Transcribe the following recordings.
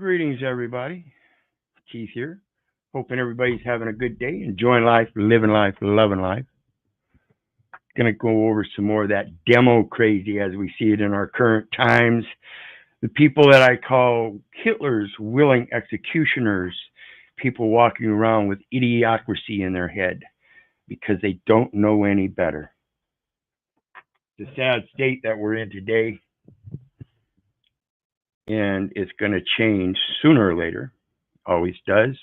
Greetings, everybody. Keith here. Hoping everybody's having a good day, enjoying life, living life, loving life. Going to go over some more of that DemoCrazy as we see it in our current times. The people that I call Hitler's willing executioners, people walking around with idiocracy in their head because they don't know any better. The sad state that we're in today, and it's going to change sooner or later, always does.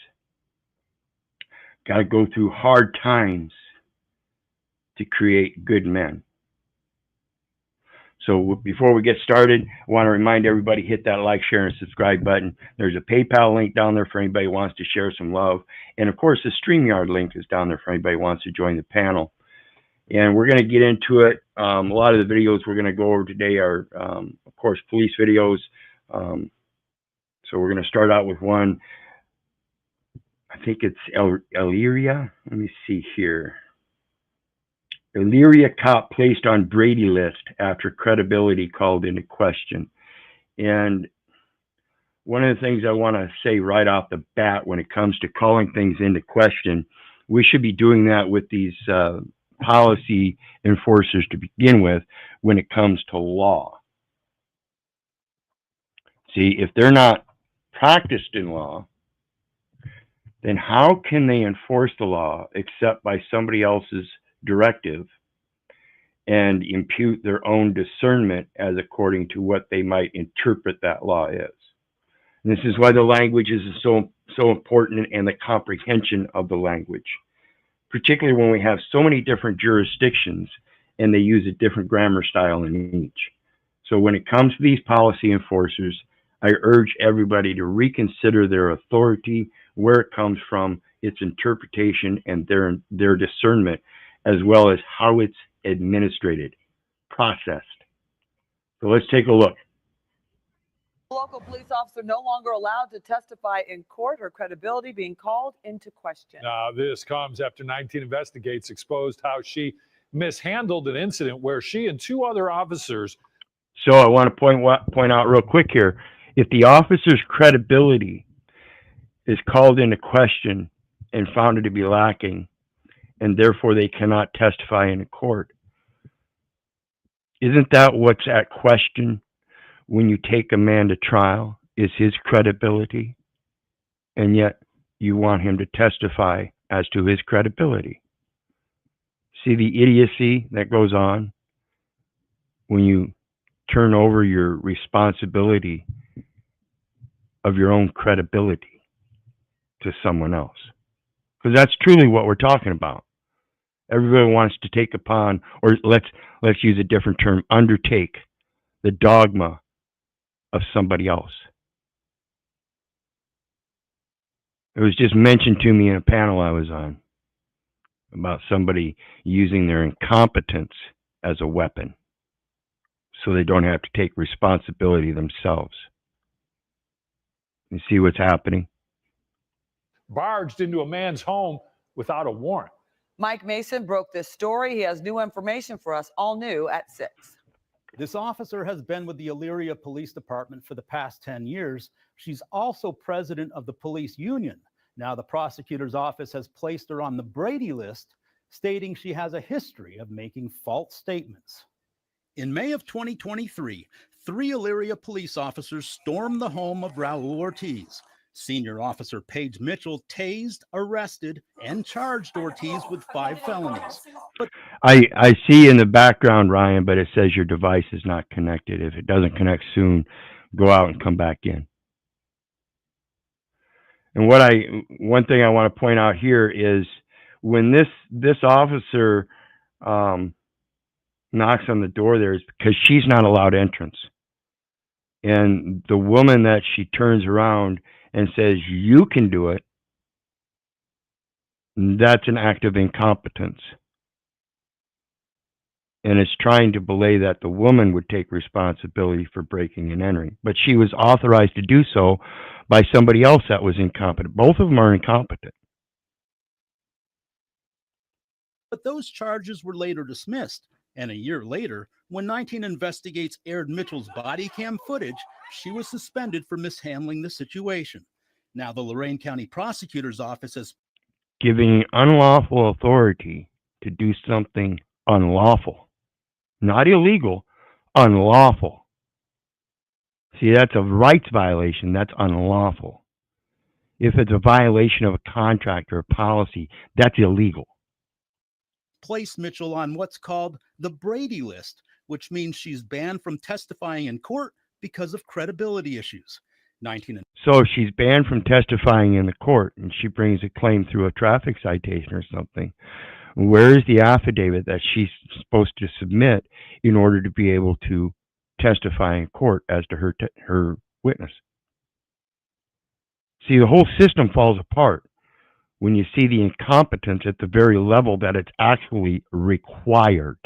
Got to go through hard times to create good men. So before we get started, I want to remind everybody, hit that like, share, and subscribe button. There's a PayPal link down there for anybody who wants to share some love. And of course, the StreamYard link is down there for anybody who wants to join the panel. And we're going to get into it. A lot of the videos we're going to go over today are, of course, police videos. So we're going to start out with one. I think it's Elyria. Let me see here. Elyria cop placed on Brady list after credibility called into question. And one of the things I want to say right off the bat when it comes to calling things into question, we should be doing that with these policy enforcers to begin with when it comes to law. See, if they're not practiced in law, then how can they enforce the law except by somebody else's directive and impute their own discernment as according to what they might interpret that law is? And this is why the language is so important, and the comprehension of the language, particularly when we have so many different jurisdictions and they use a different grammar style in each. So when it comes to these policy enforcers, I urge everybody to reconsider their authority, where it comes from, its interpretation, and their discernment, as well as how it's administrated, processed. So let's take a look. Local police officer no longer allowed to testify in court, her credibility being called into question. This comes after 19 Investigates exposed how she mishandled an incident where she and two other officers. So I want to point out real quick here, if the officer's credibility is called into question and found to be lacking, and therefore they cannot testify in a court, isn't that what's at question when you take a man to trial, is his credibility? And yet you want him to testify as to his credibility. See the idiocy that goes on when you turn over your responsibility of your own credibility to someone else. Because that's truly what we're talking about. Everybody wants to take upon, or let's use a different term, undertake the dogma of somebody else. It was just mentioned to me in a panel I was on about somebody using their incompetence as a weapon so they don't have to take responsibility themselves. You see what's happening? Barged into a man's home without a warrant. Mike Mason broke this story. He has new information for us, all new at 6. This officer has been with the Elyria Police Department for the past 10 years. She's also president of the police union. Now the prosecutor's office has placed her on the Brady list, stating she has a history of making false statements. In May of 2023, 3 Elyria police officers stormed the home of Raul Ortiz. Senior Officer Paige Mitchell tased, arrested, and charged Ortiz with 5 felonies. But I see in the background, Ryan, but it says your device is not connected. If it doesn't connect soon, go out and come back in. And one thing I want to point out here is when this officer knocks on the door there, is because she's not allowed entrance. And the woman that she turns around and says, "You can do it," that's an act of incompetence. And it's trying to belay that the woman would take responsibility for breaking and entering. But she was authorized to do so by somebody else that was incompetent. Both of them are incompetent. But those charges were later dismissed. And a year later, when 19 Investigates aired Mitchell's body cam footage, she was suspended for mishandling the situation. Now, the Lorain County Prosecutor's Office has Giving unlawful authority to do something unlawful, not illegal, unlawful. See, that's a rights violation. That's unlawful. If it's a violation of a contract or a policy, that's illegal. placed Mitchell on what's called the Brady list, which means she's banned from testifying in court because of credibility issues. 19 So if she's banned from testifying in the court and she brings a claim through a traffic citation or something, where is the affidavit that she's supposed to submit in order to be able to testify in court as to her witness? See, the whole system falls apart when you see the incompetence at the very level that it's actually required.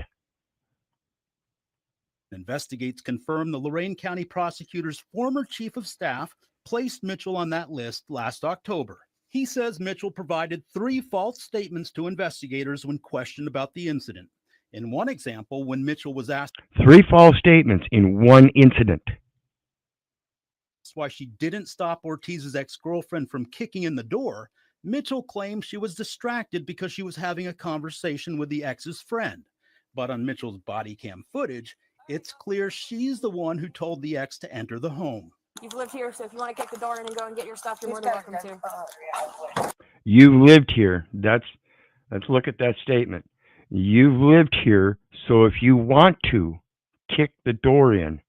Investigates confirmed the Lorain County Prosecutor's former chief of staff placed Mitchell on that list last October. He says Mitchell provided 3 false statements to investigators when questioned about the incident. In one example, when Mitchell was asked 3 false statements in one incident. why she didn't stop Ortiz's ex-girlfriend from kicking in the door, Mitchell claimed she was distracted because she was having a conversation with the ex's friend. But on Mitchell's body cam footage, it's clear she's the one who told the ex to enter the home. You've lived here, so if you want to kick the door in and go and get your stuff, you're more than welcome to. You've lived here. Let's look at that statement. You've lived here, so if you want to kick the door in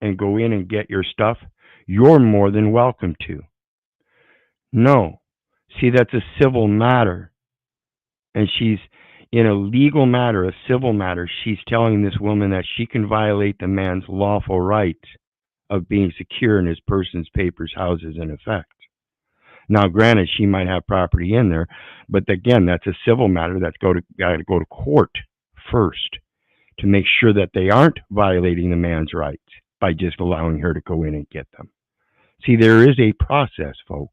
and go in and get your stuff, you're more than welcome to. No. See, that's a civil matter. And she's in a legal matter, a civil matter. She's telling this woman that she can violate the man's lawful rights of being secure in his person's papers, houses, and effects. Now, granted, she might have property in there, but again, that's a civil matter that's got to go to court first to make sure that they aren't violating the man's rights by just allowing her to go in and get them. See, there is a process, folks.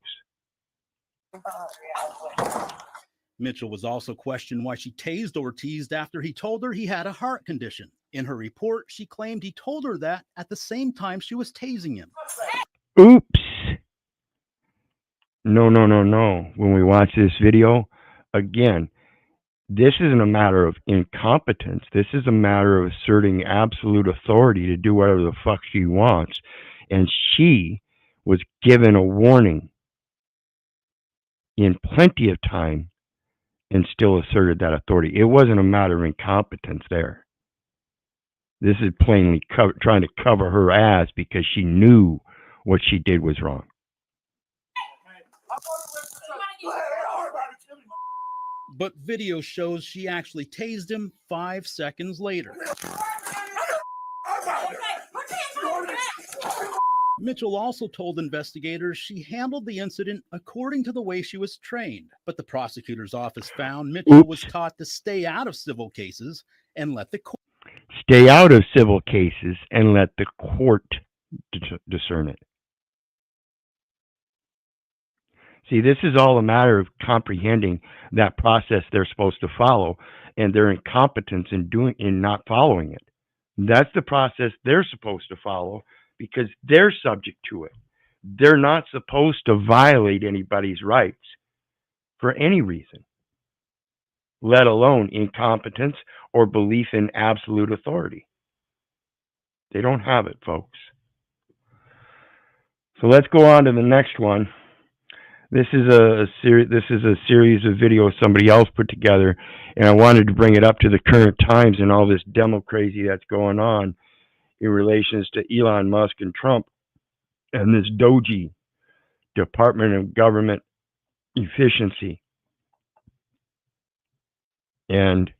Mitchell was also questioned why she tased Ortiz after he told her he had a heart condition. In her report, she claimed he told her that at the same time she was tasing him. Oops. No. When we watch this video, again, this isn't a matter of incompetence. This is a matter of asserting absolute authority to do whatever the fuck she wants. And she was given a warning in plenty of time and still asserted that authority. It wasn't a matter of incompetence there. This is plainly trying to cover her ass because she knew what she did was wrong. But video shows she actually tased him 5 seconds later. Mitchell also told investigators she handled the incident according to the way she was trained, but the prosecutor's office found Mitchell was taught to stay out of civil cases and let the court Stay out of civil cases and let the court discern it. See, this is all a matter of comprehending that process they're supposed to follow and their incompetence in not following it. That's the process they're supposed to follow because they're subject to it. They're not supposed to violate anybody's rights for any reason, let alone incompetence or belief in absolute authority. They don't have it, folks. So let's go on to the next one. This is a series of videos somebody else put together, and I wanted to bring it up to the current times and all this DemoCrazy that's going on in relations to Elon Musk and Trump and this DOGE, Department of Government Efficiency. And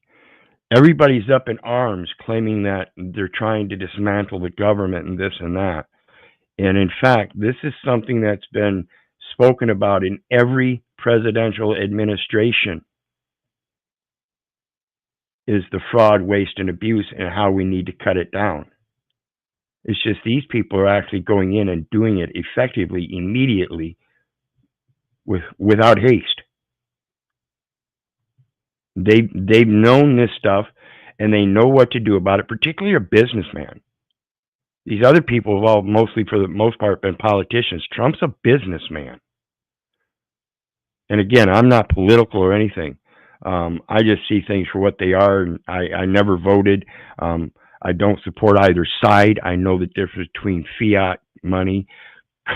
everybody's up in arms claiming that they're trying to dismantle the government and this and that. And in fact, this is something that's been spoken about in every presidential administration, is the fraud, waste, and abuse and how we need to cut it down. It's just these people are actually going in and doing it effectively, immediately, without haste. They've known this stuff, and they know what to do about it, particularly a businessman. These other people have all mostly, for the most part, been politicians. Trump's a businessman. And again, I'm not political or anything. I just see things for what they are. And I never voted. I don't support either side. I know the difference between fiat money,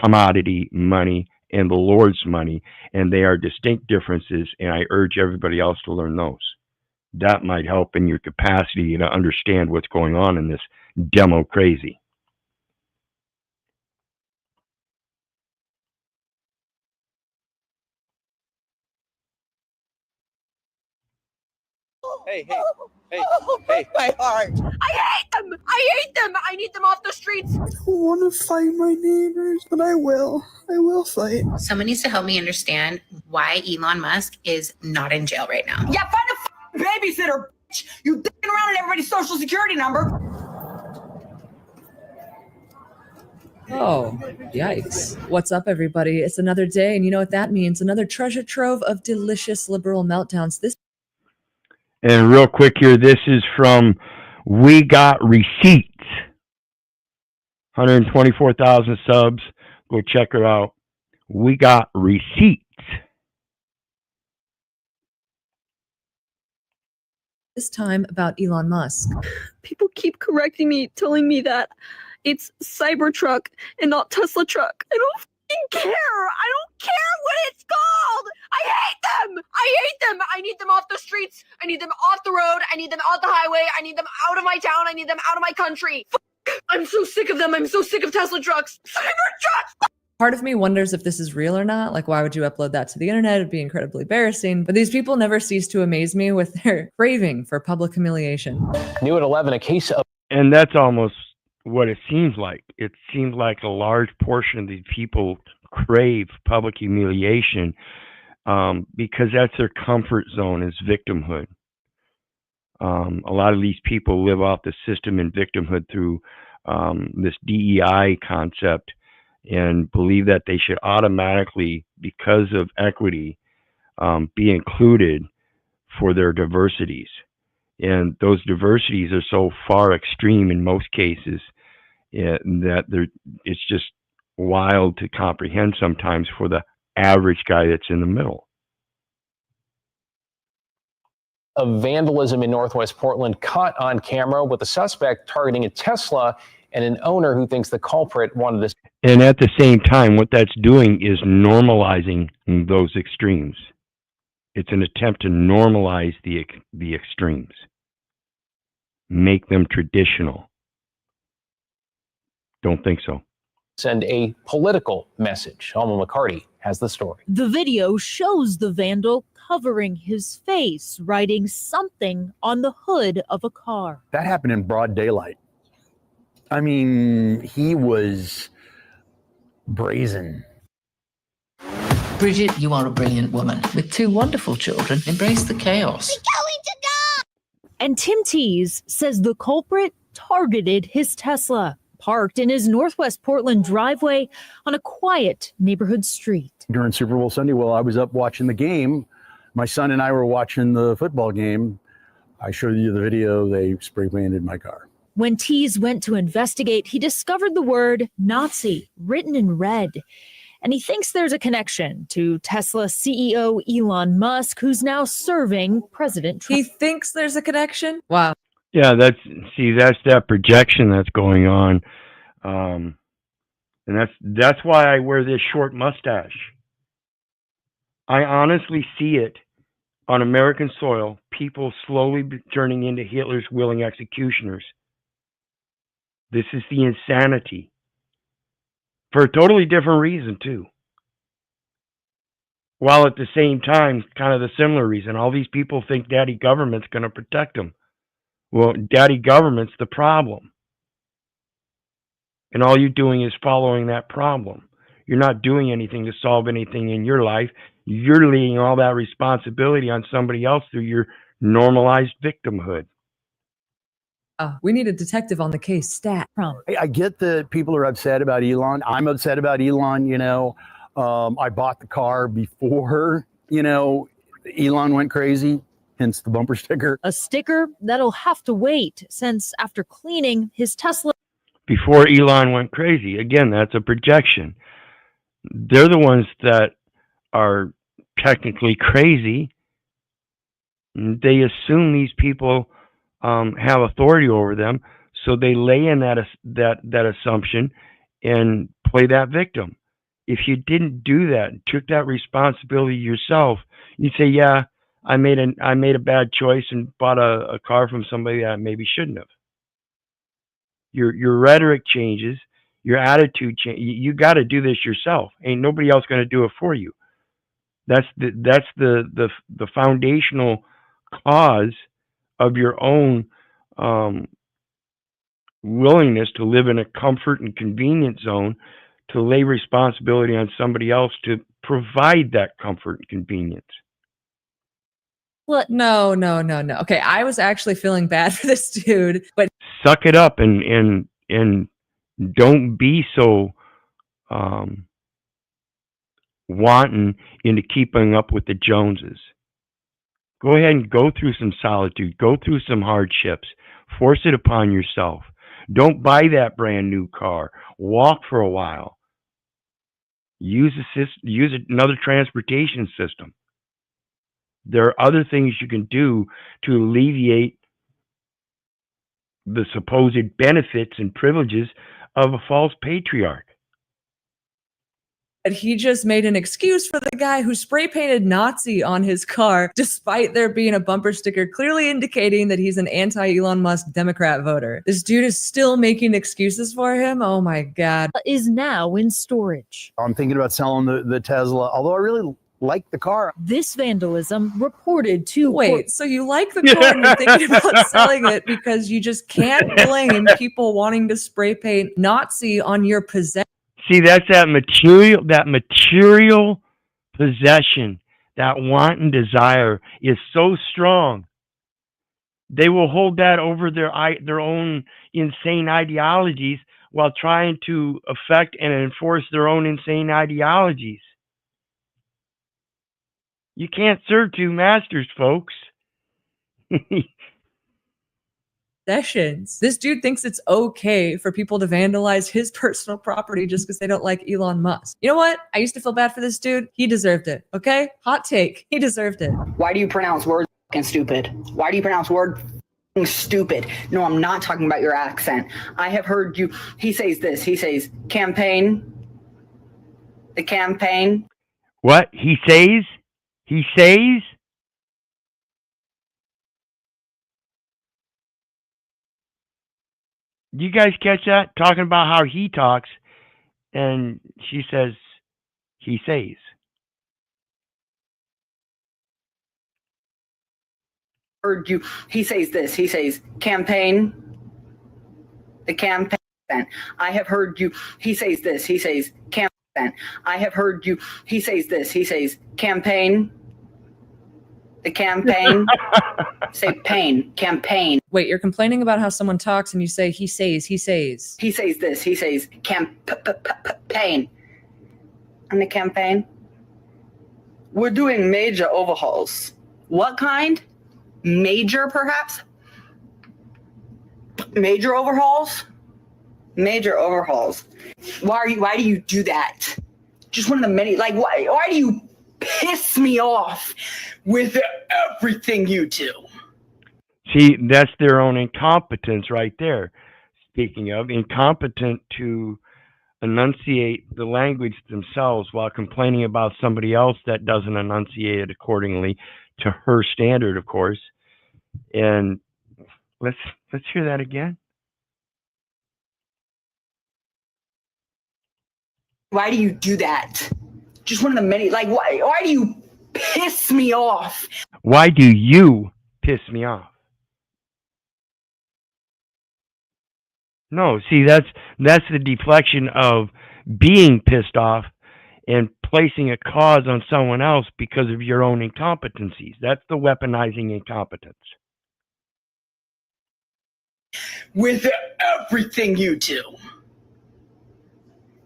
commodity money, and the Lord's money, and they are distinct differences, and I urge everybody else to learn those. That might help in your capacity to understand what's going on in this DemoCrazy. Hey, my heart. I hate them. I hate them. I need them off the streets. I don't want to fight my neighbors, but I will. I will fight. Someone needs to help me understand why Elon Musk is not in jail right now. Yeah, find a babysitter, bitch. You dicking around at everybody's social security number. Oh, yikes. What's up, everybody? It's another day, and you know what that means. Another treasure trove of delicious liberal meltdowns. And real quick here, this is from We Got Receipts. 124,000 subs. Go check her out. We Got Receipts. This time about Elon Musk. People keep correcting me, telling me that it's Cybertruck and not Tesla truck. I don't f***ing care. I don't care what it's called. I hate them. I hate them. I need them off the streets. I need them off the road. I need them off the highway. I need them out of my town. I need them out of my country. I'm so sick of them. I'm so sick of Tesla trucks. Cybertrucks. Part of me wonders if this is real or not. Like, why would you upload that to the internet? It'd be incredibly embarrassing. But these people never cease to amaze me with their craving for public humiliation. New at 11, a case of... And that's almost what it seems like. It seems like a large portion of these people crave public humiliation because that's their comfort zone, is victimhood. A lot of these people live off the system and victimhood through this DEI concept, and believe that they should automatically, because of equity, be included for their diversities. And those diversities are so far extreme in most cases that it's just wild to comprehend sometimes for the average guy that's in the middle. Of vandalism in Northwest Portland caught on camera, with a suspect targeting a Tesla and an owner who thinks the culprit wanted to... And at the same time, what that's doing is normalizing those extremes. It's an attempt to normalize the extremes, make them traditional. Don't think so. Send a political message. Alma McCarty has the story. The video shows the vandal covering his face, writing something on the hood of a car. That happened in broad daylight. I mean, he was brazen. Bridget, you are a brilliant woman with 2 wonderful children. Embrace the chaos. We're going to go! And Tim Tees says the culprit targeted his Tesla, parked in his Northwest Portland driveway on a quiet neighborhood street. During Super Bowl Sunday, while I was up watching the game, my son and I were watching the football game. I showed you the video. They spray painted my car. When Tees went to investigate, he discovered the word Nazi written in red. And he thinks there's a connection to Tesla CEO Elon Musk, who's now serving President Trump. He thinks there's a connection? Wow. Yeah, that's that projection that's going on. And that's why I wear this short mustache. I honestly see it on American soil, people slowly turning into Hitler's willing executioners. This is the insanity. For a totally different reason, too. While at the same time, kind of the similar reason. All these people think daddy government's going to protect them. Well, daddy government's the problem. And all you're doing is following that problem. You're not doing anything to solve anything in your life. You're laying all that responsibility on somebody else through your normalized victimhood. We need a detective on the case stat. I get that people are upset about Elon. I'm upset about Elon, you know. I bought the car before, you know, Elon went crazy. hence the bumper sticker. A sticker that'll have to wait, since after cleaning, his Tesla Before Elon went crazy. Again, that's a projection. They're the ones that are technically crazy. They assume these people have authority over them, so they lay in that assumption and play that victim. If you didn't do that and took that responsibility yourself, you'd say, "Yeah, I made a bad choice and bought a car from somebody that I maybe shouldn't have." Your rhetoric changes, your attitude changes. You got to do this yourself. Ain't nobody else going to do it for you. That's the foundational cause of your own willingness to live in a comfort and convenience zone, to lay responsibility on somebody else to provide that comfort and convenience. What? No. Okay, I was actually feeling bad for this dude, but Suck it up and don't be so wanton into keeping up with the Joneses. Go ahead and go through some solitude, go through some hardships, force it upon yourself. Don't buy that brand new car. Walk for a while. Use another transportation system. There are other things you can do to alleviate the supposed benefits and privileges of a false patriarch. he just made an excuse for the guy who spray painted Nazi on his car, despite there being a bumper sticker clearly indicating that he's an anti-Elon Musk Democrat voter. This dude is still making excuses for him. Oh my God. is now in storage. I'm thinking about selling the Tesla, although I really like the car. This vandalism reported to Wait, so you like the car and you're thinking about selling it because you just can't blame people wanting to spray paint Nazi on your possession. See, that's that material possession, that wanton desire is so strong. They will hold that over their own insane ideologies while trying to affect and enforce their own insane ideologies. You can't serve two masters, folks. Possessions. This dude thinks it's okay for people to vandalize his personal property just because they don't like Elon Musk. You know what? I used to feel bad for this dude. He deserved it. Okay? Hot take. He deserved it. Why do you pronounce words fucking stupid? Why do you pronounce word fucking stupid? No, I'm not talking about your accent. I have heard you. He says this. He says campaign. The campaign. What? He says? He says? You guys catch that? Talking about how he talks, and she says, he says. Heard you. He says this. He says campaign. The campaign. I have heard you. He says this. He says campaign. I have heard you. He says this. He says campaign. The campaign. Say pain. Campaign. Wait, you're complaining about how someone talks and you say he says, he says. He says this. He says pain. On the campaign. We're doing major overhauls. What kind? Major, perhaps? Major overhauls? Major overhauls. Why do you do that? Just one of the many, like, why do you piss me off with everything you do? See, that's their own incompetence right there. Speaking of, incompetent to enunciate the language themselves while complaining about somebody else that doesn't enunciate it accordingly to her standard, of course. And let's hear that again. Why do you do that? Just one of the many, like, why do you piss me off? Why do you piss me off? No, see, that's the deflection of being pissed off and placing a cause on someone else because of your own incompetencies. That's the weaponizing incompetence. With everything you do.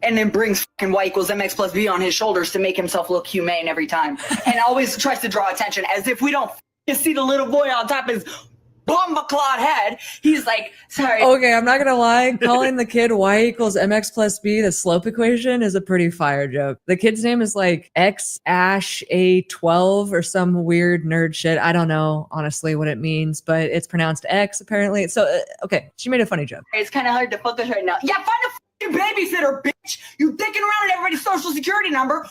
And then brings fucking Y equals MX plus B on his shoulders to make himself look humane every time. And always tries to draw attention as if we don't You see the little boy on top of his bomba clawed head. He's like, sorry. Okay, I'm not gonna lie. Calling the kid y equals mx plus b, the slope equation, is a pretty fire joke. The kid's name is like X-A-12 or some weird nerd shit. I don't know honestly what it means, but it's pronounced X apparently. So okay, she made a funny joke. It's kind of hard to focus right now. Yeah, find a fucking babysitter, bitch. You dicking around with everybody's social security number.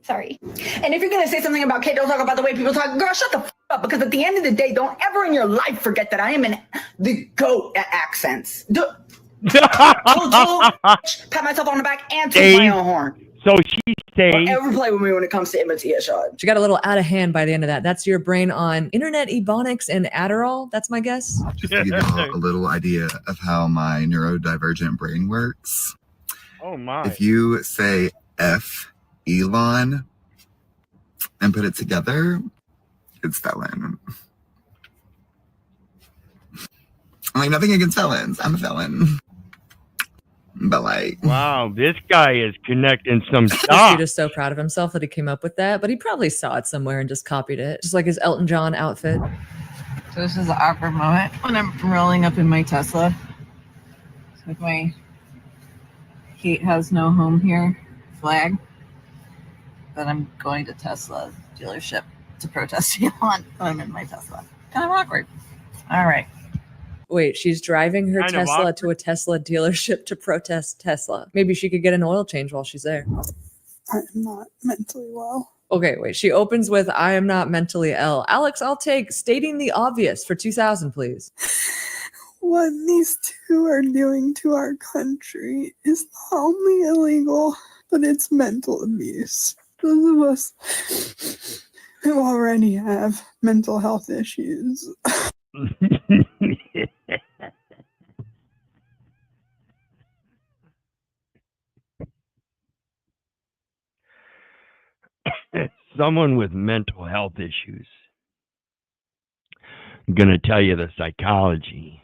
Sorry. And if you're going to say something about Kate, don't talk about the way people talk. Girl, shut the f up. Because at the end of the day, don't ever in your life forget that I am the GOAT at accents. Pat myself on the back and toot my own horn. So she stays. Don't ever play with me when it comes to imitation. She got a little out of hand by the end of that. That's your brain on internet, ebonics, and Adderall. That's my guess. Just to give you a little idea of how my neurodivergent brain works. Oh my. If you say F Elon and put it together, it's felon. I'm like, nothing against felons. I'm a felon. But like, wow, this guy is connecting some This stuff. dude is so proud of himself that he came up with that, but he probably saw it somewhere and just copied it. Just like his Elton John outfit. So this is an awkward moment when I'm rolling up in my Tesla with my Kate has no home here flag. But I'm going to Tesla dealership to protest Elon. I'm in my Tesla. Kind of awkward. All right. Wait, she's driving her Kind of Tesla awkward. to a Tesla dealership to protest Tesla. Maybe she could get an oil change while she's there. I'm not mentally well. Okay, wait. She opens with, I am not mentally ill. Alex, I'll take stating the obvious for 2,000, please. What these two are doing to our country is not only illegal, but it's mental abuse. Those of us who already have mental health issues. Someone with mental health issues. I'm going to tell you the psychology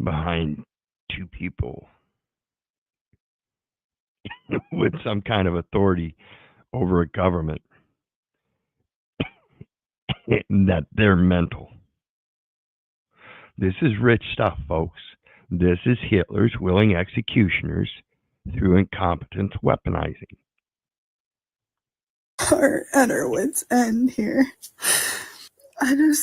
behind two people with some kind of authority over a government that they're mental. This is rich stuff, folks. This is Hitler's willing executioners through incompetence weaponizing. Are at our wits' end here. I'm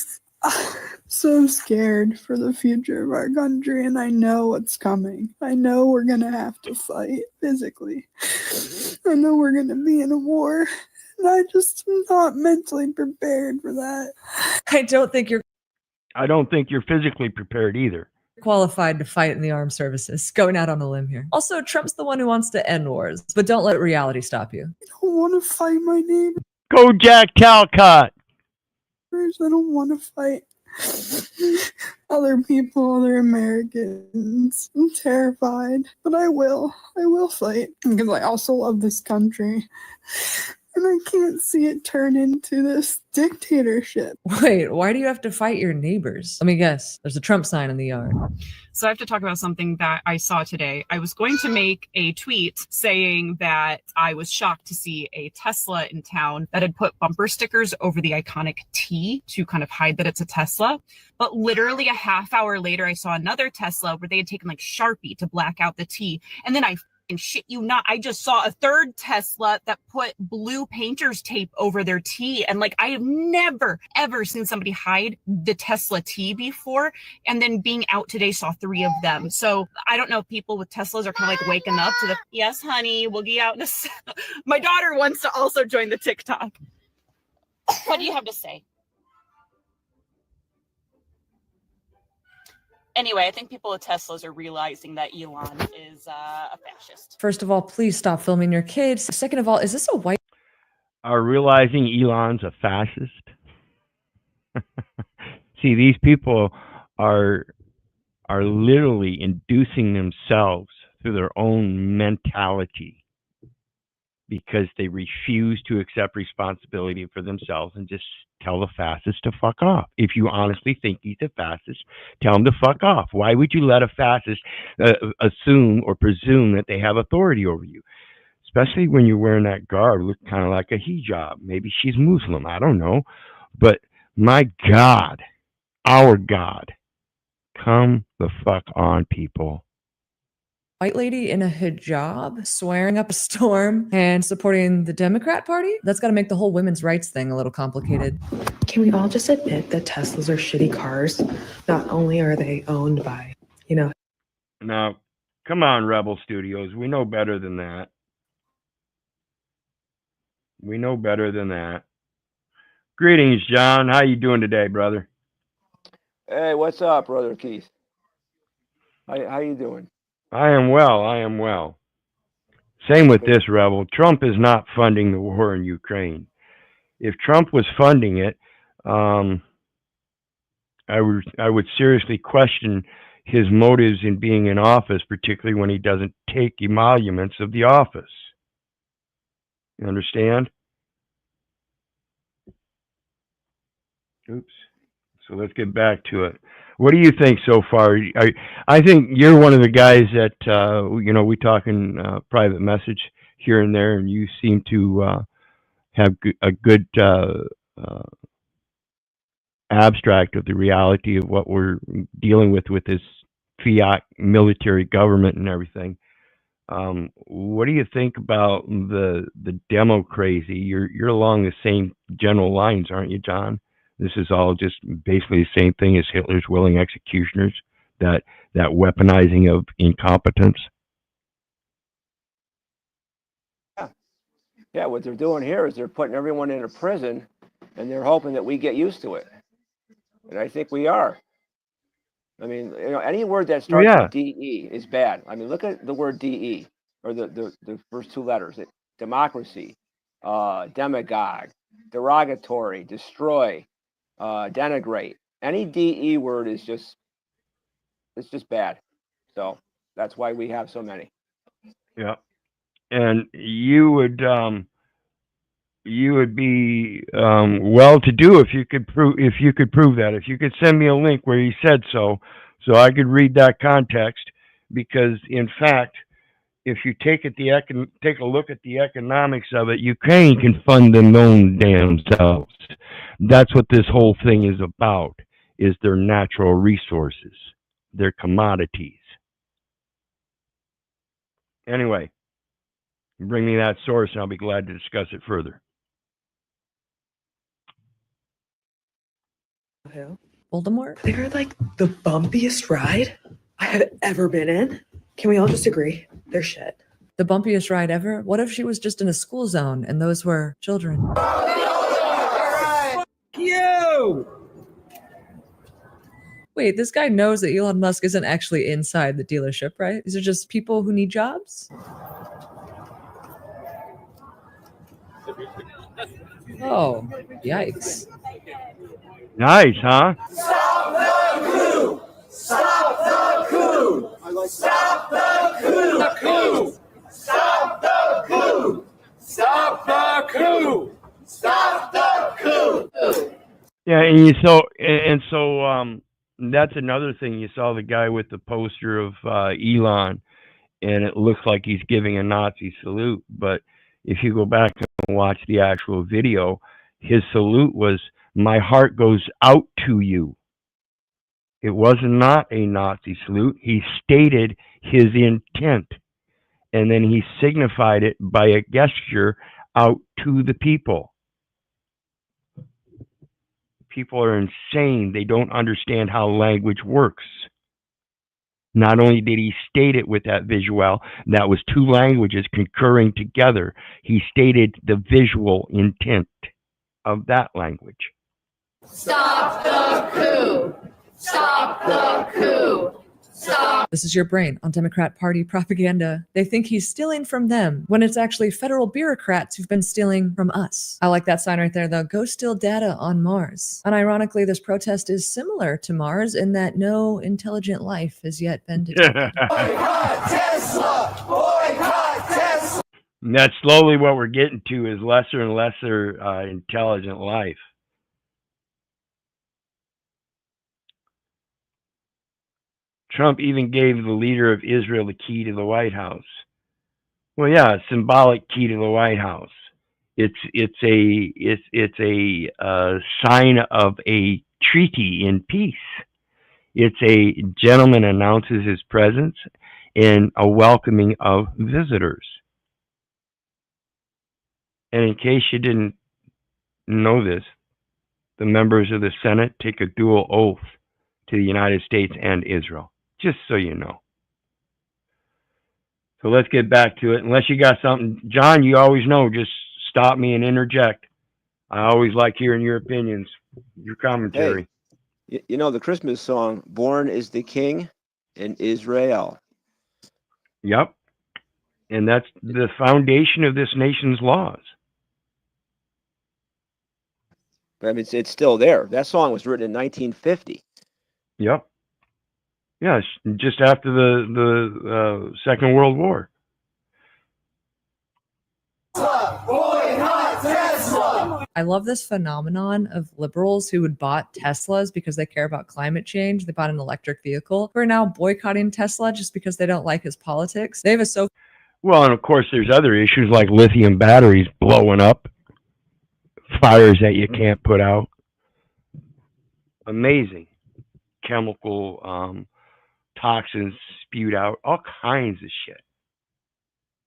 so scared for the future of our country, and I know what's coming. I know we're gonna have to fight physically. I know we're gonna be in a war, and I just am not mentally prepared for that. I don't think you're physically prepared either. qualified to fight in the armed services. Going out on a limb here. Also, Trump's the one who wants to end wars, but don't let reality stop you. I don't want to fight my neighbors. Go Jack Talcott. I don't want to fight other people, other Americans. I'm terrified, but I will. I will fight because I also love this country. And I can't see it turn into this dictatorship. Wait, why do you have to fight your neighbors? Let me guess. There's a Trump sign in the yard. So I have to talk about something that I saw today. I was going to make a tweet saying that I was shocked to see a Tesla in town that had put bumper stickers over the iconic T to kind of hide that it's a Tesla. But literally a half hour later, I saw another Tesla where they had taken like Sharpie to black out the T. And then I shit you not, I just saw a third Tesla that put blue painter's tape over their T. And like, I have never, ever seen somebody hide the Tesla T before. And then being out today, saw 3 of them. So I don't know if people with Teslas are kind of like waking up to the, yes, honey, we'll get out in a My daughter wants to also join the TikTok. What do you have to say? Anyway, I think people with Teslas are realizing that Elon is a fascist. First of all, please stop filming your kids. Second of all, is this a white? Are realizing Elon's a fascist? See, these people are literally inducing themselves through their own mentality because they refuse to accept responsibility for themselves and just tell the fascist to fuck off. If you honestly think he's a fascist, tell him to fuck off. Why would you let a fascist assume or presume that they have authority over you? especially when you're wearing that garb, look kind of like a hijab. Maybe she's Muslim, I don't know. But my God, our God, come the fuck on, people. White lady in a hijab swearing up a storm and supporting the Democrat Party? That's got to make the whole women's rights thing a little complicated. Can we all just admit that Teslas are shitty cars? Not only are they owned by, Now, come on, Rebel Studios. We know better than that. We know better than that. Greetings, John. How you doing today, brother? Hey, what's up, brother Keith? How you doing? I am well. I am well. Same with this, Rebel. Trump is not funding the war in Ukraine. If Trump was funding it, I would seriously question his motives in being in office, particularly when he doesn't take emoluments of the office. You understand? Oops. So let's get back to it. What do you think so far? I think you're one of the guys that, we talk in private message here and there, and you seem to have a good abstract of the reality of what we're dealing with this fiat military government and everything. What do you think about the DemoCrazy? You're along the same general lines, aren't you, John? This is all just basically the same thing as Hitler's willing executioners, that weaponizing of incompetence. Yeah, what they're doing here is they're putting everyone in a prison, and they're hoping that we get used to it. And I think we are. I mean, any word that starts with DE is bad. I mean, look at the word DE, or the first two letters. Democracy, demagogue, derogatory, destroy, denigrate. Any DE word is just bad. So that's why we have so many. Yeah. And you would be well to do if you could prove that. If you could send me a link where you said so I could read that context, because in fact, if you take a look at the economics of it, Ukraine can fund their own damn selves. That's what this whole thing is about, is their natural resources, their commodities. Anyway, bring me that source and I'll be glad to discuss it further. Voldemort? They're like the bumpiest ride I have ever been in. Can we all just agree? They're shit. The bumpiest ride ever? What if she was just in a school zone and those were children? You! Wait, this guy knows that Elon Musk isn't actually inside the dealership, right? These are just people who need jobs? Oh, yikes. Nice, huh? Stop the coup! Stop the coup! Stop the coup! Stop the coup! Stop the coup! Stop the coup! Yeah, and so that's another thing. You saw the guy with the poster of Elon, and it looks like he's giving a Nazi salute. But if you go back and watch the actual video, his salute was, "My heart goes out to you." It was not a Nazi salute. He stated his intent, and then he signified it by a gesture out to the people. People are insane. They don't understand how language works. Not only did he state it with that visual, that was two languages concurring together, he stated the visual intent of that language. Stop the coup! Stop the coup! Stop! This is your brain on Democrat Party propaganda. They think he's stealing from them when it's actually federal bureaucrats who've been stealing from us. I like that sign right there, though. Go steal data on Mars. And ironically, this protest is similar to Mars in that no intelligent life has yet been detected. Boycott Tesla! Boycott Tesla! And that's slowly what we're getting to, is lesser and lesser intelligent life. Trump even gave the leader of Israel the key to the White House. Well, yeah, symbolic key to the White House. It's a sign of a treaty in peace. It's a gentleman announces his presence and a welcoming of visitors. And in case you didn't know this, the members of the Senate take a dual oath to the United States and Israel, just so you know. So let's get back to it. Unless you got something, John, you always know, just stop me and interject. I always like hearing your opinions, your commentary. Hey, you know the Christmas song, Born is the King in Israel. Yep. And that's the foundation of this nation's laws. I mean, it's still there. That song was written in 1950. Yep. Yes, just after the Second World War. I love this phenomenon of liberals who would bought Teslas because they care about climate change. They bought an electric vehicle. Who are now boycotting Tesla just because they don't like his politics. They have a Well, and of course, there's other issues like lithium batteries blowing up, fires that you can't put out. Amazing chemical toxins spewed out, all kinds of shit.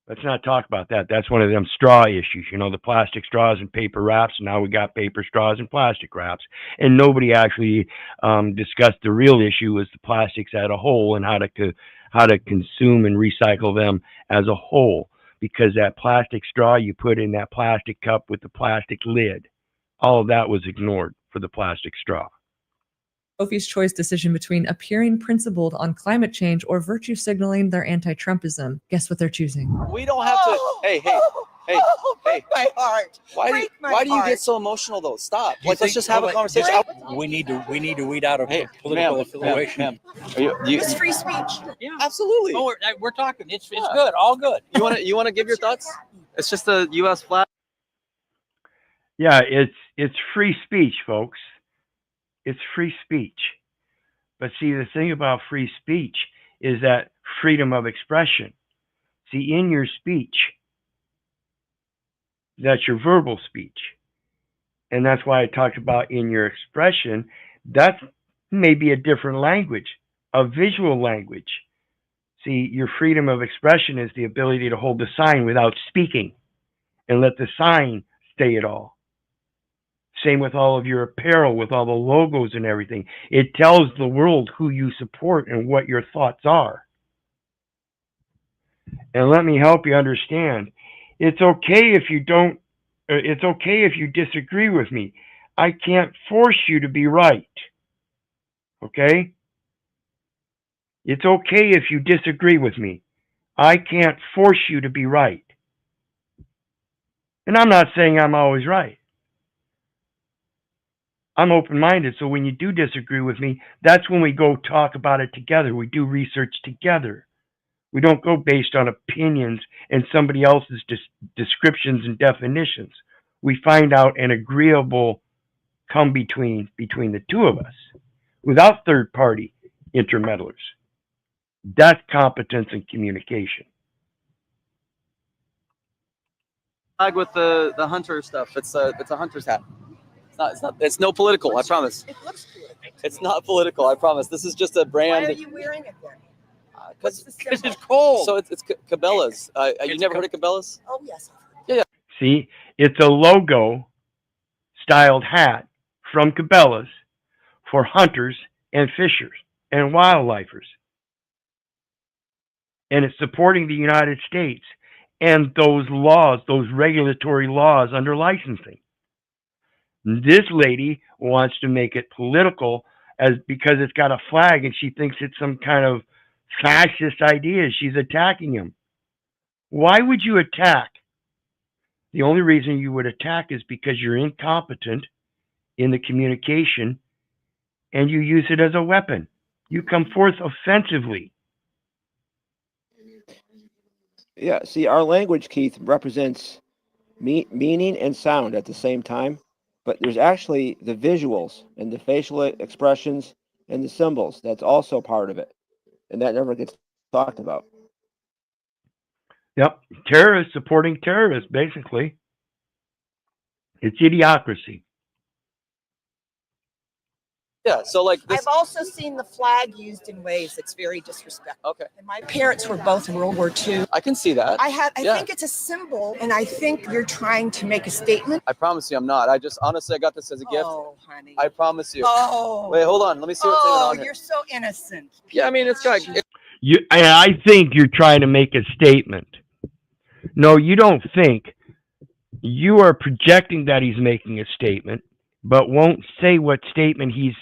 Let's not talk about that. That's one of them straw issues, you know, the plastic straws and paper wraps. And now we got paper straws and plastic wraps. And nobody actually discussed the real issue was the plastics as a whole and how to consume and recycle them as a whole. Because that plastic straw you put in that plastic cup with the plastic lid, all of that was ignored for the plastic straw. Sophie's choice decision between appearing principled on climate change or virtue signaling their anti-Trumpism. Guess what they're choosing? We don't have to. Hey, Break my heart. Why do you get so emotional though? Stop. Like, let's just have a conversation. We need to weed out our political affiliation. It's free speech. Yeah, absolutely. Oh, we're talking. It's good. All good. You want to give your thoughts? It's just the U.S. flag. Yeah, it's free speech, folks. It's free speech. But see, the thing about free speech is that freedom of expression. See, in your speech, that's your verbal speech. And that's why I talked about in your expression, that's maybe a different language, a visual language. See, your freedom of expression is the ability to hold the sign without speaking and let the sign say it all. Same with all of your apparel, with all the logos and everything. It tells the world who you support and what your thoughts are. And let me help you understand. It's okay if you don't, it's okay if you disagree with me. I can't force you to be right. Okay? It's okay if you disagree with me. I can't force you to be right. And I'm not saying I'm always right. I'm open-minded, so when you do disagree with me, that's when we go talk about it together. We do research together. We don't go based on opinions and somebody else's descriptions and definitions. We find out an agreeable come-between between the two of us without third-party intermeddlers. That's competence and communication. Flag with the hunter stuff. It's a hunter's hat. It's no political, I promise. It looks political. It's not political, I promise. This is just a brand. Why are you wearing it then? Because it's cold. So it's Cabela's. You never heard of Cabela's? Oh, yes. Yeah. See, it's a logo styled hat from Cabela's for hunters and fishers and wildlifers. And it's supporting the United States and those laws, those regulatory laws under licensing. This lady wants to make it political because it's got a flag and she thinks it's some kind of fascist idea. She's attacking him. Why would you attack? The only reason you would attack is because you're incompetent in the communication and you use it as a weapon. You come forth offensively. Yeah, see, our language, Keith, represents meaning and sound at the same time. But there's actually the visuals and the facial expressions and the symbols. That's also part of it. And that never gets talked about. Yep. Terrorists supporting terrorists, basically. It's idiocracy. Yeah. So like this. I've also seen the flag used in ways that's very disrespectful. Okay. And my parents were both in World War II. I can see that. I think it's a symbol, and I think you're trying to make a statement. I promise you, I'm not. I just honestly, I got this as a gift. Oh, honey. I promise you. Oh. Wait, hold on. Let me see what's even on here. You're so innocent. Yeah, I mean, it's got. I think you're trying to make a statement. No, you don't think. You are projecting that he's making a statement, but won't say what statement he's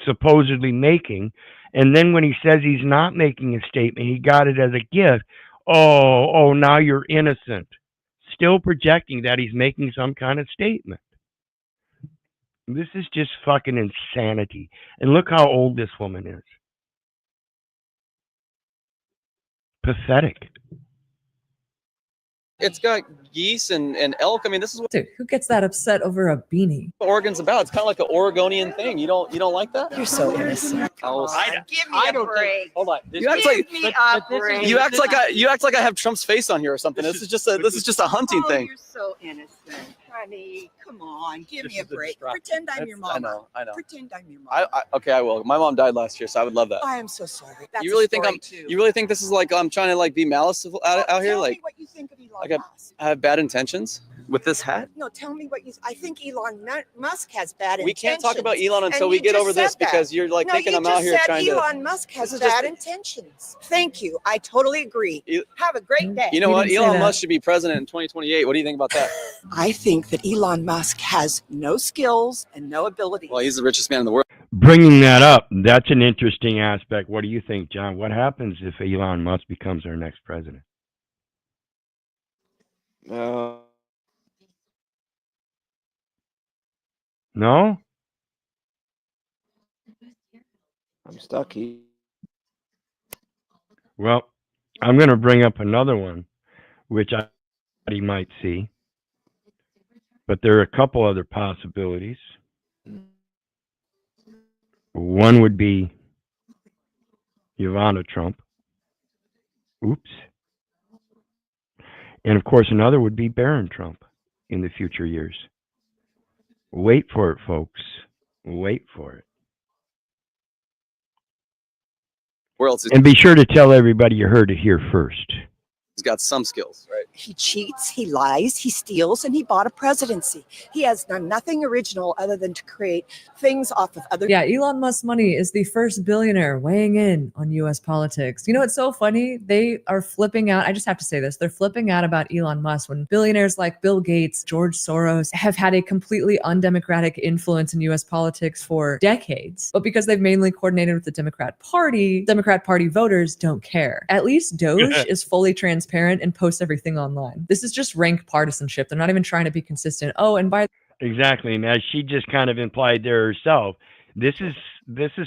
supposedly making. And then when he says he's not making a statement, he got it as a gift. Oh, now you're innocent. Still projecting that he's making some kind of statement. This is just fucking insanity. And look how old this woman is. Pathetic. It's got geese and elk. I mean, this is what Dude, who gets that upset over a beanie? Oregon's about. It's kind of like an Oregonian thing. You don't like that? You're so innocent. Give me a break. Hold on. You Give me a break. You act like I have Trump's face on here or something. This is just a hunting thing. You're so innocent, honey. Come on, give me a break. Pretend I'm your mama. I know. Pretend I'm your mama. Okay, I will. My mom died last year, so I would love that. I am so sorry. That's You really a think story, too. You really think this is like I'm trying to like be malice out here? Tell Like me what you think of Elon like Musk. I have bad intentions with this hat? No, tell me what you. I think Elon Musk has bad intentions. We can't talk about Elon until And we you get just over this said that. because you're like No, thinking you I'm out just here said trying to. Elon Musk has This is just- bad intentions. Thank you. I totally agree. Have a great day. You know what? Elon Musk should be president in 2028. What do you think about that? I think that Elon Musk has no skills and no ability. Well, he's the richest man in the world. Bringing that up, that's an interesting aspect. What do you think, John? What happens if Elon Musk becomes our next president? No? I'm stuck here. Well, I'm going to bring up another one, which I might see. But there are a couple other possibilities. One would be Ivana Trump. Oops. And of course, another would be Barron Trump in the future years. Wait for it, folks. Wait for it. And be sure to tell everybody you heard it here first. He's got some skills, right? He cheats, he lies, he steals, and he bought a presidency. He has done nothing original other than to create things off of other. Yeah, Elon Musk money is the first billionaire weighing in on US politics. You know what's so funny? They are flipping out. I just have to say this. They're flipping out about Elon Musk when billionaires like Bill Gates, George Soros have had a completely undemocratic influence in US politics for decades. But because they've mainly coordinated with the Democrat Party voters don't care. At least Doge is fully transparent and posts everything online. This is just rank partisanship. They're not even trying to be consistent. Oh, and by exactly, and as she just kind of implied there herself, this is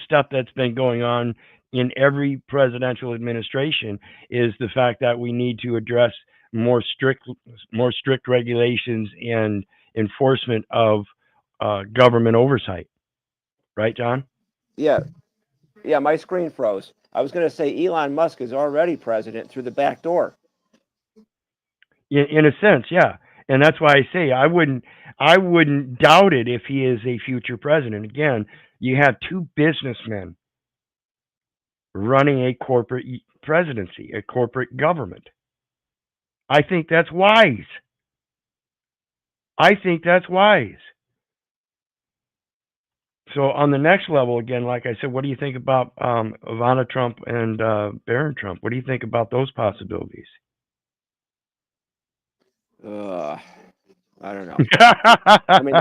stuff that's been going on in every presidential administration. Is the fact that we need to address more strict regulations and enforcement of government oversight. Right, John? Yeah, my screen froze. I was going to say Elon Musk is already president through the back door. In a sense, yeah. And that's why I say I wouldn't doubt it if he is a future president. Again, you have two businessmen running a corporate presidency, a corporate government. I think that's wise. So on the next level, again, like I said, what do you think about Ivana Trump and Barron Trump? What do you think about those possibilities? I don't know. I mean,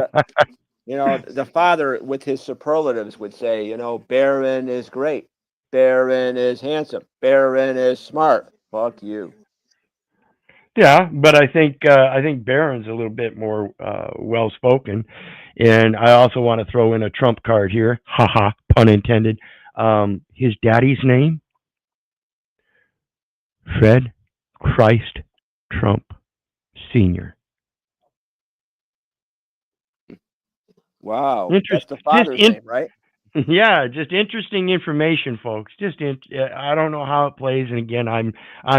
the father with his superlatives would say, Barron is great. Barron is handsome. Barron is smart. Fuck you. Yeah, but I think Barron's a little bit more well-spoken. And I also want to throw in a Trump card here. Haha, pun intended. His daddy's name? Fred Christ Trump Sr. Wow, that's the father's name, right? Yeah, just interesting information, folks. I don't know how it plays, and again, I'm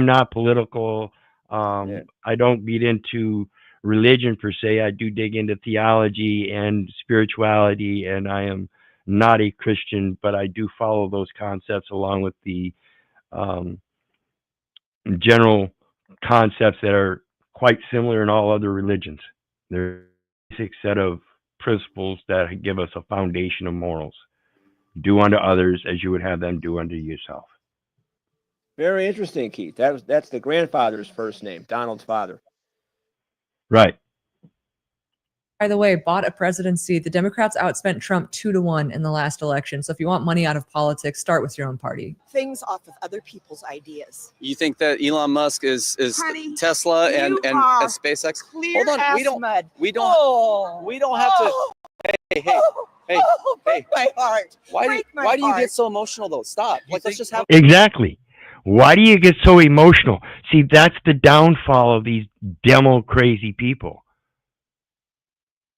not political. Yeah. I don't get into religion per se. I do dig into theology and spirituality, and I am not a Christian, but I do follow those concepts along with the um, general concepts that are quite similar in all other religions. There's a basic set of principles that give us a foundation of morals. Do unto others as you would have them do unto yourself. Very interesting, Keith. That's the grandfather's first name, Donald's father. Right. By the way, bought a presidency. The Democrats outspent Trump 2-1 in the last election. So if you want money out of politics, start with your own party. Things off of other people's ideas. You think that Elon Musk is Honey, Tesla and you and are SpaceX? clear Hold on, as we don't mud. we don't Oh, we don't have to. Hey, break my heart. Why Break my do you heart. get so emotional though? Stop. Like let's just have. Exactly. Why do you get so emotional? See, that's the downfall of these DemoCrazy people.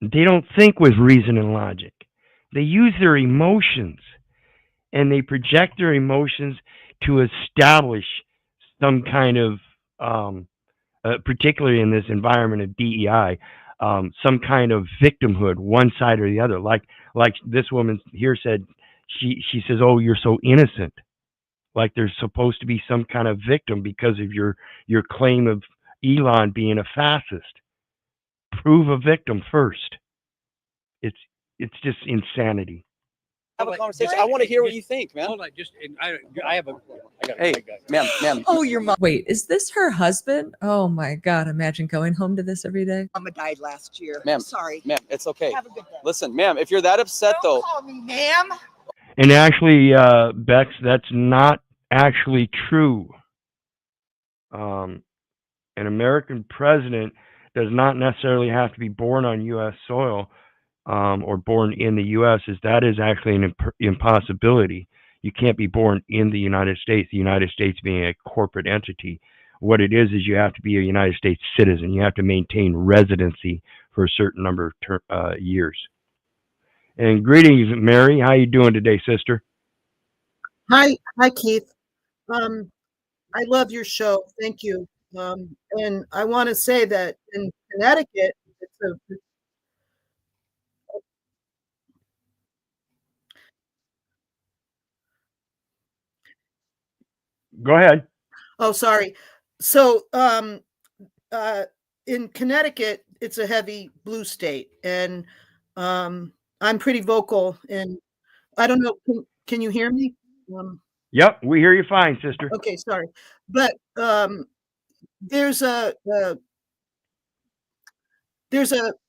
They don't think with reason and logic. They use their emotions, and they project their emotions to establish some kind of, particularly in this environment of DEI, some kind of victimhood, one side or the other. Like this woman here said, she says, "Oh, you're so innocent." Like there's supposed to be some kind of victim because of your claim of Elon being a fascist. Prove a victim first. It's just insanity. Have a conversation. I want to hear what you think, man. Hold on, I have a. Hey, ma'am. Oh, your mom. Wait, is this her husband? Oh my God, imagine going home to this every day. Mama died last year. Ma'am, Sorry. Ma'am, it's okay. Have a good day. Listen, ma'am, if you're that upset though. Don't call me ma'am. And actually, Bex, that's not actually true. An American president does not necessarily have to be born on U.S. soil or born in the U.S. That is actually an impossibility. You can't be born in the United States, the United States being a corporate entity. What it is you have to be a United States citizen. You have to maintain residency for a certain number of years. And greetings, Mary. How you doing today, sister? Hi, Keith. I love your show. Thank you. And I want to say that in Connecticut, Go ahead. oh, sorry. So, in Connecticut, it's a heavy blue state, and I'm pretty vocal. And I don't know, can you hear me? Yep, we hear you fine, sister. Okay, sorry, but there's a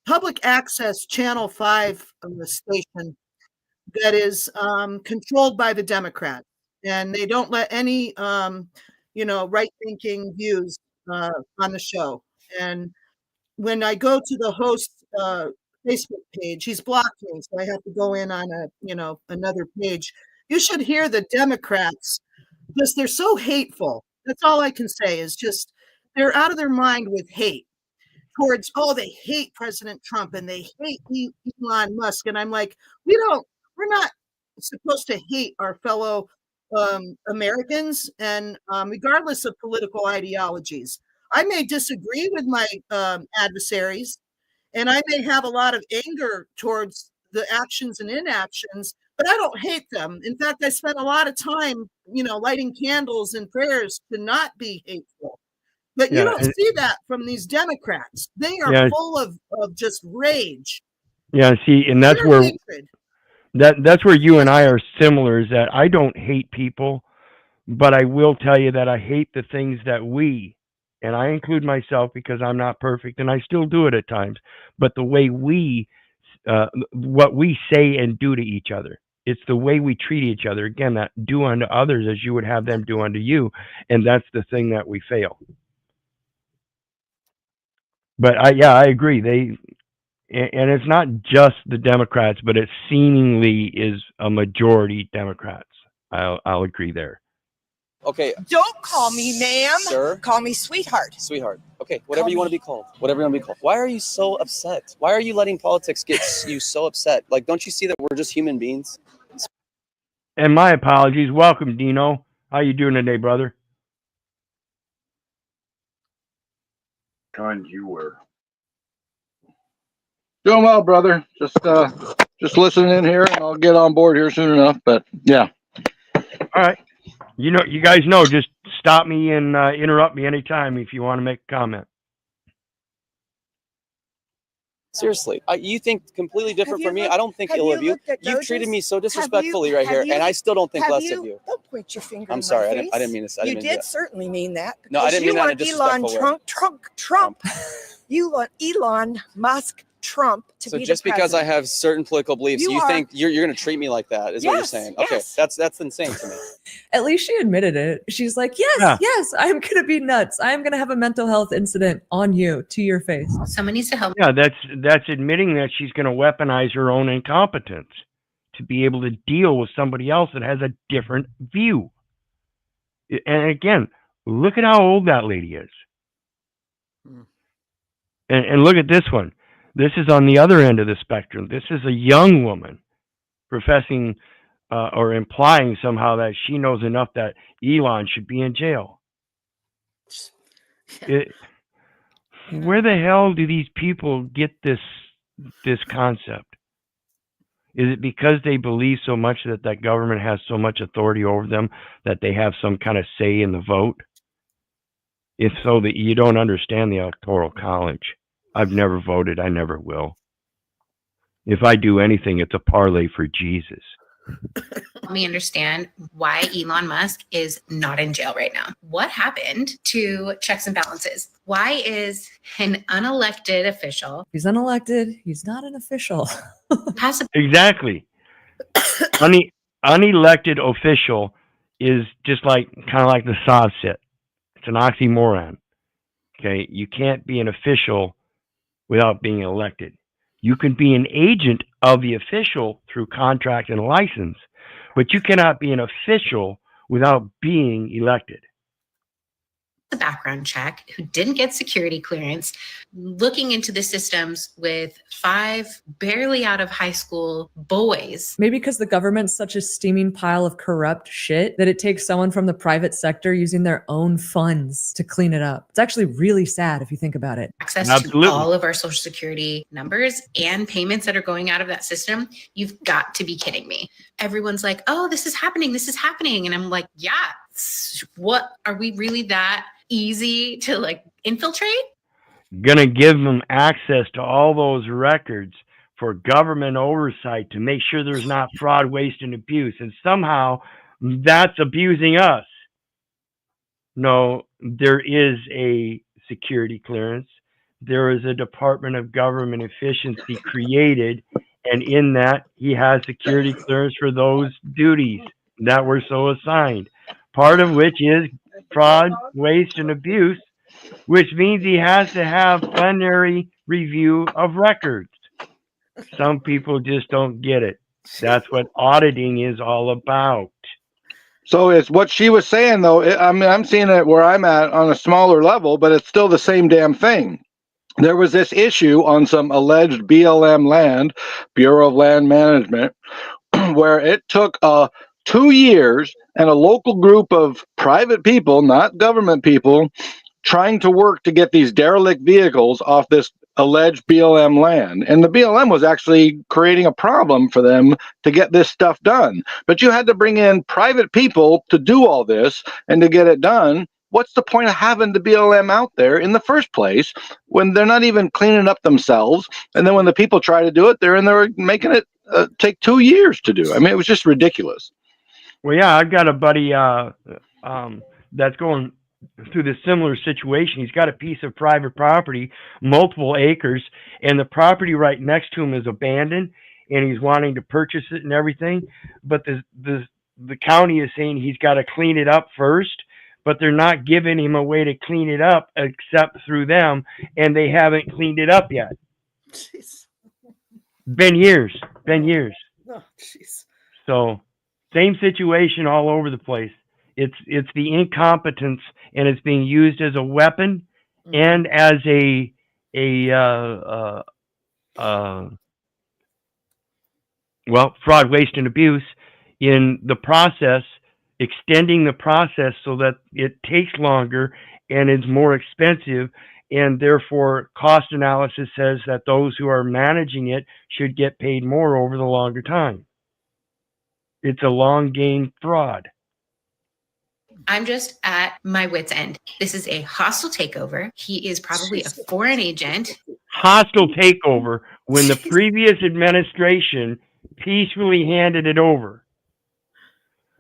public access Channel 5 station that is controlled by the Democrats, and they don't let any right-thinking views on the show. And when I go to the host's Facebook page, he's blocked me, so I have to go in on another page. You should hear the Democrats, because they're so hateful. That's all I can say is just they're out of their mind with hate towards, they hate President Trump and they hate Elon Musk. And I'm like, we're not supposed to hate our fellow Americans, and regardless of political ideologies. I may disagree with my adversaries, and I may have a lot of anger towards the actions and inactions, but I don't hate them. In fact, I spent a lot of time, lighting candles and prayers to not be hateful. But you don't see that from these Democrats. They are full of just rage. Yeah, see, and that's Pure where hatred. that's where you and I are similar, is that I don't hate people, but I will tell you that I hate the things that and I include myself because I'm not perfect and I still do it at times, but the way what we say and do to each other. It's the way we treat each other. Again, that do unto others as you would have them do unto you. And that's the thing that we fail. But I agree. And it's not just the Democrats, but it seemingly is a majority Democrats. I'll agree there. Okay. Don't call me ma'am. Sir? Call me sweetheart. Sweetheart. Okay, whatever you want to be called. Whatever you want to be called. Why are you so upset? Why are you letting politics get you so upset? Like, don't you see that we're just human beings? And my apologies. Welcome, Dino. How you doing today, brother? Kind you were. Doing well, brother. Just listening in here, and I'll get on board here soon enough. But yeah. All right. You know, you guys know, just stop me and interrupt me anytime if you want to make a comment. Seriously, you think completely different from me. I don't think ill of you. You've treated me so disrespectfully right here, and I still don't think less of you. Don't point your finger. I'm sorry. In my face. I didn't mean to. You did certainly mean that. No, I didn't mean that in a disrespectful way. Trump. You want Elon Musk Trump to be the just because I president. have certain political beliefs, you think you're going to treat me like that? Is what you're saying? Okay, that's insane to me. At least she admitted it. She's like, yes, I'm going to be nuts. I'm going to have a mental health incident on you, to your face. Someone needs to help. Yeah, that's admitting that she's going to weaponize her own incompetence to be able to deal with somebody else that has a different view. And again, look at how old that lady is. And look at this one. This is on the other end of the spectrum. This is a young woman professing or implying somehow that she knows enough that Elon should be in jail. Where the hell do these people get this concept? Is it because they believe so much that that government has so much authority over them that they have some kind of say in the vote? If so, that you don't understand the Electoral College. I've never voted. I never will. If I do anything, it's a parlay for Jesus. Help me understand why Elon Musk is not in jail right now. What happened to checks and balances? Why is an unelected official? He's unelected. He's not an official. Exactly. Unelected official is just like kind of like the Sovset. It's an oxymoron. Okay, you can't be an official without being elected. You can be an agent of the official through contract and license, but you cannot be an official without being elected. The background check, who didn't get security clearance, looking into the systems with 5 barely out of high school boys. Maybe because the government's such a steaming pile of corrupt shit that it takes someone from the private sector using their own funds to clean it up. It's actually really sad if you think about it. Access to all of our social security numbers and payments that are going out of that system. You've got to be kidding me. Everyone's like, oh, this is happening. This is happening. And I'm like, yeah, what, are we really that easy to like infiltrate? Gonna give them access to all those records for government oversight to make sure there's not fraud, waste, and abuse. And somehow that's abusing us. No, there is a security clearance. There is a Department of Government Efficiency created, and in that he has security clearance for those duties that were so assigned. Part of which is fraud, waste, and abuse, which means he has to have plenary review of records. Some people just don't get it. That's what auditing is all about. So it's what she was saying, though. I mean, I'm seeing it where I'm at on a smaller level, but it's still the same damn thing. There was this issue on some alleged BLM land, Bureau of Land Management, where it took 2 years and a local group of private people, not government people, trying to work to get these derelict vehicles off this alleged BLM land. And the BLM was actually creating a problem for them to get this stuff done. But you had to bring in private people to do all this and to get it done. What's the point of having the BLM out there in the first place when they're not even cleaning up themselves? And then when the people try to do it, they're in there making it take 2 years to do. I mean, it was just ridiculous. Well, yeah, I've got a buddy that's going through this similar situation. He's got a piece of private property, multiple acres, and the property right next to him is abandoned, and he's wanting to purchase it and everything. But the county is saying he's got to clean it up first, but they're not giving him a way to clean it up except through them, and they haven't cleaned it up yet. Jeez. Been years. Oh, jeez. So same situation all over the place. It's the incompetence, and it's being used as a weapon and as fraud, waste, and abuse in the process, extending the process so that it takes longer and is more expensive and therefore cost analysis says that those who are managing it should get paid more over the longer time. It's a long game fraud. I'm just at my wit's end. This is a hostile takeover. He is probably a foreign agent. Hostile takeover when the previous administration peacefully handed it over.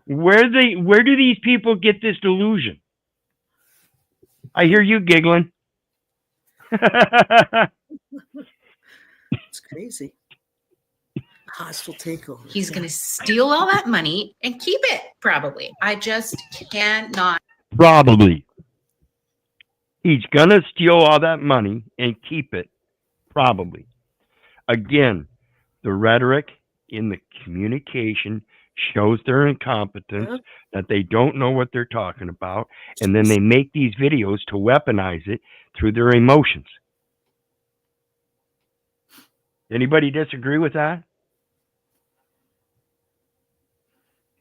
Where do these people get this delusion? I hear you giggling. It's crazy. Hostile takeover. He's going to steal all that money and keep it, probably. I just cannot. Probably. He's going to steal all that money and keep it. Probably. Again, the rhetoric in the communication shows their incompetence, that they don't know what they're talking about, and then they make these videos to weaponize it through their emotions. Anybody disagree with that?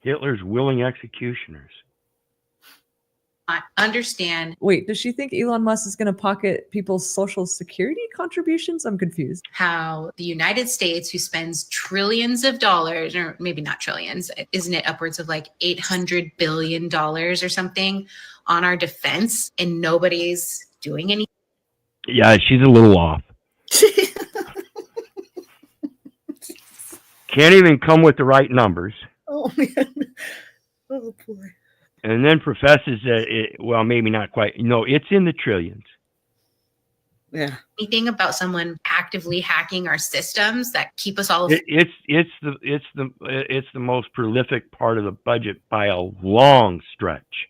Hitler's willing executioners. I understand. Wait, does she think Elon Musk is going to pocket people's social security contributions? I'm confused. How the United States, who spends trillions of dollars, or maybe not trillions, isn't it upwards of like $800 billion or something on our defense, and nobody's doing anything? Yeah, she's a little off. Can't even come with the right numbers. Oh, man. Oh, boy. And then professes that well, maybe not quite. No, it's in the trillions. Yeah. Anything about someone actively hacking our systems that keep us all. It's the most prolific part of the budget by a long stretch.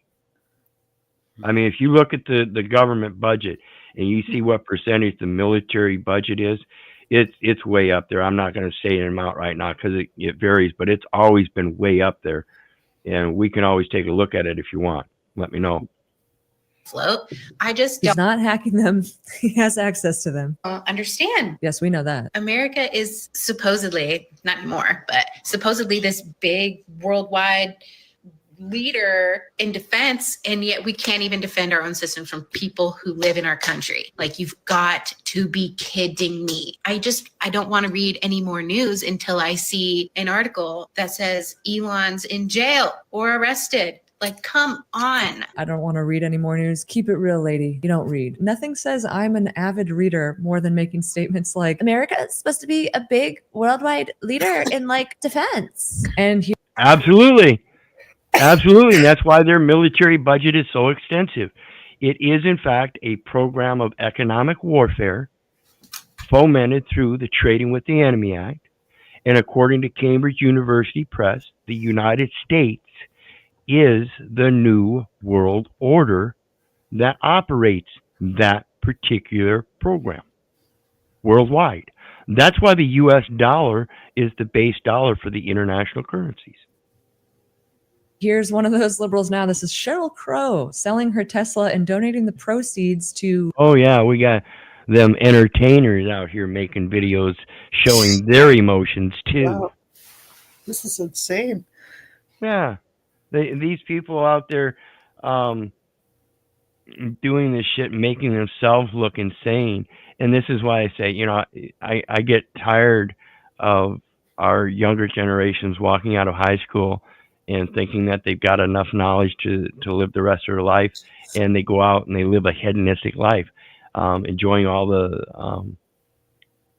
I mean, if you look at the government budget and you see what percentage the military budget is, it's way up there. I'm not going to say an amount right now because it varies, but it's always been way up there. And we can always take a look at it if you want. Let me know. Float. I just He's not hacking them. He has access to them. don't understand. Yes, we know that. America is supposedly, not anymore, but supposedly this big worldwide leader in defense, and yet we can't even defend our own system from people who live in our country. Like, you've got to be kidding me. I don't want to read any more news until I see an article that says Elon's in jail or arrested. Like, come on. I don't want to read any more news. Keep it real, lady. You don't read. Nothing says I'm an avid reader more than making statements like, America is supposed to be a big worldwide leader in like defense. And Absolutely. Absolutely. And that's why their military budget is so extensive. It is, in fact, a program of economic warfare fomented through the Trading with the Enemy Act. And according to Cambridge University Press, the United States is the new world order that operates that particular program worldwide. That's why the US dollar is the base dollar for the international currencies. here's one of those liberals now. This is Sheryl Crow selling her Tesla and donating the proceeds to. Oh, yeah, we got them entertainers out here making videos showing their emotions, too. Wow. This is insane. Yeah. These people out there doing this shit, making themselves look insane. And this is why I say, you know, I get tired of our younger generations walking out of high school and thinking that they've got enough knowledge to live the rest of their life, and they go out and they live a hedonistic life, enjoying all the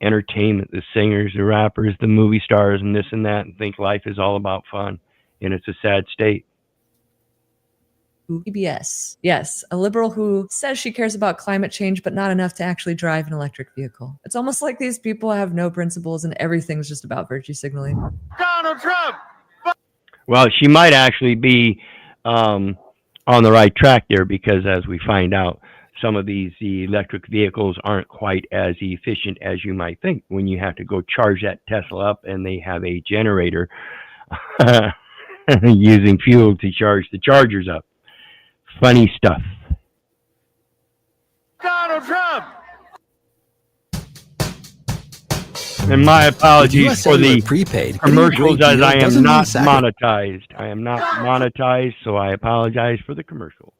entertainment, the singers, the rappers, the movie stars, and this and that, and think life is all about fun. And it's a sad state. PBS. Yes, a liberal who says she cares about climate change, but not enough to actually drive an electric vehicle. It's almost like these people have no principles and everything's just about virtue signaling. Donald Trump! Well, she might actually be on the right track there, because as we find out, some of these electric vehicles aren't quite as efficient as you might think when you have to go charge that Tesla up and they have a generator using fuel to charge the chargers up. Funny stuff. Donald Trump! And my apologies for the prepaid commercials, as I am not monetized. I am not monetized, so I apologize for the commercials.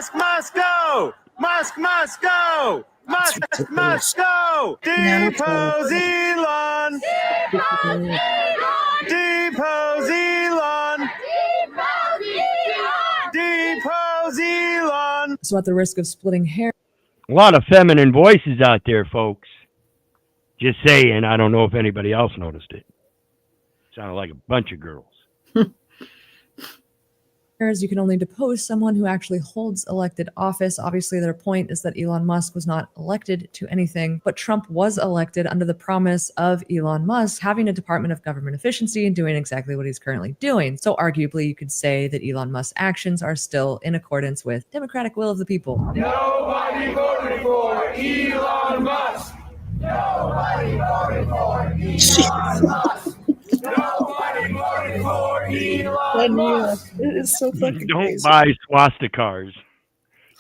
Musk must go. Musk must go. Musk must go. Depose Elon. Depose Elon. Depose Elon. So at the risk of splitting hair. A lot of feminine voices out there, folks. Just saying, I don't know if anybody else noticed it. Sounded like a bunch of girls. You can only depose someone who actually holds elected office. Obviously, their point is that Elon Musk was not elected to anything, but Trump was elected under the promise of Elon Musk having a Department of Government Efficiency and doing exactly what he's currently doing. So arguably, you could say that Elon Musk's actions are still in accordance with democratic will of the people. Nobody voted for Elon Musk. Nobody voted for Elon Musk. Nobody voted for Elon Musk. It is so fucking Don't crazy. buy swastikars.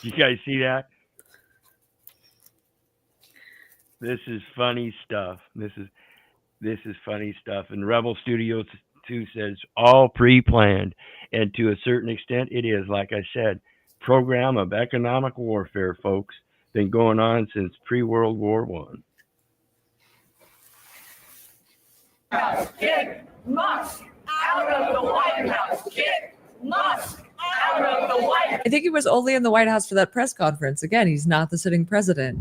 You guys see that? This is funny stuff. This is funny stuff. And Rebel Studios 2 says all pre-planned, and to a certain extent, it is. Like I said, program of economic warfare, folks, been going on since pre-World War One. Get Musk out of the White House. Get Musk out of the White House. I think he was only in the White House for that press conference. Again, he's not the sitting president.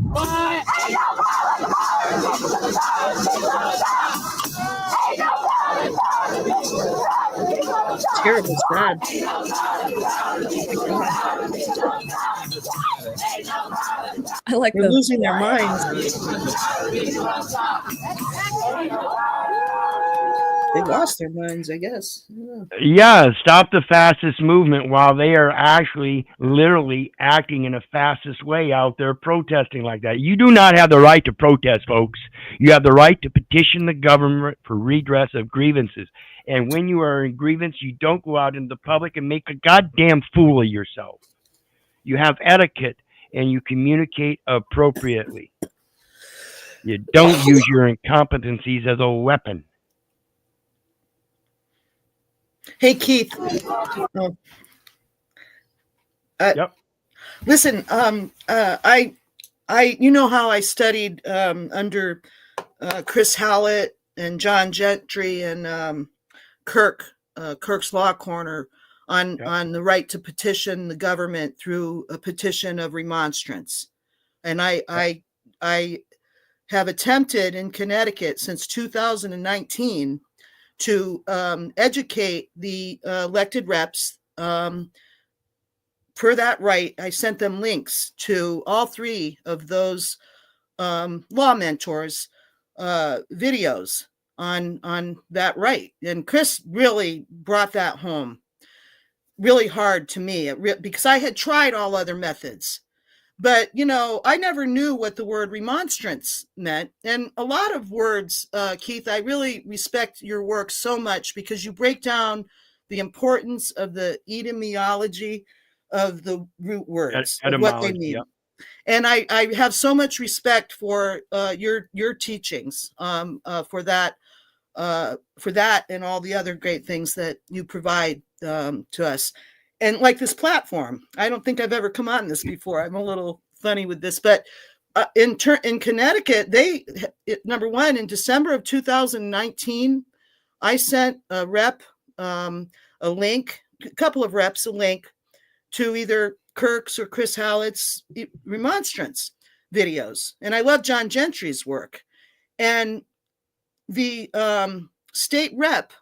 Terrible, bad. I like They're losing their minds. They lost their minds, I guess. Yeah, stop the fastest movement while they are actually literally acting in a fastest way out there protesting like that. You do not have the right to protest, folks. You have the right to petition the government for redress of grievances. And when you are in grievance, you don't go out into the public and make a goddamn fool of yourself. You have etiquette and you communicate appropriately. You don't use your incompetencies as a weapon. Hey, Keith. Yep. Listen, I, you know how I studied under Chris Hallett and John Gentry and Kirk's Law Corner on the right to petition the government through a petition of remonstrance, and I have attempted in Connecticut since 2019 to educate the elected reps for that right. I sent them links to all three of those law mentors videos on that right. And Chris really brought that home really hard to me because I had tried all other methods. But, you know, I never knew what the word remonstrance meant. And a lot of words, Keith, I really respect your work so much because you break down the importance of the etymology of the root words, of what they mean. Yep. And I have so much respect for your teachings for that and all the other great things that you provide to us. And like this platform, I don't think I've ever come on this before. I'm a little funny with this, but in Connecticut, number one, in December of 2019, I sent a rep a link, a couple of reps a link to either Kirk's or Chris Hallett's remonstrance videos. And I love John Gentry's work. And the state rep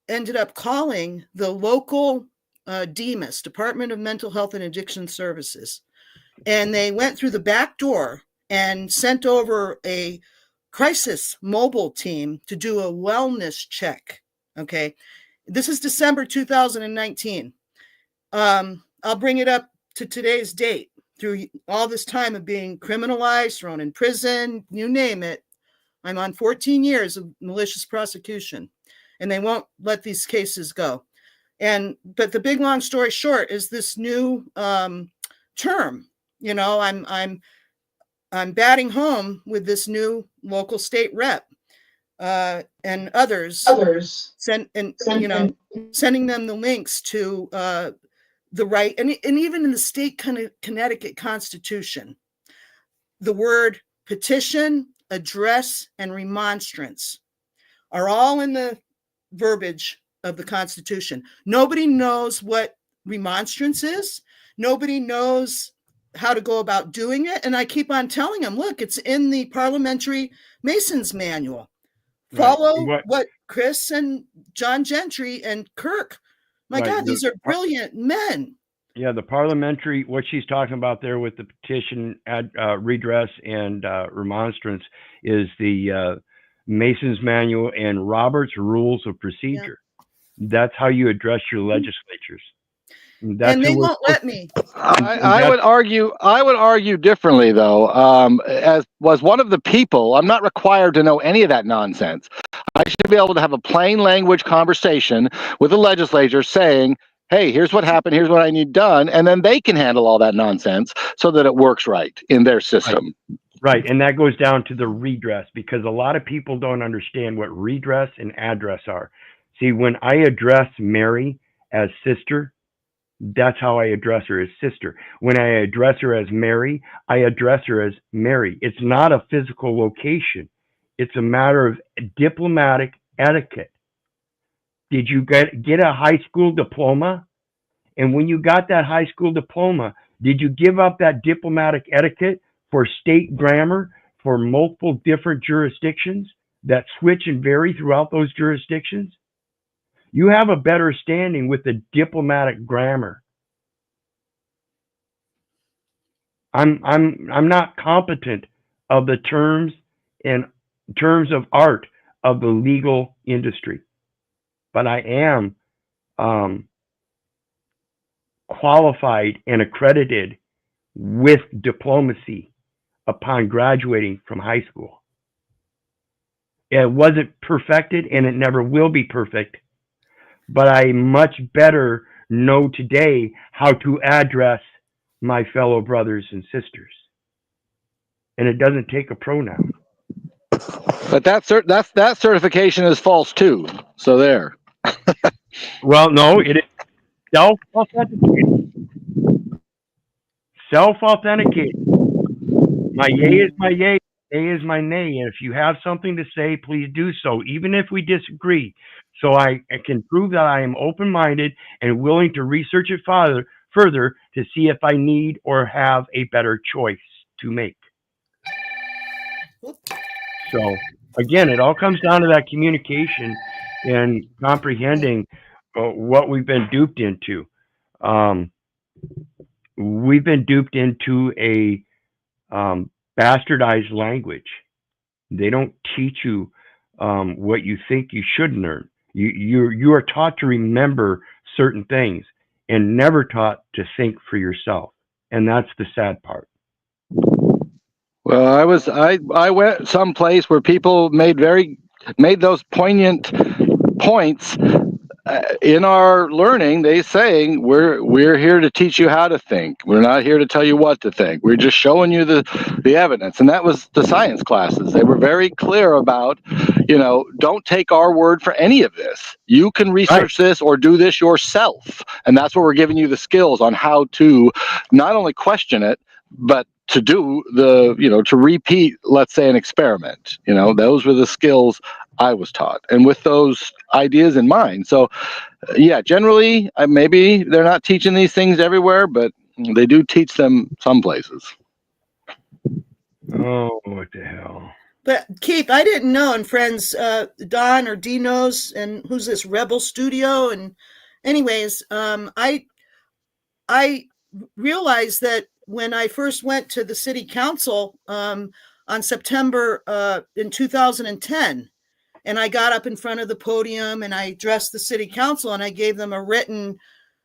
ended up calling the local DEMAS, Department of Mental Health and Addiction Services. And they went through the back door and sent over a crisis mobile team to do a wellness check. Okay. This is December 2019. I'll bring it up to today's date. Through all this time of being criminalized, thrown in prison, you name it, I'm on 14 years of malicious prosecution. And they won't let these cases go. But the big long story short is this new term. You know, I'm batting home with this new local state rep and others sending them the links to the right, and even in the state Connecticut Constitution, the word petition, address, and remonstrance are all in the verbiage of the Constitution. Nobody knows what remonstrance is. Nobody knows how to go about doing it. And I keep on telling them, look, it's in the Parliamentary Masons Manual. Follow what Chris and John Gentry and Kirk. My God, these are brilliant men. Yeah, the parliamentary, what she's talking about there with the petition, redress, and remonstrance is the Mason's Manual and Robert's Rules of Procedure. Yeah. That's how you address your legislatures. And they won't let me. I would argue differently, though. As was one of the people, I'm not required to know any of that nonsense. I should be able to have a plain language conversation with the legislature saying, hey, here's what happened, here's what I need done, and then they can handle all that nonsense so that it works right in their system. Right, and that goes down to the redress, because a lot of people don't understand what redress and address are. See, when I address Mary as sister, that's how I address her, as sister. When I address her as Mary, I address her as Mary. It's not a physical location. It's a matter of diplomatic etiquette. Did you get a high school diploma? And when you got that high school diploma, did you give up that diplomatic etiquette for state grammar for multiple different jurisdictions that switch and vary throughout those jurisdictions? You have a better standing with the diplomatic grammar. I'm not competent of the terms and terms of art of the legal industry, but I am qualified and accredited with diplomacy upon graduating from high school. It wasn't perfected and it never will be perfect, but I much better know today how to address my fellow brothers and sisters. And it doesn't take a pronoun. But that certification is false too. So there. Well, no, it is self-authenticated. Self-authenticated. My yay is my yay, nay is my nay. And if you have something to say, please do so, even if we disagree. So I can prove that I am open-minded and willing to research it further to see if I need or have a better choice to make. So again, it all comes down to that communication and comprehending what we've been duped into. We've been duped into a bastardized language. They don't teach you what you think you should learn. You are taught to remember certain things and never taught to think for yourself. And that's the sad part. Well, I went someplace where people made those poignant points in our learning. They saying we're here to teach you how to think. We're not here to tell you what to think. We're just showing you the evidence. And that was the science classes. They were very clear about, don't take our word for any of this. You can research this or do this yourself. And that's where we're giving you the skills on how to not only question it, but to do to repeat, let's say, an experiment. Those were the skills I was taught, and with those ideas in mind. So, yeah, generally, maybe they're not teaching these things everywhere, but they do teach them some places. Oh, what the hell. But Keith, I didn't know, and friends, Don or D knows, and who's this Rebel Studio? And anyways, I realized that when I first went to the city council on September in 2010, and I got up in front of the podium and I addressed the city council and I gave them a written,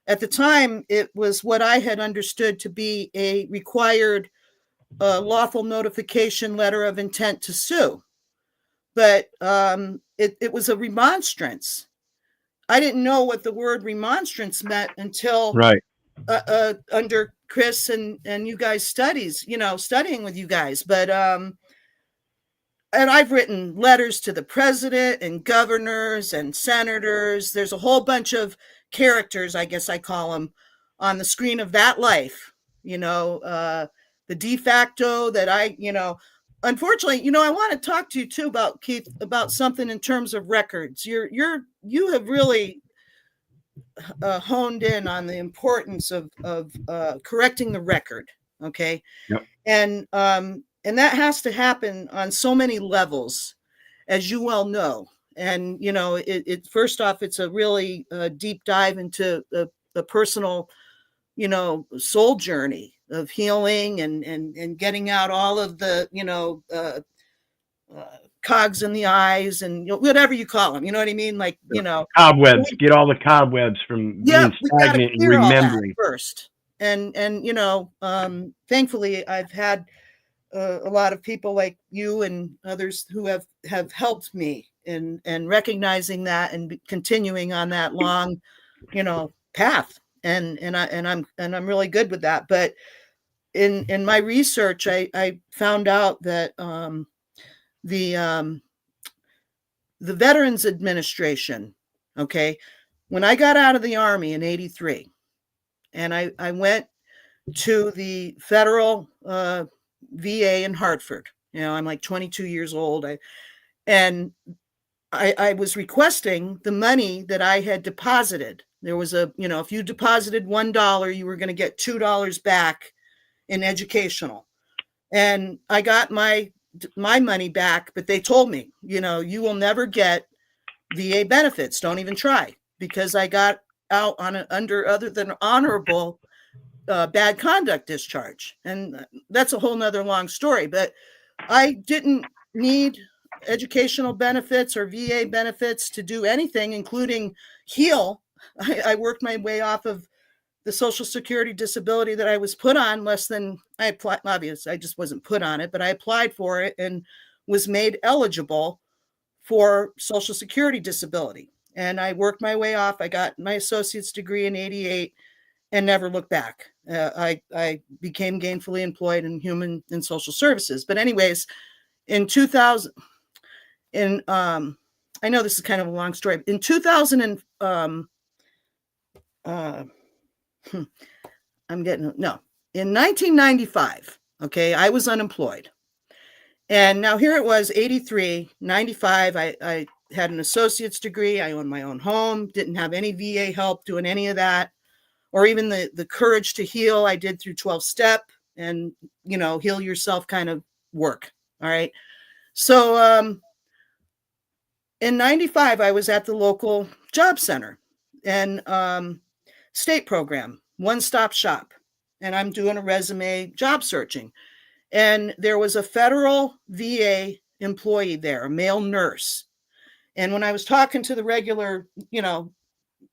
at the time, it was what I had understood to be a required lawful notification letter of intent to sue. But it was a remonstrance. I didn't know what the word remonstrance meant until under Chris and you guys studying with you guys. But and I've written letters to the president and governors and senators. There's a whole bunch of characters, I guess I call them, on the screen of that life, the de facto that unfortunately, I want to talk to you too about, Keith, about something in terms of records. You have really honed in on the importance of correcting the record. Okay. Yep. And that has to happen on so many levels, as you well know. And, it first off, it's a really deep dive into the personal, soul journey of healing and getting out all of the, cogs in the eyes and whatever you call them. You know what I mean? Like, cobwebs, get all the cobwebs from being stagnant and remembering first. And thankfully I've had a lot of people like you and others who have helped me in recognizing that and continuing on that long, path. And I'm really good with that. But in my research, I found out that the Veterans Administration, okay, when I got out of the Army in '83, and I went to the federal VA in Hartford. I'm like 22 years old. I was requesting the money that I had deposited. There was if you deposited $1, you were going to get $2 back in educational. And I got my money back, but they told me, you will never get VA benefits. Don't even try, because I got out on other than honorable bad conduct discharge. And that's a whole nother long story, but I didn't need educational benefits or VA benefits to do anything, including heal. I worked my way off of the Social Security disability that I was put on I applied. Obviously, I just wasn't put on it, but I applied for it and was made eligible for Social Security disability. And I worked my way off. I got my associate's degree in '88 and never looked back. I became gainfully employed in human and social services. But anyways, in 2000, I know this is kind of a long story. In 2000 and in 1995, okay, I was unemployed. And now here it was, 83, 95, I had an associate's degree. I owned my own home, didn't have any VA help doing any of that, or even the courage to heal I did through 12-step and, heal yourself kind of work. All right. So in 95, I was at the local job center and state program, one-stop shop. And I'm doing a resume job searching. And there was a federal VA employee there, a male nurse. And when I was talking to the regular,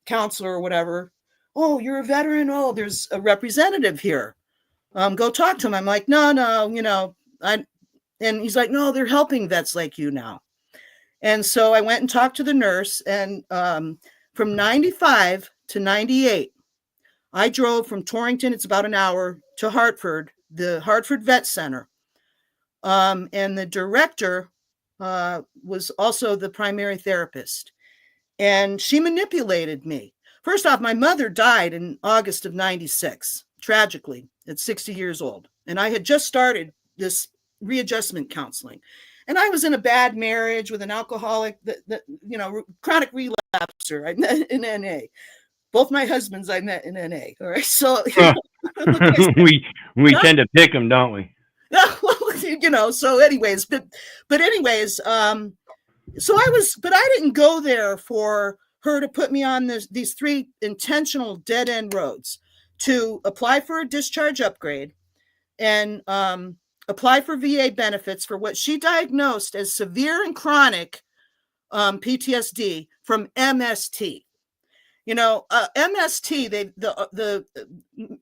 counselor or whatever, oh, you're a veteran. Oh, there's a representative here. Go talk to him. I'm like, no, and he's like, no, they're helping vets like you now. And so I went and talked to the nurse, and from 95 to 98, I drove from Torrington, it's about an hour, to Hartford, the Hartford Vet Center. And the director was also the primary therapist. And she manipulated me. First off, my mother died in August of '96, tragically, at 60 years old. And I had just started this readjustment counseling. And I was in a bad marriage with an alcoholic, chronic relapser. I met in NA. Both my husbands I met in NA. All right. So we tend to pick them, don't we? So anyways, but anyways, so I didn't go there for her to put me on these 3 intentional dead end roads to apply for a discharge upgrade and apply for VA benefits for what she diagnosed as severe and chronic PTSD from MST. MST, the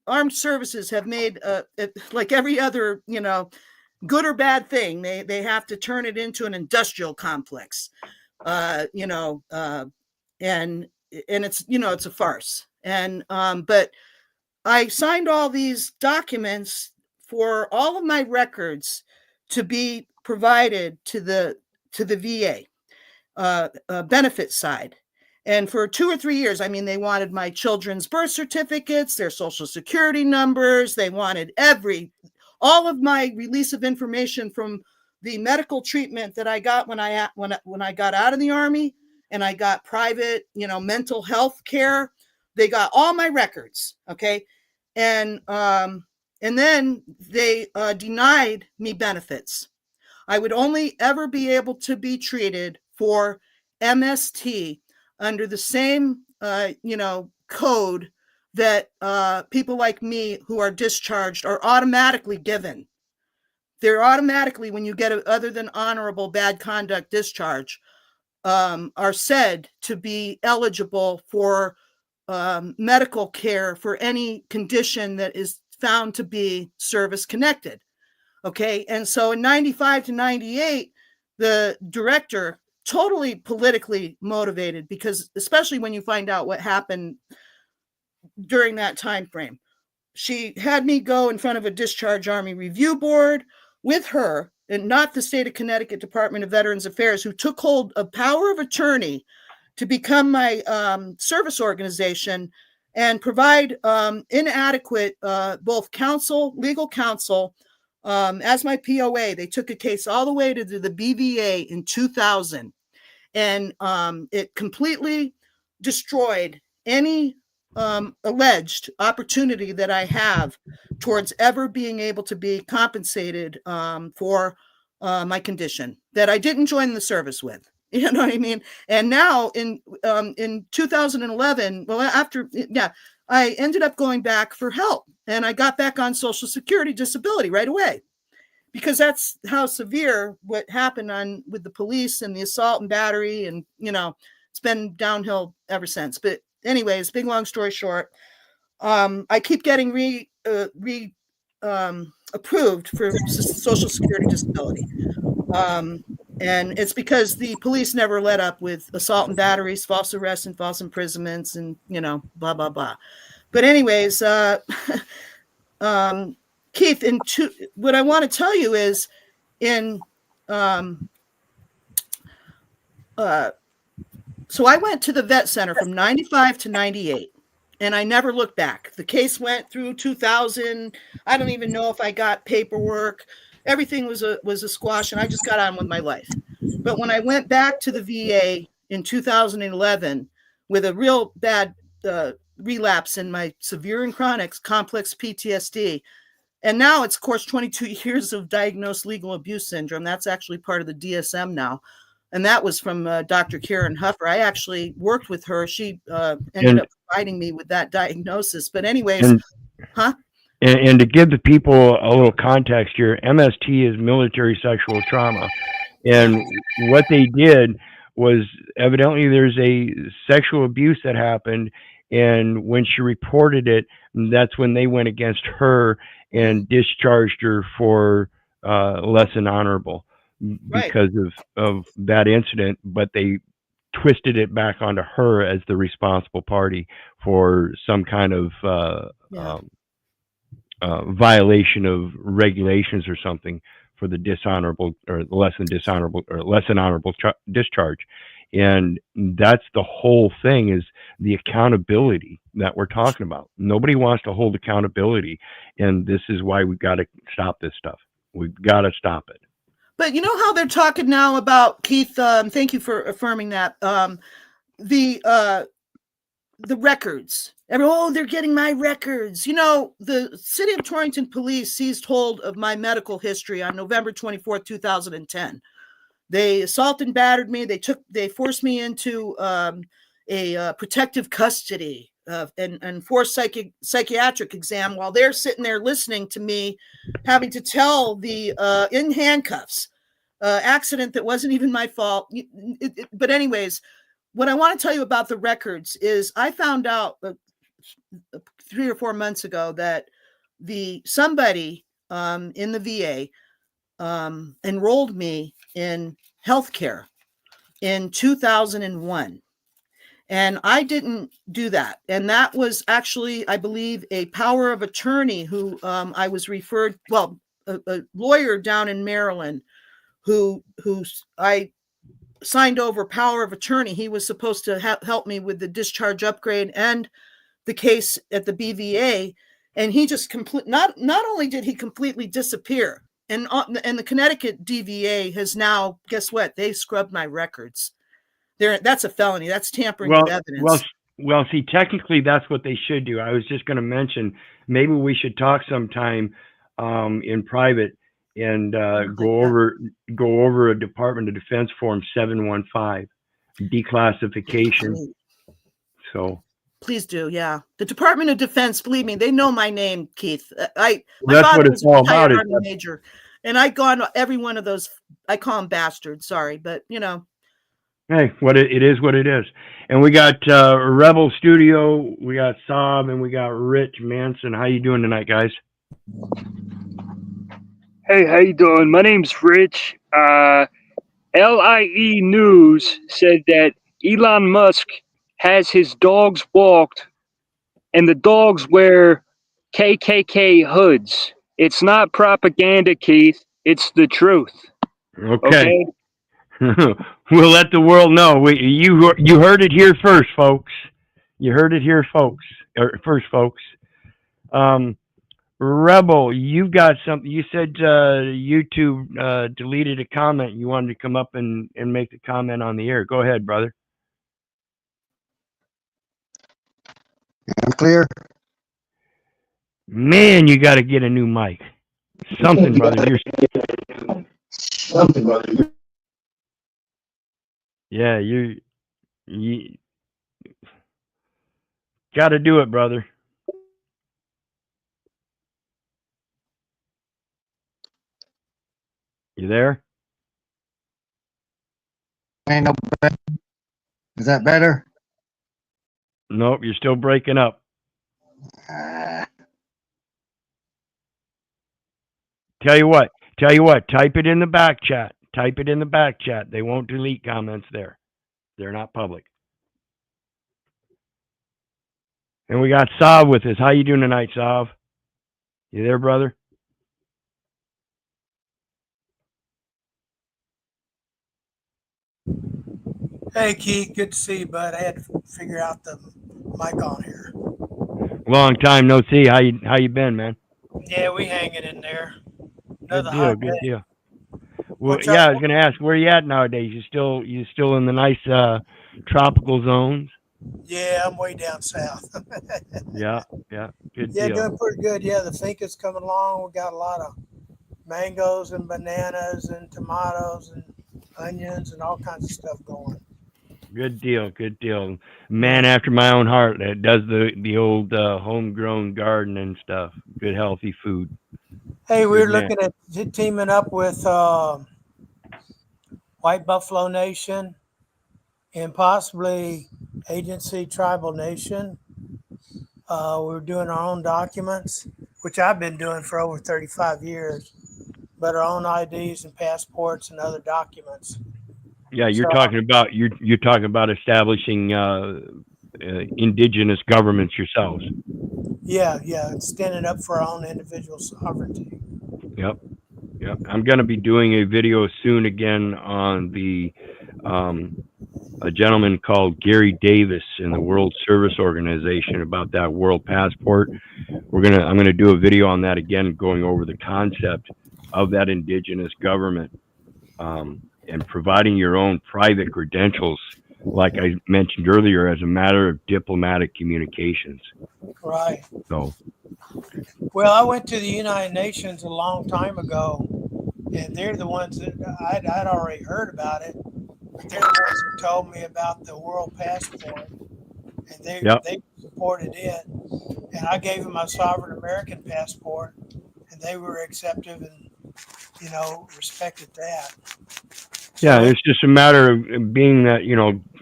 armed services have made like every other, good or bad thing. They have to turn it into an industrial complex, and it's, it's a farce. And, but I signed all these documents for all of my records to be provided to the VA benefit side. And for 2 or 3 years, I mean, they wanted my children's birth certificates, their social security numbers. They wanted all of my release of information from the medical treatment that I got when I got out of the Army, and I got private, mental health care. They got all my records. Okay. And then they denied me benefits. I would only ever be able to be treated for MST under the same, code that people like me who are discharged are automatically given. They're automatically, when you get other than honorable bad conduct discharge, are said to be eligible for medical care for any condition that is found to be service connected. Okay. And so in 95 to 98, the director, totally politically motivated, because especially when you find out what happened during that time frame, she had me go in front of a discharge Army review board with her, and not the state of Connecticut Department of Veterans Affairs, who took hold of power of attorney to become my service organization and provide inadequate both legal counsel, as my POA. They took a case all the way to the BVA in 2000, and it completely destroyed any alleged opportunity that I have towards ever being able to be compensated for my condition that I didn't join the service with. You know what I mean? And now in 2011, I ended up going back for help, and I got back on Social Security disability right away, because that's how severe what happened with the police and the assault and battery, and it's been downhill ever since. But anyways, big long story short, I keep getting approved for Social Security disability. And it's because the police never let up with assault and batteries, false arrests and false imprisonments, and blah blah blah. But anyways, Keith, what I want to tell you is, so I went to the vet center from 95 to 98, and I never looked back. The case went through 2000. I don't even know if I got paperwork. Everything was a squash, and I just got on with my life. But when I went back to the VA in 2011 with a real bad relapse in my severe and chronic complex PTSD, and now it's, of course, 22 years of diagnosed legal abuse syndrome. That's actually part of the DSM now. And that was from Dr. Karen Huffer. I actually worked with her. She ended up providing me with that diagnosis. But anyways, And to give the people a little context here, MST is military sexual trauma. And what they did was, evidently there's a sexual abuse that happened. And when she reported it, that's when they went against her and discharged her for less than honorable because of that incident. But they twisted it back onto her as the responsible party for some kind of violation of regulations or something for the dishonorable or less than honorable discharge. And that's the whole thing, is the accountability that we're talking about. Nobody wants to hold accountability, and this is why we've got to stop this stuff. We've got to stop it. But you know how they're talking now about, Keith, thank you for affirming that, the records. They're getting my records. The city of Torrington police seized hold of my medical history on November 24th, 2010. They assaulted and battered me. They forced me into a protective custody and forced psychiatric exam while they're sitting there listening to me having to tell the in handcuffs accident that wasn't even my fault. But anyways, what I want to tell you about the records is I found out 3 or 4 months ago that somebody in the VA enrolled me in healthcare in 2001. And I didn't do that. And that was actually, I believe, a power of attorney who I was referred, a lawyer down in Maryland who I signed over power of attorney. He was supposed to help me with the discharge upgrade and the case at the BVA. And he just not only did he completely disappear, and the Connecticut DVA has now, guess what? They scrubbed my records. That's a felony. That's tampering with evidence. Well, see, technically that's what they should do. I was just going to mention, maybe we should talk sometime in private and go over a Department of Defense Form 715, declassification. So please do, yeah. The Department of Defense, believe me, they know my name, Keith. My that's father what was it's all a retired about. Army major, and I gone every one of those. I call them bastards. Sorry, but you know. Hey, it is what it is. And we got Rebel Studio, we got Sob, and we got Rich Manson. How you doing tonight, guys? Hey, how you doing? My name's Rich. LIE News said that Elon Musk has his dogs walked, and the dogs wear KKK hoods. It's not propaganda, Keith. It's the truth. Okay. We'll let the world know. You heard it here first, folks. You heard it here, folks. First, folks. Rebel, you've got something. You said YouTube deleted a comment. You wanted to come up and make the comment on the air. Go ahead, brother. I'm clear. Man, you got to get a new mic. Something, brother. Something, brother. Yeah, you got to do it, brother. You there? Ain't no better. Is that better? Nope, you're still breaking up. Tell you what, type it in the back chat. Type it in the back chat. They won't delete comments there. They're not public. And we got Sav with us. How you doing tonight, Sav? You there, brother? Hey, Keith. Good to see you, bud. I had to figure out the mic on here. Long time no see. How you been, man? Yeah, we hanging in there. Good deal. Well, yeah, I was gonna ask, where you at nowadays? You still in the nice tropical zones? Yeah, I'm way down south. Yeah, good Yeah, deal. doing pretty good. Yeah, the finca's coming along. We got a lot of mangoes and bananas and tomatoes and onions and all kinds of stuff going. Good deal. Man after my own heart that does the old homegrown garden and stuff. Good healthy food. Hey, we're looking at teaming up with White Buffalo Nation and possibly Agency Tribal Nation. We're doing our own documents, which I've been doing for over 35 years, but our own IDs and passports and other documents. Yeah, you're talking about establishing indigenous governments yourselves. Yeah, and standing up for our own individual sovereignty. Yep. I'm going to be doing a video soon again on the a gentleman called Gary Davis in the World Service Organization about that world passport. I'm going to do a video on that again, going over the concept of that indigenous government and providing your own private credentials, like I mentioned earlier, as a matter of diplomatic communications. Right. So. Well, I went to the United Nations a long time ago, and they're the ones that I'd already heard about it, but they're the ones who told me about the world passport, and they supported it, and I gave them my sovereign American passport, and they were acceptive and, respected that. Yeah, it's just a matter of being that,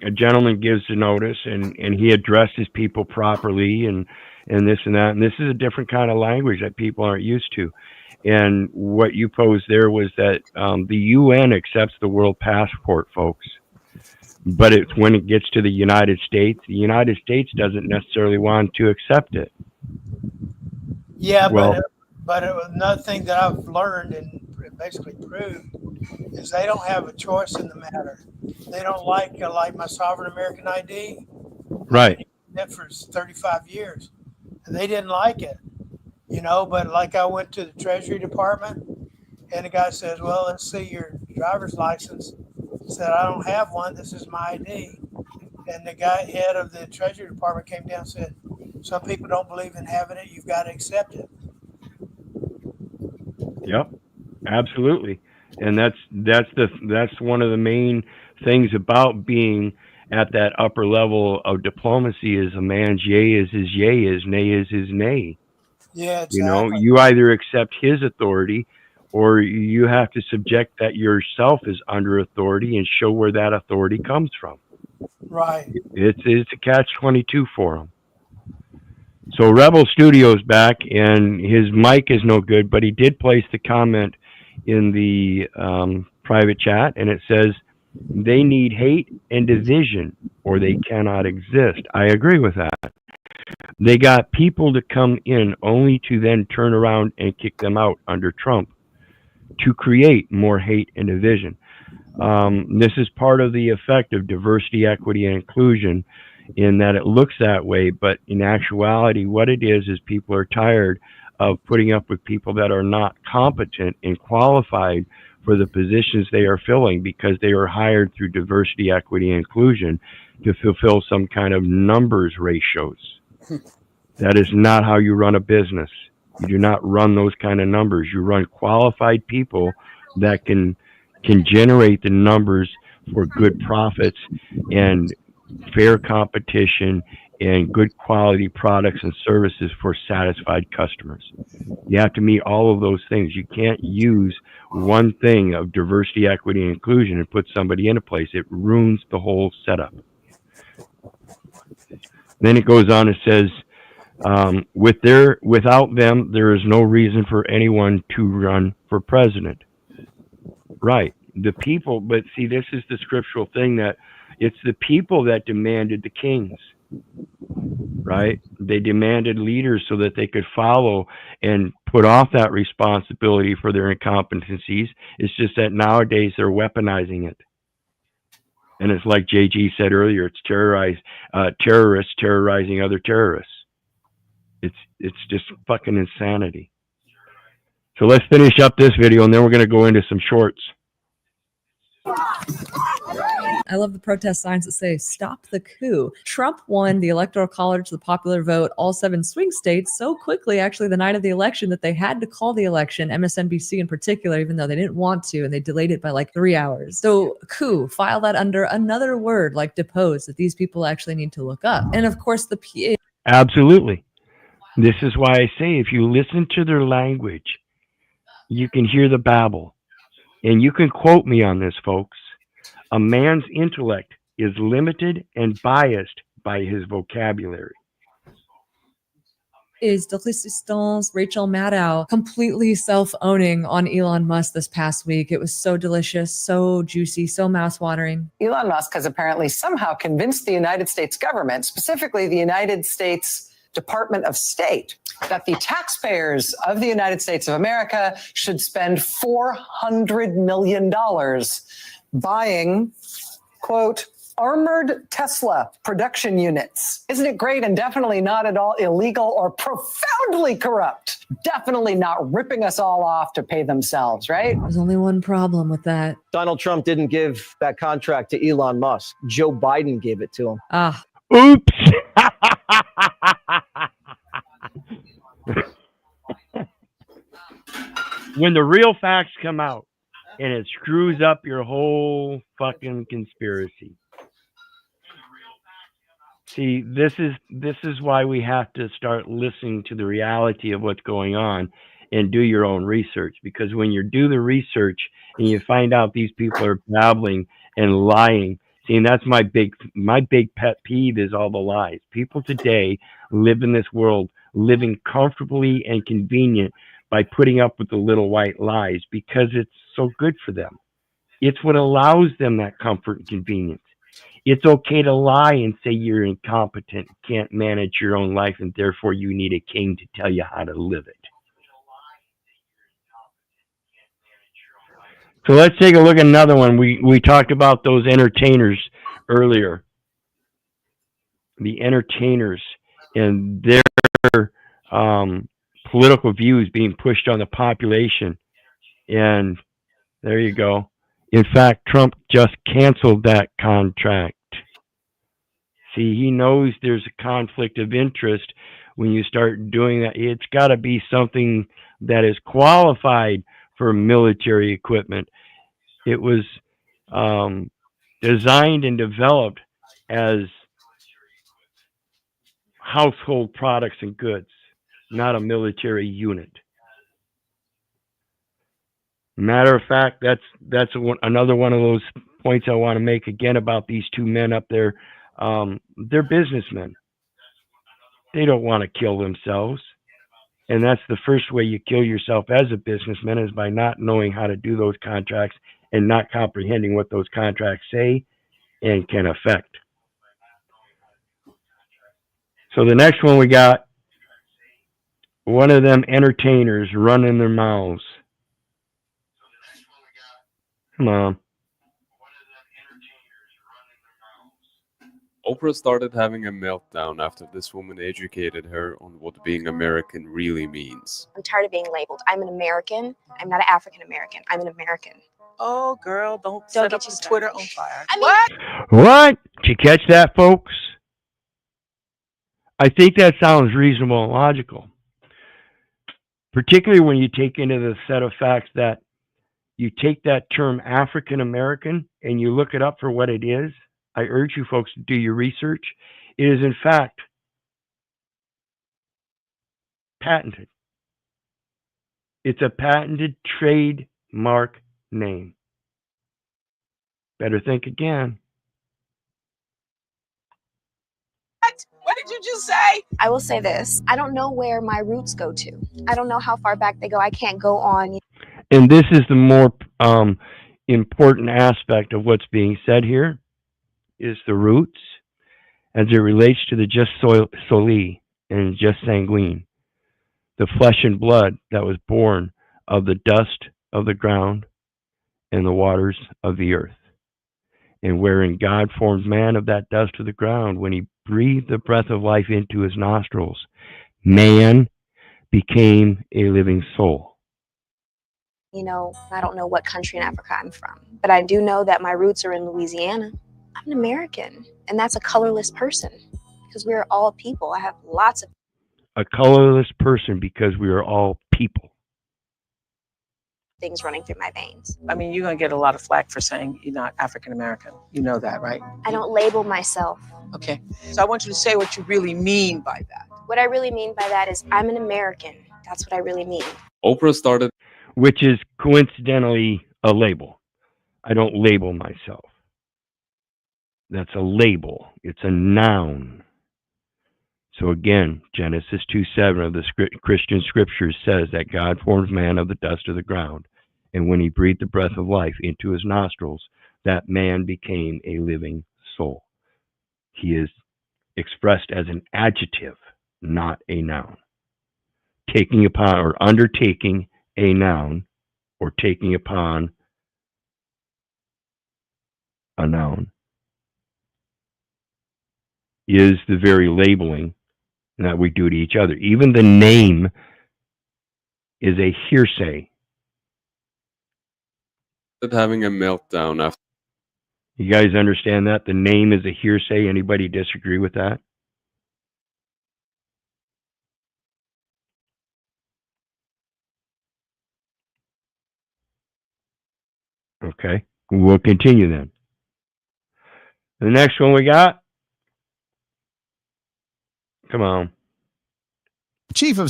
a gentleman gives the notice and he addresses people properly and this and that. And this is a different kind of language that people aren't used to. And what you posed there was that the UN accepts the world passport, folks. But it's when it gets to the United States doesn't necessarily want to accept it. Yeah, but another thing that I've learned basically proved is they don't have a choice in the matter. They don't like my sovereign American ID. Right. That for 35 years, and they didn't like it, But like I went to the Treasury Department, and the guy says, "Well, let's see your driver's license." I said, "I don't have one. This is my ID." And the head of the Treasury Department came down and said, "Some people don't believe in having it. You've got to accept it." Yep, absolutely. And that's one of the main things about being at that upper level of diplomacy is a man's yay is his yay, his nay is his nay. Yeah, exactly. You either accept his authority or you have to subject that yourself is under authority and show where that authority comes from. Right. It's a catch-22 for him. So Rebel Studio's back, and his mic is no good, but he did place the comment in the private chat, and it says, they need hate and division, or they cannot exist. I agree with that. They got people to come in only to then turn around and kick them out under Trump to create more hate and division. This is part of the effect of diversity, equity, and inclusion in that it looks that way, but in actuality, what it is people are tired of putting up with people that are not competent and qualified for the positions they are filling because they are hired through diversity, equity, and inclusion to fulfill some kind of numbers ratios. That is not how you run a business. You do not run those kind of numbers. You run qualified people that can generate the numbers for good profits and fair competition and good quality products and services for satisfied customers. You have to meet all of those things. You can't use one thing of diversity, equity, and inclusion and put somebody in a place. It ruins the whole setup. Then it goes on and says, without them, there is no reason for anyone to run for president. Right. The people, but see, this is the scriptural thing that it's the people that demanded the kings, right? They demanded leaders so that they could follow and put off that responsibility for their incompetencies. It's just that nowadays they're weaponizing it. And it's like JG said earlier, it's terrorists terrorizing other terrorists. It's just fucking insanity. So let's finish up this video and then we're going to go into some shorts. I love the protest signs that say, stop the coup. Trump won the Electoral College, the popular vote, all 7 swing states so quickly, actually, the night of the election that they had to call the election, MSNBC in particular, even though they didn't want to, and they delayed it by like 3 hours. So coup, file that under another word like depose that these people actually need to look up. And of course, the P.I.G.S.C.U.N.T.S. Absolutely. This is why I say if you listen to their language, you can hear the babble. And you can quote me on this, folks. A man's intellect is limited and biased by his vocabulary. Is de Resistance, Rachel Maddow, completely self-owning on Elon Musk this past week. It was so delicious, so juicy, so mouth-watering. Elon Musk has apparently somehow convinced the United States government, specifically the United States Department of State, that the taxpayers of the United States of America should spend $400 million buying, quote, armored Tesla production units. Isn't it great and definitely not at all illegal or profoundly corrupt? Definitely not ripping us all off to pay themselves, right? There's only one problem with that. Donald Trump didn't give that contract to Elon Musk. Joe Biden gave it to him. Ah. Oops. When the real facts come out and it screws up your whole fucking conspiracy. See, this is why we have to start listening to the reality of what's going on and do your own research. Because when you do the research and you find out these people are babbling and lying, see, and that's my big pet peeve is all the lies. People today live in this world living comfortably and convenient by putting up with the little white lies because it's so good for them. It's what allows them that comfort and convenience. It's okay to lie and say you're incompetent, can't manage your own life, and therefore you need a king to tell you how to live it. So let's take a look at another one. We talked about those entertainers earlier. The entertainers and their political views being pushed on the population. And there you go. In fact, Trump just canceled that contract. See, he knows there's a conflict of interest when you start doing that. It's got to be something that is qualified for military equipment. It was designed and developed as household products and goods, not a military unit. Matter of fact, that's another one of those points I want to make again about these two men up there. They're businessmen. They don't want to kill themselves. And that's the first way you kill yourself as a businessman, is by not knowing how to do those contracts and not comprehending what those contracts say and can affect. So the next one we got, one of them entertainers running their mouths. Come on. Oprah started having a meltdown after this woman educated her on what being American really means. I'm tired of being labeled. I'm an American. I'm not an African American. I'm an American. Oh, girl, don't set up your Twitter on fire. What? Did you catch that, folks? I think that sounds reasonable and logical. Particularly when you take into the set of facts that you take that term African American and you look it up for what it is. I urge you folks to do your research. It is, in fact, patented. It's a patented trademark name. Better think again. What did you just say? I will say this. I don't know where my roots go to. I don't know how far back they go. I can't go on. And this is the more important aspect of what's being said here, is the roots as it relates to the just soli and just sanguine, the flesh and blood that was born of the dust of the ground and the waters of the earth. And wherein God formed man of that dust of the ground, when he breathed the breath of life into his nostrils, man became a living soul. You know, I don't know what country in Africa I'm from, but I do know that my roots are in Louisiana. I'm an American, and that's a colorless person, because we are all people. I have lots of... A colorless person, because we are all people. things running through my veins. I mean, you're going to get a lot of flack for saying you're not African American. You know that, right? I don't label myself. Okay. So I want you to say what you really mean by that. What I really mean by that is I'm an American. That's what I really mean. Oprah started... Which is coincidentally a label. I don't label myself. That's a label. It's a noun. So again, Genesis 2:7 of the Christian scriptures says that God formed man of the dust of the ground. And when he breathed the breath of life into his nostrils, that man became a living soul. He is expressed as an adjective, not a noun. Taking upon or undertaking a noun, or taking upon a noun, is the very labeling that we do to each other. Even the name is a hearsay. Having a meltdown after... You guys understand that? The name is a hearsay. Anybody disagree with that? Okay, we'll continue then. The next one we got. Come on. Chief of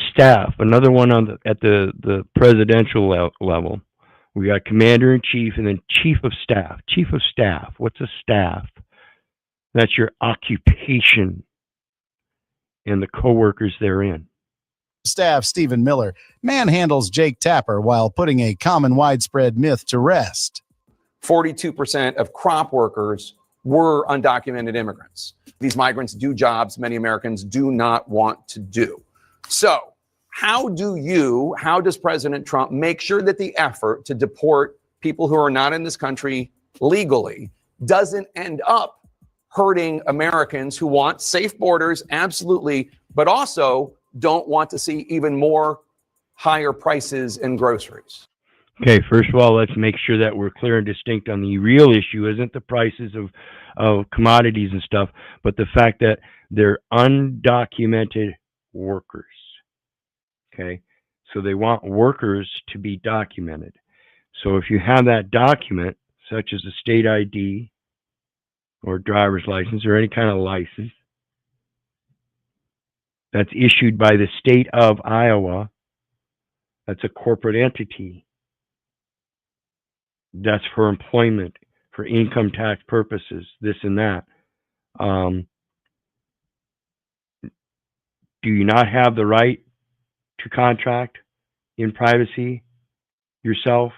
Staff, another one on at the presidential level. We got Commander in Chief and then Chief of Staff. Chief of Staff. What's a staff? That's your occupation and the co-workers therein. Staff Stephen Miller manhandles Jake Tapper while putting a common widespread myth to rest. 42% of crop workers were undocumented immigrants. These migrants do jobs many Americans do not want to do. So how does President Trump make sure that the effort to deport people who are not in this country legally doesn't end up hurting Americans who want safe borders, absolutely, but also don't want to see even more higher prices in groceries? Okay, first of all, let's make sure that we're clear and distinct on the real issue isn't the prices of commodities and stuff, but the fact that they're undocumented workers. Okay, so they want workers to be documented. So if you have that document, such as a state ID or driver's license or any kind of license that's issued by the state of Iowa, that's a corporate entity. That's for employment, for income tax purposes, this and that. Do you not have the right to contract in privacy yourself,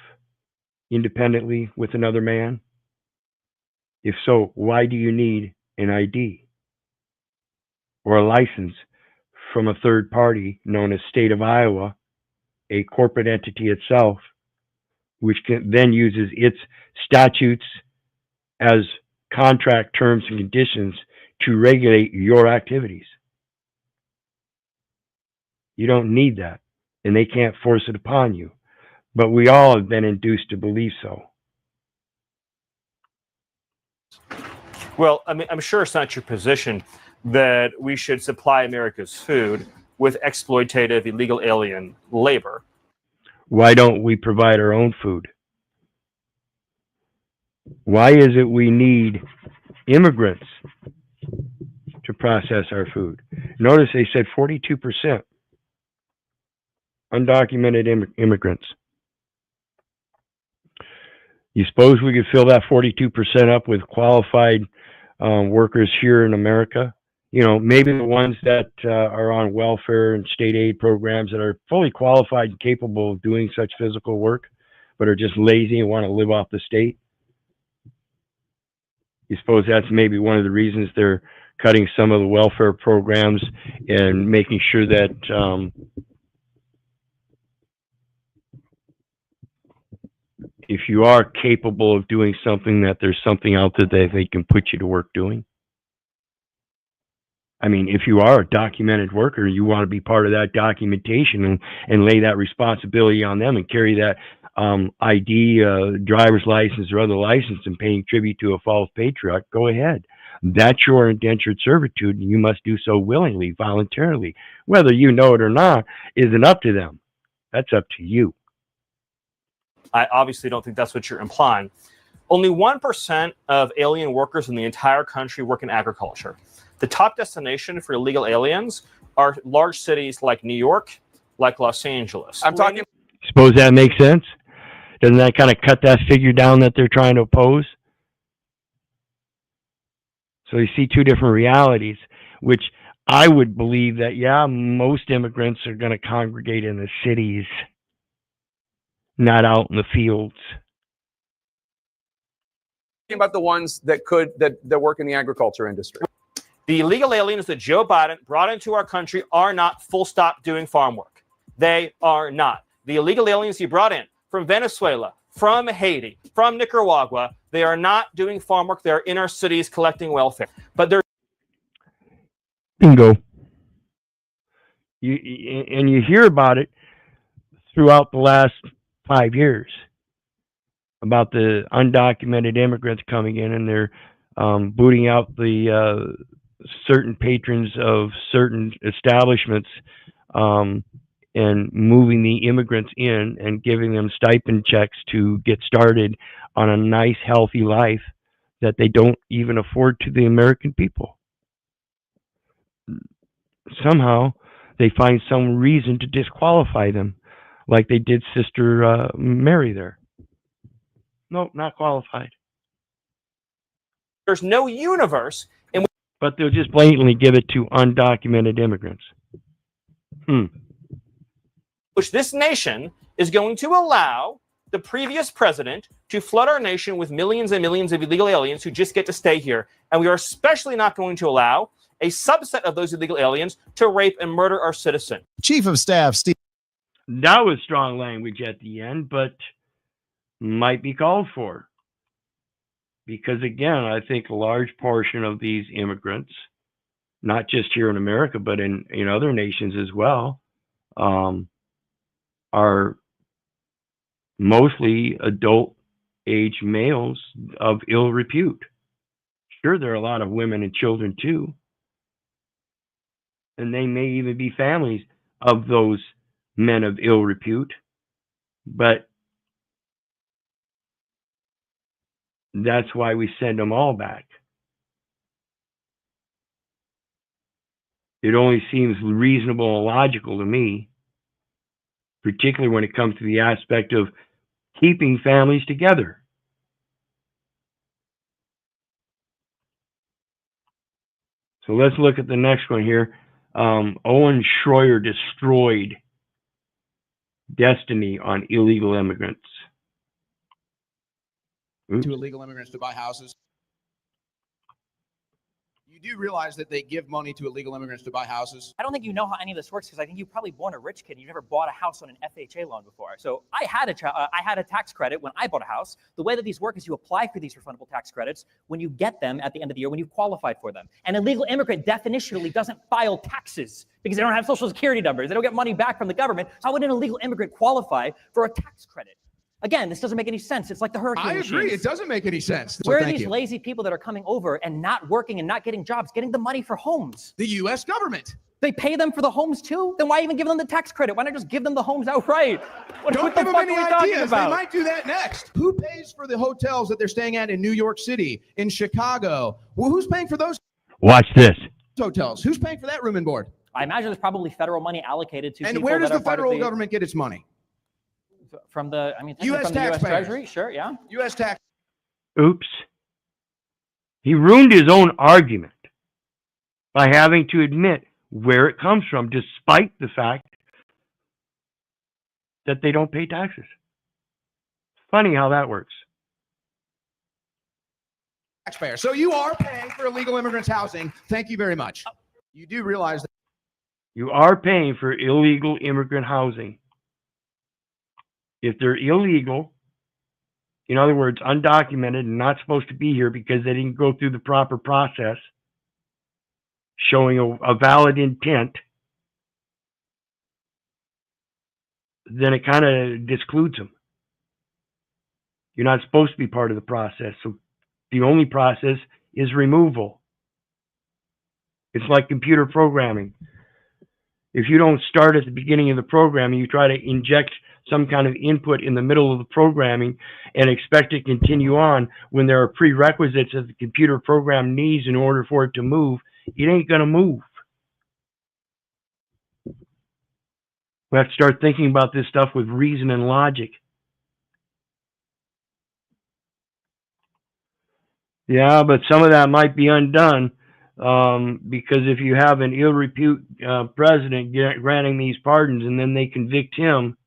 independently with another man? If so, why do you need an ID or a license from a third party known as State of Iowa, a corporate entity itself, which then uses its statutes as contract terms and conditions to regulate your activities? You don't need that, and they can't force it upon you. But we all have been induced to believe so. Well, I mean, I'm sure it's not your position that we should supply America's food with exploitative illegal alien labor. Why don't we provide our own food? Why is it we need immigrants to process our food? Notice they said 42% undocumented immigrants. You suppose we could fill that 42% up with qualified workers here in America? You know, maybe the ones that are on welfare and state aid programs that are fully qualified and capable of doing such physical work, but are just lazy and want to live off the state. You suppose that's maybe one of the reasons they're cutting some of the welfare programs and making sure that if you are capable of doing something, that there's something out there that they can put you to work doing? I mean, if you are a documented worker, you want to be part of that documentation and lay that responsibility on them and carry that ID, driver's license or other license and paying tribute to a false patriarch, go ahead. That's your indentured servitude, and you must do so willingly, voluntarily. Whether you know it or not isn't up to them. That's up to you. I obviously don't think that's what you're implying. Only 1% of alien workers in the entire country work in agriculture. The top destination for illegal aliens are large cities like New York, like Los Angeles. I'm talking. Suppose that makes sense? Doesn't that kind of cut that figure down that they're trying to oppose? So you see two different realities, which I would believe that, yeah, most immigrants are going to congregate in the cities, not out in the fields. About the ones that work in the agriculture industry. The illegal aliens that Joe Biden brought into our country are not full stop doing farm work. They are not. The illegal aliens he brought in from Venezuela, from Haiti, from Nicaragua, they are not doing farm work. They're in our cities collecting welfare. But they're bingo. You hear about it throughout the last 5 years about the undocumented immigrants coming in, and they're booting out the certain patrons of certain establishments and moving the immigrants in and giving them stipend checks to get started on a nice, healthy life that they don't even afford to the American people. Somehow they find some reason to disqualify them, like they did Sister Mary there. Nope, not qualified. There's no universe in which... But they'll just blatantly give it to undocumented immigrants. Which this nation is going to allow the previous president to flood our nation with millions and millions of illegal aliens who just get to stay here. And we are especially not going to allow a subset of those illegal aliens, to rape and murder our citizen. Chief of Staff Steve. That was strong language at the end, but might be called for. Because again, I think a large portion of these immigrants, not just here in America, but in other nations as well, are mostly adult age males of ill repute. Sure, there are a lot of women and children too. And they may even be families of those men of ill repute. But that's why we send them all back. It only seems reasonable and logical to me, particularly when it comes to the aspect of keeping families together. So let's look at the next one here. Owen Schroyer destroyed destiny on illegal immigrants. To illegal immigrants to buy houses. You do realize that they give money to illegal immigrants to buy houses? I don't think you know how any of this works because I think you're probably born a rich kid and you've never bought a house on an FHA loan before. So I had a tax credit when I bought a house. The way that these work is you apply for these refundable tax credits when you get them at the end of the year when you've qualified for them. An illegal immigrant definitionally doesn't file taxes because they don't have social security numbers. They don't get money back from the government. How would an illegal immigrant qualify for a tax credit? Again, this doesn't make any sense. It's like the hurricane I agree. machines. It doesn't make any sense. Where are Thank these you. lazy people that are coming over and not working and not getting jobs, getting the money for homes? The U.S. government. They pay them for the homes too? Then why even give them the tax credit? Why not just give them the homes outright? Don't what the give them fuck any are we talking ideas. about? They might do that next. Who pays for the hotels that they're staying at in New York City, in Chicago? Well, who's paying for those Watch this. hotels? Who's paying for that room and board? I imagine there's probably federal money allocated to And people where does that the are part of federal government get its money? From the, U.S. from the U.S. taxpayers. Treasury? Sure, yeah. U.S. tax. Oops. He ruined his own argument by having to admit where it comes from, despite the fact that they don't pay taxes. Funny how that works. Taxpayer. So you are paying for illegal immigrants' housing. Thank you very much. You do realize that You are paying for illegal immigrant housing. If they're illegal, in other words, undocumented and not supposed to be here because they didn't go through the proper process, showing a valid intent, then it kind of discludes them. You're not supposed to be part of the process. So the only process is removal. It's like computer programming. If you don't start at the beginning of the programming, you try to inject some kind of input in the middle of the programming and expect it to continue on when there are prerequisites that the computer program needs in order for it to move, it ain't going to move. We have to start thinking about this stuff with reason and logic. Yeah, but some of that might be undone because if you have an ill repute president granting these pardons and then they convict him,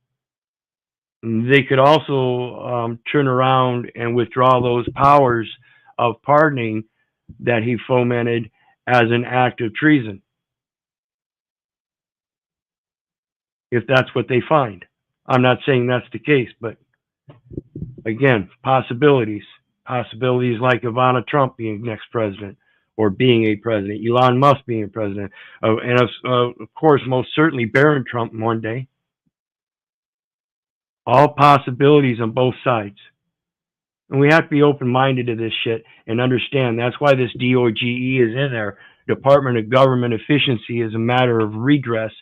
they could also turn around and withdraw those powers of pardoning that he fomented as an act of treason, if that's what they find. I'm not saying that's the case, but again, possibilities like Ivana Trump being next president or being a president, Elon Musk being a president, and of course, most certainly Barron Trump one day. All possibilities on both sides. And we have to be open-minded to this shit and understand that's why this DOGE is in there. Department of Government Efficiency is a matter of redress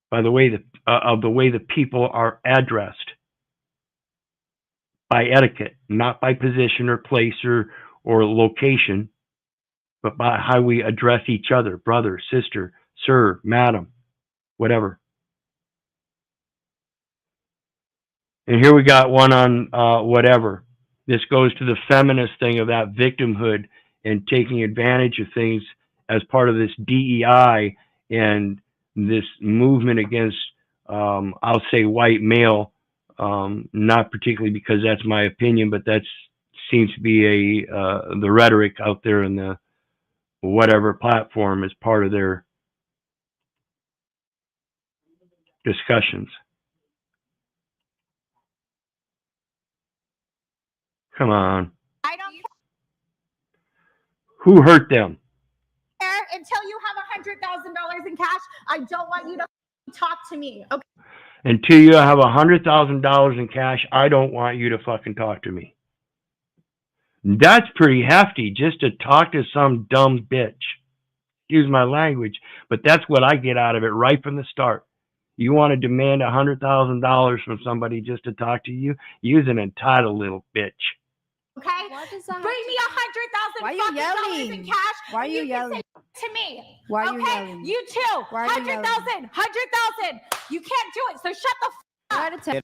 by the way the people are addressed by etiquette, not by position or place or location, but by how we address each other, brother, sister, sir, madam, whatever. And here we got one on whatever. This goes to the feminist thing of that victimhood and taking advantage of things as part of this DEI and this movement against, I'll say, white male. Not particularly because that's my opinion, but that seems to be the rhetoric out there in the whatever platform as part of their discussions. Come on. I don't Who hurt them? care until you have $100,000 in cash. I don't want you to talk to me. Okay. Until you have $100,000 in cash, I don't want you to fucking talk to me. That's pretty hefty, just to talk to some dumb bitch. Excuse my language, but that's what I get out of it right from the start. You want to demand $100,000 from somebody just to talk to you? You're an entitled little bitch. Okay. Bring me $100,000 in cash. Why are you can yelling? say to me. Why are you okay? yelling? You too. Why are you yelling? 100,000. You can't do it. So shut the f up.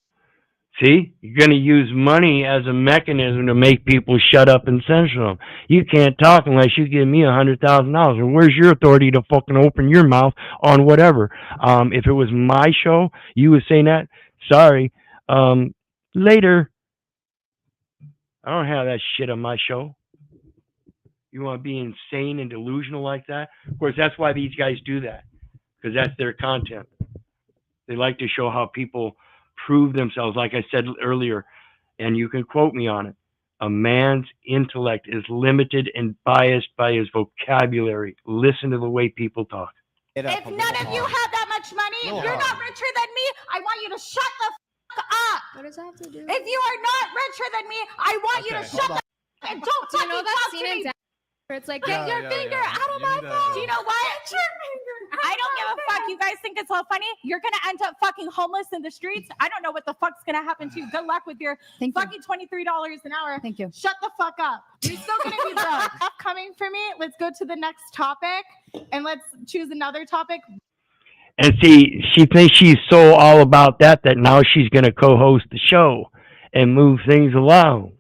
See, you're going to use money as a mechanism to make people shut up and censor them. You can't talk unless you give me $100,000. And where's your authority to fucking open your mouth on whatever? If it was my show, you was saying that. Sorry. Later. I don't have that shit on my show. You want to be insane and delusional like that? Of course, that's why these guys do that, because that's their content. They like to show how people prove themselves. Like I said earlier, and you can quote me on it, a man's intellect is limited and biased by his vocabulary. Listen to the way people talk. If none of you have that much money, you're not richer than me. I want you to shut the f up. What does that have to do? If you are not richer than me, I want you to shut the f up and don't Do you know fucking that talk scene to in me. Dallas where it's like, Get your finger out of my phone. Do you know what? Get your finger. I don't give a fuck. You guys think it's all funny? You're gonna end up fucking homeless in the streets. I don't know what the fuck's gonna happen to you. Good luck with your fucking $23 an hour. Thank you. Shut the fuck up. You're still gonna be broke. Coming for me. Let's go to the next topic and let's choose another topic. And see, she thinks she's so all about that now she's going to co-host the show and move things along.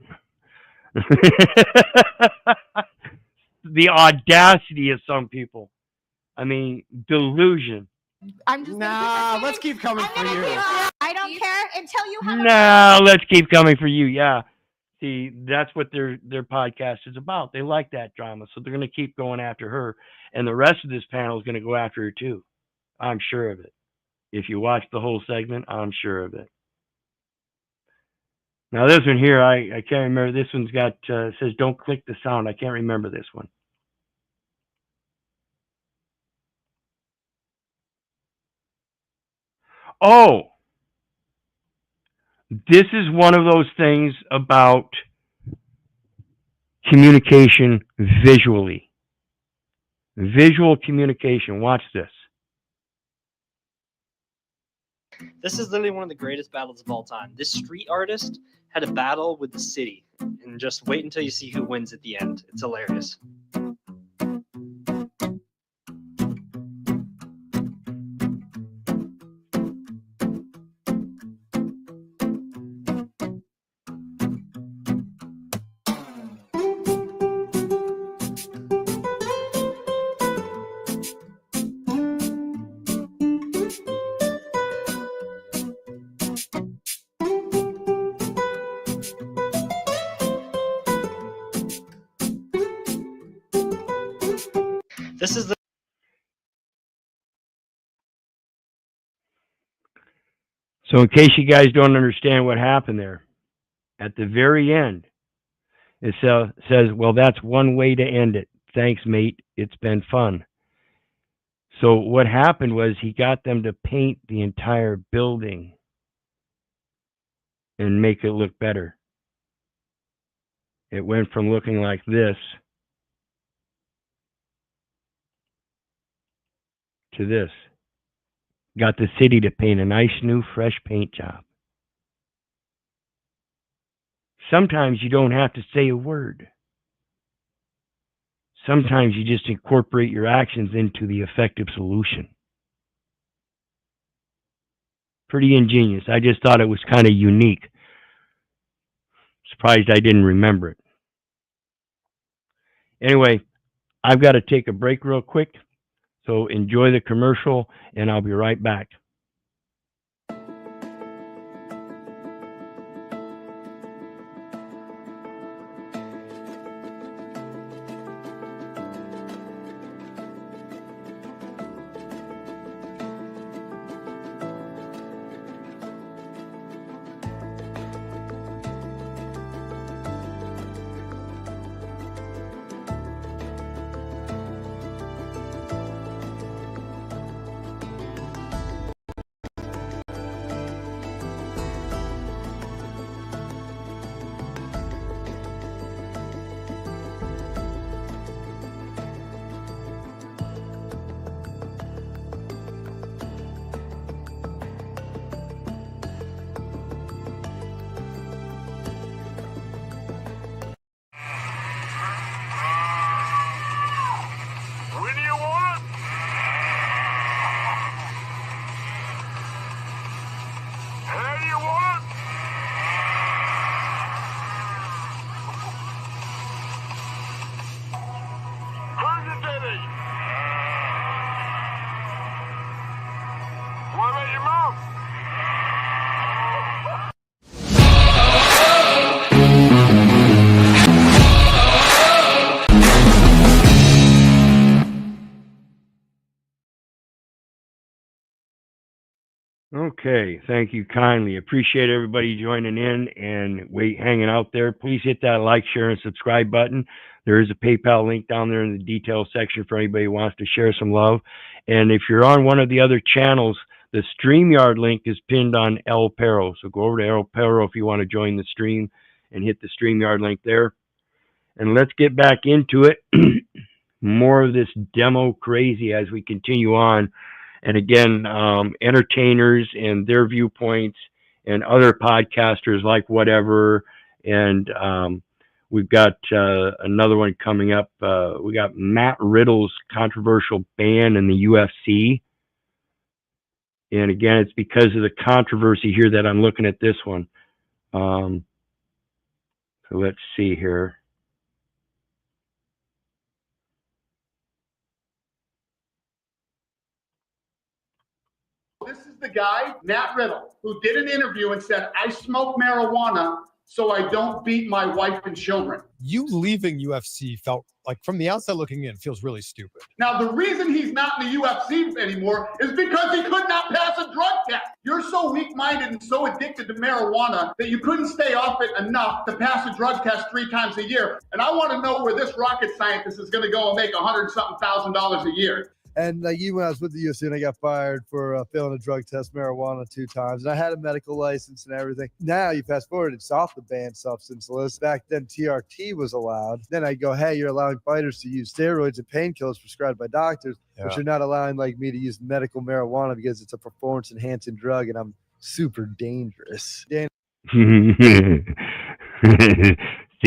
The audacity of some people. I mean, delusion. I'm just let's keep coming for you. I don't care until you have No, let's keep coming for you. Yeah. See, that's what their podcast is about. They like that drama, so they're going to keep going after her. And the rest of this panel is going to go after her too. I'm sure of it. If you watch the whole segment, I'm sure of it. Now this one here, I can't remember. This one's got, says don't click the sound. I can't remember this one. Oh, this is one of those things about communication visually. Visual communication. Watch this. This is literally one of the greatest battles of all time. This street artist had a battle with the city, and just wait until you see who wins at the end. It's hilarious. This is the So in case you guys don't understand what happened there, at the very end, it says, well, that's one way to end it. Thanks, mate. It's been fun. So what happened was he got them to paint the entire building and make it look better. It went from looking like this to this. Got the city to paint a nice new fresh paint job. Sometimes you don't have to say a word. Sometimes you just incorporate your actions into the effective solution. Pretty ingenious. I just thought it was kind of unique. Surprised I didn't remember it. Anyway, I've got to take a break real quick. So enjoy the commercial, and I'll be right back. Okay, thank you kindly. Appreciate everybody joining in and hanging out there. Please hit that like, share, and subscribe button. There is a PayPal link down there in the details section for anybody who wants to share some love. And if you're on one of the other channels, the StreamYard link is pinned on El Perro. So go over to El Perro if you want to join the stream and hit the StreamYard link there. And let's get back into it. More of this DemoCrazy as we continue on. And again, entertainers and their viewpoints and other podcasters like whatever. And we've got another one coming up. We got Matt Riddle's controversial ban in the UFC. And again, it's because of the controversy here that I'm looking at this one. So let's see here. This is the guy, Matt Riddle, who did an interview and said, I smoke marijuana so I don't beat my wife and children. You leaving UFC felt like, from the outside looking in, feels really stupid. Now, the reason he's not in the UFC anymore is because he could not pass a drug test. You're so weak-minded and so addicted to marijuana that you couldn't stay off it enough to pass a drug test 3 times a year. And I want to know where this rocket scientist is going to go and make $100,000 a year. And like even when I was with the UFC and I got fired for failing a drug test, marijuana 2 times, and I had a medical license and everything. Now you fast forward, it's off the banned substance list. Back then TRT was allowed. Then I go, hey, you're allowing fighters to use steroids and painkillers prescribed by doctors, but you're not allowing like me to use medical marijuana because it's a performance enhancing drug and I'm super dangerous. See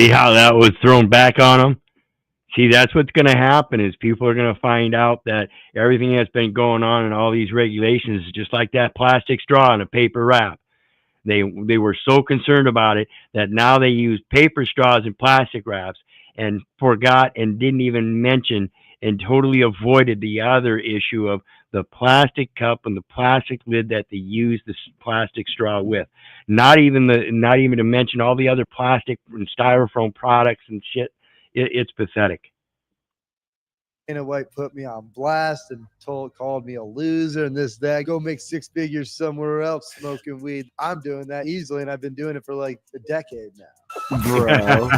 how that was thrown back on him? See, that's what's going to happen is people are going to find out that everything that's been going on and all these regulations is just like that plastic straw and a paper wrap. They were so concerned about it that now they use paper straws and plastic wraps and forgot and didn't even mention and totally avoided the other issue of the plastic cup and the plastic lid that they use the plastic straw with. Not even to mention all the other plastic and styrofoam products and shit. It's pathetic. Dana White put me on blast and called me a loser and this, that. Go make 6 figures somewhere else smoking weed. I'm doing that easily, and I've been doing it for like a decade now. Bro.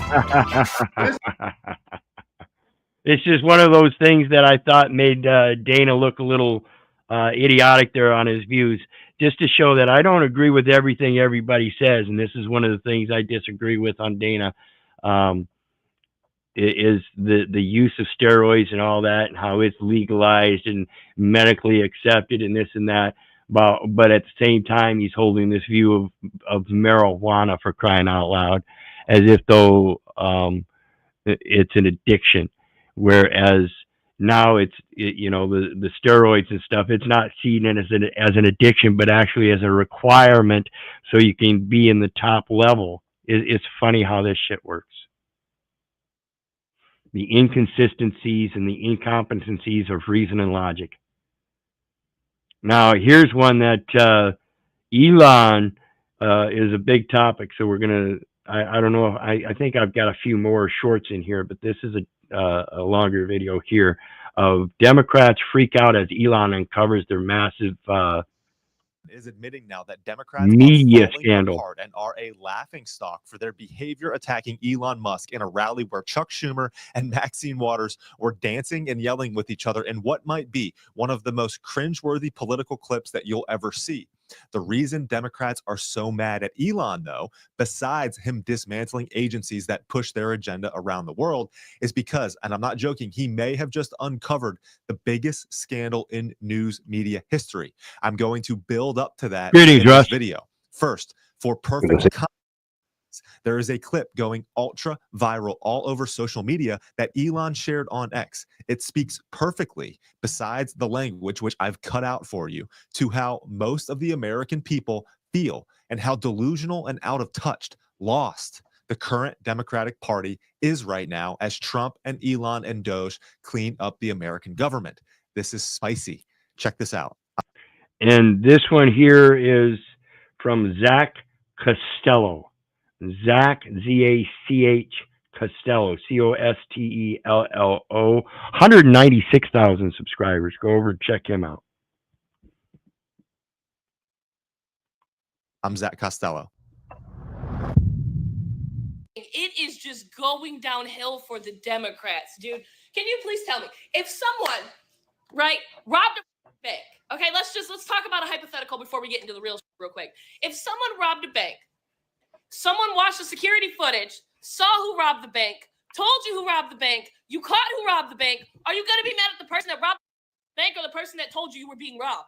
It's just one of those things that I thought made Dana look a little idiotic there on his views, just to show that I don't agree with everything everybody says. And this is one of the things I disagree with on Dana. Is the use of steroids and all that and how it's legalized and medically accepted and this and that. But at the same time, he's holding this view of marijuana, for crying out loud, as if though it's an addiction. Whereas now the steroids and stuff, it's not seen as an addiction, but actually as a requirement so you can be in the top level. It's funny how this shit works. The inconsistencies and the incompetencies of reason and logic. Now, here's one that Elon is a big topic, so we're going to, I don't know, I think I've got a few more shorts in here, but this is a longer video here of Democrats freak out as Elon uncovers their massive is admitting now that Democrats media are falling scandal apart and are a laughingstock for their behavior attacking Elon Musk in a rally where Chuck Schumer and Maxine Waters were dancing and yelling with each other in what might be one of the most cringeworthy political clips that you'll ever see. The reason Democrats are so mad at Elon, though, besides him dismantling agencies that push their agenda around the world, is because, and I'm not joking, he may have just uncovered the biggest scandal in news media history. I'm going to build up to that in this video. First, for perfect context, there is a clip going ultra viral all over social media that Elon shared on X. It speaks perfectly, besides the language, which I've cut out for you, to how most of the American people feel and how delusional and out of touch, lost the current Democratic Party is right now as Trump and Elon and Doge clean up the American government. This is spicy. Check this out. And this one here is from Zach Costello. Zach, Z-A-C-H, Costello, C-O-S-T-E-L-L-O, 196,000 subscribers. Go over and check him out. I'm Zach Costello. It is just going downhill for the Democrats, dude. Can you please tell me if someone, right, robbed a bank? Okay, let's talk about a hypothetical before we get into the real quick. If someone robbed a bank, someone watched the security footage, saw who robbed the bank, told you who robbed the bank, you caught who robbed the bank, are you gonna be mad at the person that robbed the bank or the person that told you were being robbed?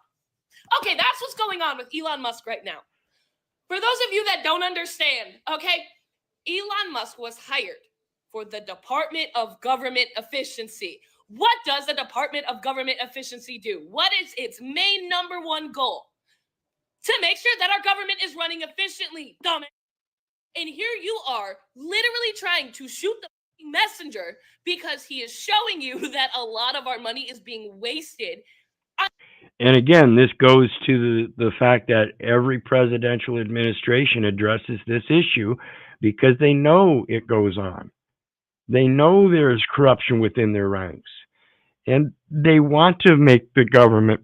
Okay, that's what's going on with Elon Musk right now. For those of you that don't understand, okay, Elon Musk was hired for the Department of Government Efficiency. What does the Department of Government Efficiency do? What is its main number one goal? To make sure that our government is running efficiently, dumb. And here you are literally trying to shoot the messenger because he is showing you that a lot of our money is being wasted. And again, this goes to the fact that every presidential administration addresses this issue because they know it goes on. They know there's corruption within their ranks. And they want to make the government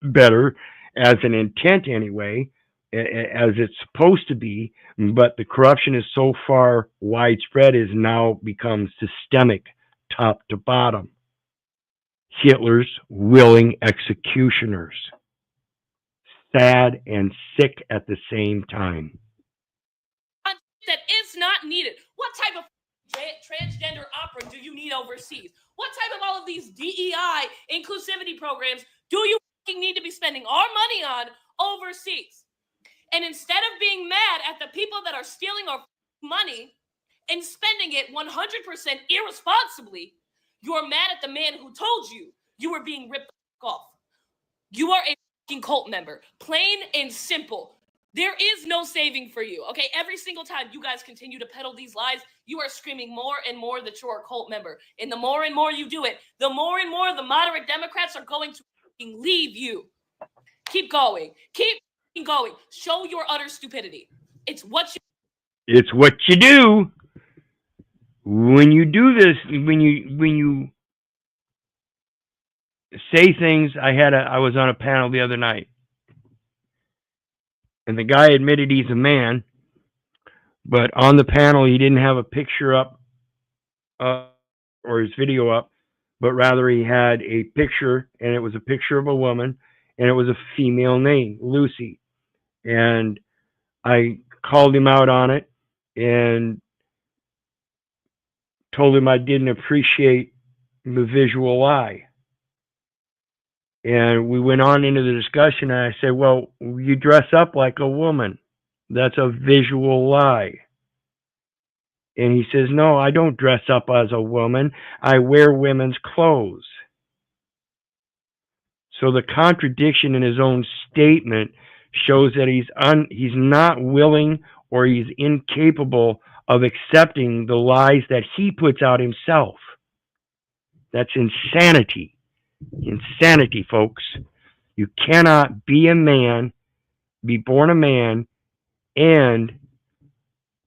better as an intent anyway, as it's supposed to be, but the corruption is so far widespread is now become systemic, top to bottom. Hitler's willing executioners. Sad and sick at the same time. That is not needed. What type of transgender opera do you need overseas? What type of all of these DEI inclusivity programs do you need to be spending our money on overseas? And instead of being mad at the people that are stealing our money and spending it 100% irresponsibly, you're mad at the man who told you you were being ripped off. You are a fucking cult member. Plain and simple. There is no saving for you, okay? Every single time you guys continue to peddle these lies, you are screaming more and more that you're a cult member. And the more and more you do it, the more and more the moderate Democrats are going to leave you. Keep going. Keep going. Show your utter stupidity. It's what you do. When you do this, when you say things, I was on a panel the other night, and the guy admitted he's a man, but on the panel he didn't have a picture up or his video up, but rather he had a picture, and it was a picture of a woman, and it was a female name, Lucy. And I called him out on it and told him I didn't appreciate the visual lie. And we went on into the discussion, and I said, well, you dress up like a woman. That's a visual lie. And he says, no, I don't dress up as a woman. I wear women's clothes. So the contradiction in his own statement shows that he's not willing or he's incapable of accepting the lies that he puts out himself. That's insanity. Insanity, folks. You cannot be a man, be born a man, and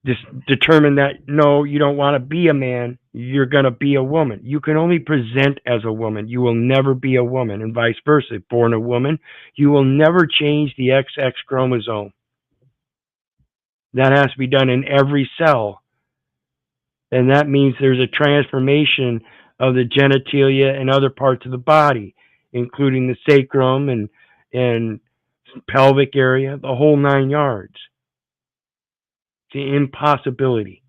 just determine that, no, you don't want to be a man, you're going to be a woman. You can only present as a woman. You will never be a woman, and vice versa. Born a woman, you will never change the XX chromosome. That has to be done in every cell. And that means there's a transformation of the genitalia and other parts of the body, including the sacrum and pelvic area, the whole 9 yards. It's an impossibility.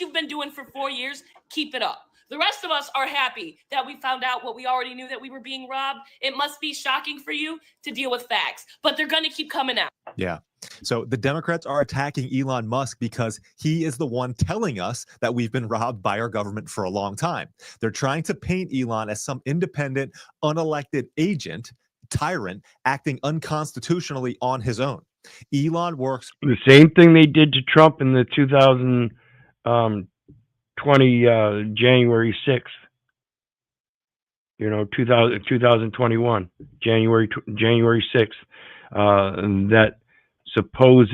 You've been doing for 4 years, keep it up. The rest of us are happy that we found out what we already knew, that we were being robbed. It must be shocking for you to deal with facts, but they're going to keep coming out. Yeah. So the Democrats are attacking Elon Musk because he is the one telling us that we've been robbed by our government for a long time. They're trying to paint Elon as some independent, unelected agent, tyrant, acting unconstitutionally on his own. Elon works... The same thing they did to Trump in the 2020 January 6th. 2021, January 6th. That supposed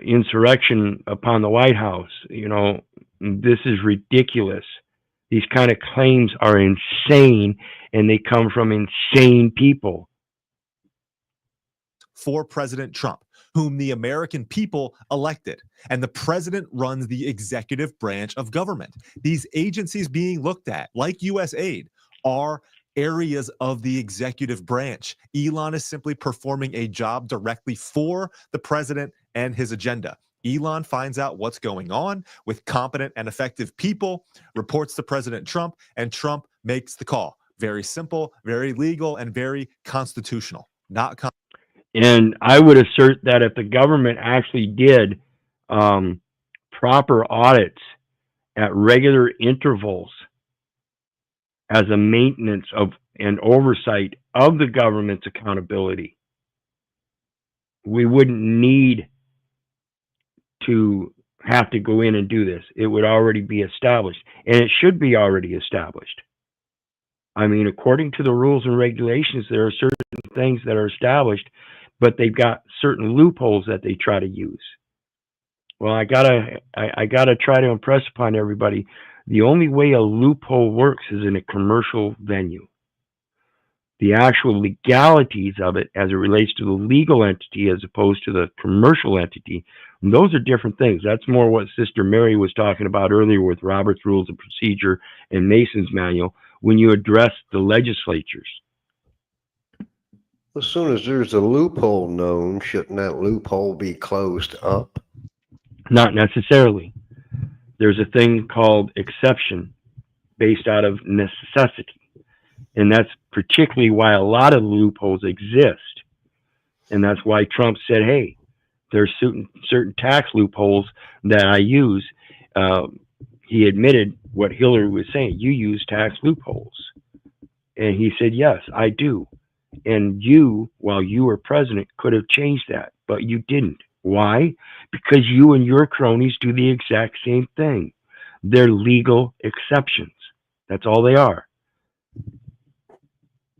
insurrection upon the White House. This is ridiculous. These kind of claims are insane, and they come from insane people. For President Trump, whom the American people elected. And the president runs the executive branch of government. These agencies being looked at, like USAID, are areas of the executive branch. Elon is simply performing a job directly for the president and his agenda. Elon finds out what's going on with competent and effective people, reports to President Trump, and Trump makes the call. Very simple, very legal, and very constitutional. And I would assert that if the government actually did proper audits at regular intervals as a maintenance of and oversight of the government's accountability, we wouldn't need to have to go in and do this. It would already be established, and it should be already established. I mean, according to the rules and regulations, there are certain things that are established, but they've got certain loopholes that they try to use. Well, I gotta try to impress upon everybody, the only way a loophole works is in a commercial venue. The actual legalities of it as it relates to the legal entity as opposed to the commercial entity, those are different things. That's more what Sister Mary was talking about earlier with Robert's Rules of Procedure and Mason's Manual when you address the legislatures. As soon as there's a loophole known, shouldn't that loophole be closed up? Not necessarily. There's a thing called exception based out of necessity. And that's particularly why a lot of loopholes exist. And that's why Trump said, hey, there's certain tax loopholes that I use. He admitted what Hillary was saying. You use tax loopholes. And he said, yes, I do. And you, while you were president, could have changed that, but you didn't. Why? Because you and your cronies do the exact same thing. They're legal exceptions. That's all they are.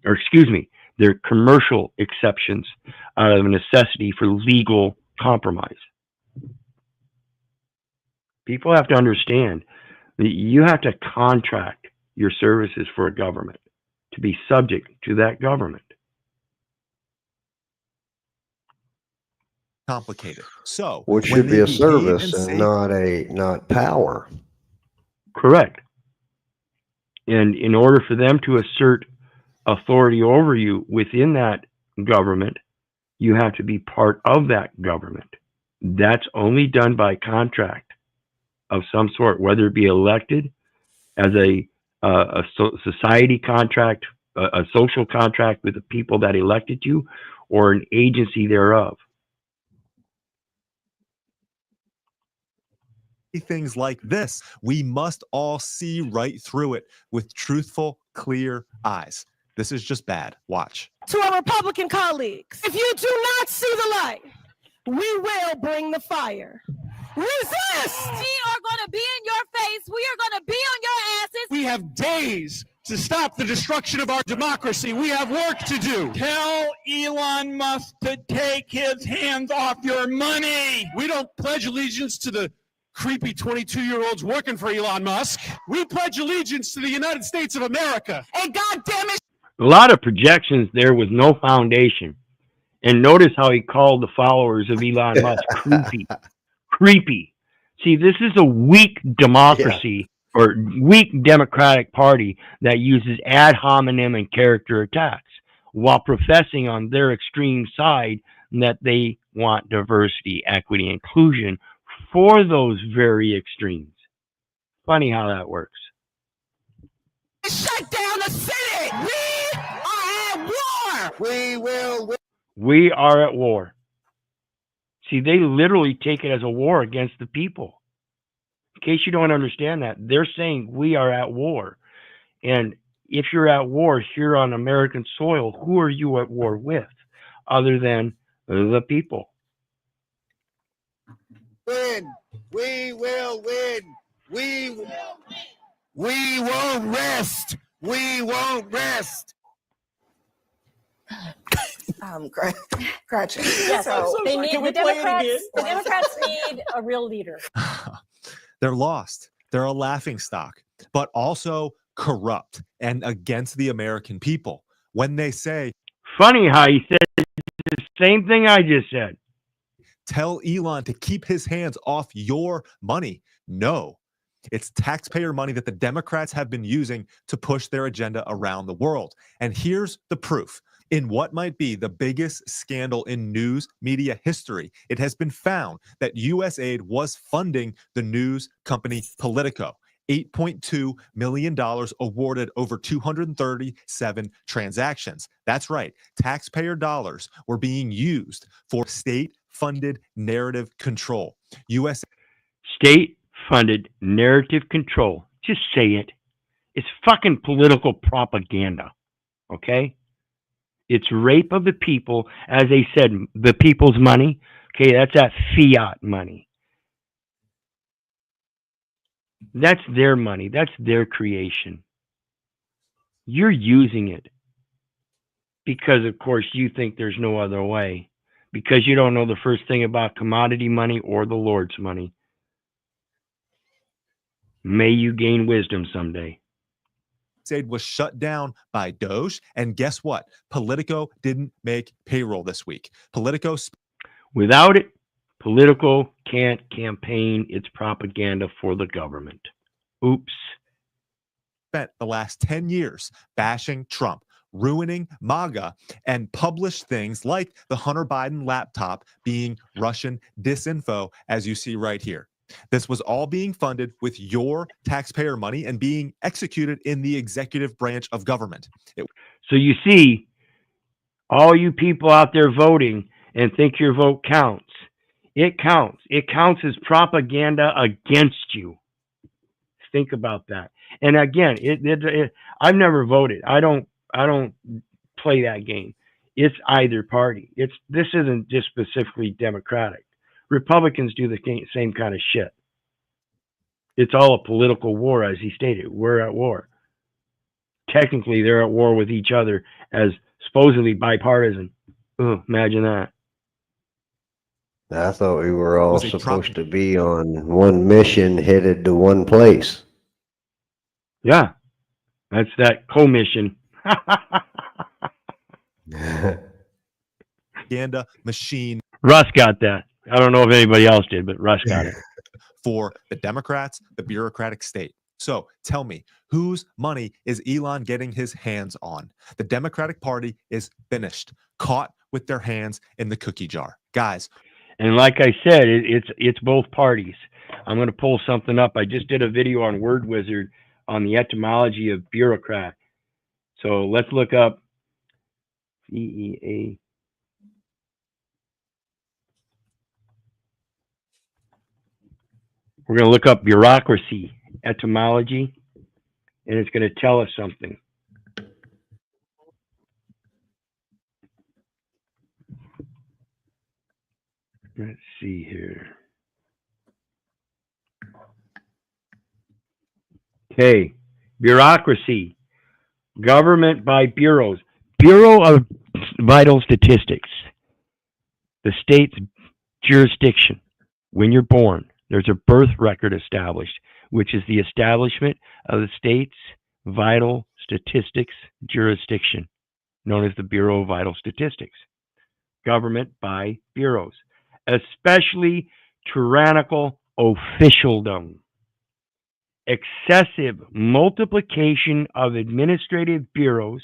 Or excuse me, they're commercial exceptions out of necessity for legal compromise. People have to understand that you have to contract your services for a government to be subject to that government. Complicated. So, which should be a service and not power. Correct. And in order for them to assert authority over you within that government, you have to be part of that government. That's only done by contract of some sort, whether it be elected as a society contract, a social contract with the people that elected you, or an agency thereof. Things like this, we must all see right through it with truthful, clear eyes. This is just bad. Watch. To our Republican colleagues, if you do not see the light, we will bring the fire. Resist! We are going to be in your face. We are going to be on your asses. We have days to stop the destruction of our democracy. We have work to do. Tell Elon Musk to take his hands off your money. We don't pledge allegiance to the creepy 22-year-olds working for Elon Musk. We pledge allegiance to the United States of America. And goddamn it, a lot of projections there with no foundation. And notice how he called the followers of Elon Musk creepy. Creepy. See, this is a weak democracy or weak Democratic Party that uses ad hominem and character attacks while professing on their extreme side that they want diversity, equity, inclusion for those very extremes. Funny how that works. shut down the city. We are at war. We will win. We are at war. See, they literally take it as a war against the people. In case you don't understand that, they're saying we are at war. And if you're at war here on American soil, who are you at war with other than the people? Win. We will win. We won't rest. We won't rest. Gretchen. Yes, So the Democrats need a real leader. They're lost. They're a laughingstock, but also corrupt and against the American people. When they say, funny how he said the same thing I just said. Tell Elon to keep his hands off your money. No, it's taxpayer money that the Democrats have been using to push their agenda around the world. And here's the proof. In what might be the biggest scandal in news media history, it has been found that U.S. aid was funding the news company Politico. $8.2 million awarded over 237 transactions. That's right. Taxpayer dollars were being used for state-funded narrative control. U.S. State-funded narrative control. Just say it. It's fucking political propaganda. Okay? It's rape of the people. As they said, the people's money. Okay, that's that fiat money. That's their money. That's their creation. You're using it because, of course, you think there's no other way. Because you don't know the first thing about commodity money or the Lord's money. May you gain wisdom someday. Aid was shut down by Doge, and guess what? Politico didn't make payroll this week. Politico, without it, Politico can't campaign its propaganda for the government. Oops. Spent the last 10 years bashing Trump, ruining MAGA, and published things like the Hunter Biden laptop being Russian disinfo, as you see right here. This was all being funded with your taxpayer money and being executed in the executive branch of government. So you see, all you people out there voting and think your vote counts. It counts. It counts as propaganda against you. Think about that. And again, I've never voted. I don't play that game. It's either party. This isn't just specifically Democratic. Republicans do the same kind of shit. It's all a political war, as he stated. We're at war. Technically, they're at war with each other as supposedly bipartisan. Ugh, imagine that. I thought we were all supposed to be on one mission headed to one place. Yeah, that's that commission. Propaganda machine. Russ got that. I don't know if anybody else did, but Russ got it. For the Democrats, the bureaucratic state. So tell me, whose money is Elon getting his hands on? The Democratic Party is finished, caught with their hands in the cookie jar. Guys. And like I said, it's both parties. I'm going to pull something up. I just did a video on Word Wizard on the etymology of bureaucrat. So let's look up BEA. We're going to look up bureaucracy etymology, and it's going to tell us something. Let's see here. Okay, bureaucracy, government by bureaus. Bureau of Vital Statistics, the state's jurisdiction. When you're born, there's a birth record established, which is the establishment of the state's vital statistics jurisdiction, known as the Bureau of Vital Statistics. Government by bureaus, especially tyrannical officialdom, excessive multiplication of administrative bureaus,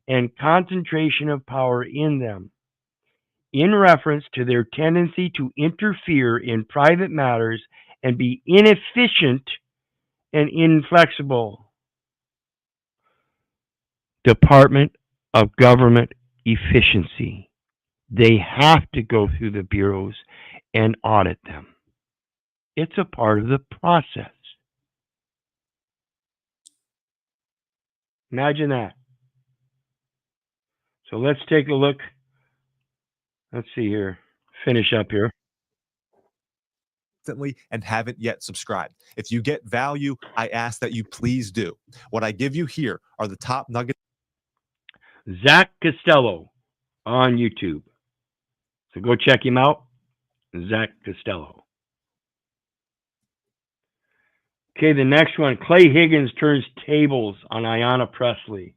and concentration of power in them, in reference to their tendency to interfere in private matters and be inefficient and inflexible. Department of Government Efficiency. They have to go through the bureaus and audit them. It's a part of the process. Imagine that. So let's take a look. Let's see here. Finish up here. And haven't yet subscribed. If you get value, I ask that you please do. What I give you here are the top nuggets. Zach Costello on YouTube. So go check him out. Zach Costello. Okay, the next one. Clay Higgins turns tables on Ayanna Pressley.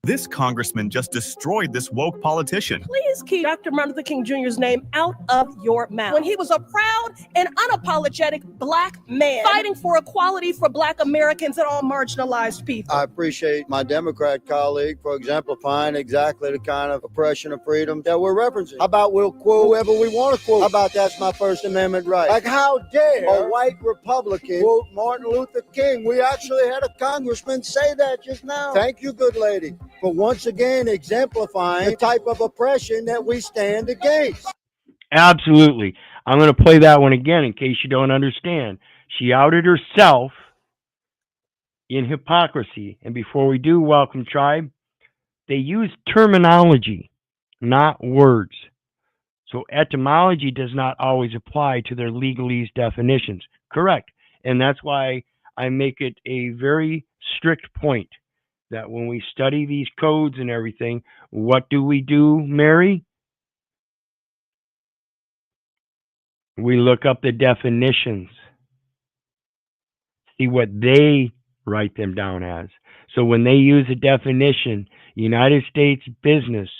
This congressman just destroyed this woke politician. Please keep Dr. Martin Luther King Jr.'s name out of your mouth. When he was a proud and unapologetic Black man fighting for equality for Black Americans and all marginalized people. I appreciate my Democrat colleague for exemplifying exactly the kind of oppression of freedom that we're referencing. How about we'll quote whoever we want to quote? How about that's my First Amendment right? Like, how dare a white Republican quote Martin Luther King? We actually had a congressman say that just now. Thank you, good lady, for once again exemplifying the type of oppression that we stand against. Absolutely. I'm going to play that one again in case you don't understand. She outed herself in hypocrisy. And before we do, welcome, tribe, they use terminology, not words. So etymology does not always apply to their legalese definitions. Correct. And that's why I make it a very strict point that when we study these codes and everything, what do, Mary? We look up the definitions, see what they write them down as. So when they use a definition, United States business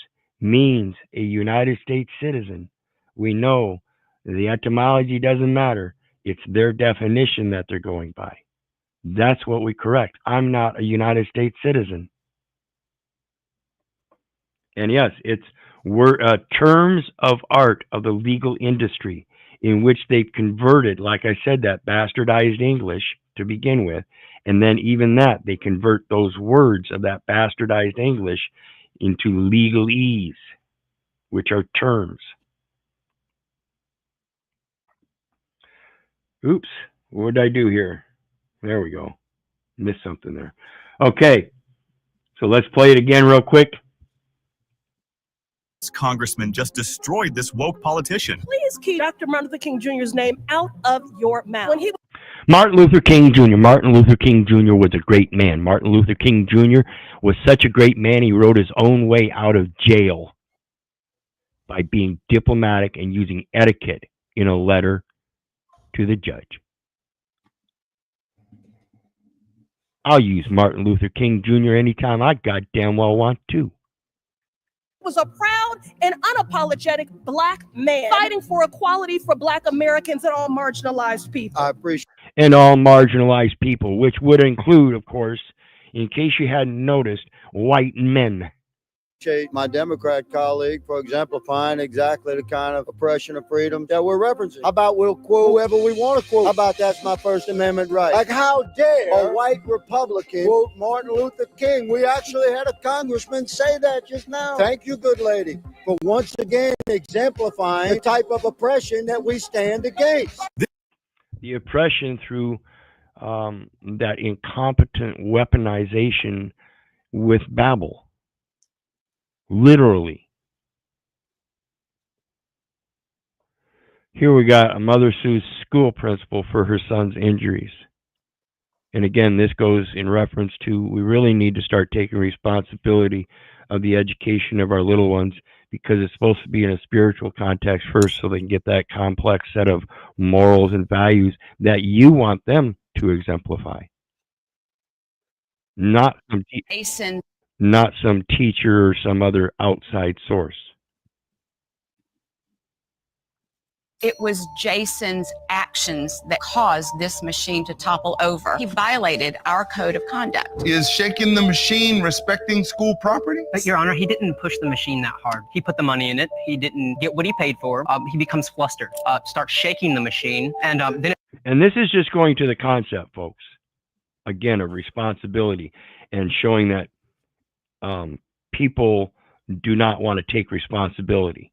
means a United States citizen. We know the etymology doesn't matter. It's their definition that they're going by. That's what we correct. I'm not a United States citizen. And yes, it's terms of art of the legal industry in which they've converted, like I said, that bastardized English to begin with. And then even that, they convert those words of that bastardized English into legalese, which are terms. Oops, what did I do here? There we go. Missed something there. Okay, so let's play it again real quick. This congressman just destroyed this woke politician. Please keep Dr. Martin Luther King Jr.'s name out of your mouth. When he Martin Luther King Jr. Martin Luther King Jr. was a great man. Martin Luther King Jr. was such a great man, he wrote his own way out of jail by being diplomatic and using etiquette in a letter to the judge. I'll use Martin Luther King Jr. anytime I goddamn well want to. Was a proud and unapologetic Black man fighting for equality for Black Americans and all marginalized people. I appreciate. And all marginalized people, which would include, of course, in case you hadn't noticed, white men. My Democrat colleague for exemplifying exactly the kind of oppression of freedom that we're referencing. How about we'll quote whoever we want to quote? How about that's my First Amendment right? Like, how dare a white Republican quote Martin Luther King? We actually had a congressman say that just now. Thank you, good lady, for once again exemplifying the type of oppression that we stand against. The oppression through that incompetent weaponization with Babel. Literally. Here we got a mother sues school principal for her son's injuries. And again, this goes in reference to we really need to start taking responsibility of the education of our little ones, because it's supposed to be in a spiritual context first so they can get that complex set of morals and values that you want them to exemplify. Not some teacher or some other outside source. It was Jason's actions that caused this machine to topple over. He violated our code of conduct. Is shaking the machine respecting school property? But Your Honor, he didn't push the machine that hard. He put the money in it. He didn't get what he paid for. He becomes flustered, starts shaking the machine, and then. And this is just going to the concept, folks. Again, of responsibility and showing that people do not want to take responsibility.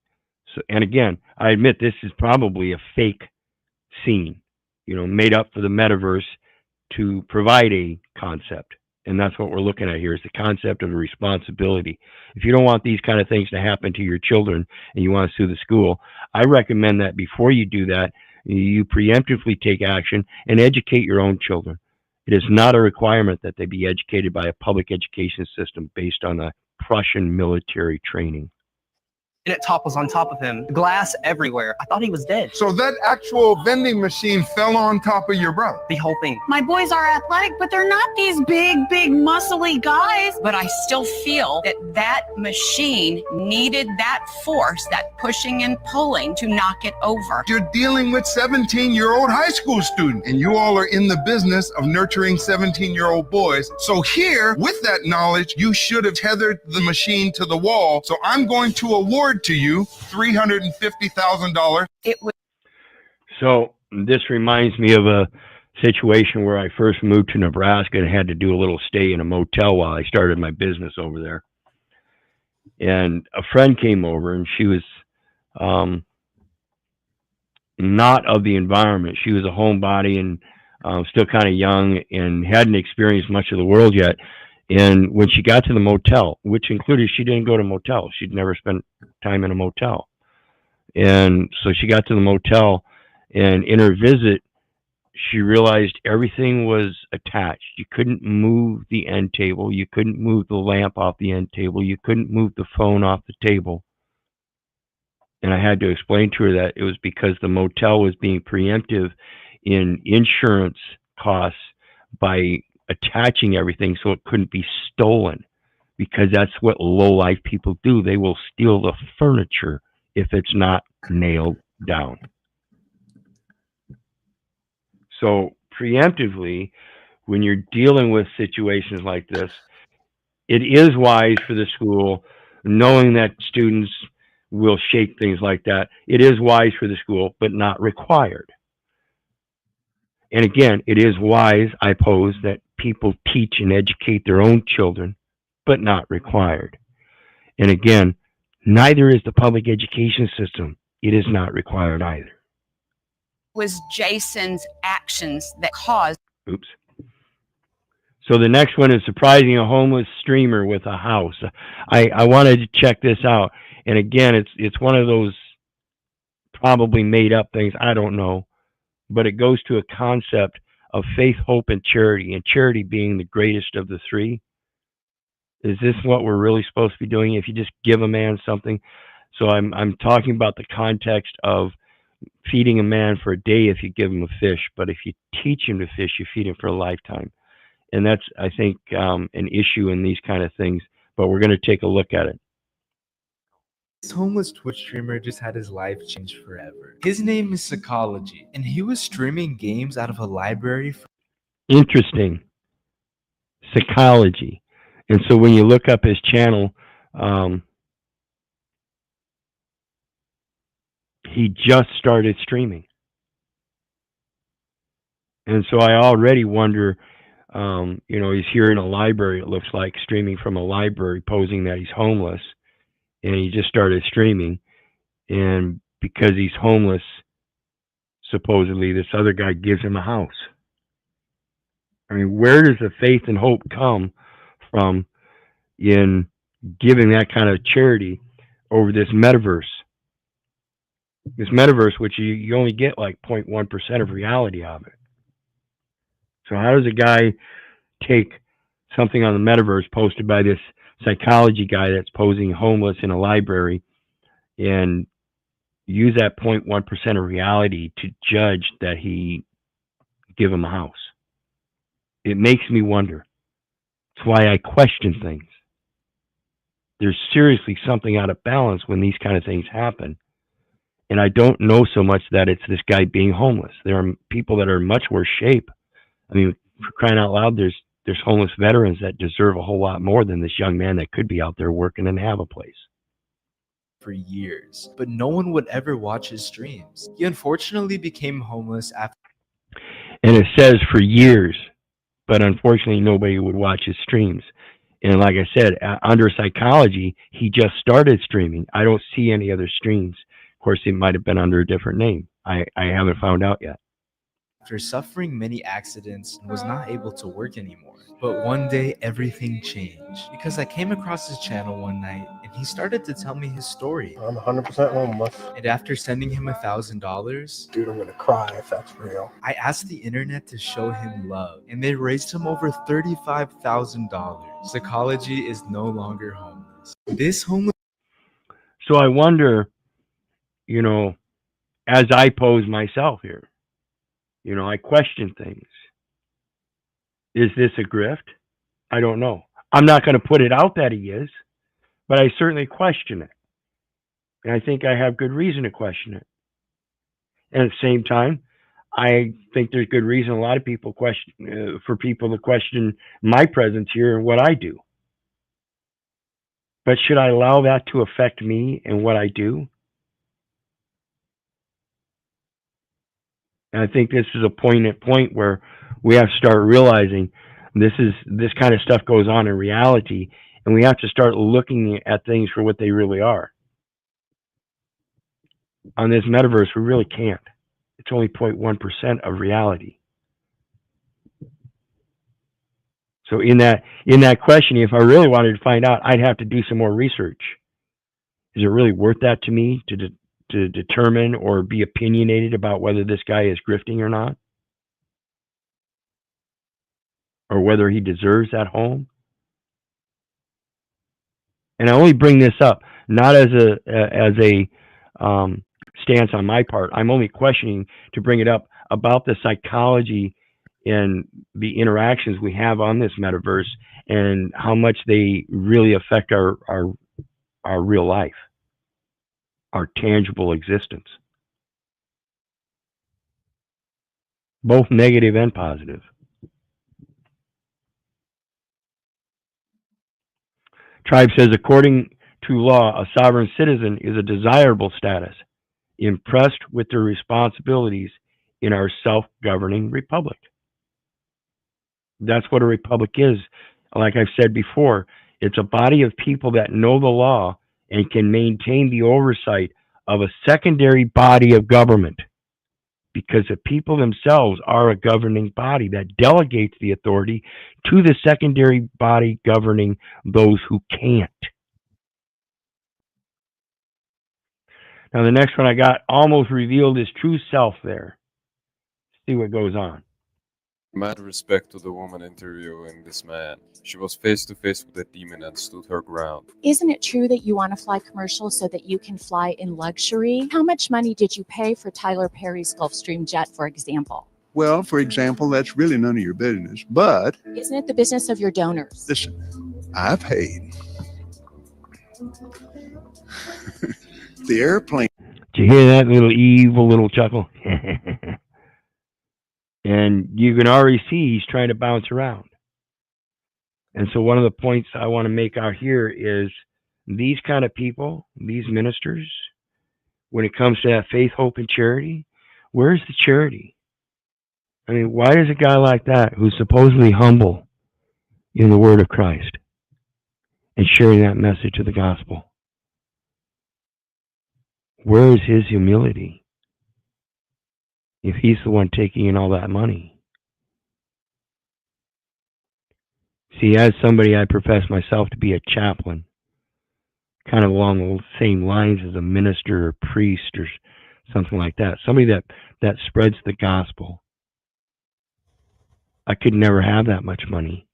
So, and again, I admit this is probably a fake scene, made up for the metaverse to provide a concept. And that's what we're looking at here, is the concept of the responsibility. If you don't want these kind of things to happen to your children and you want to sue the school, I recommend that before you do that, you preemptively take action and educate your own children. It is not a requirement that they be educated by a public education system based on a Prussian military training. and it topples on top of him. Glass everywhere. I thought he was dead. So that actual vending machine fell on top of your brother? The whole thing. My boys are athletic, but they're not these big, muscly guys. But I still feel that that machine needed that force, that pushing and pulling to knock it over. You're dealing with 17-year-old high school students, and you all are in the business of nurturing 17-year-old boys. So here, with that knowledge, you should have tethered the machine to the wall. So I'm going to award to you $350,000. So this reminds me of a situation where I first moved to Nebraska and had to do a little stay in a motel while I started my business over there. And a friend came over, and she was not of the environment. She was a homebody and still kind of young and hadn't experienced much of the world yet. And when she got to the motel, which included she didn't go to motels, she'd never spent time in a motel. And so she got to the motel, and in her visit, she realized everything was attached. You couldn't move the end table. You couldn't move the lamp off the end table. You couldn't move the phone off the table. And I had to explain to her that it was because the motel was being preemptive in insurance costs by attaching everything so it couldn't be stolen, because that's what low-life people do. They will steal the furniture if it's not nailed down. So preemptively, when you're dealing with situations like this, it is wise for the school, knowing that students will shape things like that. It is wise for the school, but not required. And again, it is wise, I pose, that people teach and educate their own children, but not required. And again, neither is the public education system. It is not required either. Was Jason's actions that caused. Oops. So the next one is surprising a homeless streamer with a house. I wanted to check this out. And again, it's one of those probably made up things. I don't know. But it goes to a concept of faith, hope, and charity, and charity being the greatest of the three. Is this what we're really supposed to be doing if you just give a man something? So I'm talking about the context of feeding a man for a day if you give him a fish, but if you teach him to fish, you feed him for a lifetime. And that's, I think, an issue in these kind of things, but we're going to take a look at it. This homeless Twitch streamer just had his life changed forever. His name is Psychology, and he was streaming games out of a library. Interesting. Psychology. And so when you look up his channel, he just started streaming. And so I already wonder, he's here in a library, it looks like, streaming from a library, posing that he's homeless. And he just started streaming. And because he's homeless, supposedly this other guy gives him a house. I mean, where does the faith and hope come from in giving that kind of charity over this metaverse? This metaverse, which you only get like 0.1% of reality of it. So how does a guy take something on the metaverse posted by this psychology guy that's posing homeless in a library and use that 0.1% of reality to judge that he give him a house? It makes me wonder. It's why I question things. There's seriously something out of balance when these kind of things happen. And I don't know so much that it's this guy being homeless. There are people that are in much worse shape. I mean, for crying out loud, there's homeless veterans that deserve a whole lot more than this young man that could be out there working and have a place. For years, but no one would ever watch his streams. He unfortunately became homeless after. And it says for years, but unfortunately nobody would watch his streams. And like I said, under psychology, he just started streaming. I don't see any other streams. Of course, it might have been under a different name. I haven't found out yet. After suffering many accidents and was not able to work anymore. But one day everything changed because I came across his channel one night and he started to tell me his story. I'm 100% homeless. And after sending him $1,000, dude, I'm gonna cry if that's real. I asked the internet to show him love and they raised him over $35,000. Psychology is no longer homeless. This homeless. So I wonder, you know, as I pose myself here, you know, I question things. Is this a grift? I don't know. I'm not going to put it out that he is, but I certainly question it. And I think I have good reason to question it. And at the same time, I think there's good reason a lot of people question for people to question my presence here and what I do. But should I allow that to affect me and what I do? And I think this is a poignant point where we have to start realizing this kind of stuff goes on in reality, and we have to start looking at things for what they really are. On this metaverse, we really can't. It's only 0.1% of reality. So in that question, if I really wanted to find out, I'd have to do some more research. Is it really worth that to me to determine or be opinionated about whether this guy is grifting or not? Or whether he deserves that home? And I only bring this up not as a stance on my part. I'm only questioning to bring it up about the psychology and the interactions we have on this metaverse and how much they really affect our real life, our tangible existence, both negative and positive. Tribe says, according to law, a sovereign citizen is a desirable status, impressed with their responsibilities in our self-governing republic. That's what a republic is. Like I've said before, it's a body of people that know the law and can maintain the oversight of a secondary body of government, because the people themselves are a governing body that delegates the authority to the secondary body governing those who can't. Now, the next one I got almost revealed his true self there. See what goes on. Mad respect to the woman interviewing this man. She was face to face with a demon and stood her ground. Isn't it true that you want to fly commercial so that you can fly in luxury? How much money did you pay for Tyler Perry's Gulfstream jet, for example? Well, for example, that's really none of your business, but... Isn't it the business of your donors? Listen, I paid. The airplane... Did you hear that little evil little chuckle? And you can already see he's trying to bounce around. And so one of the points I want to make out here is these kind of people, these ministers, when it comes to that faith, hope, and charity, where's the charity? I mean, why does a guy like that, who's supposedly humble in the word of Christ and sharing that message of the gospel, where is his humility? If he's the one taking in all that money. See, as somebody, I profess myself to be a chaplain, kind of along the same lines as a minister or priest or something like that. Somebody that spreads the gospel. I could never have that much money.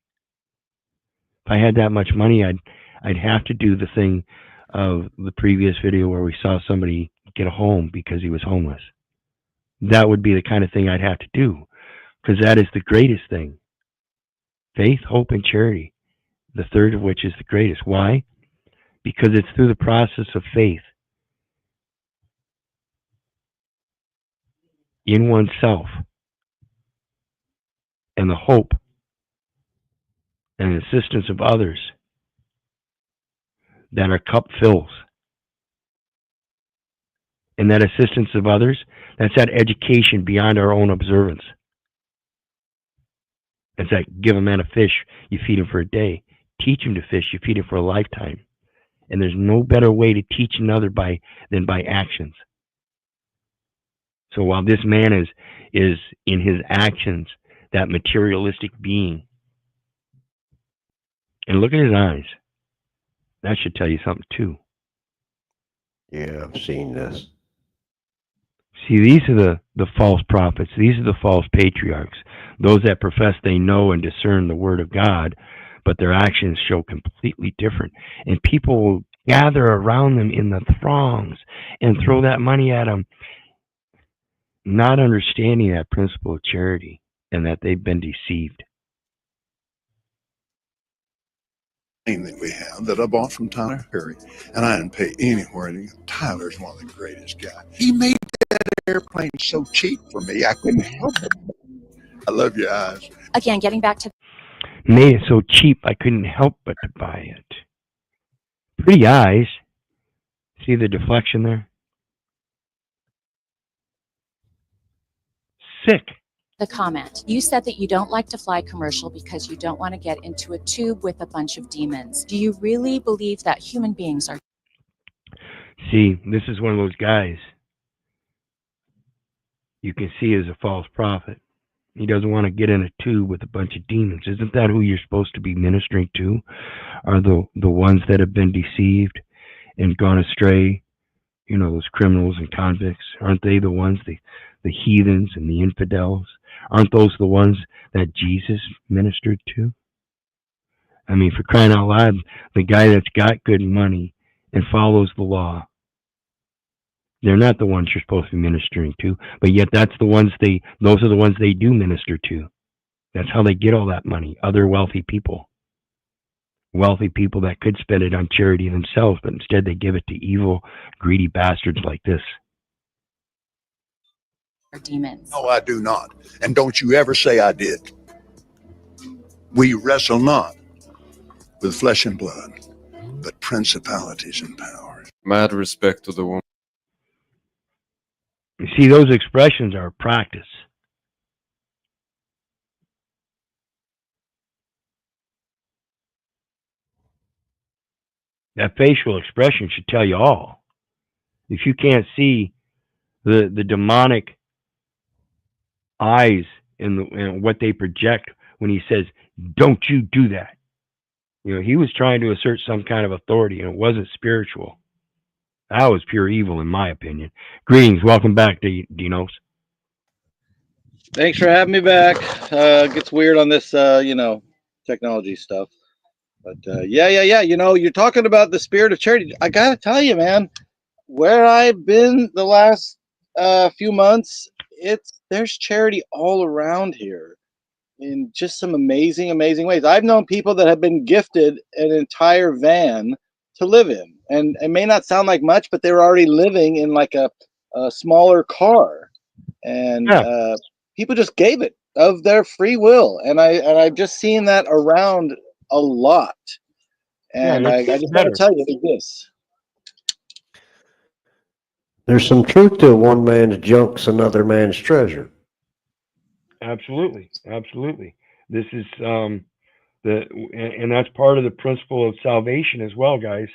If I had that much money, I'd have to do the thing of the previous video where we saw somebody get a home because he was homeless. That would be the kind of thing I'd have to do, because that is the greatest thing. Faith, hope, and charity, the third of which is the greatest. Why? Because it's through the process of faith in oneself and the hope and assistance of others that our cup fills. And that assistance of others, that's that education beyond our own observance. It's like give a man a fish, you feed him for a day. Teach him to fish, you feed him for a lifetime. And there's no better way to teach another than by actions. So while this man is in his actions that materialistic being, and look at his eyes, that should tell you something too. Yeah, I've seen this. See, these are the false prophets. These are the false patriarchs. Those that profess they know and discern the word of God, but their actions show completely different. And people will gather around them in the throngs and throw that money at them, not understanding that principle of charity and that they've been deceived. That we have that I bought from Tyler Perry, and I didn't pay anywhere. Tyler's one of the greatest guys. He made that airplane so cheap for me, I couldn't help it. I love your eyes. Again, getting back to Made it so cheap I couldn't help but to buy it. Pretty eyes. See the deflection there? Sick. the comment. You said that you don't like to fly commercial because you don't want to get into a tube with a bunch of demons. Do you really believe that human beings are? See, this is one of those guys you can see as a false prophet. He doesn't want to get in a tube with a bunch of demons. Isn't that who you're supposed to be ministering to? Are the ones that have been deceived and gone astray? You know, those criminals and convicts. Aren't they the ones, the heathens and the infidels? Aren't those the ones that Jesus ministered to? I mean, for crying out loud, the guy that's got good money and follows the law, they're not the ones you're supposed to be ministering to, but yet those are the ones they do minister to. That's how they get all that money. Other wealthy people that could spend it on charity themselves, but instead they give it to evil, greedy bastards like this. Demons. No, I do not. And don't you ever say I did. We wrestle not with flesh and blood, but principalities and powers. Mad respect to the woman. You see, those expressions are practice. That facial expression should tell you all. If you can't see the demonic eyes and what they project when he says, "Don't you do that." You know, he was trying to assert some kind of authority, and it wasn't spiritual. That was pure evil, in my opinion. Greetings. Welcome back, Dinos. Thanks for having me back. Gets weird on this, technology stuff. But yeah. You're talking about the spirit of charity. I gotta tell you, man, where I've been the last few months, there's charity all around here in just some amazing ways. I've known people that have been gifted an entire van to live in, and it may not sound like much, but they were already living in like a smaller car, and people just gave it of their free will, and I've just seen that around a lot, and I just got to tell you, it exists. There's some truth to one man's junk's another man's treasure. Absolutely. This is and that's part of the principle of salvation as well, guys.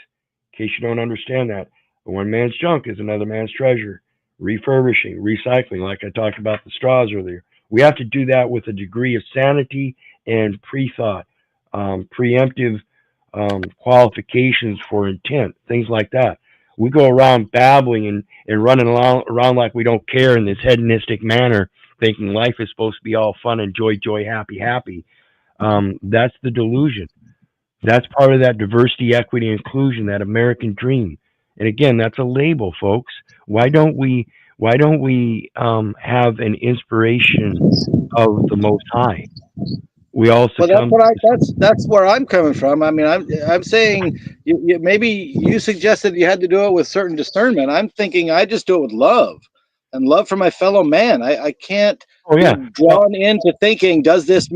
In case you don't understand that, one man's junk is another man's treasure. Refurbishing, recycling, like I talked about the straws earlier. We have to do that with a degree of sanity and pre-thought, preemptive qualifications for intent, things like that. We go around babbling and running around like we don't care in this hedonistic manner, thinking life is supposed to be all fun and joy, happy. That's the delusion. That's part of that diversity, equity, inclusion, that American dream. And again, that's a label, folks. Why don't we have an inspiration of the Most High? We all succumb. Well, that's where I'm coming from. I mean, I'm saying maybe you suggested you had to do it with certain discernment. I'm thinking I just do it with love and love for my fellow man. I can't be drawn into thinking, does this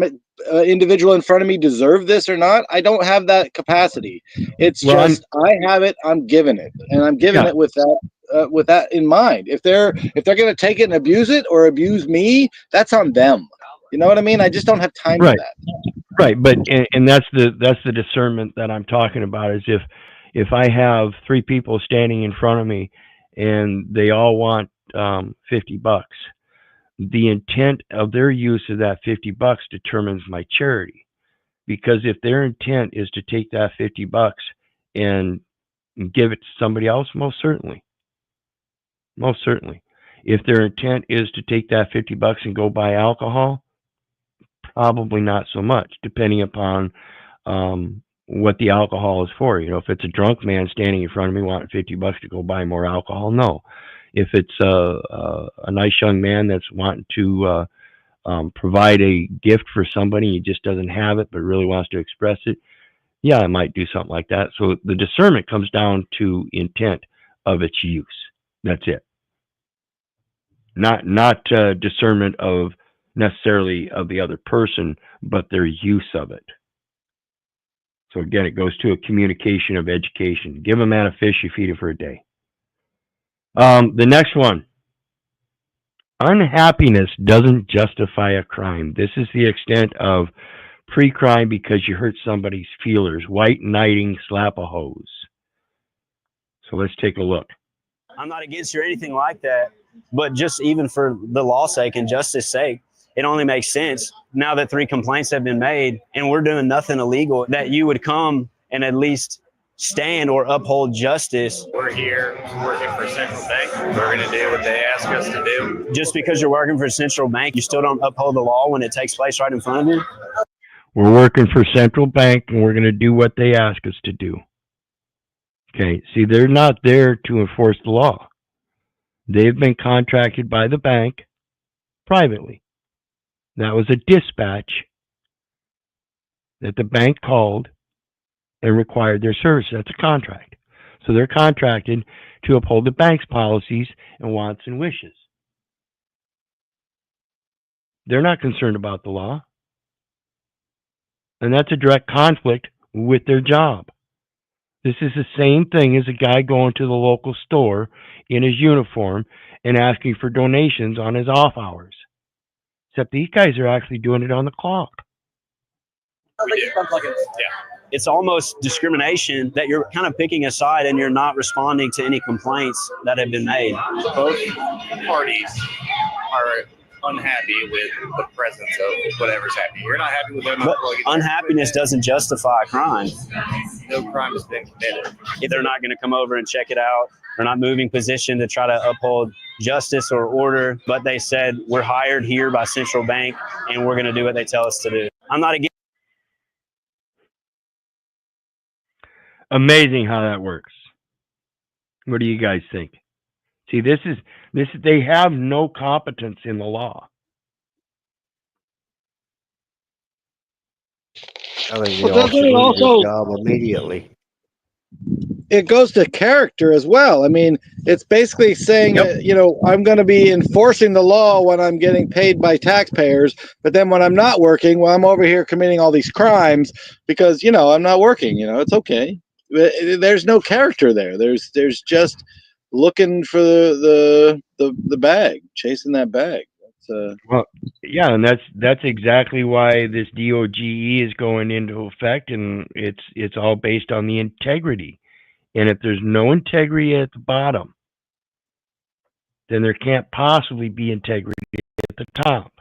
individual in front of me deserve this or not? I don't have that capacity. It's I have it, I'm giving it, and I'm giving it with that in mind. If they're going to take it and abuse it or abuse me, that's on them. You know what I mean? I just don't have time for that. Right, but and that's the discernment that I'm talking about. Is if I have three people standing in front of me and they all want $50, the intent of their use of that $50 determines my charity. Because if their intent is to take that $50 and give it to somebody else, most certainly. If their intent is to take that $50 and go buy alcohol, probably not so much, depending upon what the alcohol is for. You know, if it's a drunk man standing in front of me wanting $50 to go buy more alcohol, no. If it's a nice young man that's wanting to provide a gift for somebody, he just doesn't have it but really wants to express it, yeah, I might do something like that. So the discernment comes down to intent of its use. That's it. Not discernment of necessarily of the other person, but their use of it. So again, it goes to a communication of education. Give a man a fish, you feed it for a day. The next one. Unhappiness doesn't justify a crime. This is the extent of pre-crime because you hurt somebody's feelers. White knighting, slap a hose. So let's take a look. I'm not against you or anything like that, but just even for the law's sake and justice sake, it only makes sense now that 3 complaints have been made and we're doing nothing illegal that you would come and at least stand or uphold justice. We're here working for Central Bank. We're going to do what they ask us to do. Just because you're working for Central Bank, you still don't uphold the law when it takes place right in front of you? We're working for Central Bank and we're going to do what they ask us to do. Okay, see, they're not there to enforce the law. They've been contracted by the bank privately. That was a dispatch that the bank called and required their services. That's a contract. So they're contracted to uphold the bank's policies and wants and wishes. They're not concerned about the law. And that's a direct conflict with their job. This is the same thing as a guy going to the local store in his uniform and asking for donations on his off hours. Except these guys are actually doing it on the clock. It's almost discrimination that you're kind of picking a side and you're not responding to any complaints that have been made. Both parties are unhappy with the presence of whatever's happening. We're not happy with them. But unhappiness doesn't justify a crime. No crime has been committed. If they're not going to come over and check it out, they're not moving position to try to uphold justice or order, but they said, we're hired here by Central Bank and we're going to do what they tell us to do. I'm not against. Amazing how that works. What do you guys think? See, this is they have no competence in the law. I think Well, they all doesn't should it lose also- their job immediately. It goes to character as well. I mean, it's basically saying, you know, I'm going to be enforcing the law when I'm getting paid by taxpayers, but then when I'm not working, well, I'm over here committing all these crimes because, you know, I'm not working. You know, it's okay. There's no character there. There's just looking for the bag, chasing that bag. Well, yeah, and that's exactly why this DOGE is going into effect, and it's all based on the integrity. And if there's no integrity at the bottom, then there can't possibly be integrity at the top.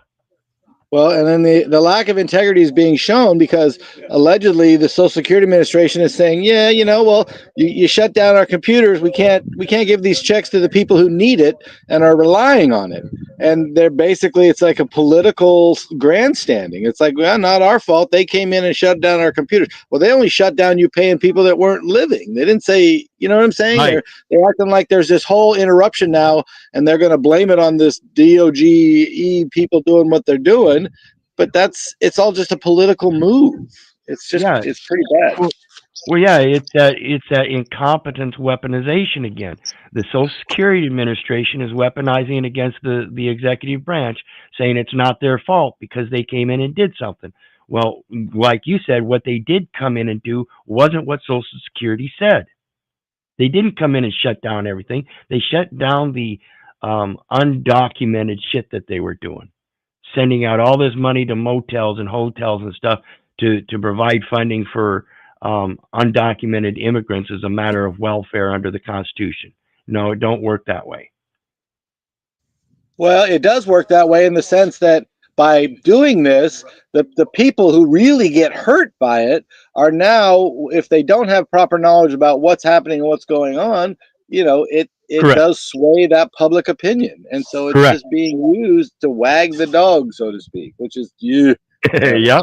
Well, and then the lack of integrity is being shown because allegedly the Social Security Administration is saying, yeah, you know, well, you shut down our computers. We can't give these checks to the people who need it and are relying on it. And they're basically, it's like a political grandstanding. It's like, well, not our fault. They came in and shut down our computers. Well, they only shut down you paying people that weren't living. They didn't say, you know what I'm saying? Right. They're acting like there's this whole interruption now, and they're going to blame it on this DOGE people doing what they're doing. But it's all just a political move. It's just, it's pretty bad. Well, yeah, it's that incompetence weaponization again. The Social Security Administration is weaponizing it against the executive branch, saying it's not their fault because they came in and did something. Well, like you said, what they did come in and do wasn't what Social Security said. They didn't come in and shut down everything. They shut down the undocumented shit that they were doing, sending out all this money to motels and hotels and stuff to provide funding for undocumented immigrants as a matter of welfare under the Constitution. No, it don't work that way. Well, it does work that way in the sense that by doing this, the people who really get hurt by it are now, if they don't have proper knowledge about what's happening and what's going on, you know, it does sway that public opinion. And so it's just being used to wag the dog, so to speak, which is, Yep.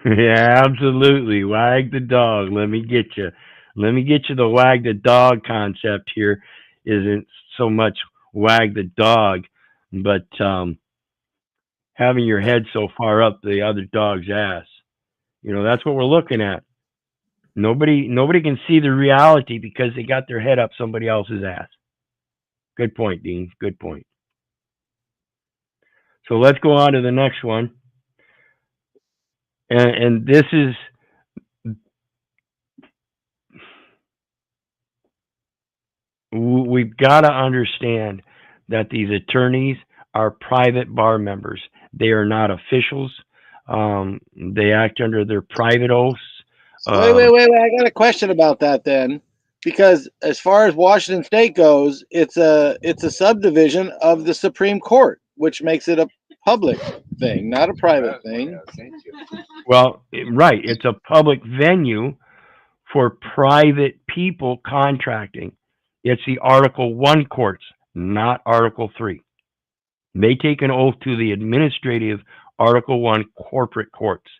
Yeah, absolutely. Wag the dog. Let me get you. Let me get you. The wag the dog concept here isn't so much wag the dog, but having your head so far up the other dog's ass. You know, that's what we're looking at. Nobody can see the reality because they got their head up somebody else's ass. Good point, Dean. Good point. So let's go on to the next one. And this is, we've got to understand that these attorneys are private bar members. They are not officials. They act under their private oaths. Wait. I got a question about that then, because as far as Washington State goes, it's a subdivision of the Supreme Court, which makes it a public thing, not a private thing. Well, right. It's a public venue for private people contracting. It's the Article 1 courts, not Article 3. They take an oath to the administrative Article 1 corporate courts,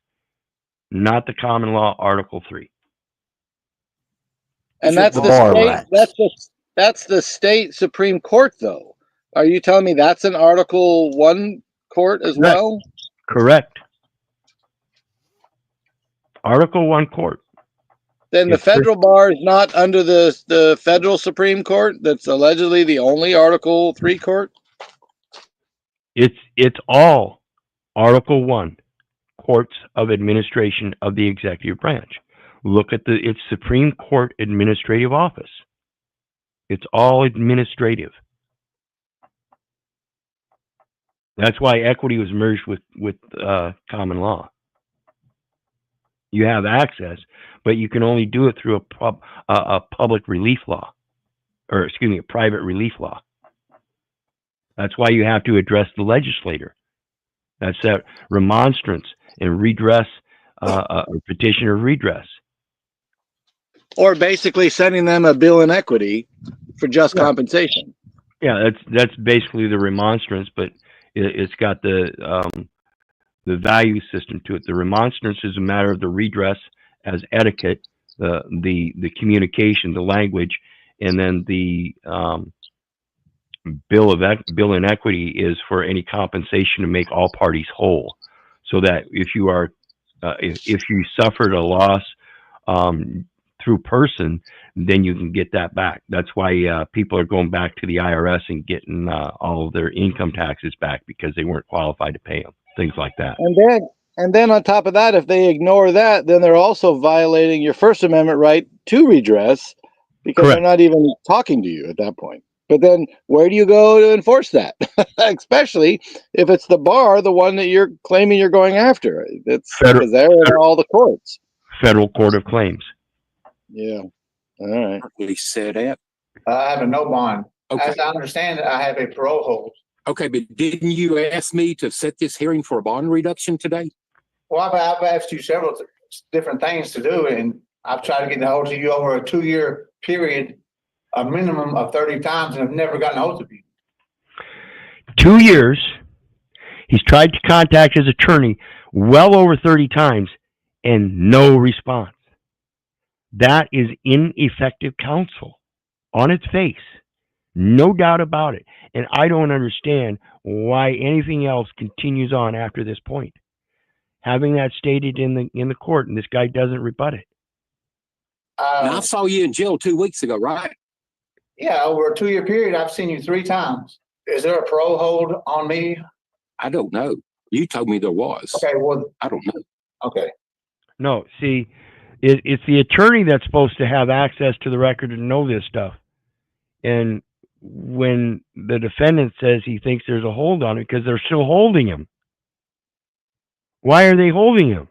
not the common law Article 3. And that's that's the state Supreme Court, though. Are you telling me that's an Article 1 court as well? Correct. Article 1 court. Then the federal bar is not under the federal Supreme Court that's allegedly the only Article 3 court? It's all Article 1 courts of administration of the executive branch. Look at its Supreme Court administrative office. It's all administrative. That's why equity was merged with common law. You have access, but you can only do it through a public relief law, or excuse me, a private relief law. That's why you have to address the legislator. That's that remonstrance and redress, or petition of redress. Or basically sending them a bill in equity for just compensation. Yeah, that's basically the remonstrance, but it's got the value system to it. The remonstrance is a matter of the redress as etiquette, the communication, the language, and then the bill in equity is for any compensation to make all parties whole. So that if you are if you suffered a loss through person, then you can get that back. That's why people are going back to the IRS and getting all of their income taxes back because they weren't qualified to pay them. Things like that. And then on top of that, if they ignore that, then they're also violating your First Amendment right to redress because they're not even talking to you at that point. But then where do you go to enforce that? Especially if it's the bar, the one that you're claiming you're going after. It's because they're in all the courts. Federal Court of Claims. Yeah. All right. We said that. I have a no bond. Okay. As I understand it, I have a parole hold. Okay, but didn't you ask me to set this hearing for a bond reduction today? Well, I've asked you several different things to do, and I've tried to get a hold of you over a 2-year period, a minimum of 30 times, and I've never gotten a hold of you. 2 years. He's tried to contact his attorney well over 30 times and no response. That is ineffective counsel on its face. No doubt about it. And I don't understand why anything else continues on after this point. Having that stated in the court, and this guy doesn't rebut it. Now, I saw you in jail 2 weeks ago, right? Yeah, over a 2-year period, I've seen you 3 times. Is there a parole hold on me? I don't know. You told me there was. Okay, well, I don't know. Okay. No, see, it's the attorney that's supposed to have access to the record and know this stuff. And when the defendant says he thinks there's a hold on him because they're still holding him. Why are they holding him?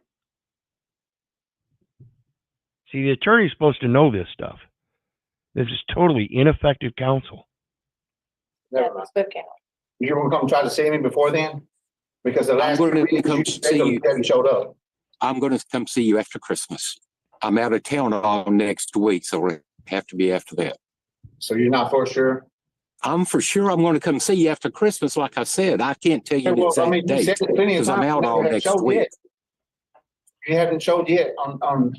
See, the attorney's supposed to know this stuff. This is totally ineffective counsel. Never mind. You want to come try to see me before then? Because the last I'm going to come see you. Haven't showed up. I'm going to come see you after Christmas. I'm out of town all next week, so it'll have to be after that. So you're not for sure? I'm for sure I'm going to come see you after Christmas. Like I said, I can't tell you the exact date because I'm out all next week. You haven't showed yet on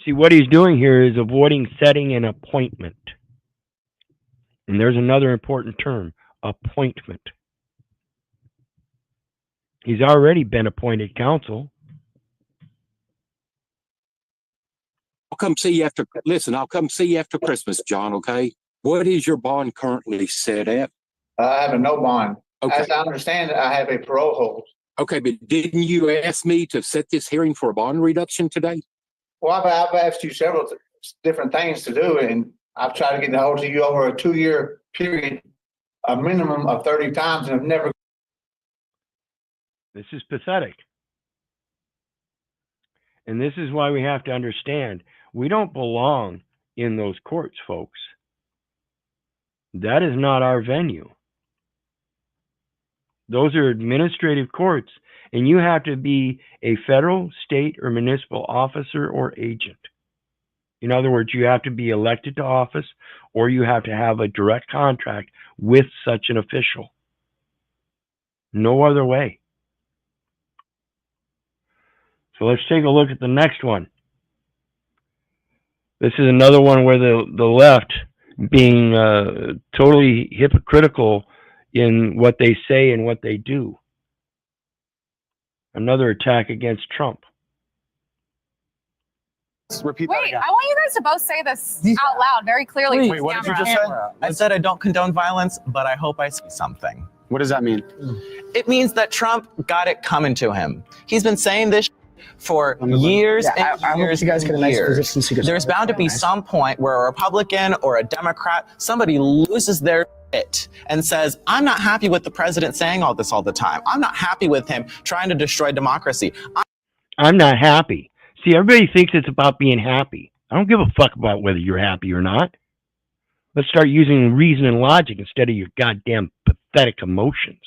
See, what he's doing here is avoiding setting an appointment. And there's another important term, appointment. He's already been appointed counsel. I'll come see you after. Listen, I'll come see you after Christmas, John. Okay. What is your bond currently set at? I have a no bond. Okay. As I understand it, I have a parole hold. Okay, but didn't you ask me to set this hearing for a bond reduction today? Well, I've asked you several different things to do, and I've tried to get a hold of you over a 2-year period, a minimum of 30 times, and I've never. This is pathetic. And this is why we have to understand we don't belong in those courts, folks. That is not our venue. Those are administrative courts, and you have to be a federal, state, or municipal officer or agent. In other words, you have to be elected to office, or you have to have a direct contract with such an official. No other way. So let's take a look at the next one. This is another one where the left, being totally hypocritical in what they say and what they do. Another attack against Trump. Repeat that again. I want you guys to both say this out loud very clearly. Wait, what did you just say? I said I don't condone violence, but I hope I see something. What does that mean? It means that Trump got it coming to him. He's been saying this for years and years. You guys get a nice position. There's bound to be some point where a Republican or a Democrat, somebody loses their shit and says, I'm not happy with the president saying all this all the time. I'm not happy with him trying to destroy democracy. I'm not happy. See, everybody thinks it's about being happy. I don't give a fuck about whether you're happy or not. Let's start using reason and logic instead of your goddamn pathetic emotions.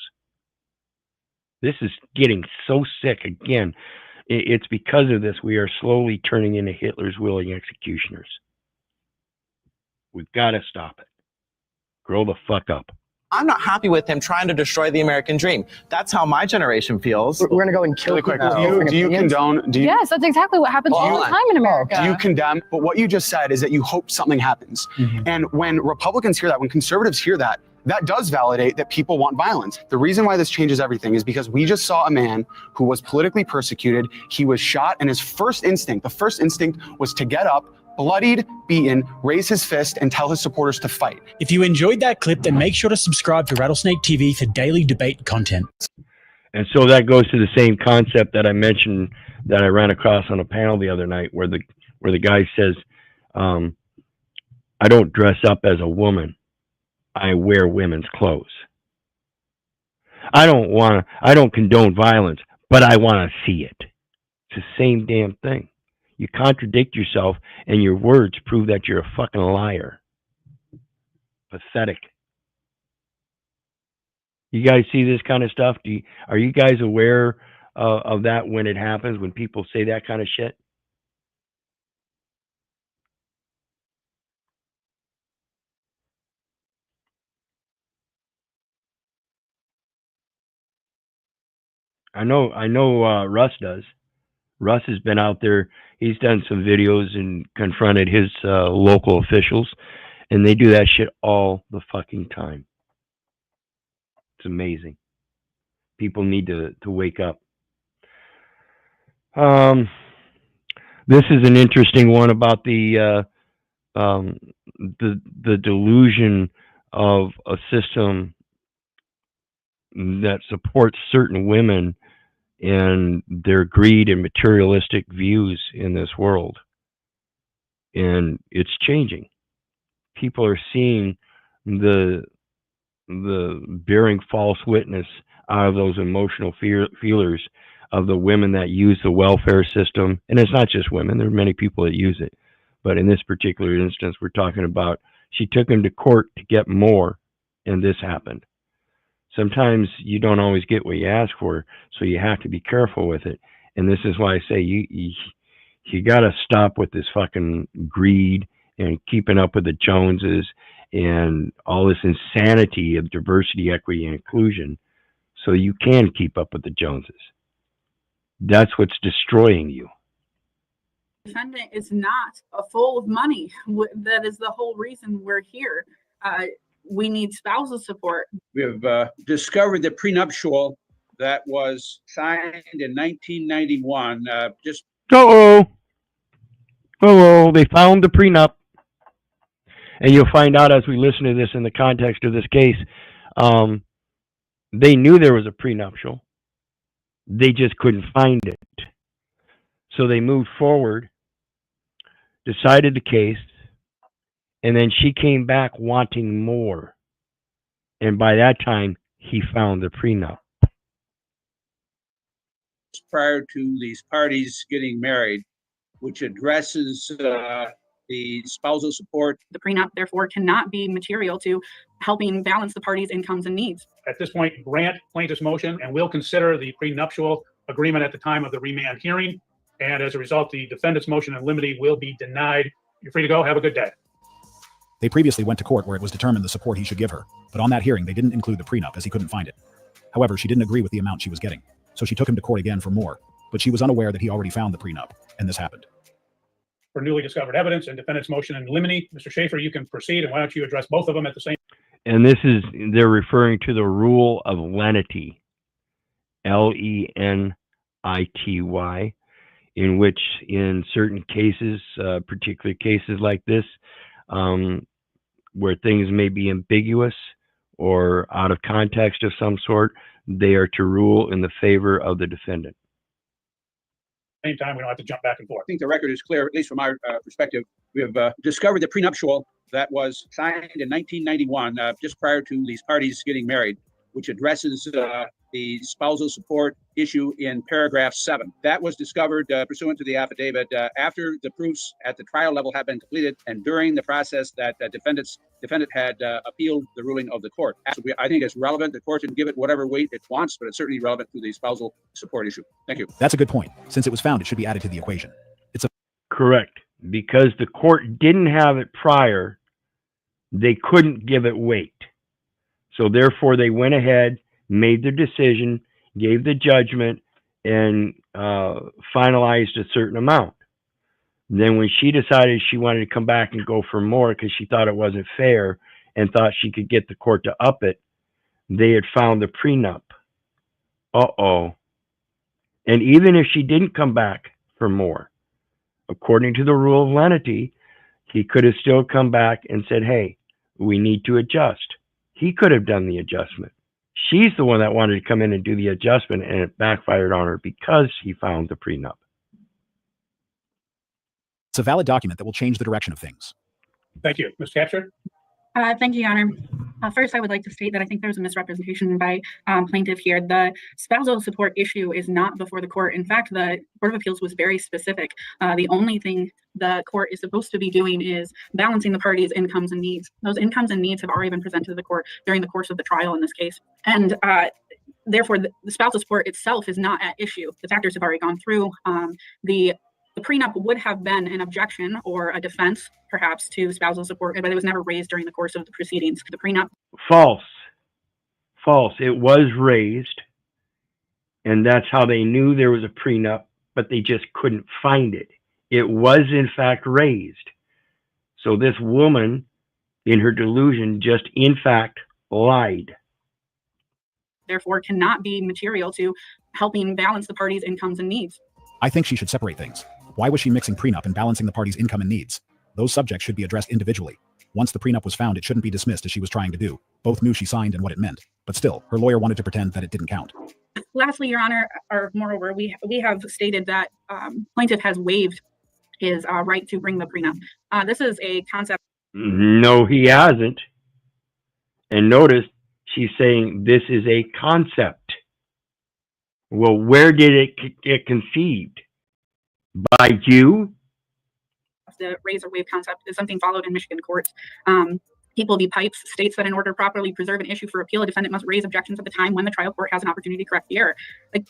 This is getting so sick. Again, it's because of this we are slowly turning into Hitler's willing executioners. We've got to stop it. Grow the fuck up. I'm not happy with him trying to destroy the American dream. That's how my generation feels. We're going to go and kill really quick. Do you condone? Yes, that's exactly what happens all the time in America. Do you condemn? But what you just said is that you hope something happens. And when Republicans hear that, when conservatives hear that, that does validate that people want violence. The reason why this changes everything is because we just saw a man who was politically persecuted. He was shot, and his first instinct, was to get up, bloodied, beaten, raise his fist, and tell his supporters to fight. If you enjoyed that clip, then make sure to subscribe to Rattlesnake TV for daily debate content. And so that goes to the same concept that I mentioned that I ran across on a panel the other night, where the guy says, I don't dress up as a woman. I wear women's clothes. I don't condone violence, but I want to see it. It's the same damn thing. You contradict yourself, and your words prove that you're a fucking liar. Pathetic. You guys see this kind of stuff? Are you guys aware of that when it happens, when people say that kind of shit? I know Russ does. Russ has been out there. He's done some videos and confronted his local officials, and they do that shit all the fucking time. It's amazing. People need to wake up. This is an interesting one about the delusion of a system that supports certain women and their greed and materialistic views in this world. And it's changing. People are seeing the bearing false witness out of those emotional feelers of the women that use the welfare system. And it's not just women, there are many people that use it. But in this particular instance, we're talking about she took him to court to get more, and this happened. Sometimes you don't always get what you ask for, so you have to be careful with it. And this is why I say you got to stop with this fucking greed and keeping up with the Joneses and all this insanity of diversity, equity, and inclusion, so you can keep up with the Joneses. That's what's destroying you. Defendant is not full of money. That is the whole reason we're here. We need spousal support. We have discovered the prenuptial that was signed in 1991. They found the prenup. And you'll find out as we listen to this in the context of this case, they knew there was a prenuptial. They just couldn't find it. So they moved forward, decided the case, and then she came back wanting more. And by that time, he found the prenup. Prior to these parties getting married, which addresses the spousal support. The prenup, therefore, cannot be material to helping balance the parties' incomes and needs. At this point, grant plaintiff's motion, and we'll consider the prenuptial agreement at the time of the remand hearing. And as a result, the defendant's motion in limine will be denied. You're free to go. Have a good day. They previously went to court where it was determined the support he should give her, but on that hearing, they didn't include the prenup as he couldn't find it. However, she didn't agree with the amount she was getting, so she took him to court again for more, but she was unaware that he already found the prenup, and this happened. For newly discovered evidence and defendant's motion in limine, Mr. Schaefer, you can proceed, and why don't you address both of them at the same time? And they're referring to the rule of lenity, Lenity, in which in certain cases, particular cases like this, where things may be ambiguous or out of context of some sort, they are to rule in the favor of the defendant. Same time, we don't have to jump back and forth. I think the record is clear, at least from our perspective. We have discovered the prenuptial that was signed in 1991, just prior to these parties getting married, which addresses the spousal support issue in paragraph 7. That was discovered pursuant to the affidavit after the proofs at the trial level have been completed and during the process that the defendant had appealed the ruling of the court. I think it's relevant. The court can give it whatever weight it wants, but it's certainly relevant to the spousal support issue. Thank you. That's a good point. Since it was found, it should be added to the equation. Correct. Because the court didn't have it prior, they couldn't give it weight. So therefore, they went ahead, made their decision, gave the judgment, and finalized a certain amount. Then when she decided she wanted to come back and go for more because she thought it wasn't fair and thought she could get the court to up it, they had found the prenup. And even if she didn't come back for more, according to the rule of lenity, he could have still come back and said, hey, we need to adjust. He could have done the adjustment. She's the one that wanted to come in and do the adjustment, and it backfired on her because he found the prenup. It's a valid document that will change the direction of things. Thank you. Ms. Capture? Thank you, Your Honor. First, I would like to state that I think there's a misrepresentation by plaintiff here. The spousal support issue is not before the court. In fact, the Court of Appeals was very specific. The only thing the court is supposed to be doing is balancing the parties' incomes and needs. Those incomes and needs have already been presented to the court during the course of the trial in this case. And therefore, the spousal support itself is not at issue. The factors have already gone through. The prenup would have been an objection or a defense, perhaps, to spousal support, but it was never raised during the course of the proceedings. The prenup. False. It was raised, and that's how they knew there was a prenup, but they just couldn't find it. It was, in fact, raised. So this woman, in her delusion, just, in fact, lied. Therefore, cannot be material to helping balance the parties' incomes and needs. I think she should separate things. Why was she mixing prenup and balancing the parties' income and needs? Those subjects should be addressed individually. Once the prenup was found, it shouldn't be dismissed as she was trying to do. Both knew she signed and what it meant. But still, her lawyer wanted to pretend that it didn't count. Lastly, Your Honor, or moreover, we have stated that plaintiff has waived his right to bring the prenup. This is a concept. No, he hasn't. And notice she's saying this is a concept. Well, where did it get conceived? By you? The raise or waive concept is something followed in Michigan courts. People v. P.I.G.S.C.U.N.T.S states that in order to properly preserve an issue for appeal, a defendant must raise objections at the time when the trial court has an opportunity to correct the error.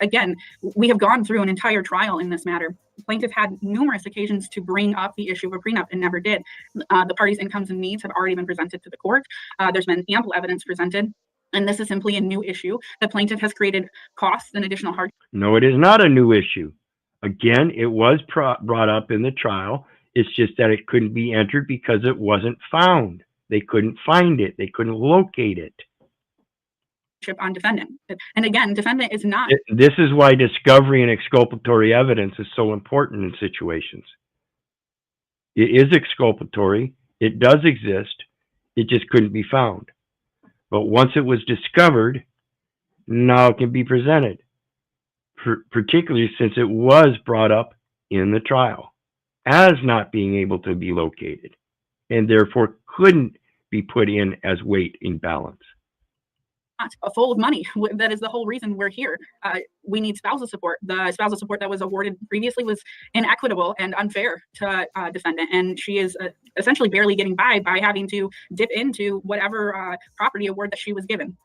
Again, we have gone through an entire trial in this matter. Plaintiff had numerous occasions to bring up the issue of a prenup and never did. The parties' incomes and needs have already been presented to the court. There's been ample evidence presented. And this is simply a new issue. The plaintiff has created costs and additional hard. No, it is not a new issue. Again, it was brought up in the trial. It's just that it couldn't be entered because it wasn't found. They couldn't find it. They couldn't locate it. On defendant. And again, defendant is not. This is why discovery and exculpatory evidence is so important in situations. It is exculpatory. It does exist. It just couldn't be found. But once it was discovered, now it can be presented, particularly since it was brought up in the trial as not being able to be located and therefore couldn't be put in as weight in balance. Full of money. That is the whole reason we're here. We need spousal support. The spousal support that was awarded previously was inequitable and unfair to defendant, and she is essentially barely getting by having to dip into whatever property award that she was given.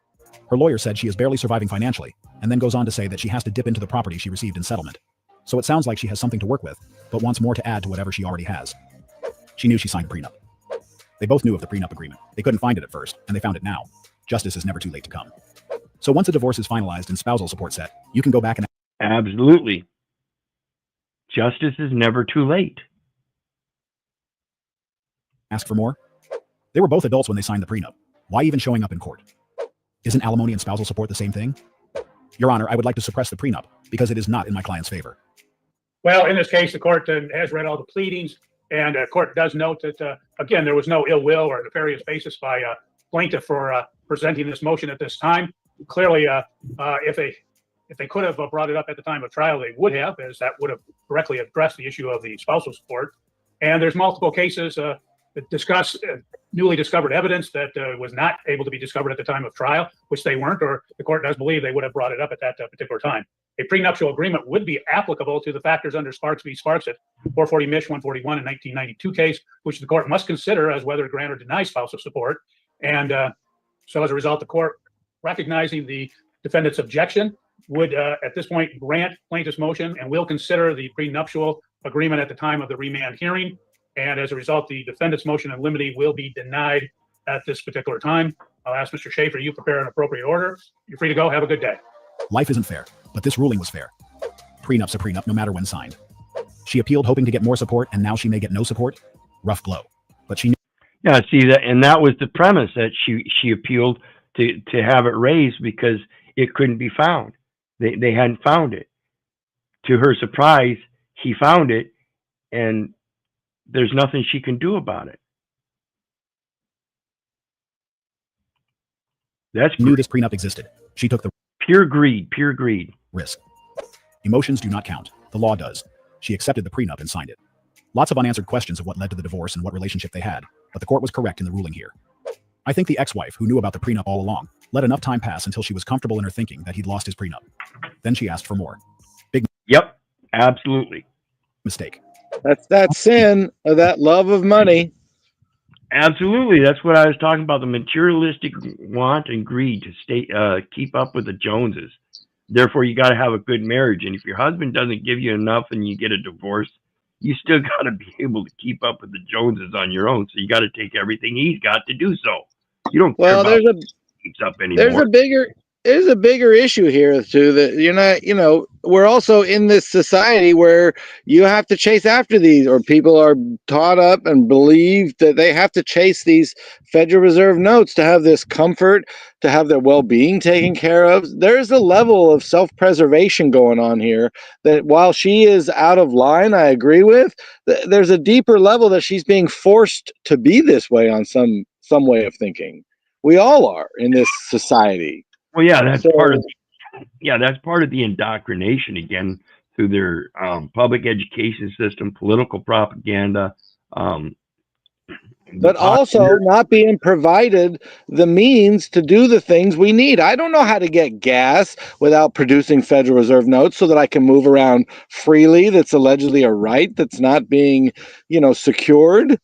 Her lawyer said she is barely surviving financially, and then goes on to say that she has to dip into the property she received in settlement. So it sounds like she has something to work with, but wants more to add to whatever she already has. She knew she signed a prenup. They both knew of the prenup agreement. They couldn't find it at first, and they found it now. Justice is never too late to come. So once a divorce is finalized and spousal support set, you can go back and... Absolutely. Justice is never too late. Ask for more? They were both adults when they signed the prenup. Why even showing up in court? Isn't alimony and spousal support the same thing? Your Honor, I would like to suppress the prenup because it is not in my client's favor. Well, in this case, the court has read all the pleadings, and the court does note that, again, there was no ill will or nefarious basis by plaintiff for presenting this motion at this time. Clearly, if they could have brought it up at the time of trial, they would have, as that would have directly addressed the issue of the spousal support. And there's multiple cases that discuss newly discovered evidence that was not able to be discovered at the time of trial, which they weren't, or the court does believe they would have brought it up at that particular time. A prenuptial agreement would be applicable to the factors under Sparks v. Sparks at 440 Mich. 141 in 1992 case, which the court must consider as whether to grant or deny spousal support. And so as a result, the court, recognizing the defendant's objection, would at this point grant plaintiff's motion and will consider the prenuptial agreement at the time of the remand hearing. And as a result, the defendant's motion in limine will be denied at this particular time. I'll ask Mr. Schaefer, you prepare an appropriate order. You're free to go. Have a good day. Life isn't fair, but this ruling was fair. Prenup's a prenup no matter when signed. She appealed hoping to get more support, and now she may get no support. Rough blow. But she knew. Yeah, see that, and that was the premise, that she appealed to have it raised because it couldn't be found. They hadn't found it. To her surprise, he found it, and there's nothing she can do about it. That's knew this prenup existed. She took the pure greed risk. Emotions do not count. The law does. She accepted the prenup and signed it. Lots of unanswered questions of what led to the divorce and what relationship they had, but the court was correct in the ruling here. I think the ex-wife, who knew about the prenup all along, let enough time pass until she was comfortable in her thinking that he'd lost his prenup. Then she asked for more. Yep, absolutely. Mistake. That's that sin of that love of money. Absolutely. That's what I was talking about, the materialistic want and greed to keep up with the Joneses. Therefore, you got to have a good marriage. And if your husband doesn't give you enough and you get a divorce, you still got to be able to keep up with the Joneses on your own. So you got to take everything he's got to do so. You don't care about keeps up anymore. There's a bigger issue here too, that you're not, we're also in this society where you have to chase after these, or people are taught up and believe that they have to chase these Federal Reserve notes to have this comfort, to have their well-being taken care of. There's a level of self-preservation going on here that, while she is out of line, I agree with, there's a deeper level that she's being forced to be this way on some way of thinking. We all are in this society. Well, yeah, that's part of the indoctrination, again, through their public education system, political propaganda, but also not being provided the means to do the things we need. I don't know how to get gas without producing Federal Reserve notes so that I can move around freely. That's allegedly a right that's not being, secured.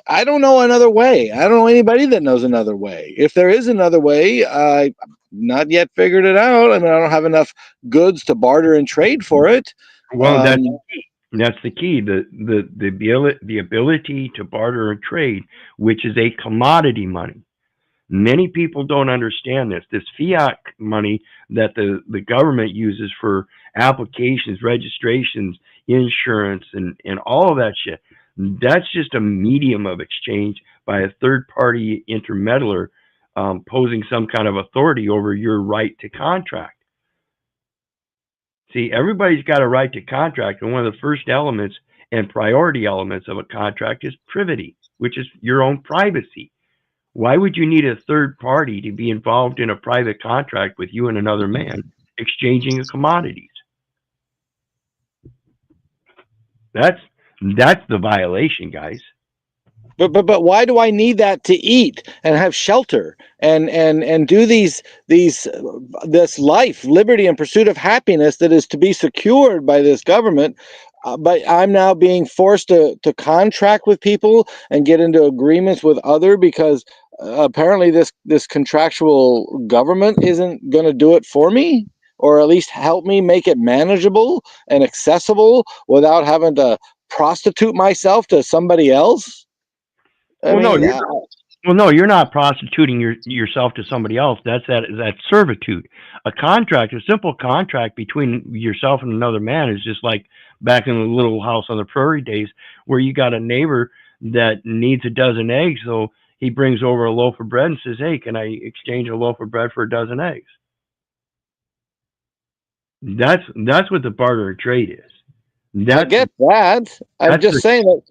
I don't know another way. I don't know anybody that knows another way. If there is another way, I've not yet figured it out. I mean, I don't have enough goods to barter and trade for it. Well, that's the key. The ability to barter and trade, which is a commodity money. Many people don't understand this. This fiat money that the government uses for applications, registrations, insurance, and all of that shit, that's just a medium of exchange by a third-party intermeddler posing some kind of authority over your right to contract. See, everybody's got a right to contract, and one of the first elements and priority elements of a contract is privity, which is your own privacy. Why would you need a third party to be involved in a private contract with you and another man exchanging commodities? That's the violation, guys. But why do I need that to eat and have shelter and do this life, liberty, and pursuit of happiness that is to be secured by this government? But I'm now being forced to contract with people and get into agreements with other because apparently this contractual government isn't going to do it for me, or at least help me make it manageable and accessible without having to prostitute myself to somebody else. No, you're not prostituting yourself to somebody else. That's servitude. A contract, a simple contract between yourself and another man, is just like back in the Little House on the Prairie days, where you got a neighbor that needs a dozen eggs, so he brings over a loaf of bread and says, "Hey, can I exchange a loaf of bread for a dozen eggs?" That's what the barter of trade is. I get that. I'm just saying that.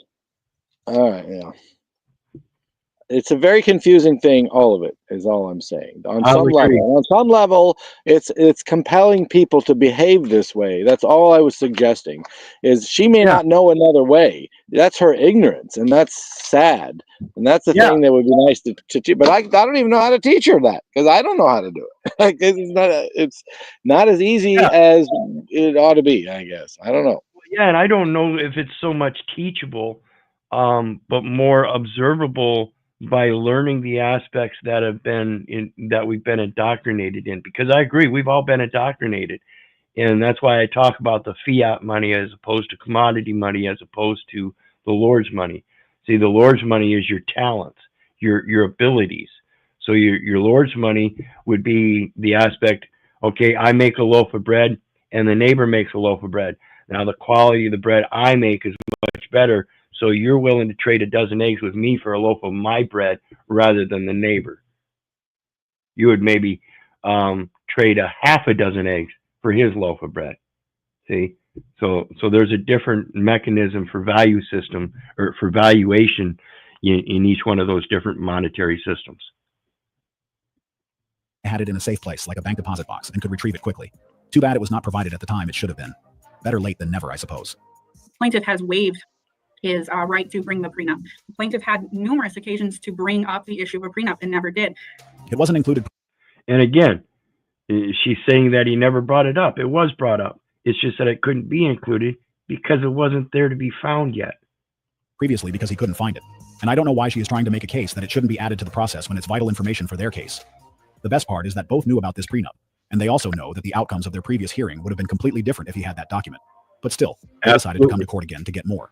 All right, yeah. It's a very confusing thing. All of it is all I'm saying. On some level, it's compelling people to behave this way. That's all I was suggesting. Is she may not know another way. That's her ignorance, and that's sad. And that's the thing that would be nice to teach. But I don't even know how to teach her that because I don't know how to do it. Like it's not as easy as it ought to be. I guess I don't know. Yeah, and I don't know if it's so much teachable, but more observable by learning the aspects that we've been indoctrinated in. Because I agree, we've all been indoctrinated, and that's why I talk about the fiat money as opposed to commodity money, as opposed to the Lord's money. See, the Lord's money is your talents, your abilities. So your Lord's money would be the aspect. Okay, I make a loaf of bread, and the neighbor makes a loaf of bread. Now the quality of the bread I make is much better. So you're willing to trade a dozen eggs with me for a loaf of my bread rather than the neighbor. You would maybe trade a half a dozen eggs for his loaf of bread. See, so there's a different mechanism for value system or for valuation in each one of those different monetary systems. I had it in a safe place like a bank deposit box and could retrieve it quickly. Too bad it was not provided at the time it should have been. Better late than never, I suppose. Plaintiff has waived his right to bring the prenup. The plaintiff had numerous occasions to bring up the issue of a prenup and never did. It wasn't included. And again, she's saying that he never brought it up. It was brought up. It's just that it couldn't be included because it wasn't there to be found yet. Previously, because he couldn't find it. And I don't know why she is trying to make a case that it shouldn't be added to the process when it's vital information for their case. The best part is that both knew about this prenup, and they also know that the outcomes of their previous hearing would have been completely different if he had that document. But still, they decided to come to court again to get more.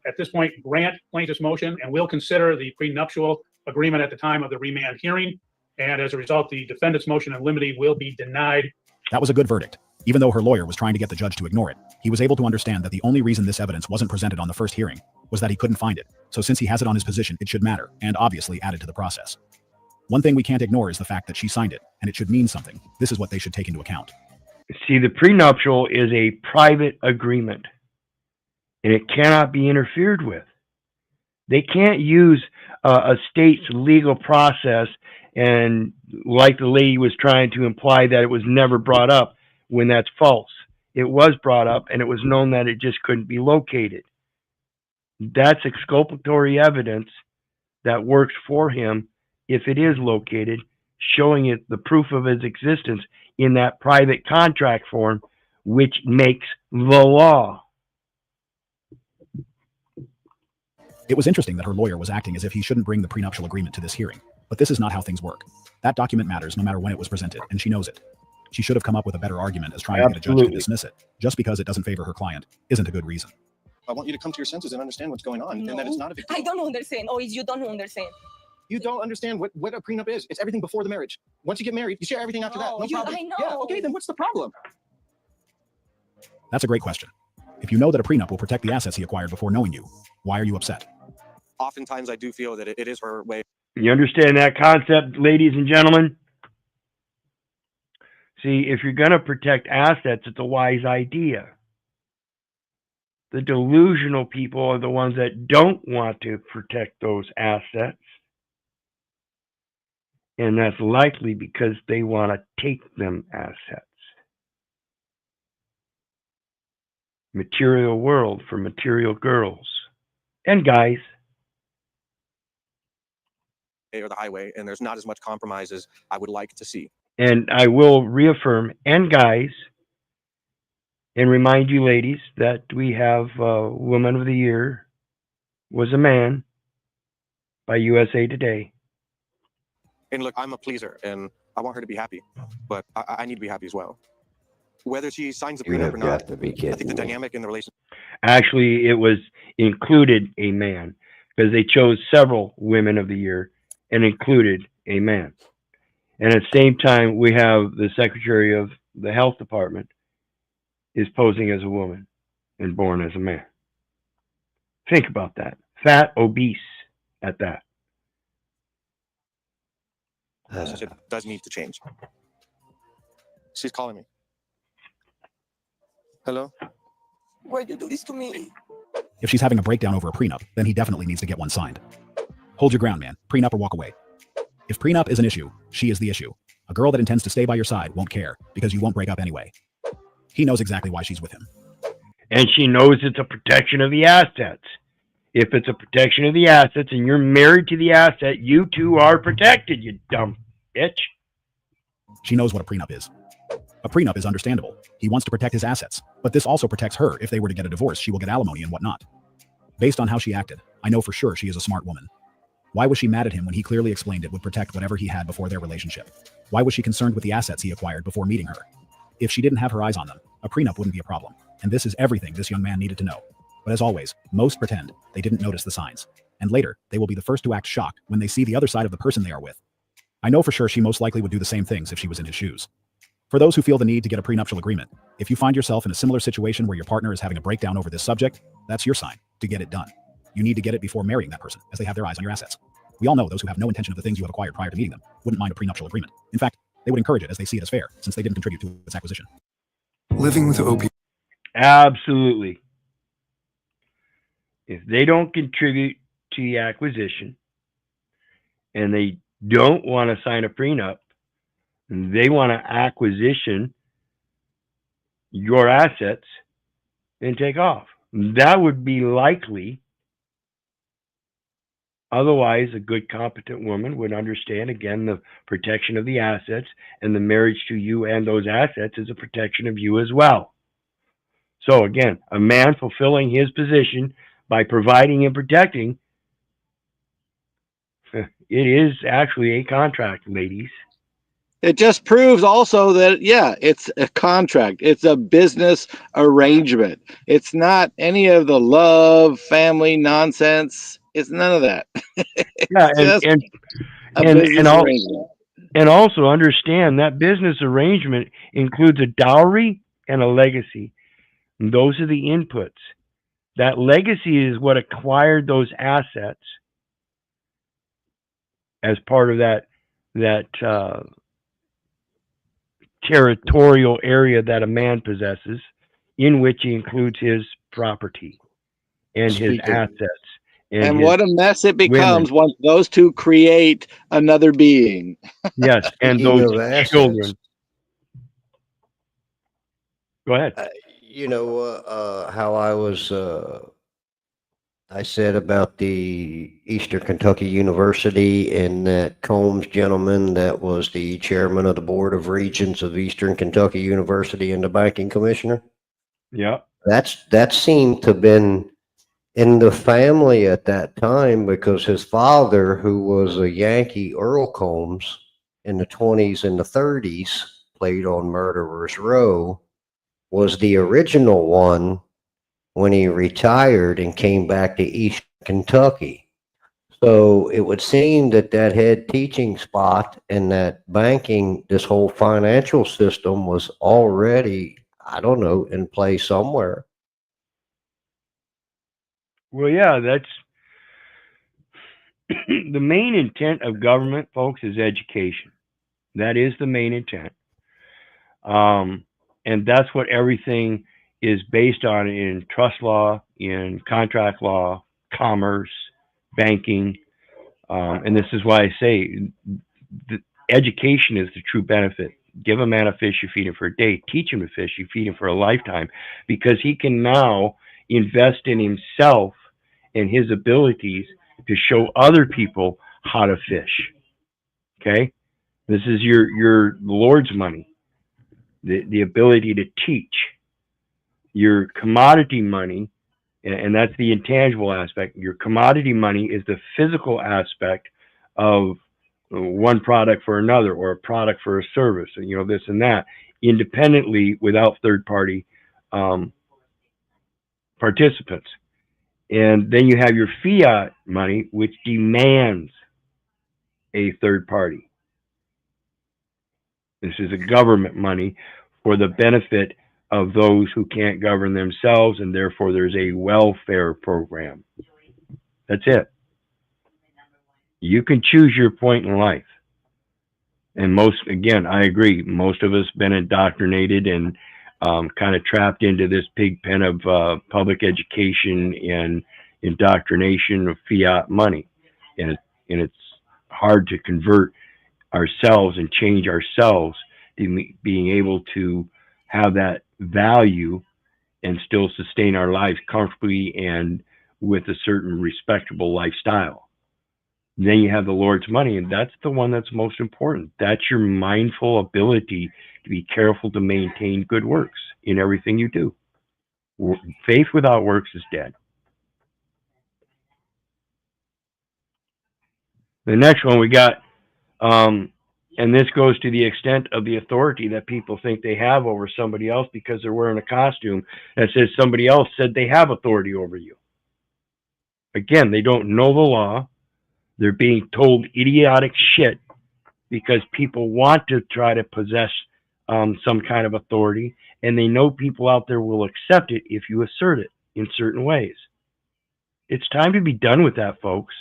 At this point, grant plaintiff's motion, and we'll consider the prenuptial agreement at the time of the remand hearing. And as a result, the defendant's motion in limine will be denied. That was a good verdict. Even though her lawyer was trying to get the judge to ignore it, he was able to understand that the only reason this evidence wasn't presented on the first hearing was that he couldn't find it. So since he has it on his position, it should matter, and obviously added to the process. One thing we can't ignore is the fact that she signed it, and it should mean something. This is what they should take into account. See, the prenuptial is a private agreement, and it cannot be interfered with. They can't use a state's legal process and, like the lady was trying to imply, that it was never brought up, when that's false. It was brought up, and it was known that it just couldn't be located. That's exculpatory evidence that works for him if it is located, showing it the proof of his existence in that private contract form, which makes the law. It was interesting that her lawyer was acting as if he shouldn't bring the prenuptial agreement to this hearing. But this is not how things work. That document matters no matter when it was presented, and she knows it. She should have come up with a better argument as trying to get a judge to dismiss it. Just because it doesn't favor her client isn't a good reason. I want you to come to your senses and understand what's going on, and that it's not a big deal. I don't understand. Oh, you don't understand. You don't understand what a prenup is. It's everything before the marriage. Once you get married, you share everything after that. No problem. I know. Yeah, okay, then what's the problem? That's a great question. If you know that a prenup will protect the assets he acquired before knowing you, why are you upset? Oftentimes I do feel that it is her way. You understand that concept, ladies and gentlemen? See, if you're going to protect assets, it's a wise idea. The delusional people are the ones that don't want to protect those assets. And that's likely because they want to take them assets. Material world for material girls and guys. Or the highway, and there's not as much compromise as I would like to see. And I will reaffirm, and guys, and remind you ladies that we have Woman of the Year was a man by USA Today. And look, I'm a pleaser, and I want her to be happy, but I need to be happy as well. Whether she signs the prenup or not, I think the dynamic in the relationship. Actually, it was included a man, because they chose several Women of the Year and included a man. And at the same time, we have the Secretary of the Health Department is posing as a woman and born as a man. Think about that. Fat, obese at that. Relationship does need to change. She's calling me. Hello? Why'd you do this to me? If she's having a breakdown over a prenup, then he definitely needs to get one signed. Hold your ground, man. Prenup or walk away. If prenup is an issue, she is the issue. A girl that intends to stay by your side won't care because you won't break up anyway. He knows exactly why she's with him. And she knows it's a protection of the assets. If it's a protection of the assets and you're married to the asset, you two are protected, you dumb bitch. She knows what a prenup is. A prenup is understandable. He wants to protect his assets, but this also protects her. If they were to get a divorce, she will get alimony and whatnot. Based on how she acted, I know for sure she is a smart woman. Why was she mad at him when he clearly explained it would protect whatever he had before their relationship? Why was she concerned with the assets he acquired before meeting her? If she didn't have her eyes on them, a prenup wouldn't be a problem. And this is everything this young man needed to know. But as always, most pretend they didn't notice the signs. And later, they will be the first to act shocked when they see the other side of the person they are with. I know for sure she most likely would do the same things if she was in his shoes. For those who feel the need to get a prenuptial agreement, if you find yourself in a similar situation where your partner is having a breakdown over this subject, that's your sign to get it done. You need to get it before marrying that person, as they have their eyes on your assets. We all know those who have no intention of the things you have acquired prior to meeting them wouldn't mind a prenuptial agreement. In fact, they would encourage it as they see it as fair, since they didn't contribute to its acquisition. Living with OP. Absolutely. If they don't contribute to the acquisition and they don't want to sign a prenup, and they want to acquisition your assets and take off, that would be likely. Otherwise, a good, competent woman would understand, again, the protection of the assets, and the marriage to you and those assets is a protection of you as well. So again, a man fulfilling his position by providing and protecting, it is actually a contract, ladies. It just proves also that, yeah, it's a contract. It's a business arrangement. It's not any of the love, family nonsense. It's none of that. Yeah, and also understand that business arrangement includes a dowry and a legacy. And those are the inputs. That legacy is what acquired those assets as part of that territorial area that a man possesses, in which he includes his property and his assets. And what a mess it becomes once those two create another being. Yes, and those children. Go ahead. You know how I said about the Eastern Kentucky University and that Combs gentleman that was the chairman of the Board of Regents of Eastern Kentucky University and the banking commissioner? Yeah. That seemed to have been in the family at that time, because his father, who was a Yankee, Earl Combs, in the 20s and the 30s, played on Murderer's Row, was the original one when he retired and came back to East Kentucky. So it would seem that that head teaching spot and that banking, this whole financial system was already, I don't know, in place somewhere. Well, yeah, that's the main intent of government, folks, is education. That is the main intent. And that's what everything is based on in trust law, in contract law, commerce, banking. And this is why I say education is the true benefit. Give a man a fish, you feed him for a day. Teach him to fish, you feed him for a lifetime. Because he can now invest in himself and his abilities to show other people how to fish. Okay? This is your Lord's money. The ability to teach. Your commodity money, and that's the intangible aspect. Your commodity money is the physical aspect of one product for another, or a product for a service, and this and that, independently, without third-party participants. And then you have your fiat money, which demands a third party. This is a government money for the benefit of those who can't govern themselves, and therefore there's a welfare program. That's it. You can choose your point in life. And again, I agree, most of us been indoctrinated and kind of trapped into this pig pen of public education and indoctrination of fiat money. And it's hard to convert ourselves and change ourselves to being able to have that value and still sustain our lives comfortably and with a certain respectable lifestyle. Then you have the Lord's money, and that's the one that's most important. That's your mindful ability to be careful to maintain good works in everything you do. Faith without works is dead. The next one we got, and this goes to the extent of the authority that people think they have over somebody else because they're wearing a costume that says somebody else said they have authority over you. Again, they don't know the law. They're being told idiotic shit because people want to try to possess some kind of authority, and they know people out there will accept it if you assert it in certain ways. It's time to be done with that, folks.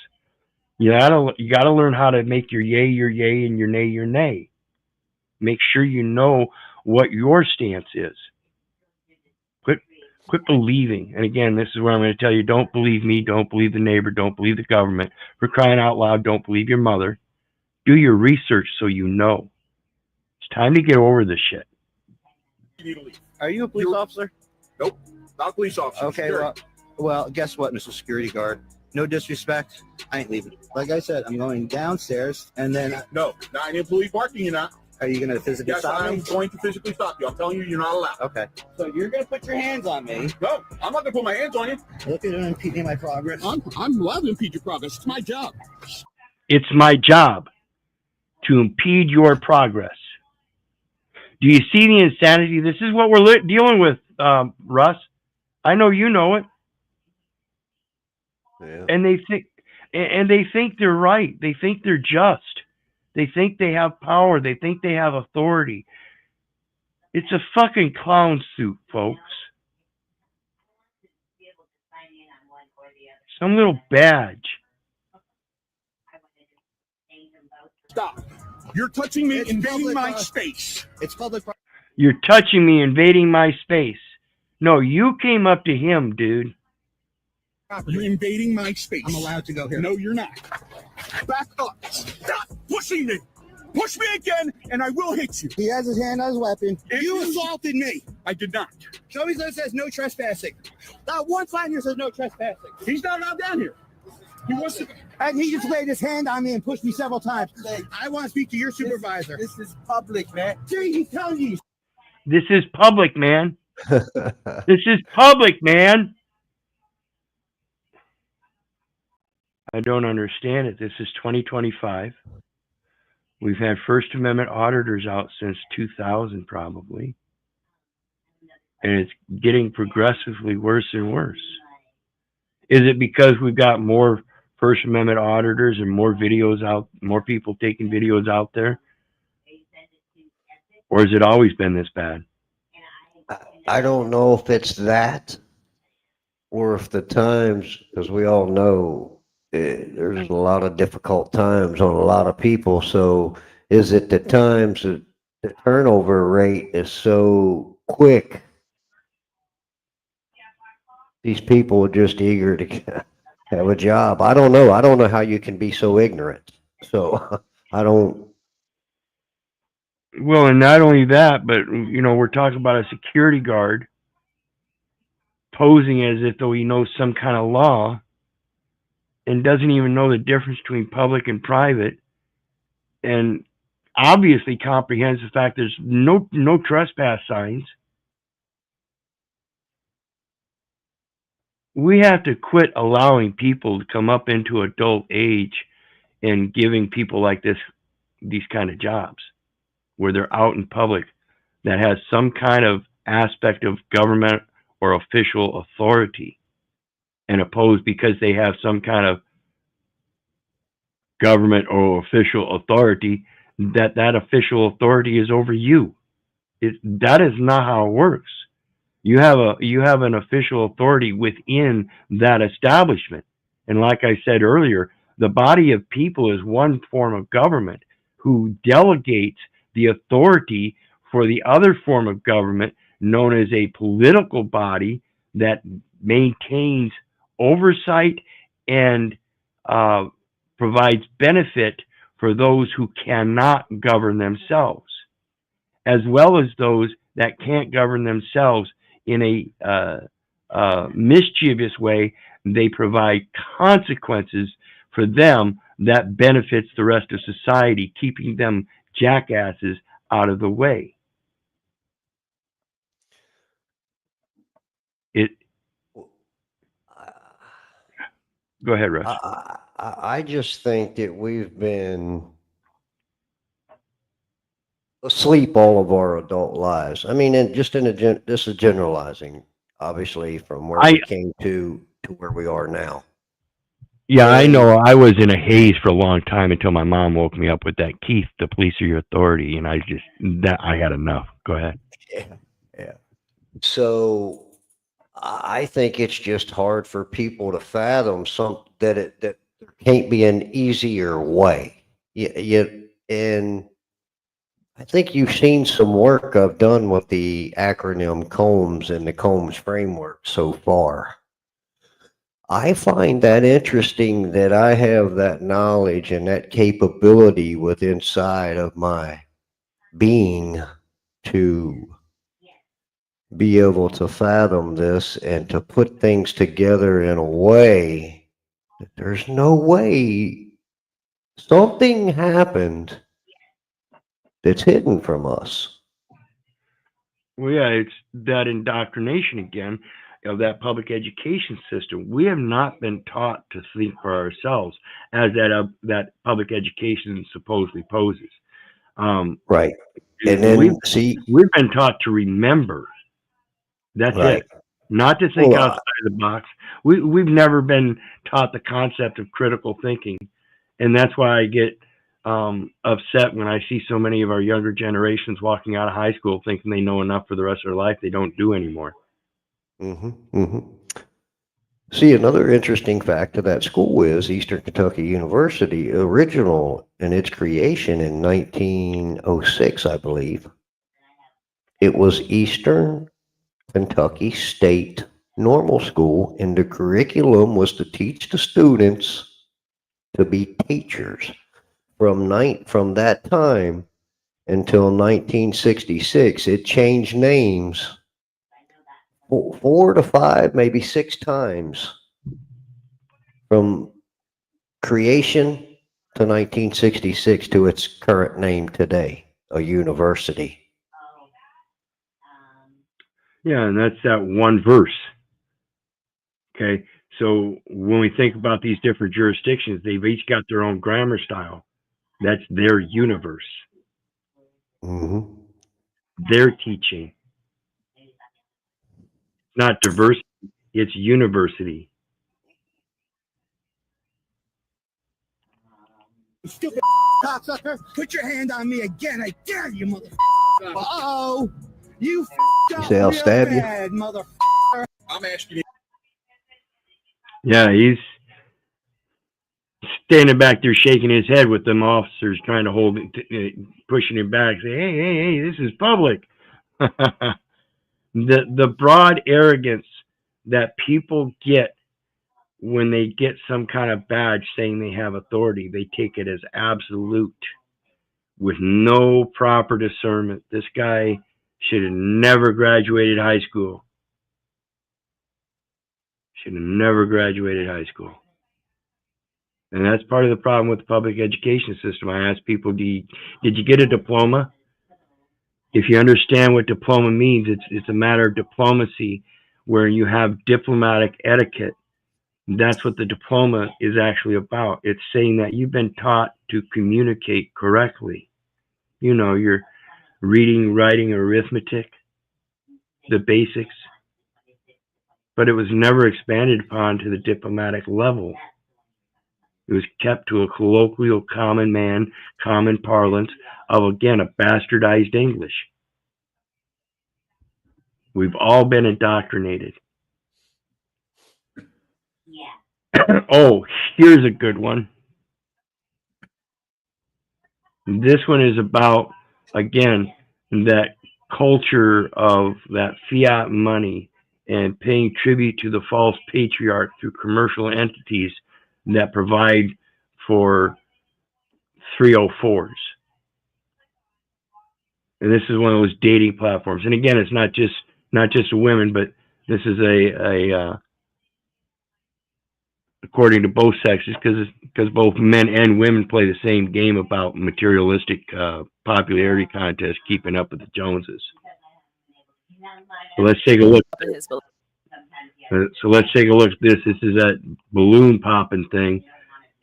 You gotta learn how to make your yay, and your nay, your nay. Make sure you know what your stance is. Quit believing. And again, this is where I'm going to tell you, don't believe me, don't believe the neighbor, don't believe the government. For crying out loud, don't believe your mother. Do your research so you know. It's time to get over this shit. You need to leave. Are you a police officer? Nope, not a police officer. Okay, well, guess what, Mr. Security Guard? No disrespect, I ain't leaving. Like I said, I'm going downstairs, and then... No, not in police parking, you're not. Are you going to physically stop me? Yes, I'm going to physically stop you. I'm telling you, you're not allowed. Okay. So you're going to put your hands on me? No, I'm not going to put my hands on you. Look at it impeding my progress. I'm allowed to impede your progress. It's my job. It's my job to impede your progress. Do you see the insanity? This is what we're dealing with, Russ. I know you know it. Yeah. And they think they're right. They think they're just. They think they have power. They think they have authority. It's a fucking clown suit, folks. Some little badge. Stop. You're touching me, invading my space. It's public. You're touching me, invading my space. No, you came up to him, dude. You're invading my space. I'm allowed to go here. No, you're not. Back up. Stop pushing me. Push me again, and I will hit you. He has his hand on his weapon. You assaulted me. I did not. Show me that says no trespassing. Not one sign here says no trespassing. He's not allowed down here. He wants to. And he just laid his hand on me and pushed me several times. I want to speak to your supervisor. This is public, man. See, he's telling you. This is public, man. This is public, man. I don't understand it. This is 2025. We've had First Amendment auditors out since 2000, probably. And it's getting progressively worse and worse. Is it because we've got more First Amendment auditors and more videos out, more people taking videos out there? Or has it always been this bad? I don't know if it's that or if the times, because we all know there's a lot of difficult times on a lot of people. So is it the times that the turnover rate is so quick? These people are just eager to have a job. I don't know. I don't know how you can be so ignorant. So I don't. Well, and not only that, but you know, we're talking about a security guard posing as if though he knows some kind of law and doesn't even know the difference between public and private, and obviously comprehends the fact there's no trespass signs. We have to quit allowing people to come up into adult age and giving people like this these kind of jobs where they're out in public that has some kind of aspect of government or official authority, and opposed because they have some kind of government or official authority, that official authority is over you. That is not how it works. You have an official authority within that establishment. And like I said earlier, the body of people is one form of government who delegates the authority for the other form of government known as a political body that maintains oversight and provides benefit for those who cannot govern themselves, as well as those that can't govern themselves in a mischievous way. They provide consequences for them that benefits the rest of society, keeping them jackasses out of the way. Go ahead, Russ. I just think that we've been asleep all of our adult lives. I mean, this is generalizing, obviously, from where we came to where we are now. Yeah, I know. I was in a haze for a long time until my mom woke me up with that, Keith, the police are your authority, and I had enough. Go ahead. Yeah. So I think it's just hard for people to fathom that there can't be an easier way. And I think you've seen some work I've done with the acronym COMS and the COMS framework so far. I find that interesting that I have that knowledge and that capability within inside of my being to be able to fathom this and to put things together in a way that there's no way something happened that's hidden from us. Well, yeah, it's that indoctrination again of that public education system. We have not been taught to think for ourselves, as that public education supposedly poses. Right. And then we've been taught to remember. That's right. It. Not to think outside of the box. We've never been taught the concept of critical thinking, and that's why I get upset when I see so many of our younger generations walking out of high school thinking they know enough for the rest of their life. They don't do anymore. See, another interesting fact of that school is Eastern Kentucky University, original in its creation in 1906, I believe. It was Eastern Kentucky State Normal School, and the curriculum was to teach the students to be teachers. From that time until 1966, it changed names 4 to 5, maybe 6 times from creation to 1966 to its current name today, a university. Yeah, and that's that one verse. Okay, so when we think about these different jurisdictions, they've each got their own grammar style. That's their universe. Their teaching. Not diversity, it's university. You stupid cocksucker. Put your hand on me again. I dare you, motherfucker. Uh-oh. You You say I'll stab you? bad, motherfucker. I'm asking you. Yeah, he's standing back there shaking his head with them officers trying to hold it, pushing him back, say, hey, this is public. The broad arrogance that people get when they get some kind of badge saying they have authority, they take it as absolute with no proper discernment. This guy should have never graduated high school. Should have never graduated high school. And that's part of the problem with the public education system. I ask people, did you get a diploma? If you understand what diploma means, it's a matter of diplomacy where you have diplomatic etiquette. That's what the diploma is actually about. It's saying that you've been taught to communicate correctly. You know, your reading, writing, arithmetic, the basics. But it was never expanded upon to the diplomatic level. It was kept to a colloquial common man, common parlance of, again, a bastardized English. We've all been indoctrinated. Oh, here's a good one. This one is about, again, that culture of that fiat money and paying tribute to the false patriarch through commercial entities that provide for 304s. And this is one of those dating platforms. And again, it's not just women, but this is according to both sexes, because both men and women play the same game about materialistic popularity contest, keeping up with the Joneses. So let's take a look. So let's take a look at this. This is that balloon popping thing,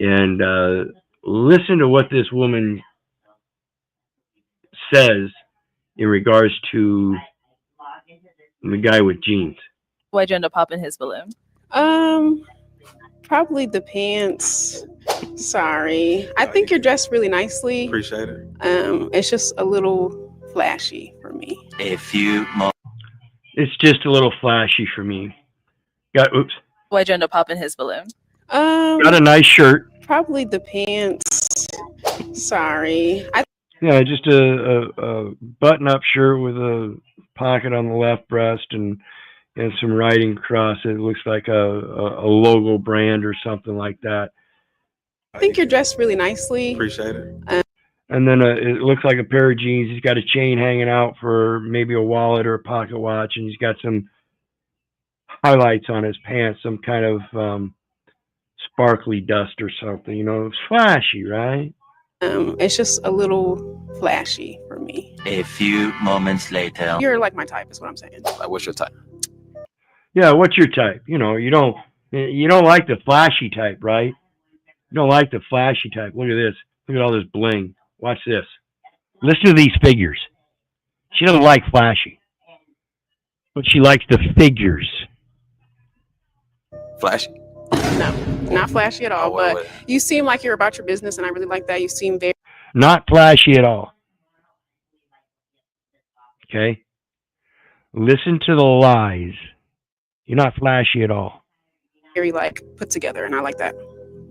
and listen to what this woman says in regards to the guy with jeans. Why'd you end up popping his balloon? Probably the pants. Sorry. I think you're dressed really nicely. Appreciate it. It's just a little flashy for me. A few more. It's just a little flashy for me. Oops. Why'd you end up popping his balloon? Got a nice shirt. Probably the pants. Sorry. Yeah, just a button-up shirt with a pocket on the left breast and some writing across it. It looks like a logo brand or something like that. I think you're dressed really nicely. Appreciate it. And then it looks like a pair of jeans. He's got a chain hanging out for maybe a wallet or a pocket watch, and he's got some highlights on his pants, some kind of sparkly dust or something. You know, it's flashy, right? It's just a little flashy for me. A few moments later. You're like my type, is what I'm saying. Like, what's your type? Yeah, what's your type? You know, you don't like the flashy type, right? You don't like the flashy type. Look at this. Look at all this bling. Watch this. Listen to these figures. She doesn't like flashy, but she likes the figures. Flashy? No, not flashy at all. But you seem like you're about your business, and I really like that. You seem very... Not flashy at all. Okay? Listen to the lies. You're not flashy at all. Very, like, put together, and I like that.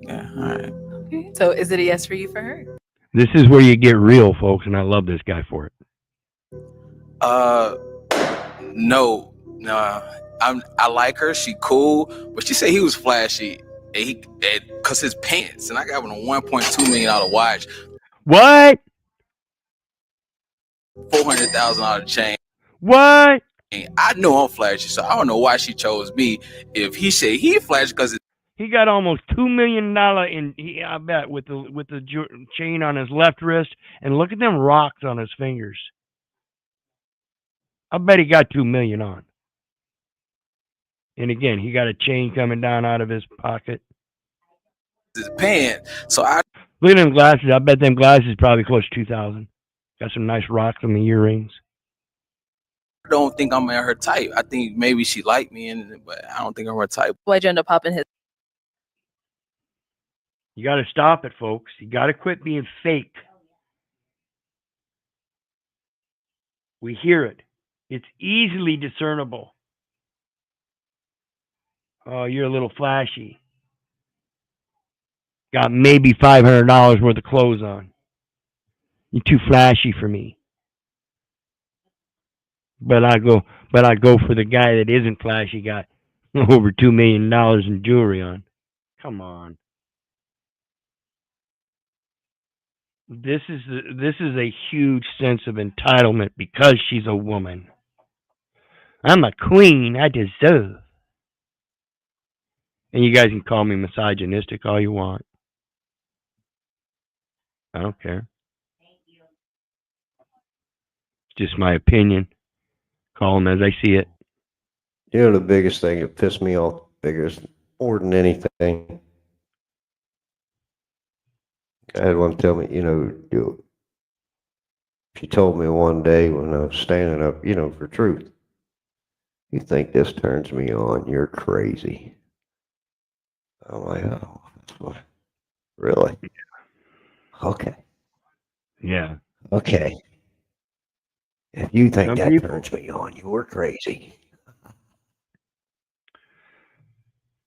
Yeah, all right. Okay. So is it a yes for you for her? This is where you get real, folks, and I love this guy for it. No. I like her. She cool, but she said he was flashy, cause his pants, and I got him a $1.2 million watch. What? $400,000 chain. What? I know I'm flashy, so I don't know why she chose me. If he said he flashy, cause he got almost $2 million I bet with the chain on his left wrist, and look at them rocks on his fingers. I bet he got $2 million on. And again, he got a chain coming down out of his pocket. his pants. So I look at them glasses. I bet them glasses probably close to 2,000. Got some nice rocks on the earrings. don't think I'm her type. I think maybe she liked me, but I don't think I'm her type. Why'd you end up popping his? You got to stop it, folks. You got to quit being fake. We hear it. It's easily discernible. Oh, you're a little flashy. Got maybe $500 worth of clothes on. You're too flashy for me. But I go for the guy that isn't flashy, got over $2 million in jewelry on. Come on. This is a huge sense of entitlement because she's a woman. I'm a queen. I deserve. And you guys can call me misogynistic all you want. I don't care. It's just my opinion. Call them as I see it. You know, the biggest thing that pissed me off, more than anything, I had one tell me, she told me one day when I was standing up, for truth, you think this turns me on, you're crazy. I'm like, oh, what? Really? Okay. Yeah. Okay. If you think that turns me on, you're crazy.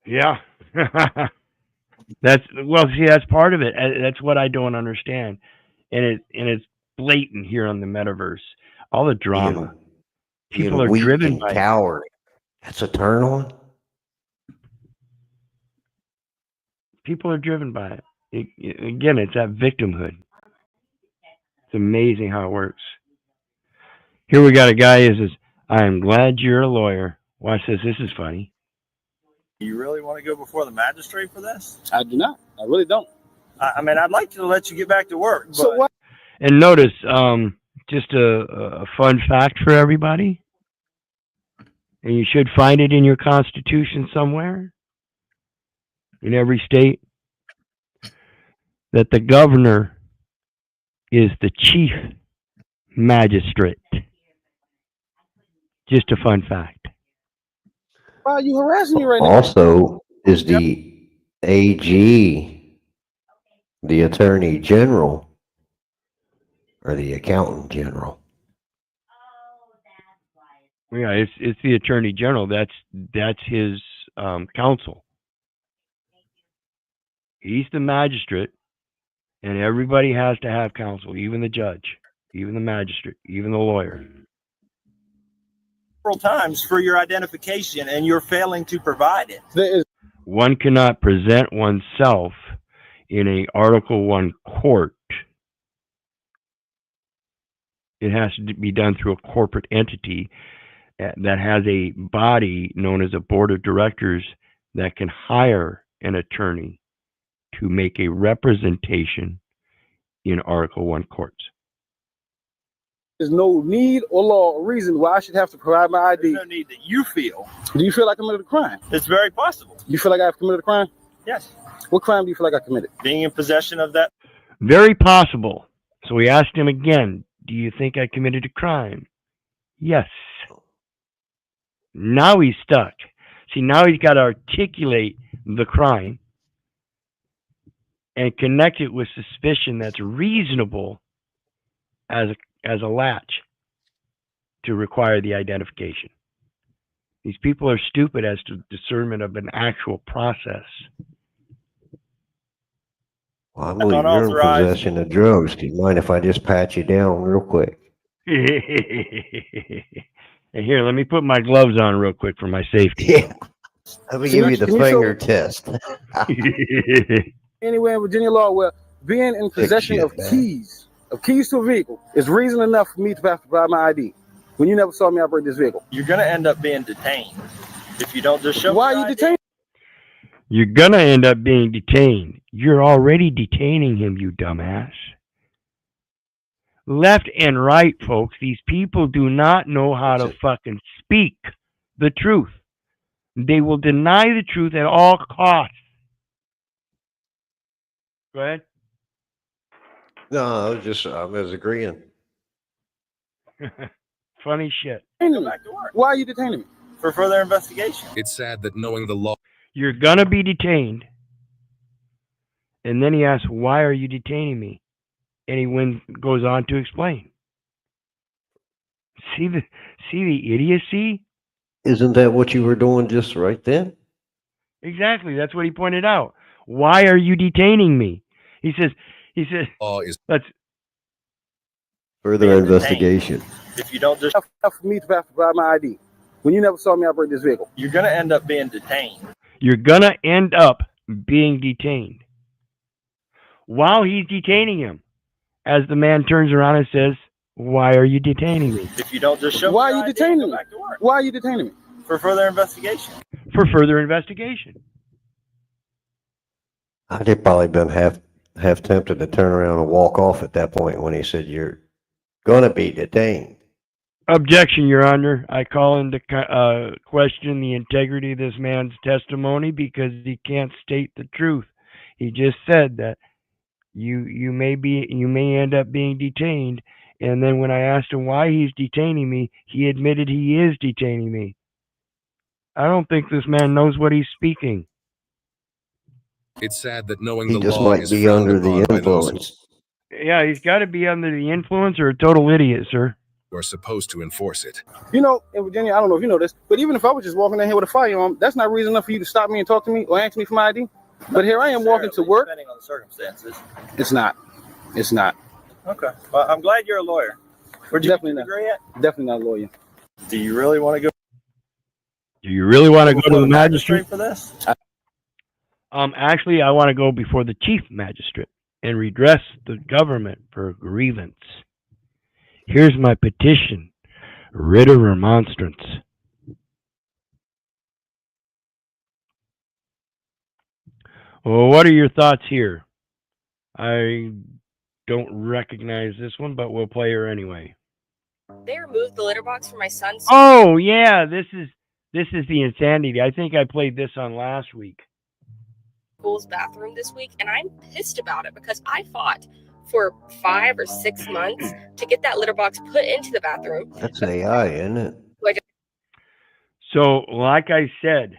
Yeah. That's part of it. That's what I don't understand. And it's blatant here on the metaverse. All the drama. People are driven by coward. That's a turn on. People are driven by it. Again, it's that victimhood. It's amazing how it works. Here we got a guy who says, I am glad you're a lawyer. Watch this. This is funny. You really want to go before the magistrate for this? I do not. I really don't. I mean, I'd like to let you get back to work. So what? And notice, just a fun fact for everybody, and you should find it in your Constitution somewhere, in every state, that the governor is the chief magistrate. Just a fun fact. Why are you harassing me right now? Also, is the AG the Attorney General or the Accountant General? Yeah, it's the Attorney General. That's his counsel. He's the magistrate, and everybody has to have counsel, even the judge, even the magistrate, even the lawyer. Several times for your identification, and you're failing to provide it. One cannot present oneself in a Article 1 court. It has to be done through a corporate entity that has a body known as a board of directors that can hire an attorney to make a representation in Article 1 courts. There's no need or law or reason why I should have to provide my ID. There's no need that you feel. Do you feel like I committed a crime? It's very possible. You feel like I've committed a crime? Yes. What crime do you feel like I committed? Being in possession of that. Very possible. So we asked him again, do you think I committed a crime? Yes. Now he's stuck. See, now he's got to articulate the crime and connect it with suspicion that's reasonable as a latch to require the identification. These people are stupid as to discernment of an actual process. Well, I believe you're in possession of drugs. Do you mind if I just pat you down real quick? And here, let me put my gloves on real quick for my safety. Yeah. Let me give you the finger test. Anywhere in Virginia law where being in possession of keys to a vehicle is reason enough for me to have to provide my ID when you never saw me operate this vehicle. You're going to end up being detained if you don't just show. Why are you detained? You're going to end up being detained. You're already detaining him, you dumbass. Left and right, folks, these people do not know how to fucking speak the truth. They will deny the truth at all costs. Go ahead. No, I was agreeing. Funny shit. Go back to work. Why are you detaining me? For further investigation. It's sad that knowing the law. You're going to be detained. And then he asks, why are you detaining me? And he goes on to explain. See the idiocy? Isn't that what you were doing just right then? Exactly. That's what he pointed out. Why are you detaining me? He says, let's Further investigation. If you don't just for me to provide my ID. When you never saw me operate this vehicle. you're going to end up being detained. You're going to end up being detained. While he's detaining him, as the man turns around and says, why are you detaining me? If you don't just show Why me are your you ID, detaining go me? back to work. Why are you detaining me? For further investigation. For further investigation. I'd have probably been half tempted to turn around and walk off at that point when he said, you're going to be detained. Objection, Your Honor. I call into question the integrity of this man's testimony because he can't state the truth. He just said that you may end up being detained, and then when I asked him why he's detaining me, he admitted he is detaining me. I don't think this man knows what he's speaking. It's sad that knowing He the just law might is be frowned under the upon by those influence. Yeah, he's got to be under the influence or a total idiot, sir. who are supposed to enforce it. You know, in Virginia, I don't know if you know this, but even if I was just walking in here with a firearm, that's not reason enough for you to stop me and talk to me or ask me for my ID. But here I am walking to work. Depending on the circumstances. It's not. It's not. Okay. Well, I'm glad you're a lawyer. Where'd you Definitely get your not. degree at? Definitely not a lawyer. Do you really want to go? Do you really want to go to before the magistrate? for this? Actually, I want to go before the chief magistrate and redress the government for a grievance. Here's my petition, writ of remonstrance. Well, what are your thoughts here? I don't recognize this one, but we'll play her anyway. They removed the litter box from my son's Oh yeah, this is the insanity. I think I played this on last week. school's bathroom this week, and I'm pissed about it because I fought for 5 or 6 months to get that litter box put into the bathroom. That's AI, isn't it? So, like I said,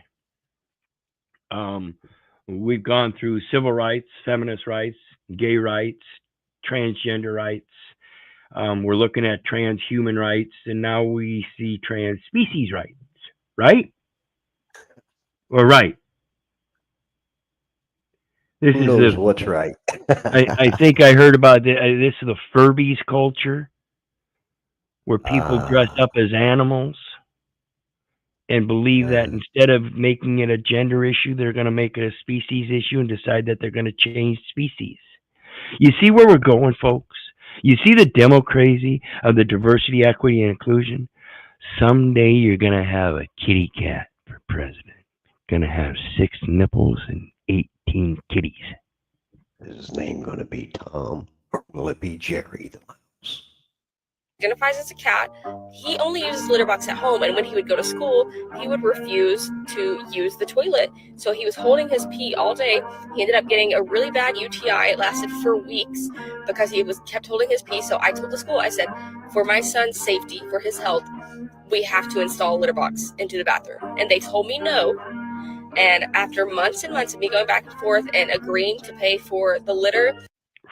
we've gone through civil rights, feminist rights, gay rights, transgender rights. We're looking at transhuman rights, and now we see trans species rights, right? Or right. This Who is knows what's right? I think I heard about this is the Furbies culture, where people dress up as animals and believe that instead of making it a gender issue, they're going to make it a species issue and decide that they're going to change species. You see where we're going, folks? You see the DemoCrazy of the diversity, equity, and inclusion? Someday you're going to have a kitty cat for president. Going to have 6 nipples and 18 kitties. Is his name going to be Tom? Or will it be Jerry the Mouse? Identifies as a cat. He only uses litter box at home, and when he would go to school, he would refuse to use the toilet. So he was holding his pee all day. He ended up getting a really bad UTI. It lasted for weeks because he kept holding his pee. So I told the school, I said, for my son's safety, for his health, we have to install a litter box into the bathroom. And they told me no. And after months and months of me going back and forth and agreeing to pay for the litter.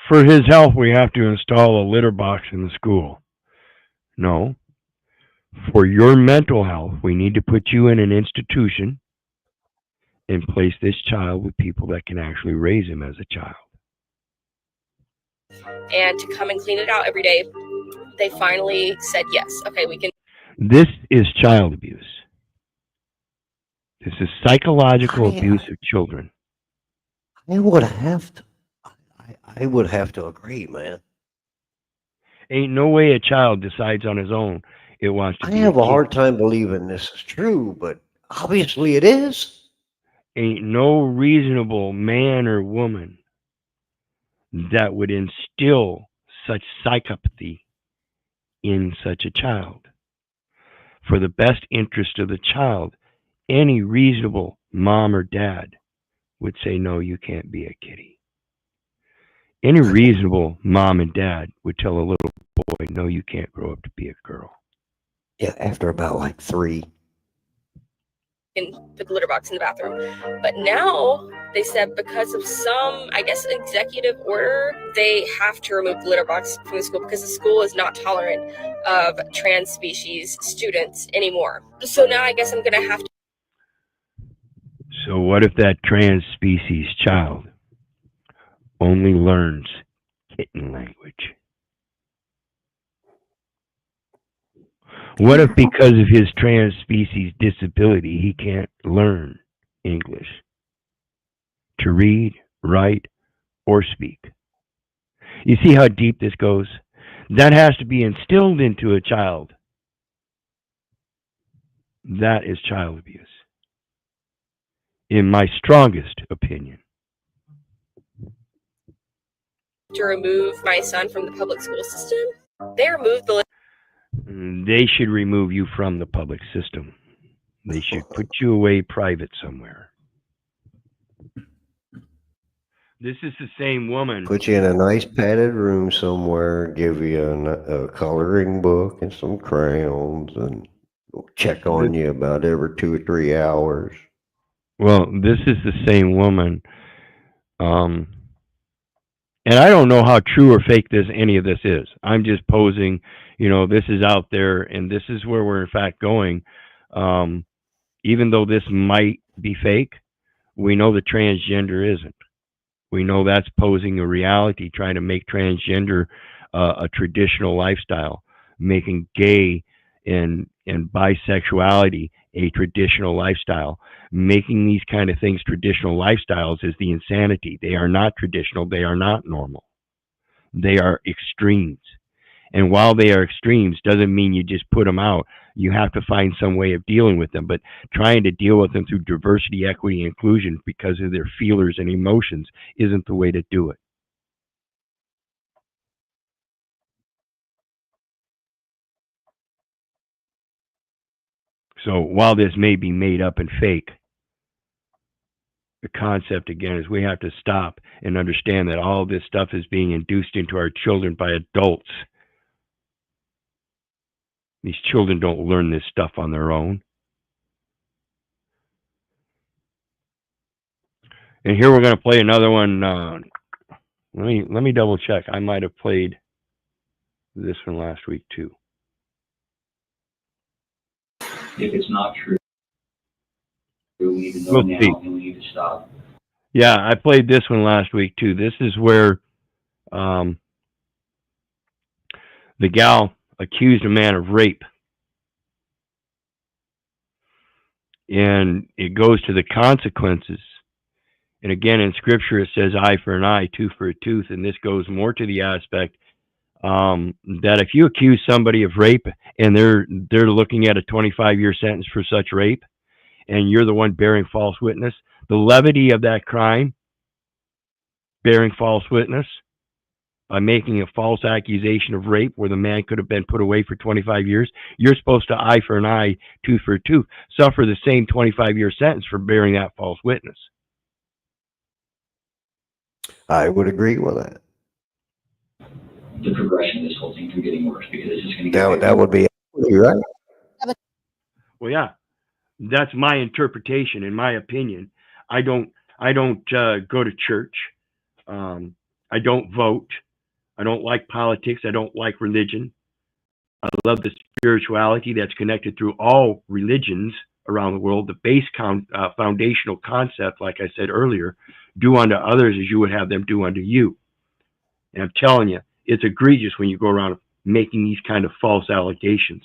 For his health, we have to install a litter box in the school. No. For your mental health, we need to put you in an institution and place this child with people that can actually raise him as a child. And to come and clean it out every day, they finally said, yes, okay, we can. This is child abuse. This is psychological abuse of children. I would have to agree, man. Ain't no way a child decides on his own it wants to I be have a a kid. hard time believing this is true, but obviously it is. Ain't no reasonable man or woman that would instill such psychopathy in such a child. For the best interest of the child, any reasonable mom or dad would say, no, you can't be a kitty. Any reasonable mom and dad would tell a little boy, no, you can't grow up to be a girl. Yeah, after about like 3. and put the litter box in the bathroom. But now they said because of some, I guess, executive order, they have to remove the litter box from the school because the school is not tolerant of trans species students anymore. So now I guess I'm going to have to. So what if that trans species child only learns kitten language? What if because of his trans species disability, he can't learn English to read, write, or speak? You see how deep this goes? That has to be instilled into a child. That is child abuse, in my strongest opinion. To remove my son from the public school system. They removed the. They should remove you from the public system. They should put you away private somewhere. This is the same woman. Put you in a nice padded room somewhere, give you a coloring book and some crayons, and check on you about every 2 or 3 hours. Well, this is the same woman. And I don't know how true or fake any of this is. I'm just posing, this is out there, and this is where we're in fact going. Even though this might be fake, we know the transgender isn't. We know that's posing a reality, trying to make transgender a traditional lifestyle, making gay and bisexuality a traditional lifestyle. Making these kind of things traditional lifestyles is the insanity. They are not traditional. They are not normal. They are extremes. And while they are extremes doesn't mean you just put them out. You have to find some way of dealing with them. But trying to deal with them through diversity, equity, and inclusion because of their feelers and emotions isn't the way to do it. So while this may be made up and fake, the concept again is we have to stop and understand that all this stuff is being induced into our children by adults. These children don't learn this stuff on their own. And here we're going to play another one. Let me double check. I might have played this one last week too. If it's not true, we need to know now and we need to stop. Yeah, I played this one last week too. This is where the gal accused a man of rape. And it goes to the consequences. And again, in scripture, it says eye for an eye, tooth for a tooth. And this goes more to the aspect that if you accuse somebody of rape and they're looking at a 25-year sentence for such rape, and you're the one bearing false witness, the levity of that crime, bearing false witness, by making a false accusation of rape where the man could have been put away for 25 years, you're supposed to eye for an eye, tooth for a tooth, suffer the same 25-year sentence for bearing that false witness. I would agree with that. The progression of this whole thing from getting worse because it's just going to get that would be right. Well, yeah, that's my interpretation. In my opinion, I don't go to church. I don't vote. I don't like politics. I don't like religion. I love the spirituality that's connected through all religions around the world. The base foundational concept, like I said earlier, do unto others as you would have them do unto you. And I'm telling you, it's egregious when you go around making these kind of false allegations.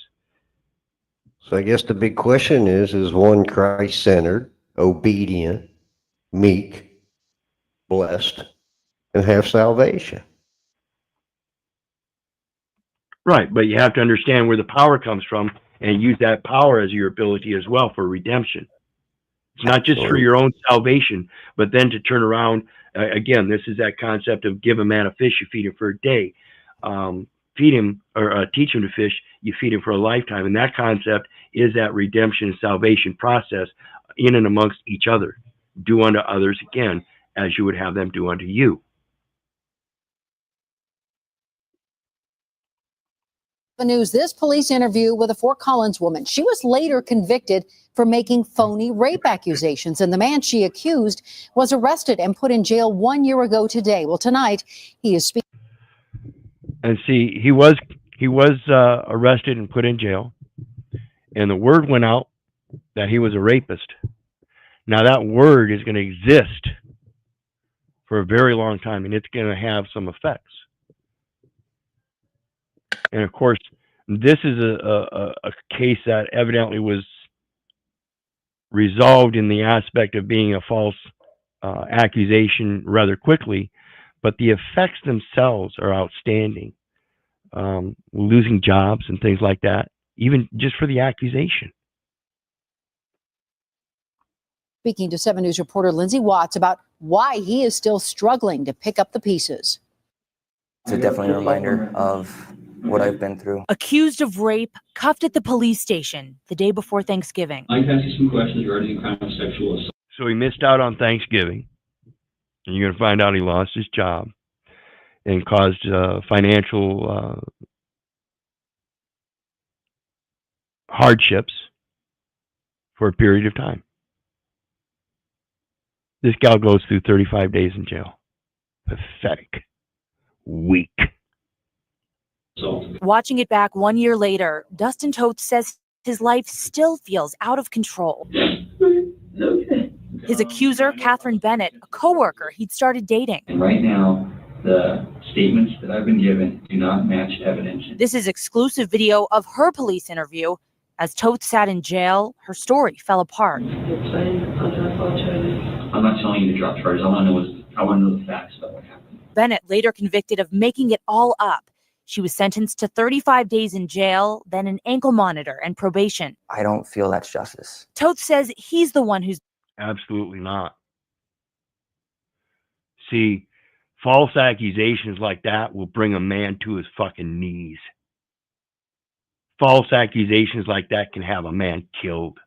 So I guess the big question is one Christ-centered, obedient, meek, blessed, and have salvation? Right, but you have to understand where the power comes from and use that power as your ability as well for redemption. It's not just for your own salvation, but then to turn around, again, this is that concept of give a man a fish, you feed him for a day. Feed him or teach him to fish, you feed him for a lifetime. And that concept is that redemption and salvation process in and amongst each other. Do unto others again as you would have them do unto you. The news, this police interview with a Fort Collins woman. She was later convicted for making phony rape accusations, and the man she accused was arrested and put in jail 1 year ago today. Well, tonight he is speaking. And see, he was arrested and put in jail, and the word went out that he was a rapist. Now that word is going to exist for a very long time, and it's going to have some effects. And of course, this is a case that evidently was resolved in the aspect of being a false accusation rather quickly, but the effects themselves are outstanding. Losing jobs and things like that, even just for the accusation. Speaking to 7 News reporter Lindsay Watts about why he is still struggling to pick up the pieces. It's definitely a reminder of what I've been through. Accused of rape, cuffed at the police station the day before Thanksgiving. I can ask you some questions regarding the crime of sexual assault. So he missed out on Thanksgiving, and you're going to find out he lost his job and caused financial hardships for a period of time. This gal goes through 35 days in jail. Pathetic. Weak. Watching it back 1 year later, Dustin Totes says his life still feels out of control. His accuser, Catherine Bennett, a coworker he'd started dating. And right now, the statements that I've been given do not match evidence. This is exclusive video of her police interview. As Totes sat in jail, her story fell apart. I'm not telling you to drop charges. I want to know the facts about what happened. Bennett later convicted of making it all up. She was sentenced to 35 days in jail, then an ankle monitor and probation. I don't feel that's justice. Totes says he's the one who's... Absolutely not. See, false accusations like that will bring a man to his fucking knees. False accusations like that can have a man killed.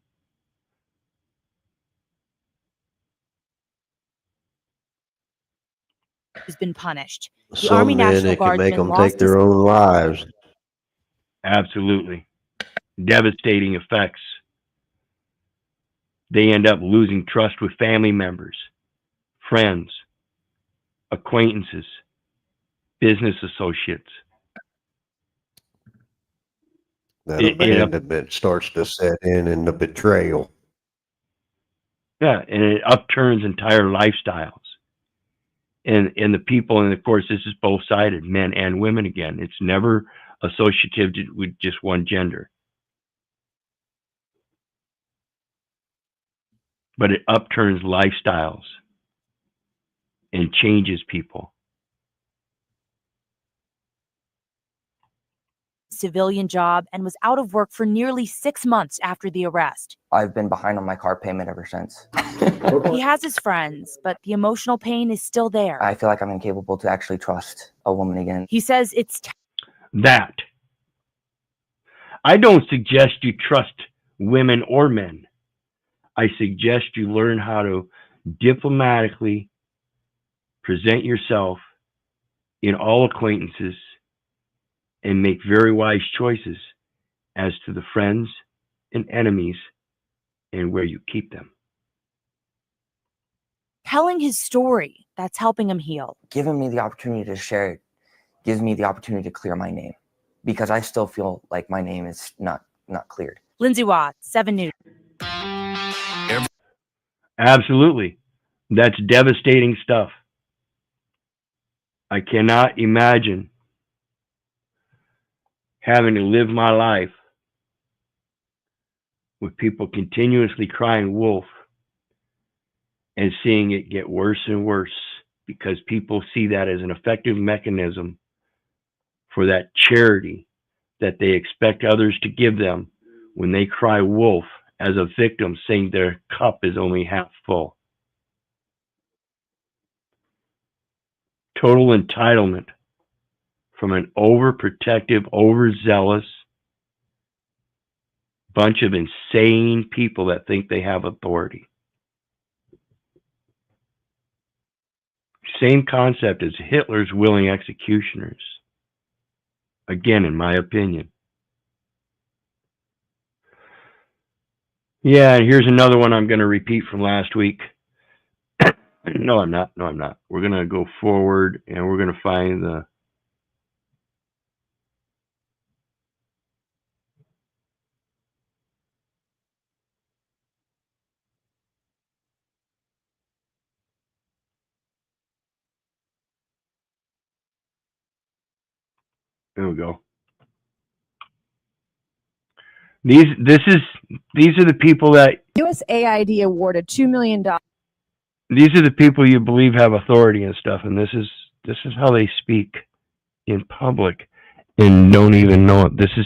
Has been punished. The Some Army men, National it can make Guardsman them take their own lives. Absolutely. Devastating effects. They end up losing trust with family members, friends, acquaintances, business associates. That abandonment starts to set in the betrayal. Yeah, and it upturns entire lifestyles. And the people, and of course, this is both-sided, men and women again. It's never associative with just one gender. But it upturns lifestyles and changes people. Civilian job and was out of work for nearly 6 months after the arrest. I've been behind on my car payment ever since. He has his friends, but the emotional pain is still there. I feel like I'm incapable to actually trust a woman again. He says it's that. I don't suggest you trust women or men. I suggest you learn how to diplomatically present yourself in all acquaintances and make very wise choices as to the friends and enemies and where you keep them. telling his story that's helping him heal. Giving me the opportunity to share it gives me the opportunity to clear my name, because I still feel like my name is not cleared. Lindsay Watts, 7 News. Absolutely. That's devastating stuff. I cannot imagine having to live my life with people continuously crying wolf and seeing it get worse and worse, because people see that as an effective mechanism for that charity that they expect others to give them when they cry wolf as a victim, saying their cup is only half full. Total entitlement from an overprotective, overzealous bunch of insane people that think they have authority. Same concept as Hitler's willing executioners. Again, in my opinion. Yeah, and here's another one I'm going to repeat from last week. No, I'm not. No, I'm not. We're going to go forward and we're going to find the. There we go. These are the people that USAID awarded $2 million. these are the people you believe have authority and stuff, and this is how they speak in public and don't even know it. This is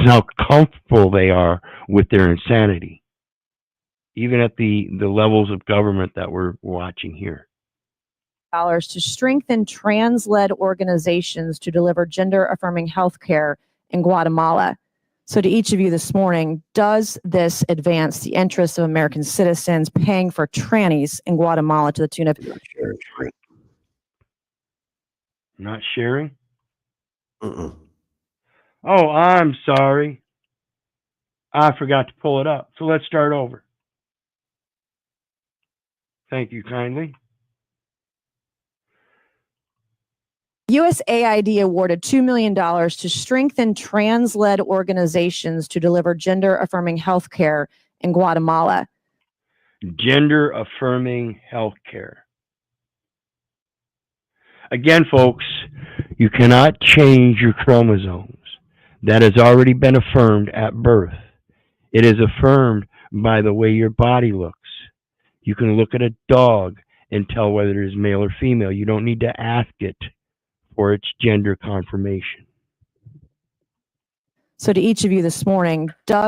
how comfortable they are with their insanity, even at the levels of government that we're watching here. To strengthen trans-led organizations to deliver gender-affirming health care in Guatemala. So to each of you this morning, does this advance the interests of American citizens paying for trannies in Guatemala to the tune of... Not sharing? Oh, I'm sorry. I forgot to pull it up. So let's start over. Thank you kindly. USAID awarded $2 million to strengthen trans-led organizations to deliver gender-affirming health care in Guatemala. Gender-affirming health care. Again, folks, you cannot change your chromosomes. That has already been affirmed at birth. It is affirmed by the way your body looks. You can look at a dog and tell whether it is male or female. You don't need to ask it for its gender confirmation. So to each of you this morning, does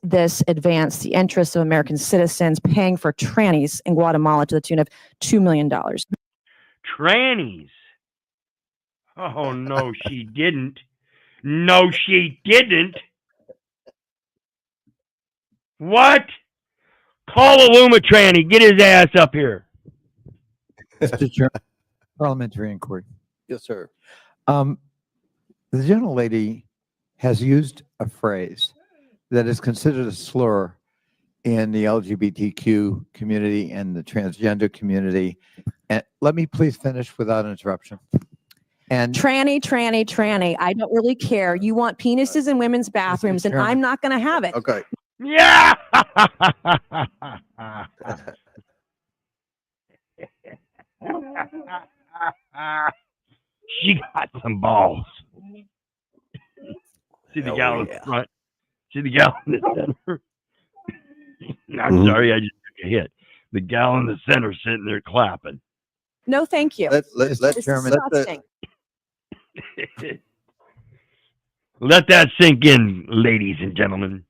this advance the interests of American citizens paying for trannies in Guatemala to the tune of $2 million? Trannies? Oh, no, she didn't. No, she didn't. What? Call a Luma tranny. Get his ass up here. Mr. Chairman, parliamentary inquiry. Yes, sir. The gentlelady has used a phrase that is considered a slur in the LGBTQ community and the transgender community. And let me please finish without interruption. And Tranny. I don't really care. You want penises in women's bathrooms, and I'm not going to have it. Okay. Yeah. She got some balls. See the gal in the front. See the gal in the center. I'm sorry, I just took a hit. The gal in the center sitting there clapping. No, thank you. Let's Chairman. Let that sink in, ladies and gentlemen.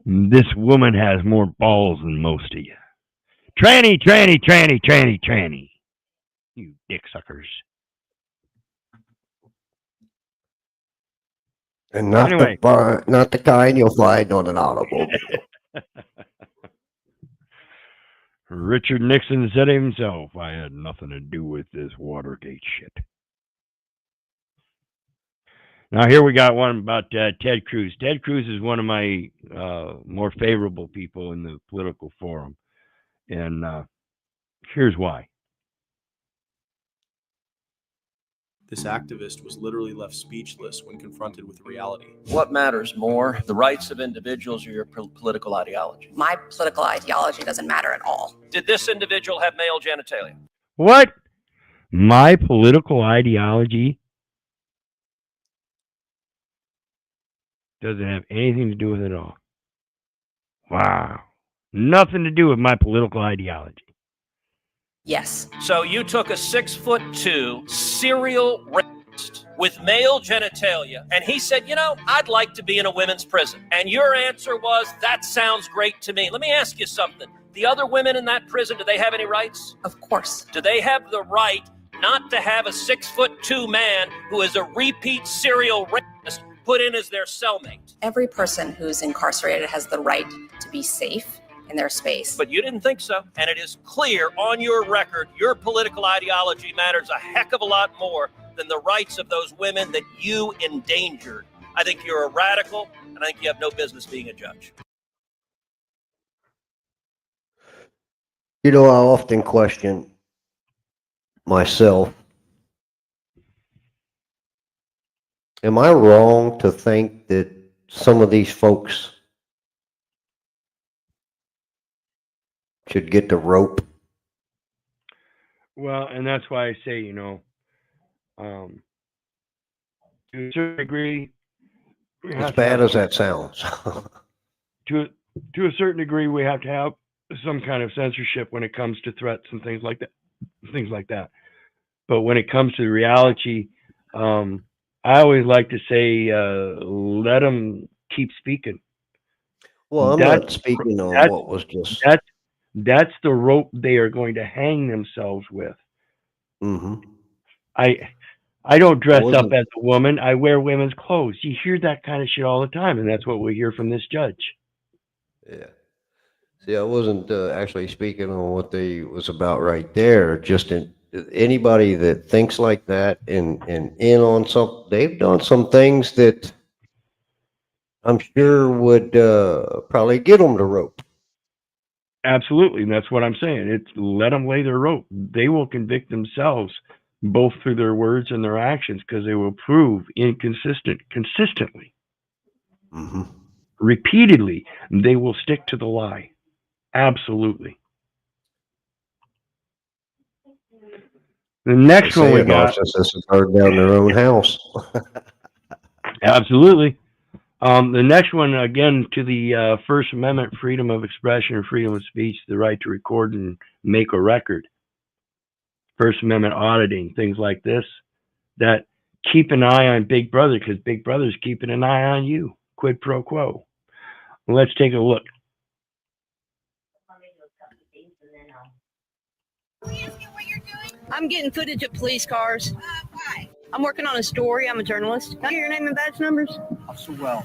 This woman has more balls than most of you. Tranny. You dick suckers. And not Anyway. not the kind you'll find on an automobile. Richard Nixon said himself, I had nothing to do with this Watergate shit. Now here we got one about Ted Cruz. Ted Cruz is one of my more favorable people in the political forum. And here's why. This activist was literally left speechless when confronted with reality. What matters more, the rights of individuals or your political ideology? My political ideology doesn't matter at all. Did this individual have male genitalia? What? My political ideology doesn't have anything to do with it at all. Wow. Nothing to do with my political ideology. Yes. So you took a 6'2" serial rapist with male genitalia, and he said, you know, I'd like to be in a women's prison. And your answer was, that sounds great to me. Let me ask you something. The other women in that prison, do they have any rights? Of course. Do they have the right not to have a 6'2" man who is a repeat serial rapist put in as their cellmate? Every person who's incarcerated has the right to be safe in their space. But you didn't think so. And it is clear on your record, your political ideology matters a heck of a lot more than the rights of those women that you endangered. I think you're a radical, and I think you have no business being a judge. You know, I often question myself. Am I wrong to think that some of these folks should get the rope? Well, and that's why I say, you know, to a certain degree, we As have to bad have as some, that sounds. to a certain degree, we have to have some kind of censorship when it comes to threats and things like that. But when it comes to the reality, I always like to say, let them keep speaking. Well, I'm That's not speaking on that's what was just. that's the rope they are going to hang themselves with. Mm-hmm. I don't dress up wasn't. as a woman. I wear women's clothes. You hear that kind of shit all the time, and that's what we hear from this judge. Yeah. See, I wasn't actually speaking on what they was about right there. Just anybody that thinks like that and in on some, they've done some things that I'm sure would probably get them the rope. Absolutely, and that's what I'm saying. It's let them lay their rope. They will convict themselves both through their words and their actions because they will prove consistently, Mm-hmm. repeatedly. They will stick to the lie. Absolutely. The next one we got. Narcissists burn down their own house. Absolutely. The next one, again, to the First Amendment, freedom of expression and freedom of speech, the right to record and make a record. First Amendment auditing, things like this, that keep an eye on Big Brother because Big Brother's keeping an eye on you. Quid pro quo. Let's take a look. I'm getting footage of police cars. Why? I'm working on a story. I'm a journalist. Can I hear your name and badge numbers? Officer Well.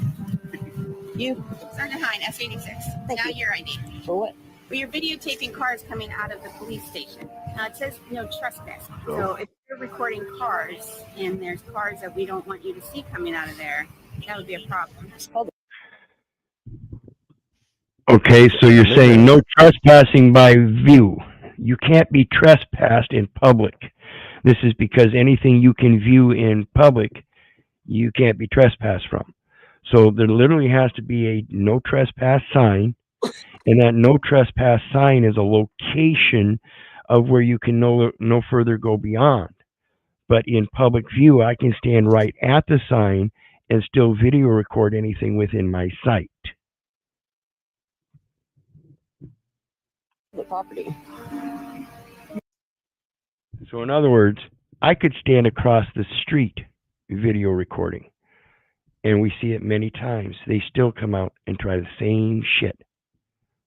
You? Sergeant Hine, S86. Now your ID. For what? Well, you're videotaping cars coming out of the police station. Now it says no trespass. So if you're recording cars and there's cars that we don't want you to see coming out of there, that would be a problem. Okay, so you're saying no trespassing by view. You can't be trespassed in public. This is because anything you can view in public, you can't be trespassed from. So there literally has to be a no trespass sign, and that no trespass sign is a location of where you can no further go beyond. But in public view, I can stand right at the sign and still video record anything within my sight. The property. So in other words, I could stand across the street video recording, and we see it many times. They still come out and try the same shit.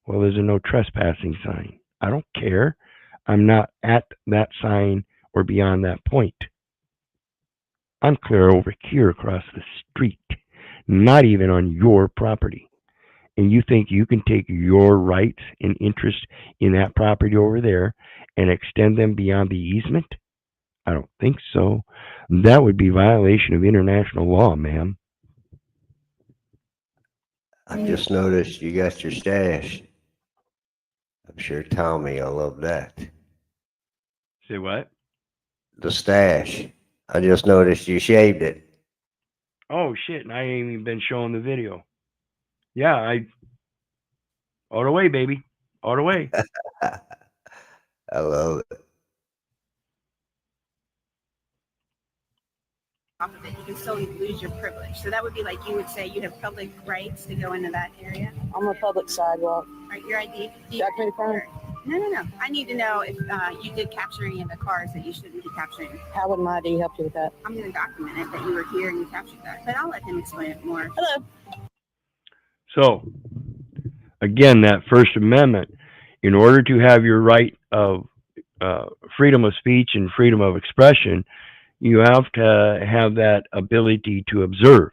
Well, there's a no trespassing sign. I don't care. I'm not at that sign or beyond that point. I'm clear over here across the street, not even on your property. And you think you can take your rights and interest in that property over there and extend them beyond the easement? I don't think so. That would be violation of international law, ma'am. I just noticed you got your stash. I'm sure Tommy will love that. Say what? The stash. I just noticed you shaved it. Oh shit, and I ain't even been showing the video. Yeah, all the way, baby. All the way. I love it. Off of it, you can still lose your privilege. So that would be like you would say you have public rights to go into that area. I'm a public sidewalk. Right, your ID. No. I need to know if you did capture any of the cars that you shouldn't be capturing. How would my ID help you with that? I'm going to document it that you were here and you captured that. But I'll let him explain it more. Hello. So, again, that First Amendment, in order to have your right of freedom of speech and freedom of expression, you have to have that ability to observe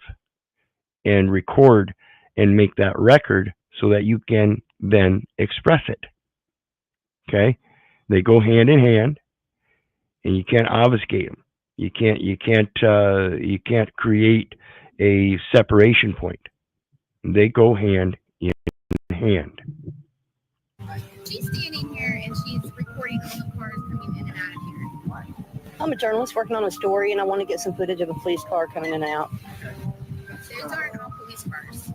and record and make that record so that you can then express it. Okay? They go hand in hand, and you can't obfuscate them. You can't create a separation point. They go hand in hand. Do she's standing here and she's recording all the cars coming in and out of here. I'm a journalist working on a story, and I want to get some footage of a police car coming in and out. Those aren't all police cars.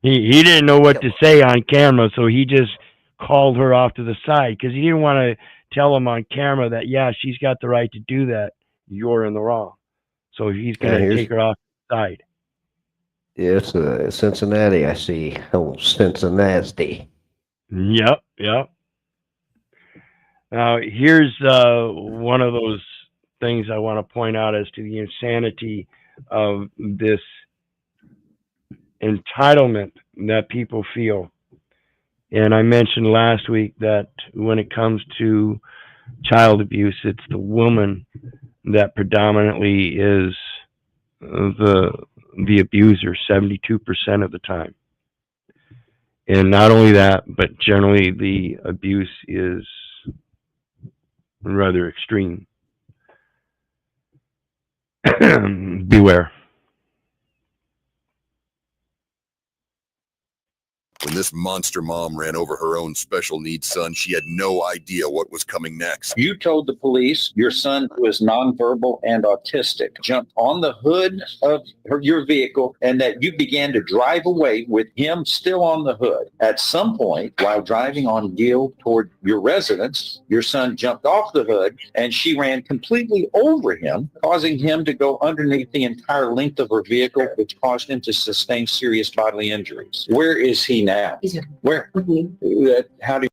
he didn't know what to say on camera, so he just called her off to the side because he didn't want to tell him on camera that, yeah, she's got the right to do that. You're in the wrong. So he's going to take her off to the side. Yes, Cincinnati, I see. Oh, Cincinnati. Yep. Now, here's one of those things I want to point out as to the insanity of this entitlement that people feel. And I mentioned last week that when it comes to child abuse, it's the woman that predominantly is the abuser 72% of the time. And not only that, but generally the abuse is rather extreme. Beware. When this monster mom ran over her own special needs son, she had no idea what was coming next. You told the police your son, who is nonverbal and autistic, jumped on the hood of your vehicle and that you began to drive away with him still on the hood. At some point, while driving on Gill toward your residence, your son jumped off the hood and she ran completely over him, causing him to go underneath the entire length of her vehicle, which caused him to sustain serious bodily injuries. Where is he now? Where? How do you?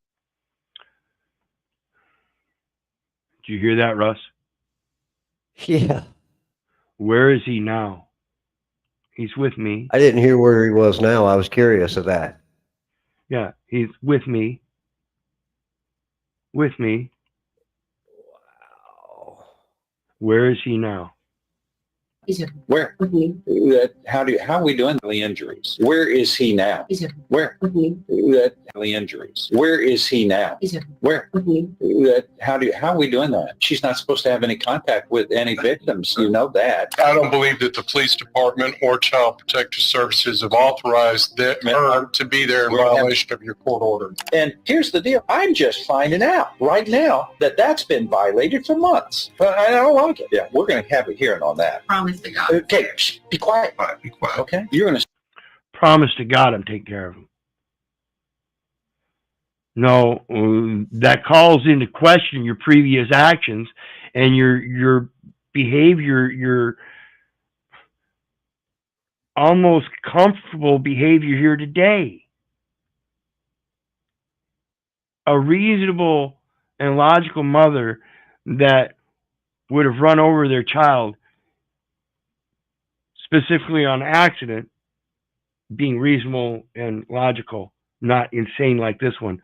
Did you hear that, Russ? Yeah. Where is he now? He's with me. I didn't hear where he was now. I was curious of that. Yeah, he's with me. With me. Wow. Where is he now? Where? How are we doing the injuries? Where is he now? Where? The injuries. Where is he now? Where? How are we doing that? She's not supposed to have any contact with any victims. You know that. I don't believe that the police department or Child Protective Services have authorized her to be there in violation of your court order. And here's the deal. I'm just finding out right now that that's been violated for months. But I don't like it. Yeah, we're going to have a hearing on that. Promise to God. Okay, be quiet. Be quiet. Okay, you're going to promise to God I'm taking care of him. No, that calls into question your previous actions and your behavior, your almost comfortable behavior here today. A reasonable and logical mother that would have run over their child, specifically on accident, being reasonable and logical, not insane like this one,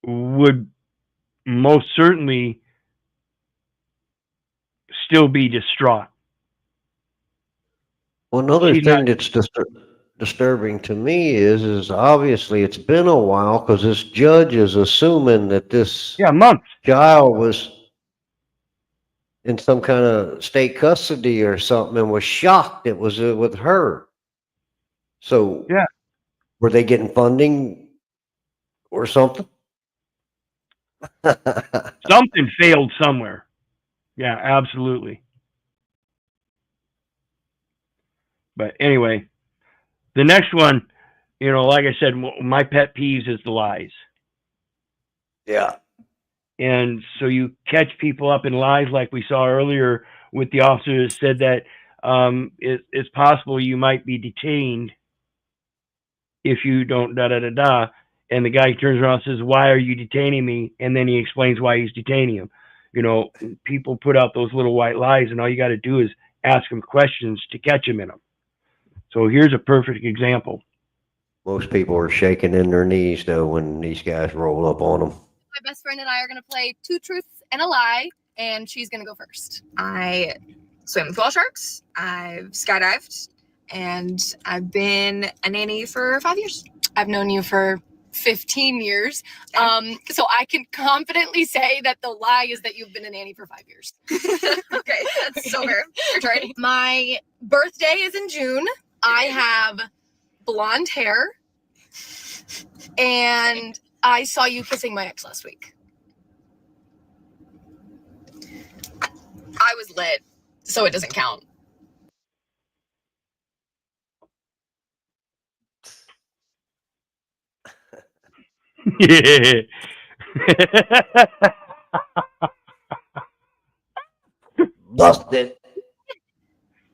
would most certainly still be distraught. Well, another thing that's disturbing to me is obviously it's been a while because this judge is assuming that this child was in some kind of state custody or something and was shocked it was with her. So yeah, were they getting funding or something? Something failed somewhere. Yeah, absolutely. But anyway, the next one, you know, like I said, my pet peeves is the lies. Yeah. And so you catch people up in lies like we saw earlier with the officer that said that it's possible you might be detained if you don't da-da-da-da. And the guy turns around and says, why are you detaining me? And then he explains why he's detaining him. You know, people put out those little white lies, and all you got to do is ask them questions to catch them in them. So here's a perfect example. Most people are shaking in their knees, though, when these guys roll up on them. My best friend and I are going to play 2 truths and a lie, and she's going to go first. I swim with whale sharks, I've skydived, and I've been a nanny for 5 years. I've known you for 15 years. So I can confidently say that the lie is that you've been a nanny for 5 years. Okay, that's so fair. You're right. My birthday is in June. I have blonde hair. And I saw you kissing my ex last week. I was lit, so it doesn't count. Yeah. Busted.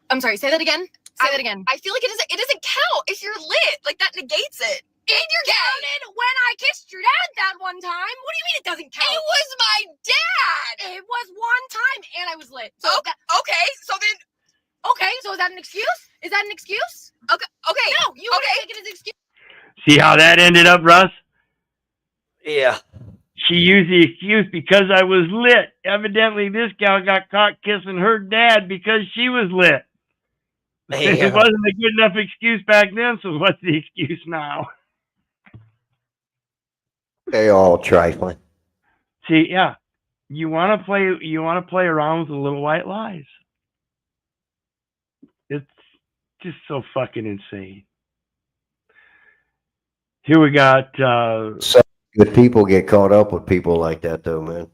I'm sorry, say that again. Say that again. I feel like it doesn't count if you're lit. Like that negates it. And you're counted when I kissed your dad that one time. What do you mean it doesn't count? It was my dad. It was one time, and I was lit. So okay, so then. Okay, so is that an excuse? Is that an excuse? Okay. No, you wouldn't take it as an excuse. See how that ended up, Russ? Yeah. She used the excuse because I was lit. Evidently, this gal got caught kissing her dad because she was lit. Yeah. It wasn't a good enough excuse back then, so what's the excuse now? They all trifling. See, yeah, you want to play around with the little white lies. It's just so fucking insane. Here we got. So good people get caught up with people like that, though, man.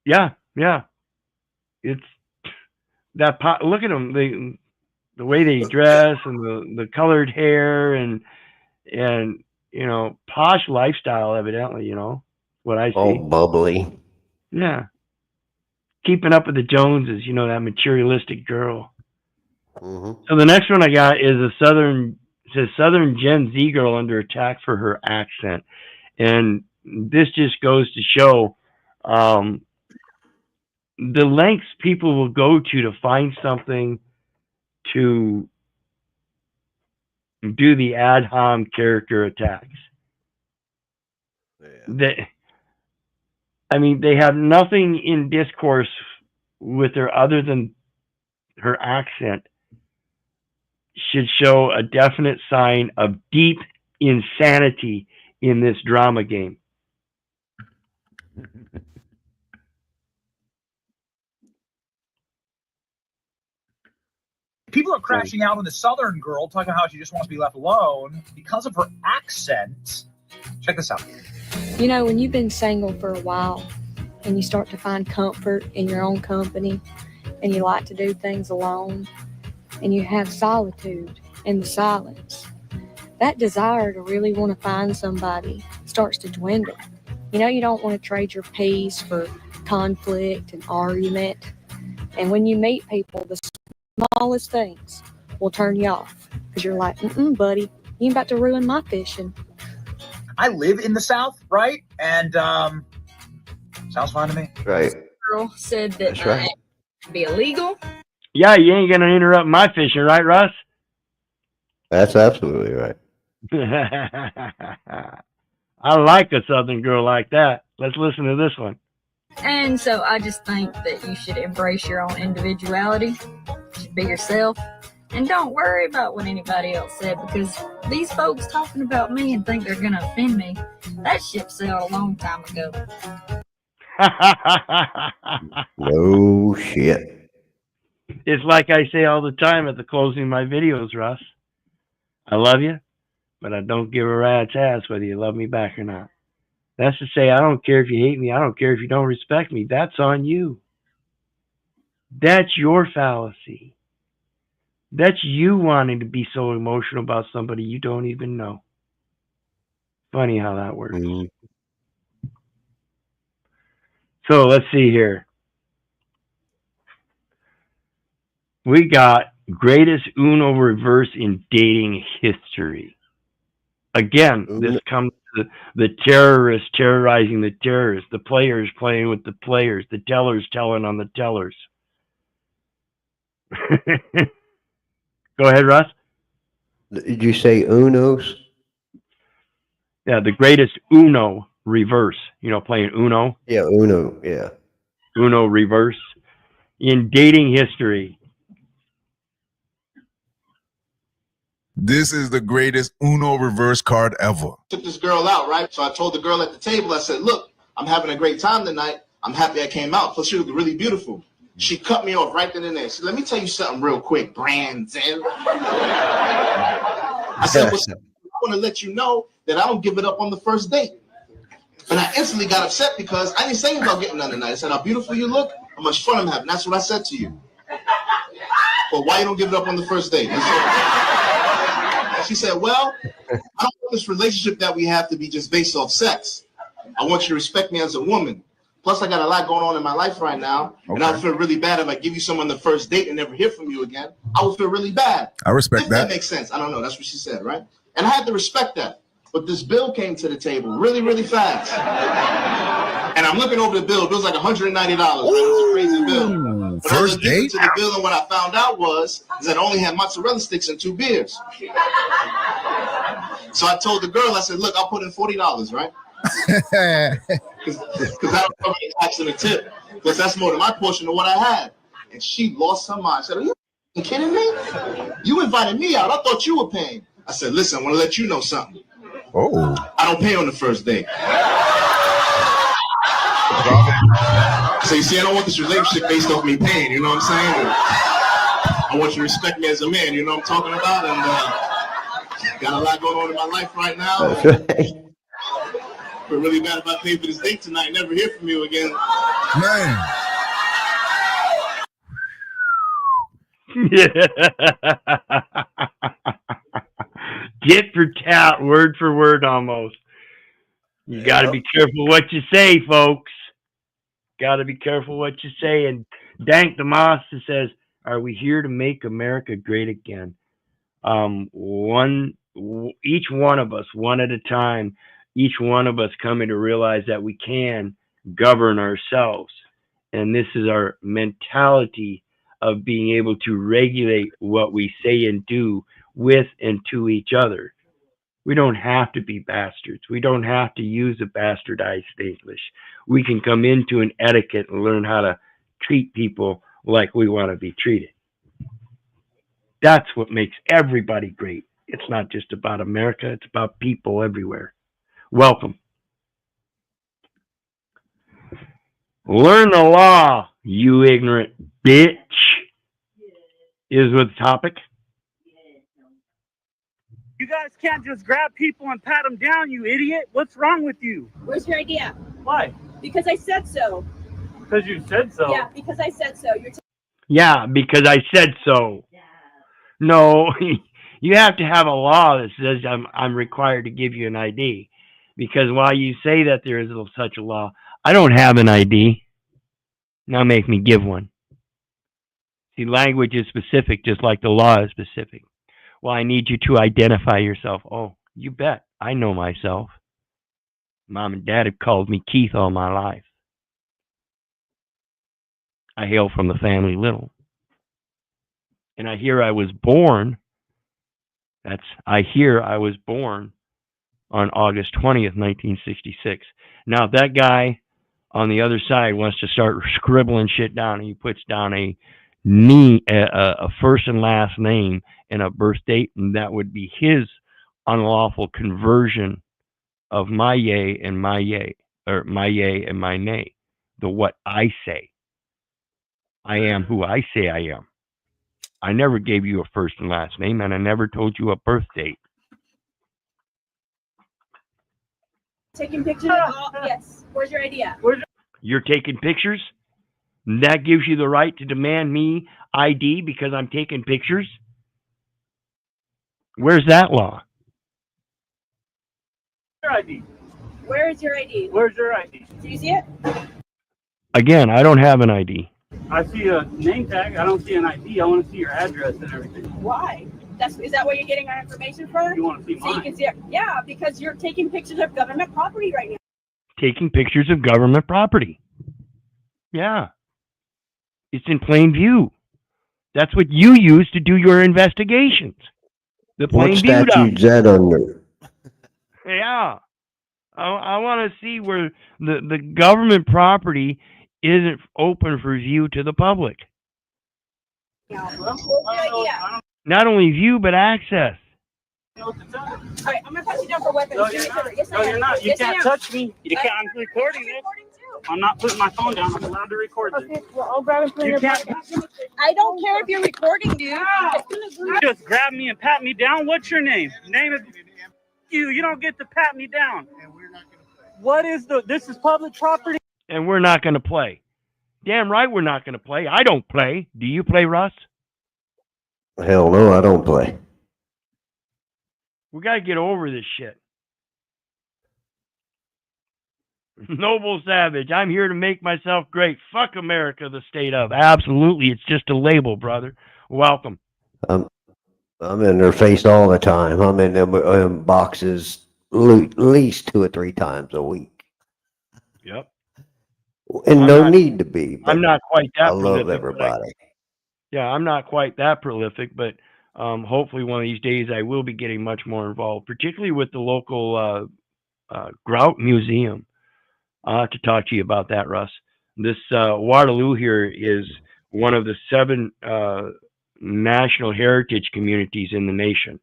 Yeah. It's that. Look at them. The way they dress and the colored hair and you know, posh lifestyle. Evidently, you know what I see. All bubbly. Yeah. Keeping up with the Joneses, you know, that materialistic girl. Mm-hmm. So the next one I got is Southern Gen Z girl under attack for her accent. And this just goes to show the lengths people will go to find something to do the ad hom character attacks. Yeah. They have nothing in discourse with her other than her accent should show a definite sign of deep insanity in this drama game. People are crashing out on the Southern girl, talking about how she just wants to be left alone because of her accent. Check this out. You know, when you've been single for a while and you start to find comfort in your own company and you like to do things alone and you have solitude and the silence, that desire to really want to find somebody starts to dwindle. You know, you don't want to trade your peace for conflict and argument. And when you meet people, the smallest things will turn you off because you're like, buddy, you ain't about to ruin my fishing. I live in the South, right? And sounds fine to me. Right. Girl said that That's right. it'd be illegal. Yeah, you ain't gonna interrupt my fishing, right, Russ? That's absolutely right. I like a Southern girl like that. Let's listen to this one. And so I just think that you should embrace your own individuality. You should be yourself. And don't worry about what anybody else said, because these folks talking about me and think they're going to offend me, that ship sailed a long time ago. No shit. It's like I say all the time at the closing of my videos, Russ. I love you, but I don't give a rat's ass whether you love me back or not. That's to say, I don't care if you hate me. I don't care if you don't respect me. That's on you. That's your fallacy. That's you wanting to be so emotional about somebody you don't even know. Funny how that works. Mm-hmm. So let's see here. We got greatest Uno reverse in dating history. Again, this comes to the terrorists terrorizing the terrorists, the players playing with the players, the tellers telling on the tellers. Go ahead, Russ. Did you say Unos? Yeah, the greatest Uno reverse. You know, playing Uno. Yeah, Uno. Yeah. Uno reverse in dating history. This is the greatest Uno reverse card ever. Took this girl out, right? So I told the girl at the table, I said, look, I'm having a great time tonight. I'm happy I came out. Plus, she looked really beautiful. She cut me off right then and there. She said, let me tell you something real quick, Brandon. I said, well, I want to let you know that I don't give it up on the first date. And I instantly got upset because I didn't say anything about getting none tonight. I said, how beautiful you look, how much fun I'm having. That's what I said to you. Well, why you don't give it up on the first date? And she said, well, I don't want this relationship that we have to be just based off sex. I want you to respect me as a woman. Plus, I got a lot going on in my life right now, and I would feel really bad if I give you someone the first date and never hear from you again. I would feel really bad. I respect if that. That makes sense. I don't know. That's what she said, right? And I had to respect that. But this bill came to the table really, really fast. And I'm looking over the bill. The bill's like $190. Right? It was a crazy bill. But First I date? to the bill, and what I found out was that I only had mozzarella sticks and 2 beers. So I told the girl, I said, look, I'll put in $40, right? Because I don't cover the tax and the tip. Because that's more than my portion of what I had. And she lost her mind. She said, are you kidding me? You invited me out. I thought you were paying. I said, listen, I want to let you know something. Oh. I don't pay on the first date. So you see, I don't want this relationship based off me paying, you know what I'm saying? I want you to respect me as a man, you know what I'm talking about? And got a lot going on in my life right now. That's right. Feel really bad if I pay for this date tonight and never hear from you again. Man. Tit for tat, word for word almost. You got to be careful what you say, folks. Got to be careful what you say. And Dank the Master says, are we here to make America great again? Each one of us, one at a time, each one of us coming to realize that we can govern ourselves. And this is our mentality of being able to regulate what we say and do with and to each other. We don't have to be bastards. We don't have to use a bastardized English. We can come into an etiquette and learn how to treat people like we want to be treated. That's what makes everybody great. It's not just about America. It's about people everywhere. Welcome. Learn the law, you ignorant bitch, is the topic. You guys can't just grab people and pat them down, you idiot. What's wrong with you? Where's your idea? Why? Because I said so. Because you said so. Yeah, because I said so. Yeah, because I said so. No, you have to have a law that says I'm required to give you an ID. Because while you say that there is such a law, I don't have an ID. Now make me give one. See, language is specific, just like the law is specific. Well, I need you to identify yourself. Oh, you bet. I know myself. Mom and Dad have called me Keith all my life. I hail from the family Little. And I hear I was born. I hear I was born on August 20th, 1966. Now, if that guy on the other side wants to start scribbling shit down, and he puts down a first and last name and a birth date, and that would be his unlawful conversion of my yay and my yay, or my yay and my nay. The what I say. I am who I say I am. I never gave you a first and last name, and I never told you a birth date. Taking pictures? Yes. Where's your idea? You're taking pictures? That gives you the right to demand me ID because I'm taking pictures? Where's that law? Your ID. Where is your ID? Where's your ID? Do you see it? Again, I don't have an ID. I see a name tag. I don't see an ID. I want to see your address and everything. Why? Is that where you're getting our information from? You want to see mine? So you can see it. Yeah, because you're taking pictures of government property right now. Taking pictures of government property. Yeah. It's in plain view. That's what you use to do your investigations. The plain What view statute's that under? Yeah. I want to see where the government property isn't open for view to the public. What's your idea? Not only view, but access. All right, I'm gonna put you down for weapons. No, you're not. Yes, No, you're not. You yes, can't touch me. You can't. I'm recording it. I'm not putting my phone down. I'm allowed to record this. Okay, well, I'll grab and put You your can't. I don't care if you're recording, dude. Just grab me and pat me down. What's your name? Name of you. You don't get to pat me down. And we're not gonna play. What is the? This is public property. And we're not going to play. Damn right we're not going to play. I don't play. Do you play, Russ? Hell no, I don't play. We got to get over this shit. Noble Savage, I'm here to make myself great. Fuck America, the state of. Absolutely, it's just a label, brother. Welcome. I'm in their face all the time. I'm in them boxes at least 2 or 3 times a week. Yep. And no need to be. But I'm not quite that I love prolific. everybody. Yeah, I'm not quite that prolific, but hopefully one of these days I will be getting much more involved, particularly with the local grout museum. I'll have to talk to you about that, Russ. This Waterloo here is one of the 7 national heritage communities in the nation,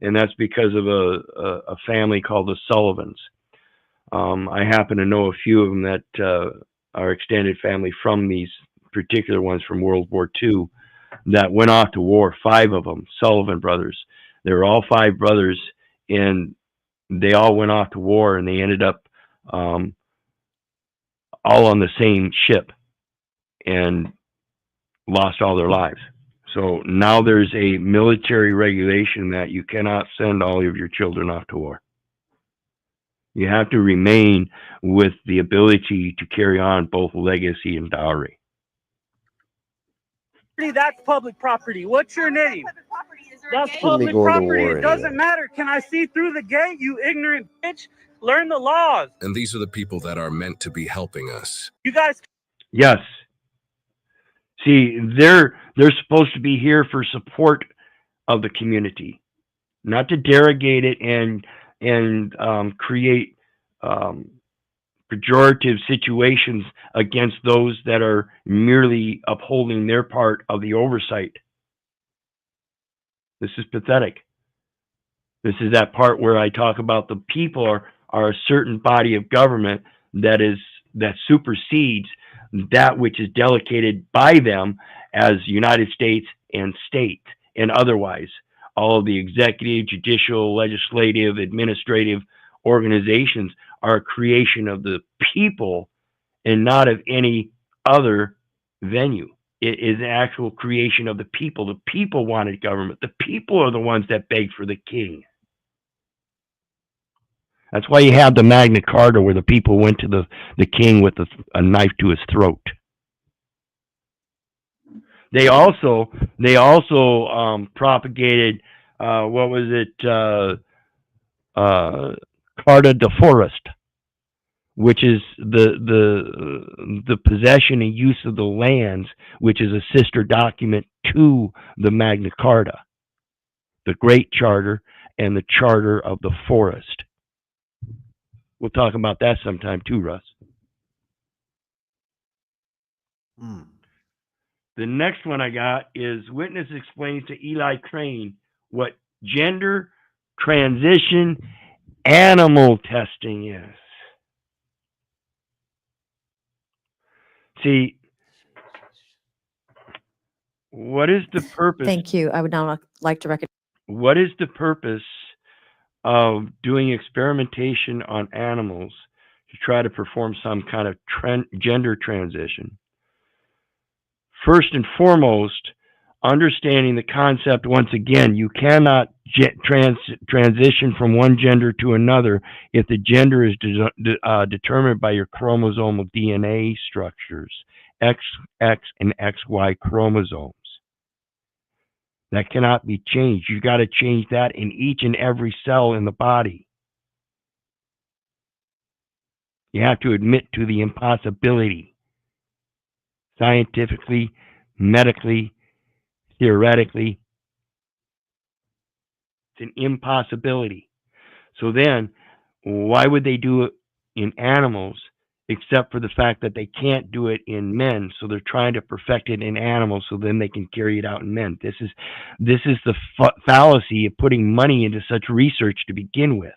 and that's because of a family called the Sullivans. I happen to know a few of them that are extended family from these particular ones from World War II that went off to war. 5 of them, Sullivan brothers. They were all 5 brothers, and they all went off to war, and they ended up all on the same ship and lost all their lives. So now there's a military regulation that you cannot send all of your children off to war. You have to remain with the ability to carry on both legacy and dowry. That's public property. What's your name? That's Let me public go to property. war It doesn't matter. Can I see through the gate, you ignorant bitch? Learn the laws. And these are the people that are meant to be helping us. You guys. Yes. See, they're supposed to be here for support of the community, not to derogate it and create pejorative situations against those that are merely upholding their part of the oversight. This is pathetic. This is that part where I talk about the people are a certain body of government that supersedes that which is delegated by them as United States and state and otherwise. All of the executive, judicial, legislative, administrative organizations are a creation of the people and not of any other venue. It is an actual creation of the people. The people wanted government. The people are the ones that begged for the king. That's why you have the Magna Carta, where the people went to the king with a knife to his throat. They also propagated what was it? Carta de Forest, which is the possession and use of the lands, which is a sister document to the Magna Carta, the Great Charter and the Charter of the Forest. We'll talk about that sometime too, Russ. The next one I got is witness explains to Eli Crane what gender transition animal testing is. See, what is the purpose? Thank you. I would now like to recognize. What is the purpose of doing experimentation on animals to try to perform some kind of gender transition? First and foremost, understanding the concept, once again, you cannot transition from one gender to another if the gender is determined by your chromosomal DNA structures, XX and XY chromosomes. That cannot be changed. You got to change that in each and every cell in the body. You have to admit to the impossibility. Scientifically, medically, theoretically, it's an impossibility. So then, why would they do it in animals except for the fact that they can't do it in men, so they're trying to perfect it in animals so then they can carry it out in men. This is the fallacy of putting money into such research to begin with.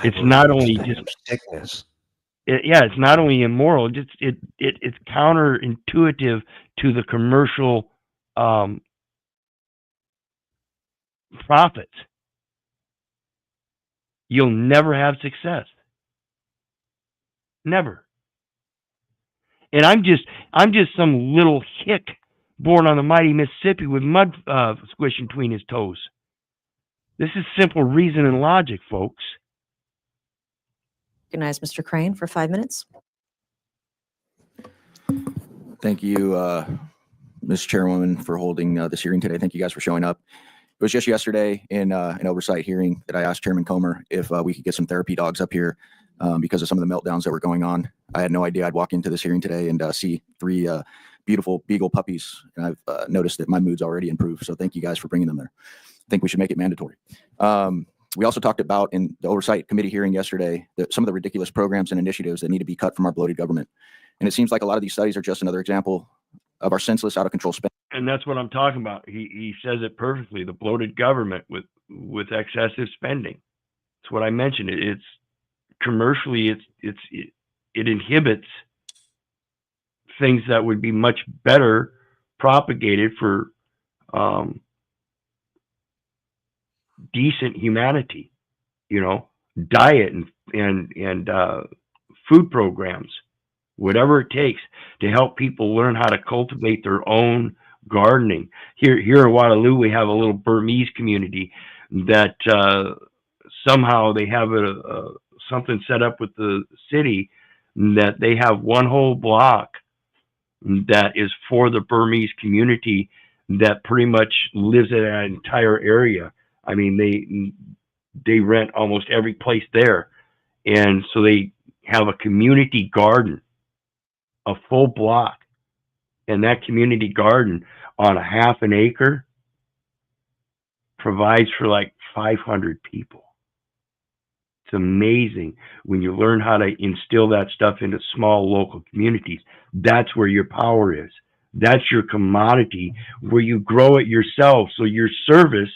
It's not only just sickness. It's not only immoral, it's counterintuitive to the commercial profits. You'll never have success. Never. And I'm just some little hick born on the mighty Mississippi with mud squishing between his toes. This is simple reason and logic, folks. Recognize Mr. Crane for 5 minutes. Thank you, Ms. Chairwoman, for holding this hearing today. Thank you guys for showing up. It was just yesterday in an oversight hearing that I asked Chairman Comer if we could get some therapy dogs up here because of some of the meltdowns that were going on. I had no idea I'd walk into this hearing today and see 3 beautiful beagle puppies. And I've noticed that my mood's already improved. So thank you guys for bringing them there. I think we should make it mandatory. We also talked about in the oversight committee hearing yesterday that some of the ridiculous programs and initiatives that need to be cut from our bloated government. And it seems like a lot of these studies are just another example of our senseless, out of control spending. And that's what I'm talking about. He says it perfectly. The bloated government with excessive spending. It's what I mentioned. It's commercially, it inhibits things that would be much better propagated for decent humanity. You know, diet and food programs, whatever it takes to help people learn how to cultivate their own gardening. Here in Waterloo, we have a little Burmese community that somehow they have something set up with the city that they have one whole block that is for the Burmese community that pretty much lives in that entire area. I mean, they rent almost every place there. And so they have a community garden, a full block. And that community garden on a half an acre provides for like 500 people. It's amazing when you learn how to instill that stuff into small local communities. That's where your power is. That's your commodity, where you grow it yourself. So your service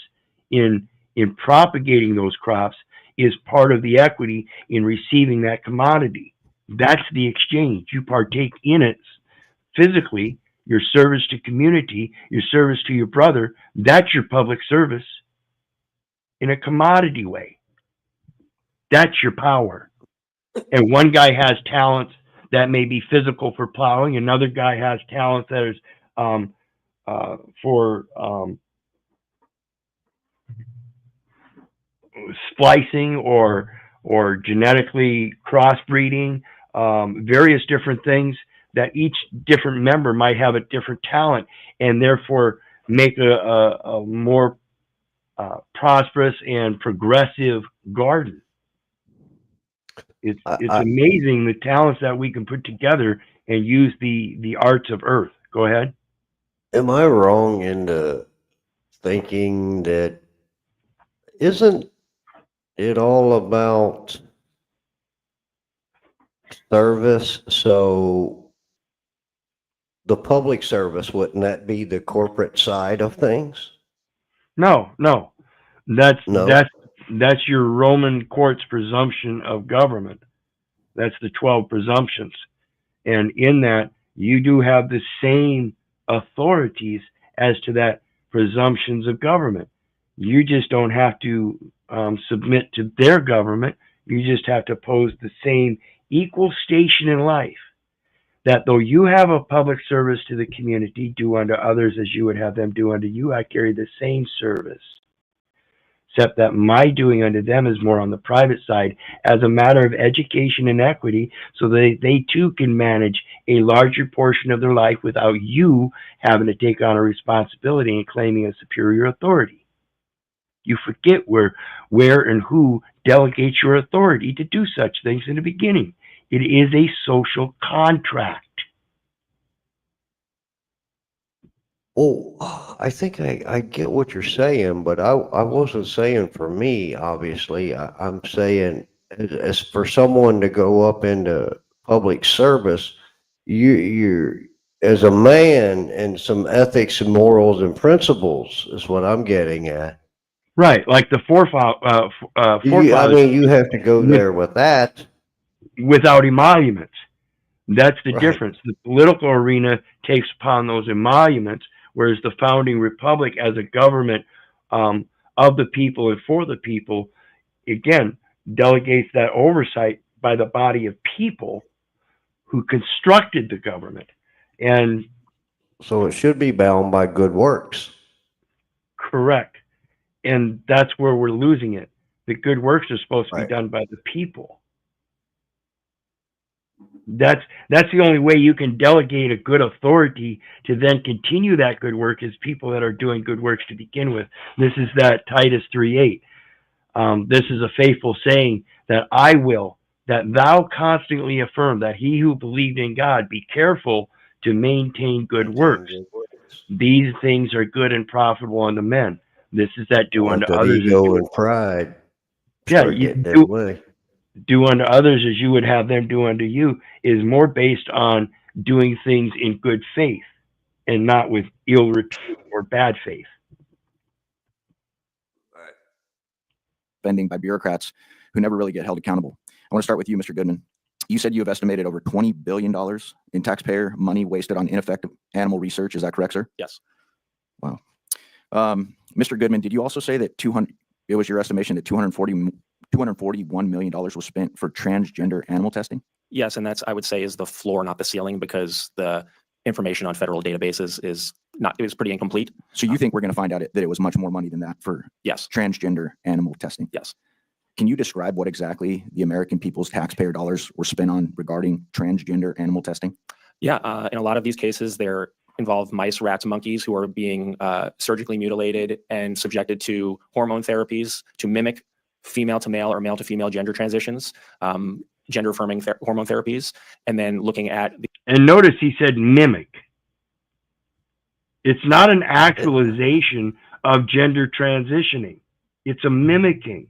in propagating those crops is part of the equity in receiving that commodity. That's the exchange. You partake in it physically, your service to community, your service to your brother. That's your public service in a commodity way. That's your power. And one guy has talents that may be physical for plowing. Another guy has talent that is for splicing or genetically crossbreeding, various different things that each different member might have a different talent and therefore make a more prosperous and progressive garden. It's amazing the talents that we can put together and use the arts of earth. Go ahead. Am I wrong in thinking that isn't it all about service? So the public service, wouldn't that be the corporate side of things? No. That's your Roman court's presumption of government. That's the 12 presumptions. And in that, you do have the same authorities as to that presumptions of government. You just don't have to submit to their government. You just have to pose the same equal station in life. That though you have a public service to the community, do unto others as you would have them do unto you, I carry the same service. Except that my doing unto them is more on the private side as a matter of education and equity, so they too can manage a larger portion of their life without you having to take on a responsibility and claiming a superior authority. You forget where and who delegates your authority to do such things in the beginning. It is a social contract. Oh, I think I get what you're saying, but I wasn't saying for me, obviously. I'm saying as for someone to go up into public service, you're as a man, and some ethics and morals and principles is what I'm getting at. Right, like the forefathers. I mean, you have to go there with that. Without emoluments. That's the Right. difference. The political arena takes upon those emoluments, whereas the founding republic, as a government of the people and for the people, again, delegates that oversight by the body of people who constructed the government. And so it should be bound by good works. Correct. And that's where we're losing it. The good works are supposed to be done by the people. That's the only way you can delegate a good authority to then continue that good work, is people that are doing good works to begin with. This is that Titus 3:8. This is a faithful saying, that I will, that thou constantly affirm, that he who believed in God be careful to maintain good works. These things are good and profitable unto men. This is that do unto others. Ego and pride. Yeah, start you getting in the way. do unto others as you would have them do unto you, is more based on doing things in good faith and not with ill repute or bad faith. Spending by bureaucrats who never really get held accountable. I want to start with you, Mr. Goodman. You said you have estimated over $20 billion in taxpayer money wasted on ineffective animal research. Is that correct, sir? Yes. Wow. Mr. Goodman, did you also say that it was your estimation that $241 million was spent for transgender animal testing? Yes, and that's, I would say, is the floor, not the ceiling, because the information on federal databases is pretty incomplete. So you think we're going to find out that it was much more money than that for transgender animal testing? Yes. Can you describe what exactly the American people's taxpayer dollars were spent on regarding transgender animal testing? Yeah, in a lot of these cases, they're involve mice, rats, monkeys who are being surgically mutilated and subjected to hormone therapies to mimic female to male or male to female gender transitions, gender affirming hormone therapies, and then looking at and notice he said mimic. It's not an actualization of gender transitioning. It's a mimicking.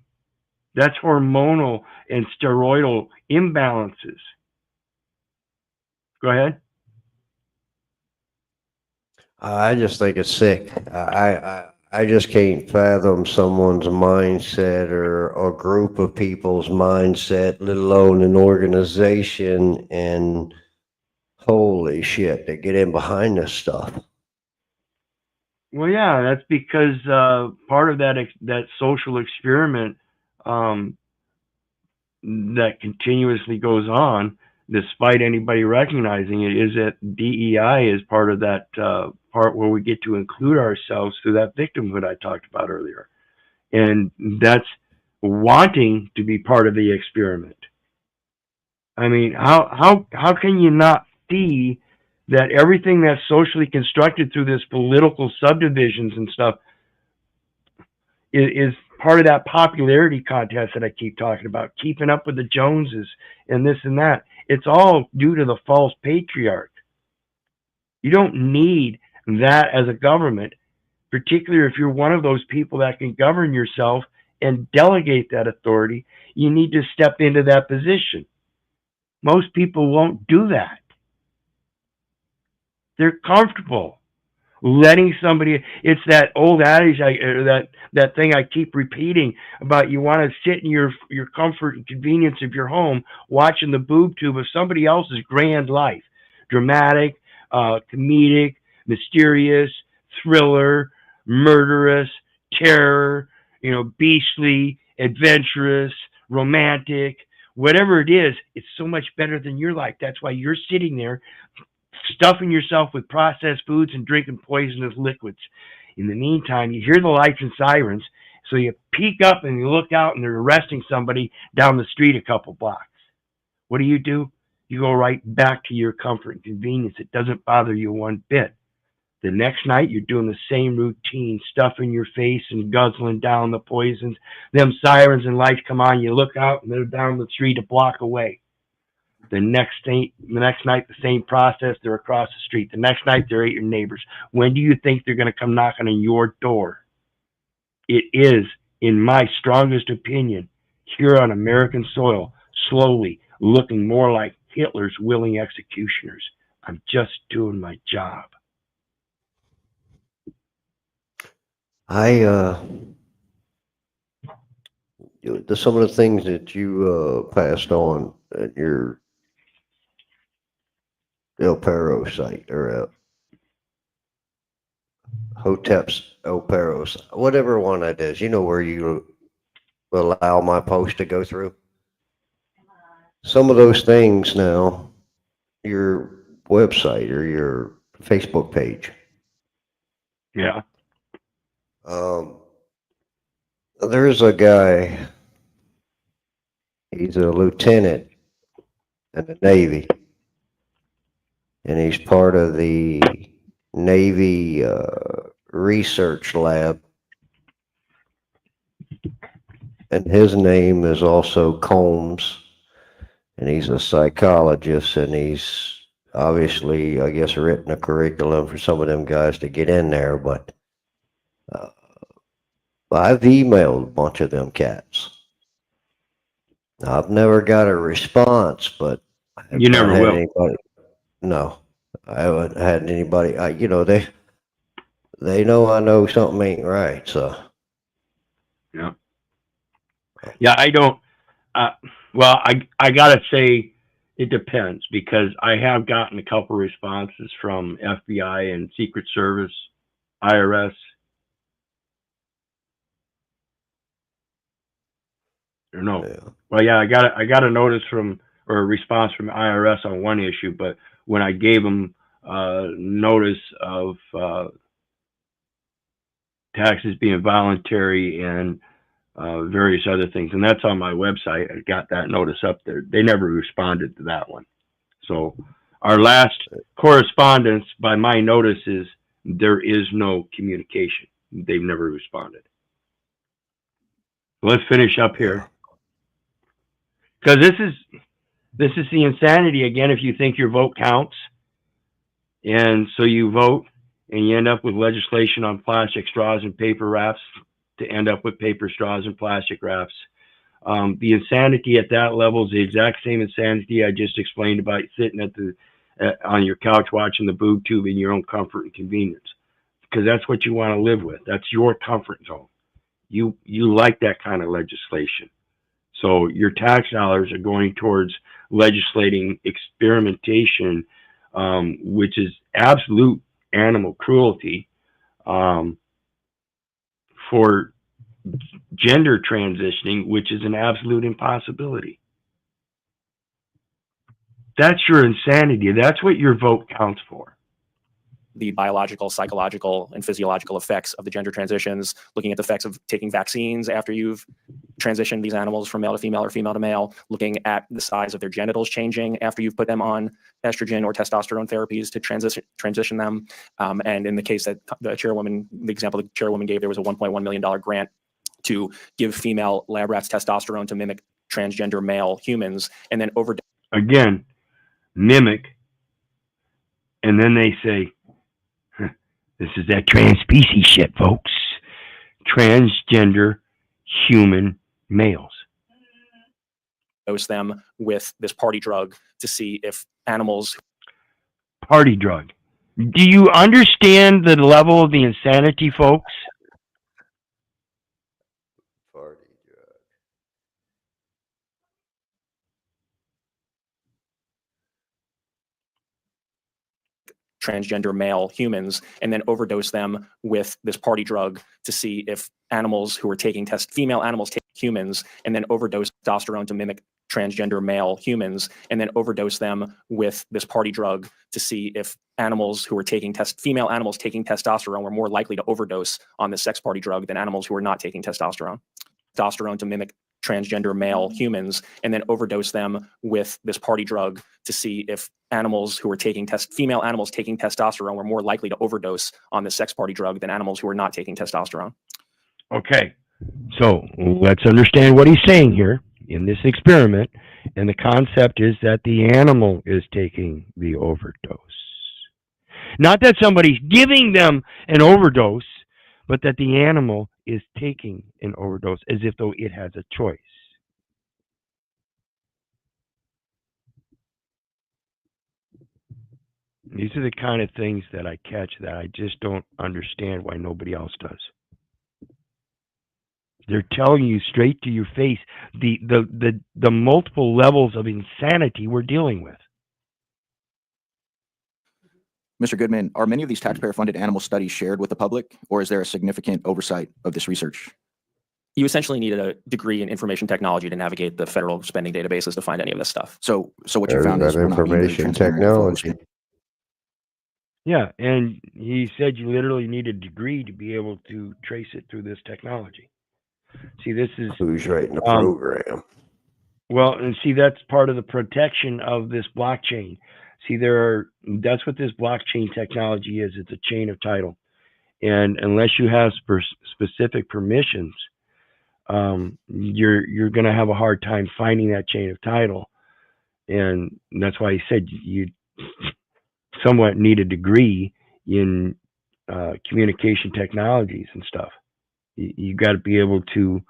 That's hormonal and steroidal imbalances. Go ahead. I just think it's sick. I just can't fathom someone's mindset or a group of people's mindset, let alone an organization, and holy shit, they get in behind this stuff. Well, yeah, that's because part of that social experiment that continuously goes on, despite anybody recognizing it, is that DEI is part of that part where we get to include ourselves through that victimhood I talked about earlier. And that's wanting to be part of the experiment. I mean, how can you not see that everything that's socially constructed through this political subdivisions and stuff is part of that popularity contest that I keep talking about, keeping up with the Joneses and this and that. It's all due to the false patriarch. You don't need that as a government, particularly if you're one of those people that can govern yourself and delegate that authority. You need to step into that position. Most people won't do that. They're comfortable letting somebody. It's that old adage, that thing I keep repeating about, you want to sit in your comfort and convenience of your home watching the boob tube of somebody else's grand life. Dramatic, comedic, mysterious, thriller, murderous, terror, beastly, adventurous, romantic, whatever it is. It's so much better than your life. That's why you're sitting there stuffing yourself with processed foods and drinking poisonous liquids. In the meantime, you hear the lights and sirens, so you peek up and you look out and they're arresting somebody down the street a couple blocks. What do? You go right back to your comfort and convenience. It doesn't bother you one bit. The next night, you're doing the same routine, stuffing your face and guzzling down the poisons. Them sirens and lights come on, you look out and they're down the street a block away. The next night, the same process, they're across the street. The next night, they're at your neighbors. When do you think they're going to come knocking on your door? It is, in my strongest opinion, here on American soil, slowly looking more like Hitler's willing executioners. I'm just doing my job. Some of the things that you passed on at your El Perro site, or Hotep's El Perros, whatever one that is, you know where you allow my post to go through? Some of those things now, your website or your Facebook page. Yeah. There's a guy, he's a lieutenant in the Navy, and he's part of the Navy research lab, and his name is also Combs, and he's a psychologist, and he's obviously, I guess, written a curriculum for some of them guys to get in there, but I've emailed a bunch of them cats. I've never got a response, but you never will. Anybody, no, I haven't had anybody. You know, they know I know something ain't right. So yeah, I don't. Well, I gotta say it depends, because I have gotten a couple responses from FBI and Secret Service, IRS. Or no. Yeah. Well, yeah, I got a notice from, or a response from IRS on one issue, but when I gave them notice of taxes being voluntary and various other things, and that's on my website, I got that notice up there. They never responded to that one. So our last correspondence by my notice is there is no communication. They've never responded. Let's finish up here. Because this is the insanity again. If you think your vote counts, and so you vote, and you end up with legislation on plastic straws and paper wraps to end up with paper straws and plastic wraps. The insanity at that level is the exact same insanity I just explained about sitting at on your couch watching the boob tube in your own comfort and convenience, because that's what you want to live with. That's your comfort zone. You like that kind of legislation. So your tax dollars are going towards legislating experimentation, which is absolute animal cruelty, for gender transitioning, which is an absolute impossibility. That's your insanity. That's what your vote counts for. The biological, psychological, and physiological effects of the gender transitions, looking at the effects of taking vaccines after you've transitioned these animals from male to female or female to male, looking at the size of their genitals changing after you've put them on estrogen or testosterone therapies to transition them. And in the case that the example the chairwoman gave, there was a $1.1 million grant to give female lab rats testosterone to mimic transgender male humans, and then again, mimic, and then they say, this is that trans species shit, folks. Transgender human males. Dose them with this party drug to see if animals. Party drug. Do you understand the level of the insanity, folks? Party drug. Transgender male humans, and then overdose them with this party drug to see if animals who are taking female animals take humans, and then overdose testosterone to mimic transgender male humans, and then overdose them with this party drug to see if animals who are taking female animals taking testosterone were more likely to overdose on the sex party drug than animals who are not taking testosterone. Testosterone to mimic transgender male humans, and then overdose them with this party drug to see if animals who are taking female animals taking testosterone were more likely to overdose on the sex party drug than animals who are not taking testosterone. Okay, so let's understand what he's saying here in this experiment, and the concept is that the animal is taking the overdose. Not that somebody's giving them an overdose, but that the animal is taking an overdose as if though it has a choice. These are the kind of things that I catch that I just don't understand why nobody else does. They're telling you straight to your face the multiple levels of insanity we're dealing with. Mr. Goodman, are many of these taxpayer-funded animal studies shared with the public, or is there a significant oversight of this research? You essentially needed a degree in information technology to navigate the federal spending databases to find any of this stuff. So what you found is we're not being very information transparent with what we're technology. Yeah, and he said you literally need a degree to be able to trace it through this technology. See, this is Who's writing the program? Well, and see, that's part of the protection of this blockchain. See, that's what this blockchain technology is. It's a chain of title, and unless you have specific permissions, you're going to have a hard time finding that chain of title, and that's why he said you somewhat need a degree in communication technologies and stuff. You got to be able to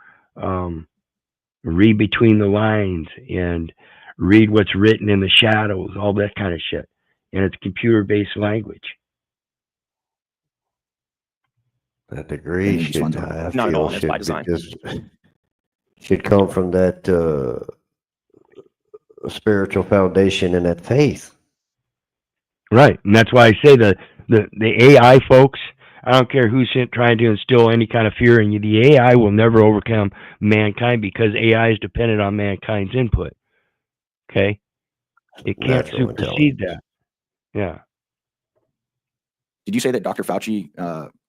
read between the lines and read what's written in the shadows, all that kind of shit. And it's computer-based language. That degree should, I Not at all, feel, and it's by design. Should come from that spiritual foundation and that faith. Right, and that's why I say the AI folks, I don't care who's trying to instill any kind of fear in you, the AI will never overcome mankind because AI is dependent on mankind's input. Okay? It can't Natural supersede that. Yeah. Did you say that Dr. Fauci,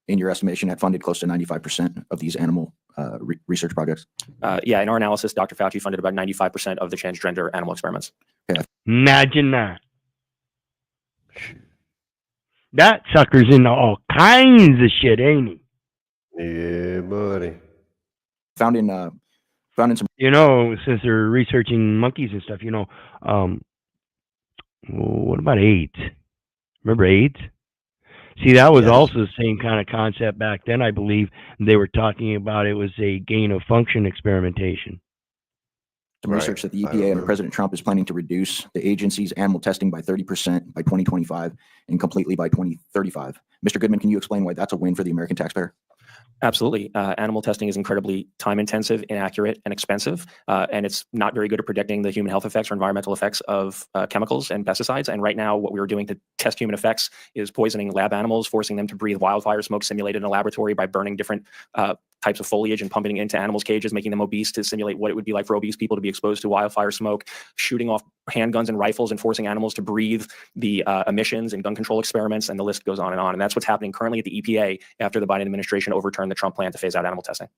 in your estimation, had funded close to 95% of these animal research projects? Yeah, in our analysis, Dr. Fauci funded about 95% of the transgender animal experiments. Okay. Imagine that. That sucker's into all kinds of shit, ain't he? Yeah, buddy. Found in some. You know, since they're researching monkeys and stuff, you know, what about AIDS? Remember AIDS? See, that was also the same kind of concept back then, I believe. They were talking about it was a gain of function experimentation. Some research that the EPA under President Trump is planning to reduce the agency's animal testing by 30% by 2025 and completely by 2035. Mr. Goodman, can you explain why that's a win for the American taxpayer? Absolutely. Animal testing is incredibly time-intensive, inaccurate, and expensive, and it's not very good at predicting the human health effects or environmental effects of chemicals and pesticides. And right now, what we are doing to test human effects is poisoning lab animals, forcing them to breathe wildfire smoke simulated in a laboratory by burning different types of foliage and pumping it into animals' cages, making them obese to simulate what it would be like for obese people to be exposed to wildfire smoke, shooting off handguns and rifles and forcing animals to breathe the emissions and gun control experiments, and the list goes on. And that's what's happening currently at the EPA after the Biden administration overturned the Trump plan to phase out animal testing.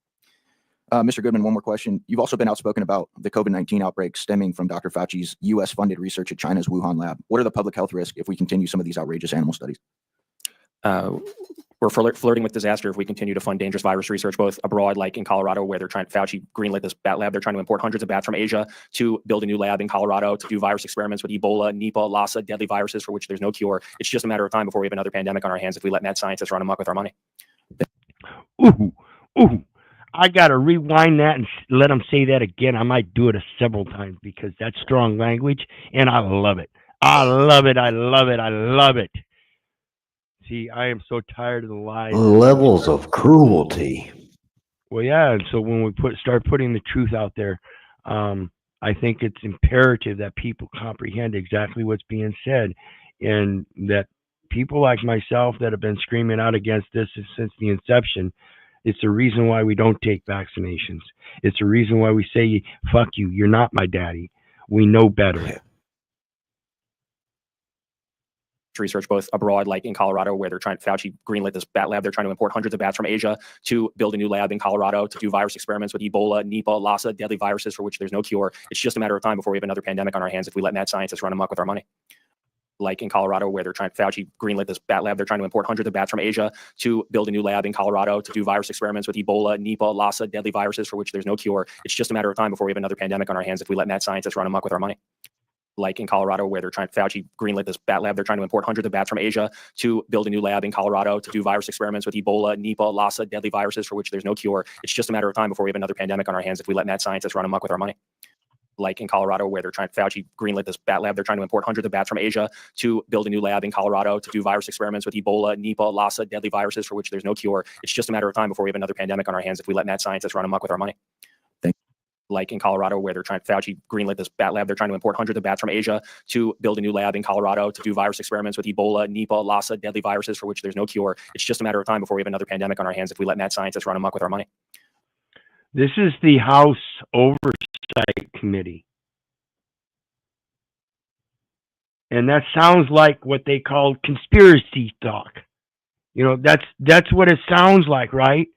Mr. Goodman, one more question. You've also been outspoken about the COVID-19 outbreak stemming from Dr. Fauci's U.S.-funded research at China's Wuhan lab. What are the public health risks if we continue some of these outrageous animal studies? We're flirting with disaster if we continue to fund dangerous virus research, both abroad, like in Colorado, where Fauci greenlit this bat lab. They're trying to import hundreds of bats from Asia to build a new lab in Colorado to do virus experiments with Ebola, Nipah, Lassa, deadly viruses for which there's no cure. It's just a matter of time before we have another pandemic on our hands if we let mad scientists run amok with our money. Ooh, I got to rewind that and let them say that again. I might do it several times because that's strong language, and I love it. I love it. I love it. I love it. See, I am so tired of the lies. Levels of cruelty. Well, yeah, and so when we start putting the truth out there, I think it's imperative that people comprehend exactly what's being said, and that people like myself that have been screaming out against this since the inception, it's the reason why we don't take vaccinations. It's the reason why we say, fuck you, you're not my daddy. We know better. Research both abroad, like in Colorado, where Fauci greenlit this bat lab. They're trying to import hundreds of bats from Asia to build a new lab in Colorado to do virus experiments with Ebola, Nipah, Lassa, deadly viruses for which there's no cure. It's just a matter of time before we have another pandemic on our hands if we let mad scientists run amok with our money. Like in Colorado, where Fauci greenlit this bat lab. They're trying to import hundreds of bats from Asia to build a new lab in Colorado to do virus experiments with Ebola, Nipah, Lassa, deadly viruses for which there's no cure. It's just a matter of time before we have another pandemic on our hands if we let mad scientists run amok with our money. Like in Colorado, where Fauci greenlit this bat lab. They're trying to import hundreds of bats from Asia to build a new lab in Colorado to do virus experiments with Ebola, Nipah, Lassa, deadly viruses for which there's no cure. It's just a matter of time before we have another pandemic on our hands if we let mad scientists run amok with our money. like in Colorado, where they're trying, Fauci greenlit this bat lab. They're trying to import hundreds of bats from Asia to build a new lab in Colorado to do virus experiments with Ebola, Nipah, Lassa, deadly viruses for which there's no cure. It's just a matter of time before we have another pandemic on our hands if we let mad scientists run amok with our money. Like in Colorado, where they're trying, Fauci greenlit this bat lab. They're trying to import hundreds of bats from Asia to build a new lab in Colorado to do virus experiments with Ebola, Nipah, Lassa, deadly viruses for which there's no cure. It's just a matter of time before we have another pandemic on our hands if we let mad scientists run amok with our money. This is the House Oversight Committee. And that sounds like what they call conspiracy talk. You know, that's what it sounds like, right?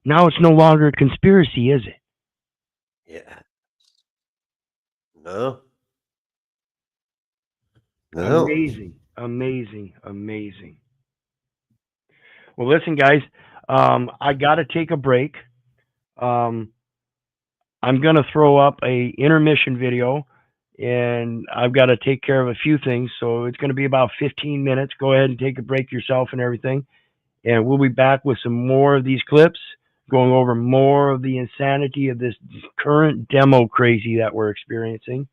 Now it's no longer a conspiracy, is it? Yeah. No. No. Amazing, amazing, amazing. Well, listen, guys, I got to take a break. I'm going to throw up a intermission video, and I've got to take care of a few things. So it's going to be about 15 minutes. Go ahead and take a break yourself and everything. And we'll be back with some more of these clips, going over more of the insanity of this current DemoCrazy that we're experiencing.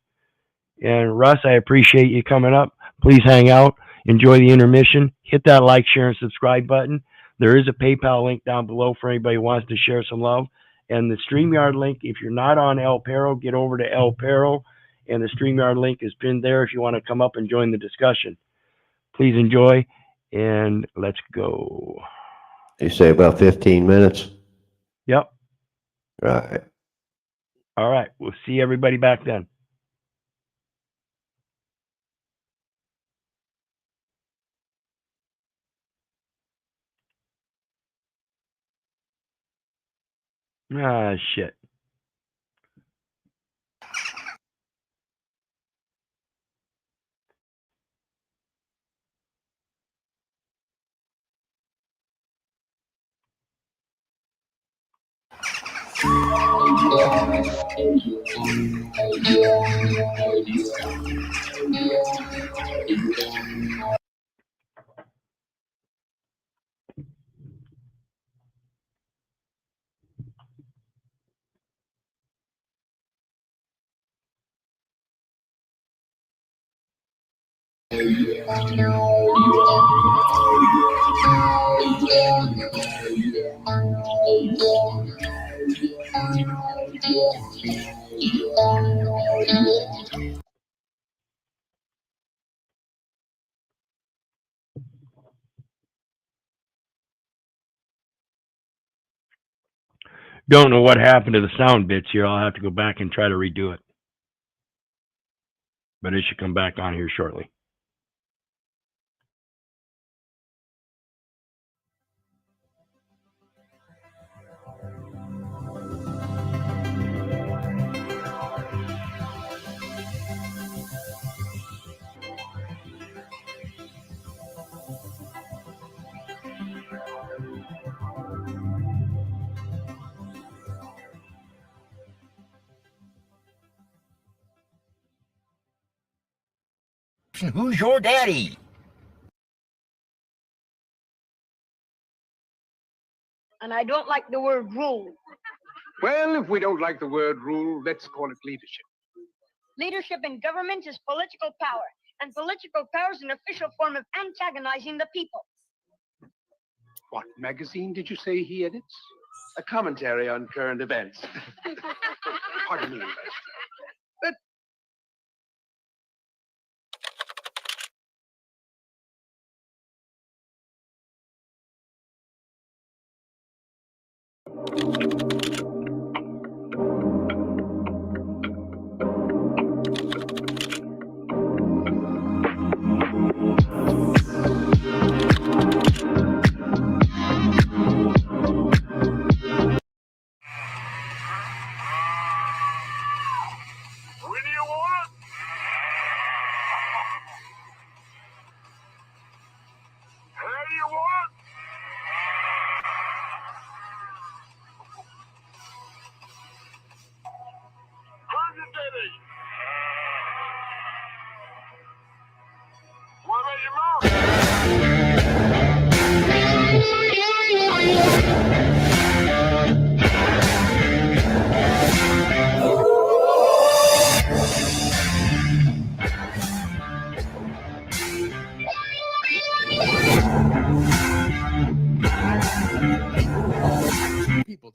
And Russ, I appreciate you coming up. Please hang out. Enjoy the intermission. Hit that like, share, and subscribe button. There is a PayPal link down below for anybody who wants to share some love. And the StreamYard link, if you're not on El Perro, get over to El Perro. And the StreamYard link is pinned there if you want to come up and join the discussion. Please enjoy, and let's go. You say about 15 minutes? Yep. Right. All right. We'll see everybody back then. Ah, shit. Don't know what happened to the sound bits here. I'll have to go back and try to redo it. But it should come back on here shortly. Who's your daddy? And I don't like the word rule. Well, if we don't like the word rule, let's call it leadership. Leadership in government is political power, and political power is an official form of antagonizing the people. What magazine did you say he edits? A commentary on current events. Pardon me. But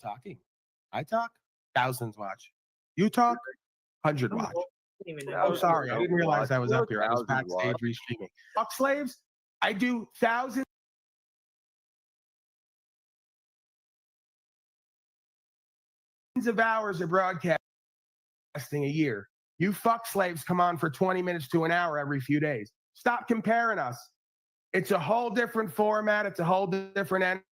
talking. I talk, thousands watch. You talk, 100 watch. I'm sorry, I didn't realize I was up here. I was backstage restreaming. Fuck slaves, I do thousands of hours of broadcasting a year. You fuck slaves come on for 20 minutes to an hour every few days. Stop comparing us. It's a whole different format. It's a whole different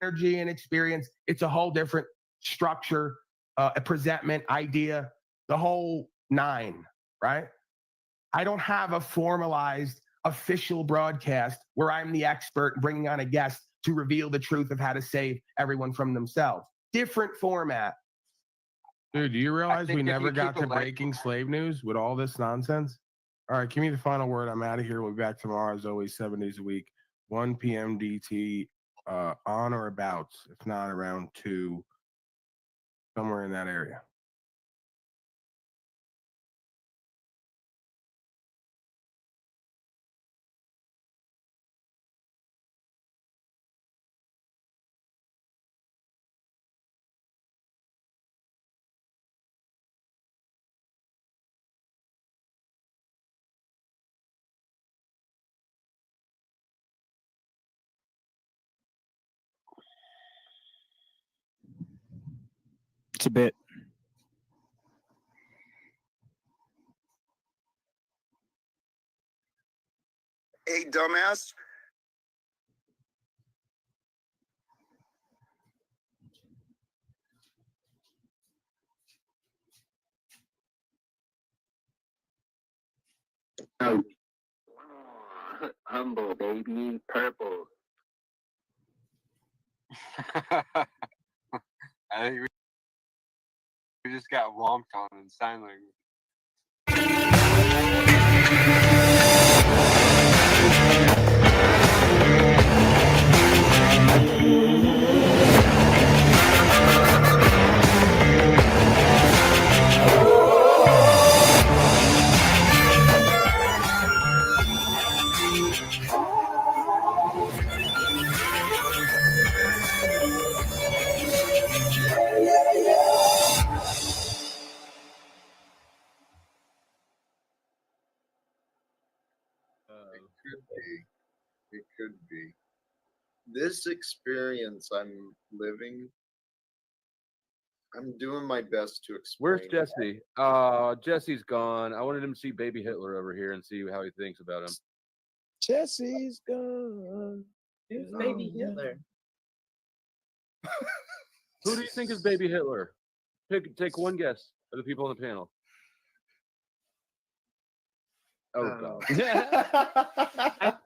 energy and experience. It's a whole different structure, a presentment, idea, the whole nine, right? I don't have a formalized official broadcast where I'm the expert bringing on a guest to reveal the truth of how to save everyone from themselves. Different format. Dude, do you realize we never got to breaking slave news with all this nonsense? All right, give me the final word. I'm out of here. We'll be back tomorrow, as always, 7 days a week, 1 p.m. DT, on or about, if not around 2, somewhere in that area. It's a bit. Hey, dumbass. Oh. Humble, baby. Purple. I think we just got womped on in sign language. It could be. This experience I'm living, I'm doing my best to explain. Where's Jesse? Jesse's gone. I wanted him to see Baby Hitler over here and see how he thinks about him. Jesse's gone. Who's Baby Hitler? Who do you think is Baby Hitler? Take one guess of the people on the panel. Oh, God.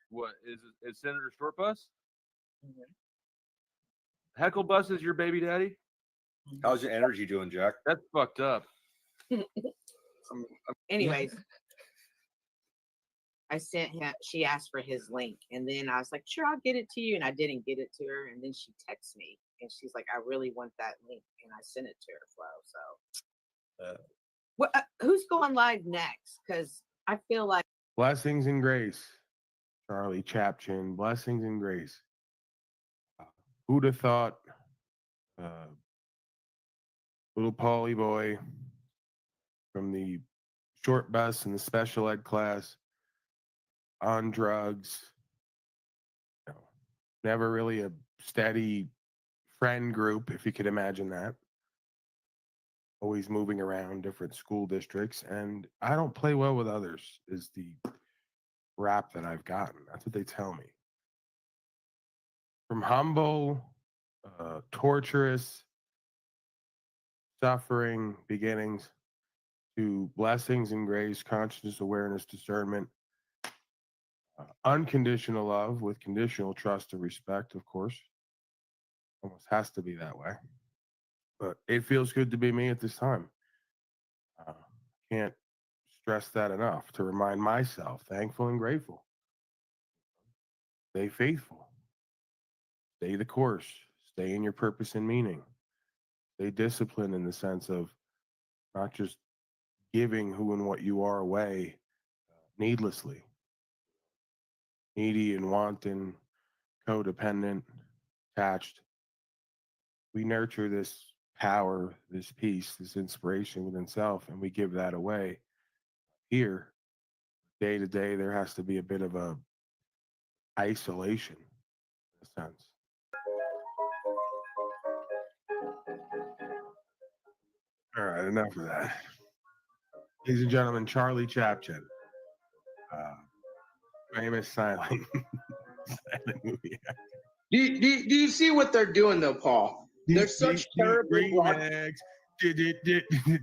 What is Senator Shortbus? Heckle Bus is your baby daddy? How's your energy doing, Jack? That's fucked up. Anyways, I sent him, she asked for his link, and then I was like, sure, I'll get it to you. And I didn't get it to her. And then she texts me and she's like, I really want that link. And I sent it to her, Flo. So what, who's going live next? Because I feel like Blessings and grace. Charlie Chapchin, blessings and grace. Who'd have thought little Paulie boy from the short bus and the special ed class on drugs, never really a steady friend group, if you could imagine that. Always moving around different school districts, and I don't play well with others is the rap that I've gotten. That's what they tell me. From humble, torturous, suffering beginnings to blessings and grace, consciousness, awareness, discernment, unconditional love with conditional trust and respect, of course. Almost has to be that way. But it feels good to be me at this time. Can't stress that enough to remind myself, thankful and grateful. Stay faithful. Stay the course. Stay in your purpose and meaning. Stay disciplined in the sense of not just giving who and what you are away needlessly. Needy and wanton, codependent, attached. We nurture this power, this peace, this inspiration within self, and we give that away. Here, day to day, there has to be a bit of a isolation, in a sense. All right, enough of that. Ladies and gentlemen, Charlie Chaplin, famous silent movie actor. Do you see what they're doing though, Paul? They're such terrible. Do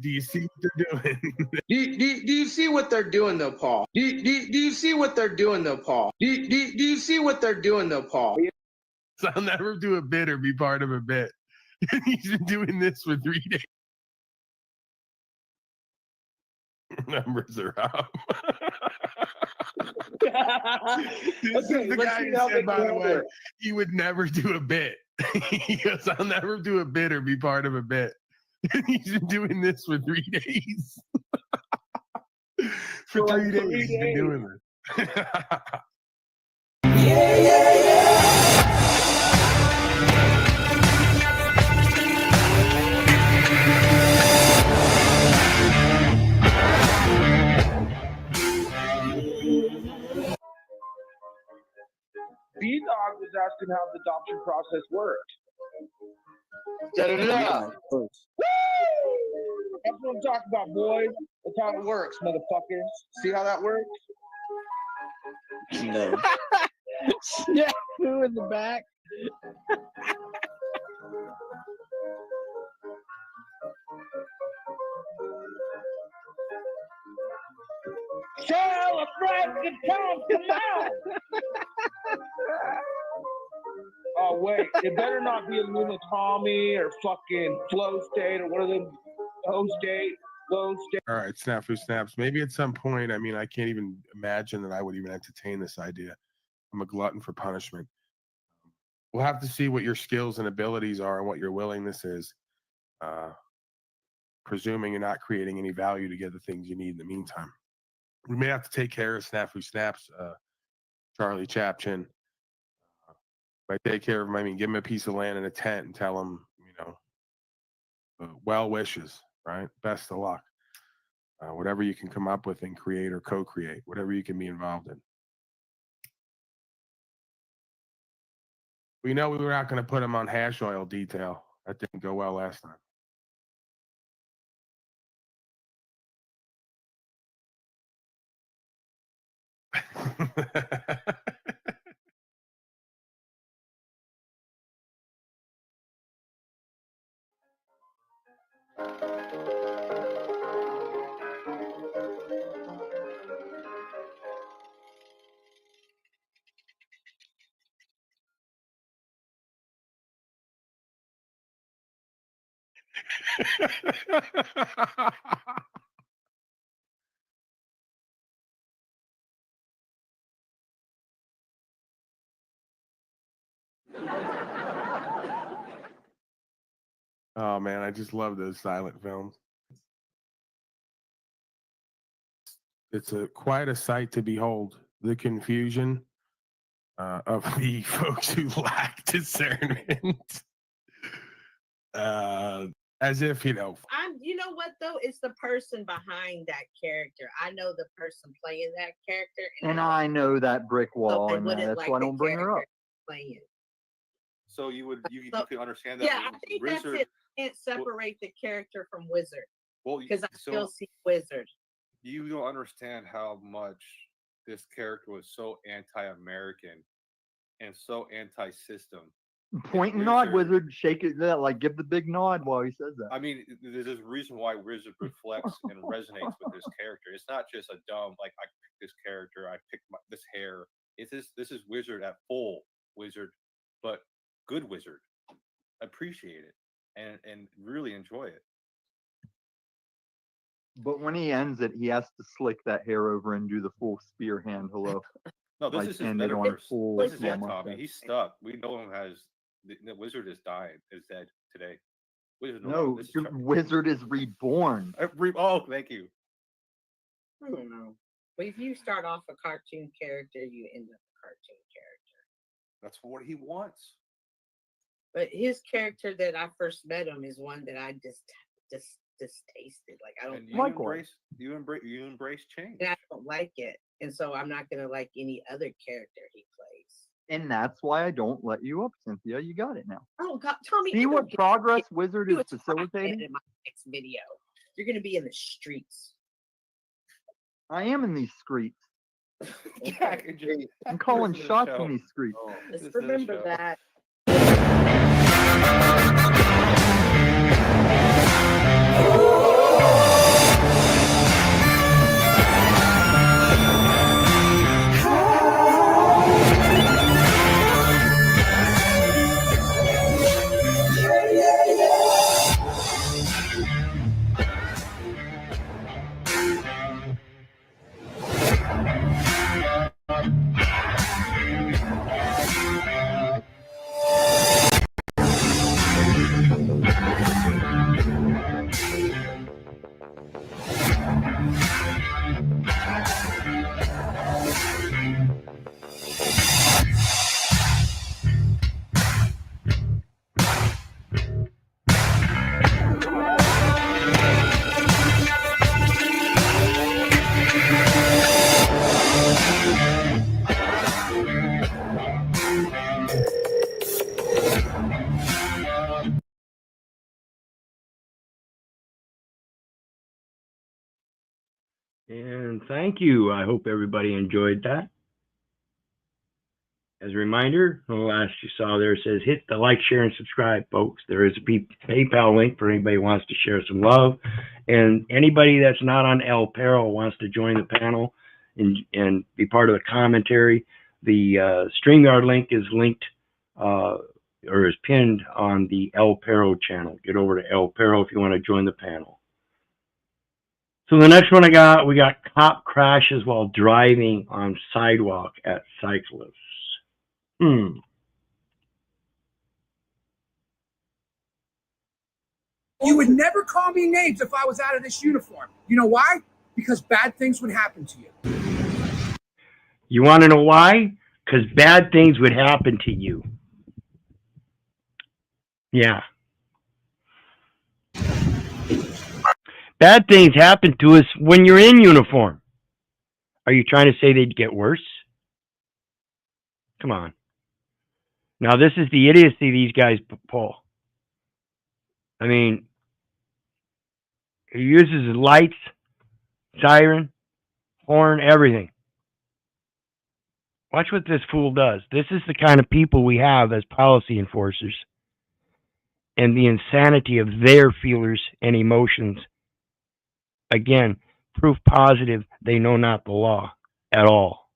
you see what they're doing? Do you see what they're doing though, Paul? Do you see what they're doing though, Paul? Do you see what they're doing though, Paul? So I'll never do a bit or be part of a bit. He's been doing this for 3 days. Numbers are up. This is the guy who said, by the way, he would never do a bit. He goes, I'll never do a bit or be part of a bit. He's been doing this for 3 days. For 3 days, he's been doing this. B-Dog was asking how the adoption process worked. Woo! That's what I'm talking about, boys. That's how it works, motherfuckers. See how that works? No. Yeah, who in the back? Celebrate the time, come on! Oh wait, it better not be a Luna Tommy or fucking Flow State or one of them Flow State. All right, Snafu Snaps. Maybe at some point, I mean, I can't even imagine that I would even entertain this idea. I'm a glutton for punishment. We'll have to see what your skills and abilities are and what your willingness is. Presuming you're not creating any value to get the things you need in the meantime. We may have to take care of Snafu Snaps, Charlie Chaplin. If I take care of him, I mean, give him a piece of land and a tent and tell him, well wishes, right? Best of luck. Whatever you can come up with and create or co-create, whatever you can be involved in. We know we were not going to put him on hash oil detail. That didn't go well last time. Oh man, I just love those silent films. It's quite a sight to behold. The confusion of the folks who lack discernment. As if, You know what though? It's the person behind that character. I know the person playing that character, And I know that brick wall, I and wouldn't that's like why I the don't bring her up. character playing. So you could understand that. Yeah, I think that's Wizard, it. Can't separate the character from Wizard well, because I so still see Wizard. you don't understand how much this character was so anti-American and so anti-system. Point and nod, Wizard. Shake it, like give the big nod while he says that. I mean, there's a reason why Wizard reflects and resonates with this character. It's not just a dumb, like, I picked this character, I picked this hair. This is Wizard at full Wizard, but good Wizard. Appreciate it and really enjoy it. But when he ends it, he has to slick that hair over and do the full spear hand hello. No, this Like, is his end it on metaverse. full This is small it, Tommy. mustache. He's stuck. We know him as the wizard is dying, is dead today. Wizard No, this is your wizard is reborn. oh, thank you. I don't know. But if you start off a cartoon character, you end up a cartoon character. That's what he wants. But his character that I first met him is one that I just distasted. Like I don't And you embrace change. and I don't like it. And so I'm not gonna like any other character he plays. And that's why I don't let you up, Cynthia. You got it now. Oh God, Tommy. See what progress Wizard is facilitating? In my next video. You're gonna be in the streets. I am in these streets. Yeah, I'm calling shots in these streets. Just remember that. And thank you. I hope everybody enjoyed that. As a reminder, the last you saw there says hit the like, share, and subscribe, folks. There is a PayPal link for anybody who wants to share some love. And anybody that's not on El Perro wants to join the panel and be part of the commentary. The StreamYard link is linked or is pinned on the El Perro channel. Get over to El Perro if you want to join the panel. So the next one we got cop crashes while driving on sidewalk at cyclists. You would never call me names if I was out of this uniform. You know why? Because bad things would happen to you. You want to know why? Because bad things would happen to you. Yeah. Bad things happen to us when you're in uniform. Are you trying to say they'd get worse? Come on. Now, this is the idiocy these guys pull. I mean, he uses his lights, siren, horn, everything. Watch what this fool does. This is the kind of people we have as policy enforcers. And the insanity of their feelers and emotions. Again, proof positive they know not the law at all.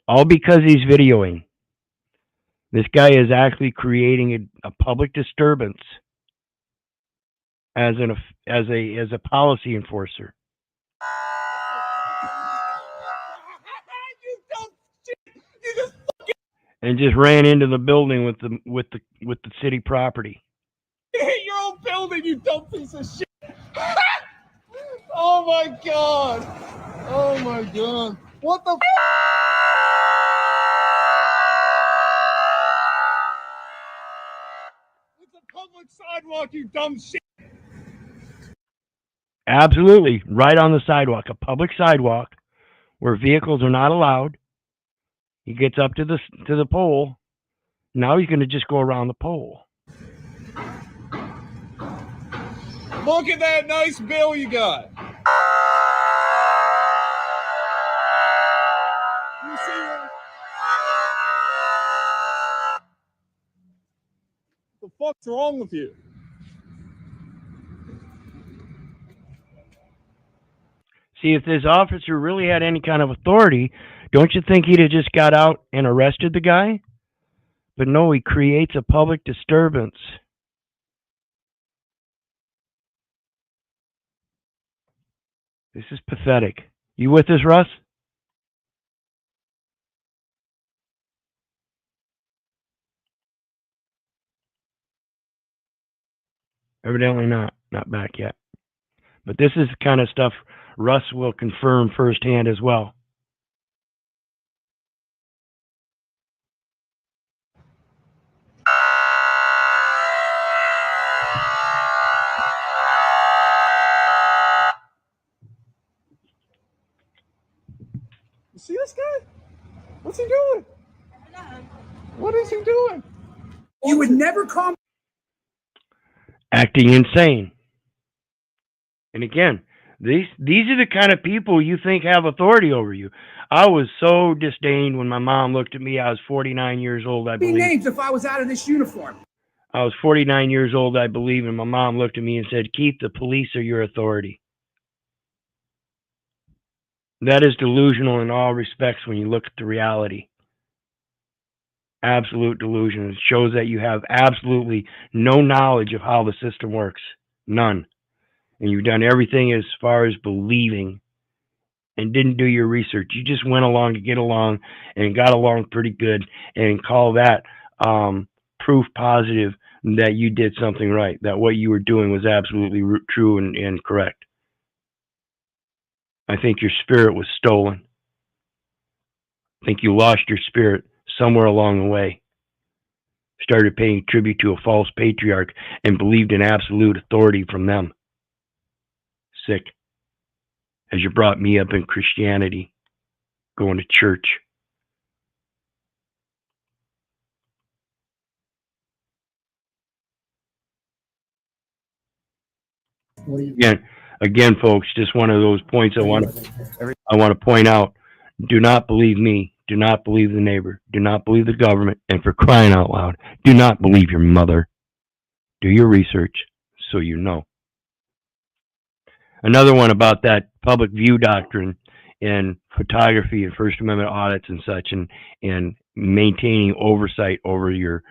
All because he's videoing. This guy is actually creating a public disturbance as a policy enforcer. And just ran into the building with the city property. Hit your own building, you dumb piece of shit. Oh my God. Oh my God. What the It's a public sidewalk, you dumb shit. Absolutely. Right on the sidewalk, a public sidewalk where vehicles are not allowed. He gets up to the pole. Now he's going to just go around the pole. Look at that nice bill you got. You see what the fuck's wrong with you? See, if this officer really had any kind of authority, don't you think he'd have just got out and arrested the guy? But no, he creates a public disturbance This is pathetic. You with us, Russ? Evidently not. Not back yet. But this is the kind of stuff Russ will confirm firsthand as well. You see this guy? What's he doing? What is he doing? You would never call. Acting insane. And again, these are the kind of people you think have authority over you. I was so disdained when my mom looked at me. I was 49 years old, I believe. Names if I was out of this uniform. I was 49 years old, I believe, and my mom looked at me and said, "Keith, the police are your authority." That is delusional in all respects when you look at the reality. Absolute delusion. It shows that you have absolutely no knowledge of how the system works. None. And you've done everything as far as believing and didn't do your research. You just went along to get along and got along pretty good and call that proof positive that you did something right, that what you were doing was absolutely true and correct. I think your spirit was stolen. I think you lost your spirit somewhere along the way. Started paying tribute to a false patriarch and believed in absolute authority from them. Sick. As you brought me up in Christianity, going to church. Again, folks, just one of those points I want to point out. Do not believe me. Do not believe the neighbor. Do not believe the government. And for crying out loud, do not believe your mother. Do your research so you know. Another one about that public view doctrine in photography and First Amendment audits and such, and maintaining oversight over your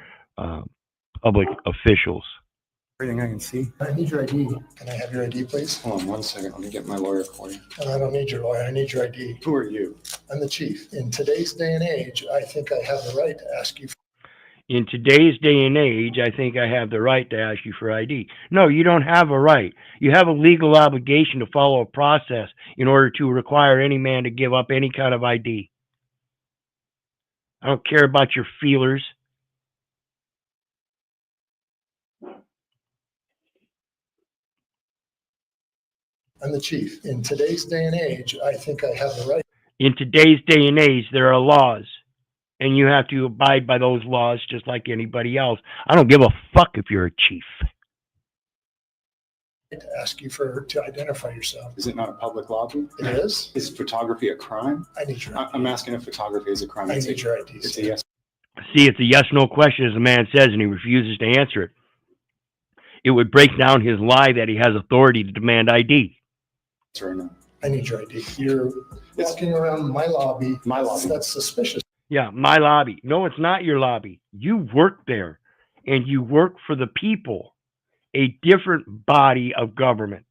public officials. Everything I can see. I need your ID. Can I have your ID, please? Hold on 1 second. Let me get my lawyer for you. I don't need your lawyer. I need your ID. Who are you? I'm the chief. In today's day and age, I think I have the right to ask you. In today's day and age, I think I have the right to ask you for ID. No, you don't have a right. You have a legal obligation to follow a process in order to require any man to give up any kind of ID. I don't care about your feelers. I'm the chief. In today's day and age, I think I have the right. In today's day and age, there are laws, and you have to abide by those laws just like anybody else. I don't give a fuck if you're a chief. To ask you to identify yourself. Is it not a public lobby? It is. Is photography a crime? I need your ID. I'm asking if photography is a crime. I need your ID. It's a yes. See, it's a yes/no question, as the man says, and he refuses to answer it. It would break down his lie that he has authority to demand ID. Or no? I need your ID. You're walking around my lobby. My lobby. That's suspicious. Yeah, my lobby. No, it's not your lobby. You work there, and you work for the people, a different body of government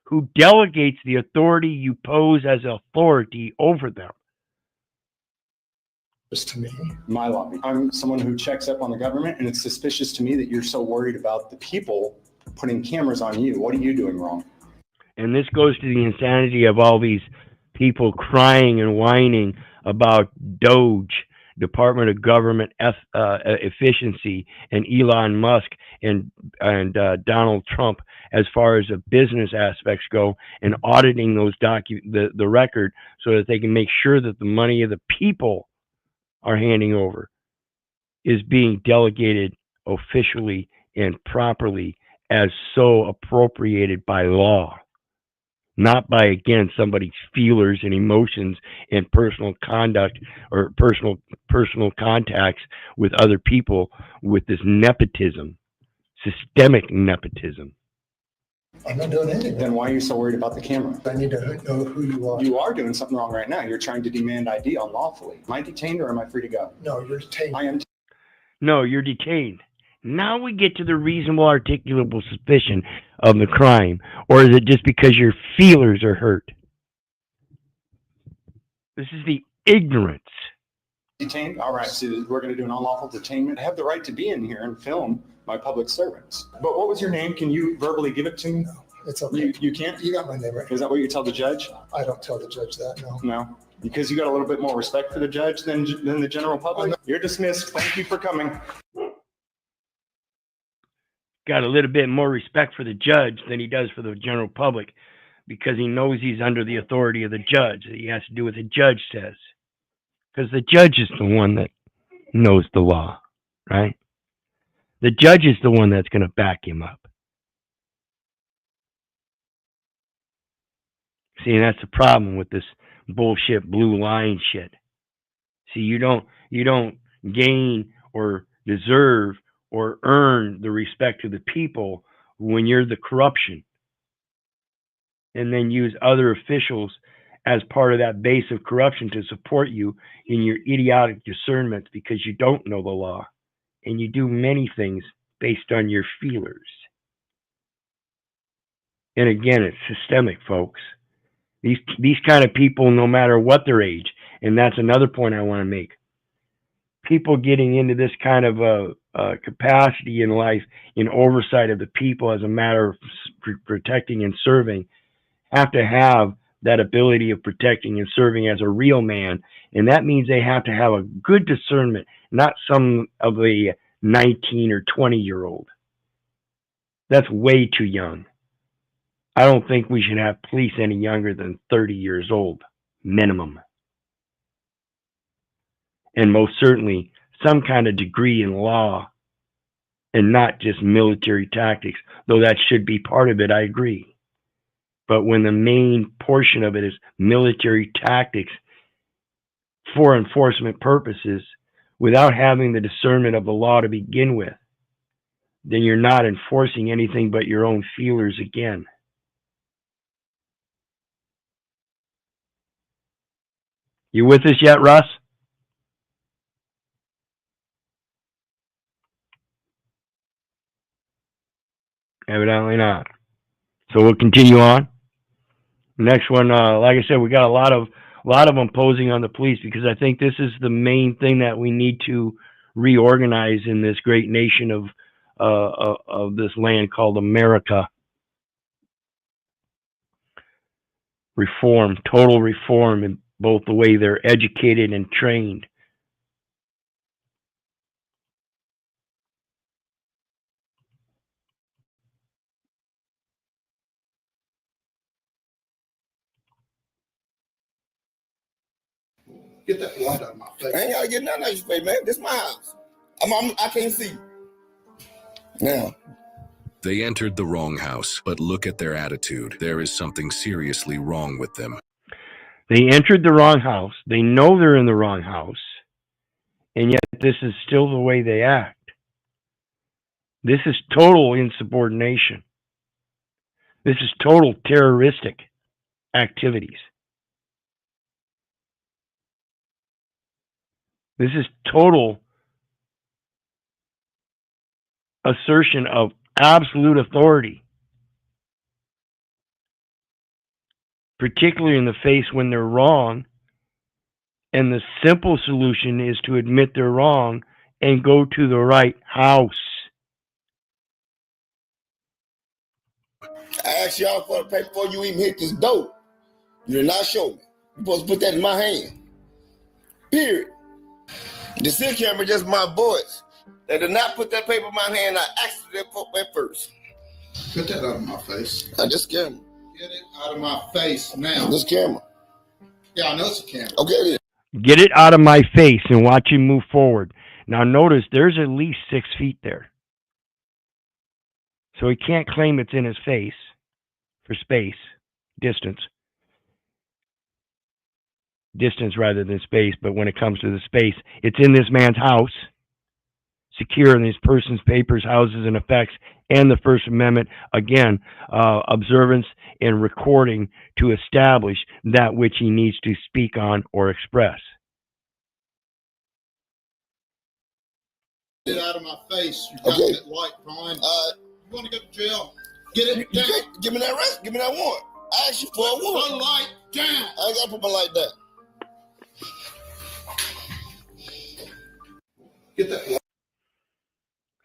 who delegates the authority you pose as authority over them. To me. My lobby. I'm someone who checks up on the government, and it's suspicious to me that you're so worried about the people putting cameras on you. What are you doing wrong? And this goes to the insanity of all these people crying and whining about Doge, Department of Government efficiency, and Elon Musk and Donald Trump as far as the business aspects go, and auditing those the record so that they can make sure that the money of the people are handing over is being delegated officially and properly as so appropriated by law. Not by, again, somebody's feelers and emotions and personal conduct or personal contacts with other people with this nepotism, systemic nepotism. I'm not doing anything. Then why are you so worried about the camera? I need to know who you are. You are doing something wrong right now. You're trying to demand ID unlawfully. Am I detained or am I free to go? No, you're detained. I am. No, you're detained. Now we get to the reasonable articulable suspicion of the crime. Or is it just because your feelers are hurt? This is the ignorance. Detained? All right, so we're going to do an unlawful detainment. I have the right to be in here and film my public servants. But what was your name? Can you verbally give it to me? No, it's okay. You can't? You got my name right. Is that what you tell the judge? I don't tell the judge that, no. No? Because you got a little bit more respect for the judge than the general public? You're dismissed. Thank you for coming. Got a little bit more respect for the judge than he does for the general public because he knows he's under the authority of the judge. He has to do what the judge says. Because the judge is the one that knows the law, right? The judge is the one that's going to back him up. See, and that's the problem with this bullshit blue line shit. See, you don't gain or deserve or earn the respect of the people when you're the corruption, and then use other officials as part of that base of corruption to support you in your idiotic discernments because you don't know the law and you do many things based on your feelers. And again, it's systemic, folks. These kind of people, no matter what their age, and that's another point I want to make. People getting into this kind of capacity in life, in oversight of the people as a matter of protecting and serving, have to have that ability of protecting and serving as a real man. And that means they have to have a good discernment, not some of the 19 or 20-year-old. That's way too young. I don't think we should have police any younger than 30 years old, minimum. And most certainly some kind of degree in law and not just military tactics, though that should be part of it, I agree. But when the main portion of it is military tactics for enforcement purposes, without having the discernment of the law to begin with, then you're not enforcing anything but your own feelers again. You with us yet, Russ? Evidently not. So we'll continue on. Next one, like I said, we got a lot of imposing on the police because I think this is the main thing that we need to reorganize in this great nation of this land called America. Reform, total reform in both the way they're educated and trained. Get that light out of my face. I ain't gotta get nothing out of your face, man. This is my house. I can't see. Now. They entered the wrong house, but look at their attitude. There is something seriously wrong with them. They entered the wrong house. They know they're in the wrong house. And yet this is still the way they act. This is total insubordination. This is total terroristic activities. This is total assertion of absolute authority, particularly in the face when they're wrong. And the simple solution is to admit they're wrong and go to the right house. I asked y'all for the paper before you even hit this door. You did not show me. You're supposed to put that in my hand. Period. The seal camera just my voice. They did not put that paper in my hand. I asked them to put that first. Get that out of my face. I just camera. Get it out of my face now. This camera. Yeah, I know it's a camera. Okay then. Get it out of my face and watch him move forward. Now notice there's at least 6 feet there. So he can't claim it's in his face for space, distance. Distance rather than space, but when it comes to the space, it's in this man's house, secure in this person's papers, houses, and effects, and the First Amendment, again, observance and recording to establish that which he needs to speak on or express. Get it out of my face. You got that light, Brian. You want to go to jail? Get it down. Give me that rest. Give me that warrant. I asked you for a warrant. Put the light down. I ain't got to put my light down.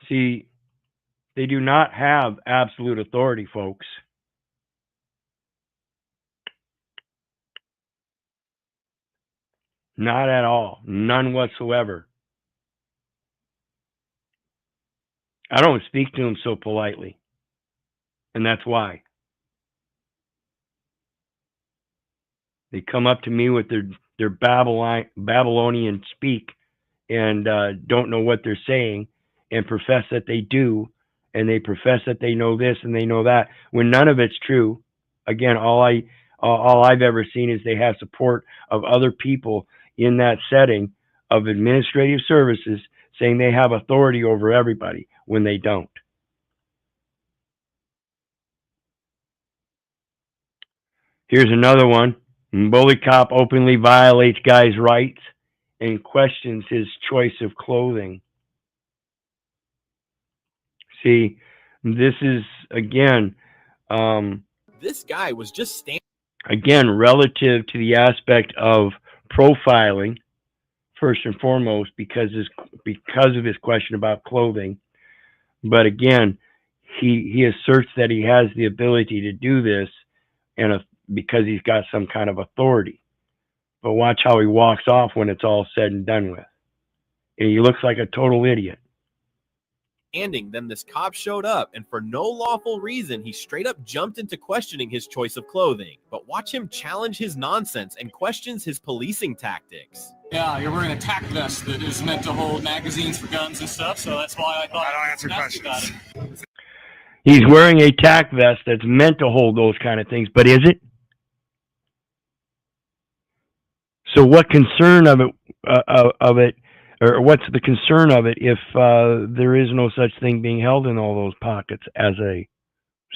See, they do not have absolute authority, folks. Not at all. None whatsoever. I don't speak to them so politely. And that's why. They come up to me with their Babylonian speak and don't know what they're saying and profess that they do, and they profess that they know this and they know that, when none of it's true. Again, all I've ever seen is they have support of other people in that setting of administrative services saying they have authority over everybody when they don't. Here's another one. Bully cop openly violates guy's rights and questions his choice of clothing. See, this is, again, this guy was just standing. Again, relative to the aspect of profiling, first and foremost, because of his question about clothing. But again, he asserts that he has the ability to do this, and because he's got some kind of authority. But watch how he walks off when it's all said and done with. And he looks like a total idiot. Then this cop showed up, and for no lawful reason, he straight up jumped into questioning his choice of clothing. But watch him challenge his nonsense and questions his policing tactics. Yeah, you're wearing a tack vest that is meant to hold magazines for guns and stuff, so that's why I thought I don't answer questions. He's wearing a tack vest that's meant to hold those kind of things, but is it? So what concern of it, or what's the concern of it if there is no such thing being held in all those pockets as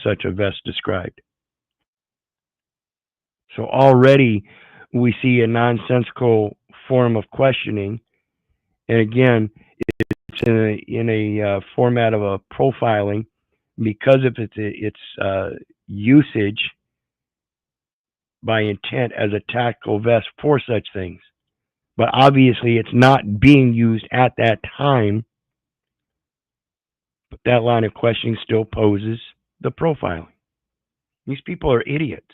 such a vest described? So already we see a nonsensical form of questioning, and again, it's in a format of a profiling because of its usage by intent as a tactical vest for such things. But obviously it's not being used at that time. But that line of questioning still poses the profiling. These people are idiots.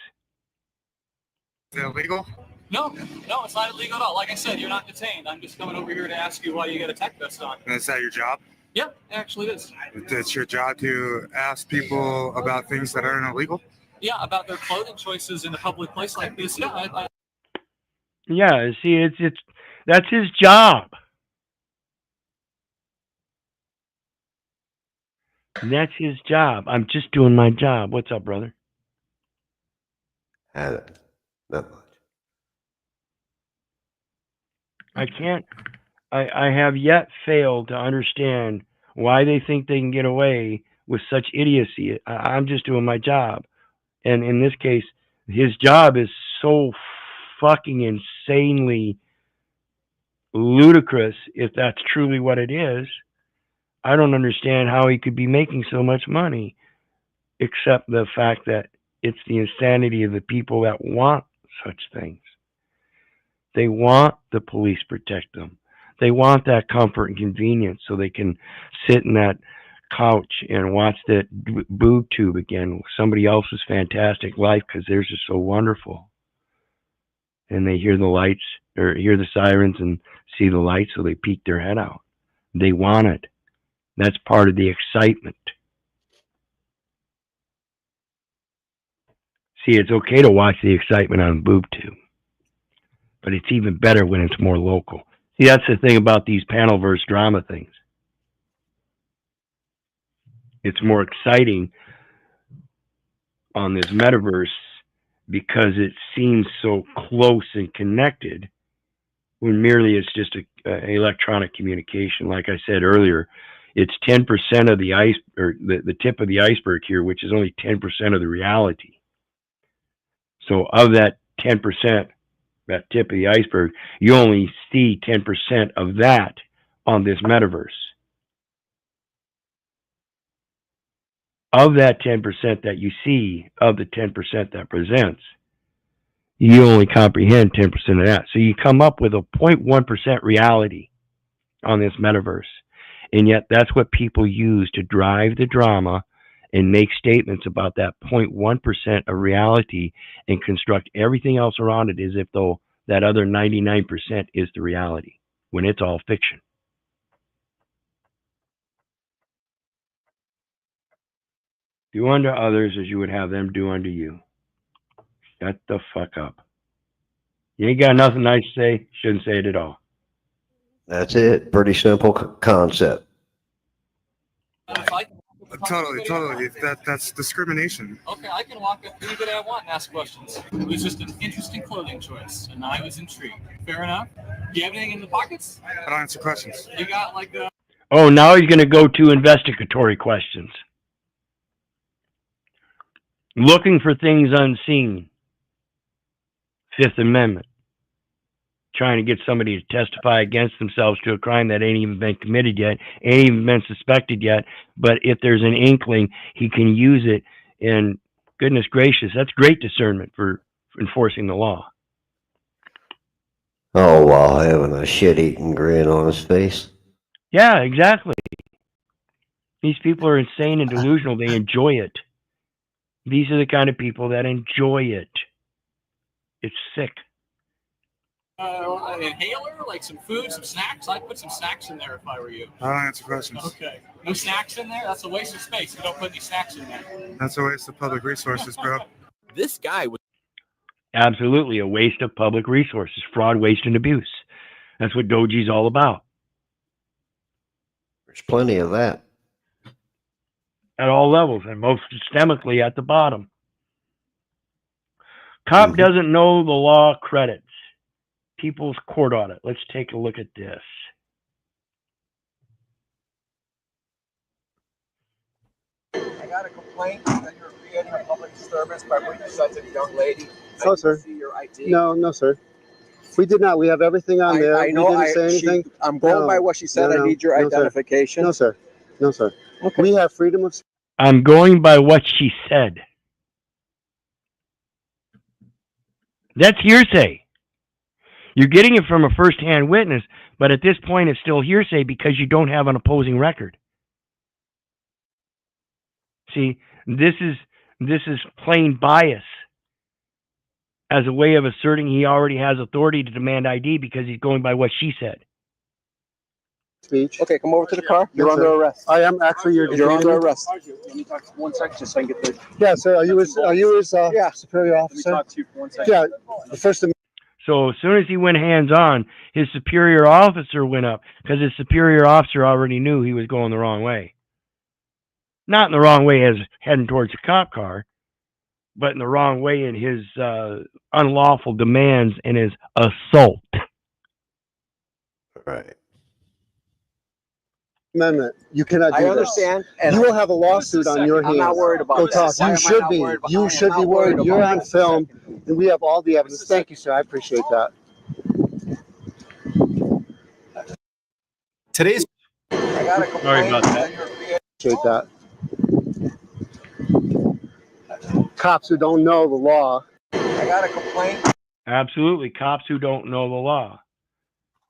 Is it illegal? No, it's not illegal at all. Like I said, you're not detained. I'm just coming over here to ask you why you got a tack vest on. And is that your job? Yeah, actually it is. It's your job to ask people about things that aren't illegal? Yeah, about their clothing choices in a public place like this. Yeah, Yeah, see, that's his job. That's his job. I'm just doing my job. What's up, brother? Not much. I have yet failed to understand why they think they can get away with such idiocy. I'm just doing my job. And in this case, his job is so fucking insanely ludicrous, if that's truly what it is. I don't understand how he could be making so much money, except the fact that it's the insanity of the people that want such things. They want the police protect them. They want that comfort and convenience so they can sit in that couch and watch that boob tube again, somebody else's fantastic life, because theirs is so wonderful. And they hear the lights or hear the sirens and see the lights, so they peek their head out. They want it. That's part of the excitement. See, it's okay to watch the excitement on boob tube, but it's even better when it's more local. See, that's the thing about these panel verse drama things. It's more exciting on this metaverse because it seems so close and connected, when merely it's just a electronic communication. Like I said earlier, it's 10% of the ice, or the tip of the iceberg here, which is only 10% of the reality. So of that 10%, that tip of the iceberg, you only see 10% of that on this metaverse. Of that 10% that you see, of the 10% that presents, you only comprehend 10% of that. So you come up with a 0.1% reality. on this metaverse. And yet that's what people use to drive the drama and make statements about that 0.1% of reality and construct everything else around it as if though that other 99% is the reality, when it's all fiction. Do unto others as you would have them do unto you. Shut the fuck up. You ain't got nothing nice to say, shouldn't say it at all. That's it. Pretty simple concept. Totally. That's discrimination. Okay, I can walk up anybody I want and ask questions. It was just an interesting clothing choice, and I was intrigued. Fair enough. Do you have anything in the pockets? I don't answer questions. You got like a... Oh, now he's going to go to investigatory questions. Looking for things unseen. Fifth Amendment. Trying to get somebody to testify against themselves to a crime that ain't even been committed yet, ain't even been suspected yet, but if there's an inkling, he can use it, and goodness gracious, that's great discernment for enforcing the law. Oh, while having a shit-eating grin on his face. Yeah, exactly. These people are insane and delusional. They enjoy it. These are the kind of people that enjoy it. It's sick. An inhaler, like some food, some snacks. I'd put some snacks in there if I were you. I don't answer questions. Okay. No snacks in there? That's a waste of space. You don't put any snacks in there. That's a waste of public resources, bro. This guy was Absolutely a waste of public resources. Fraud, waste, and abuse. That's what Doji's all about. There's plenty of that. At all levels, and most systemically at the bottom. Cop doesn't know the law credits. People's court audit. Let's take a look at this. I got a complaint that you're creating a public disturbance by what you said to the young lady. No, sir. See your ID. No, sir. We did not. We have everything on there. I know. We didn't say anything. I'm going by what she said. I need your identification. No, sir. No, sir. Okay. We have freedom of... I'm going by what she said. That's hearsay. You're getting it from a first-hand witness, but at this point it's still hearsay because you don't have an opposing record. See, this is plain bias as a way of asserting he already has authority to demand ID because he's going by what she said. Speech. Okay, come over to the car. You're under arrest. I am actually. You're under arrest. Let me talk to you 1 second, just so I can get the... Yeah, sir. Are you his superior officer? Let me talk to you for 1 second. Yeah. The First Amendment. So as soon as he went hands-on, his superior officer went up because his superior officer already knew he was going the wrong way. Not in the wrong way as heading towards a cop car, but in the wrong way in his unlawful demands and his assault. Right. Amendment. You cannot do I understand. This. And you will have a lawsuit on your hands. I'm not worried about Go talk. You should be. You should be worried. You're on film, and we have all the evidence. Thank you, sir. I appreciate that. Today's... I got a complaint. Sorry about that. Appreciate that. Cops who don't know the law. I got a complaint. Absolutely, cops who don't know the law.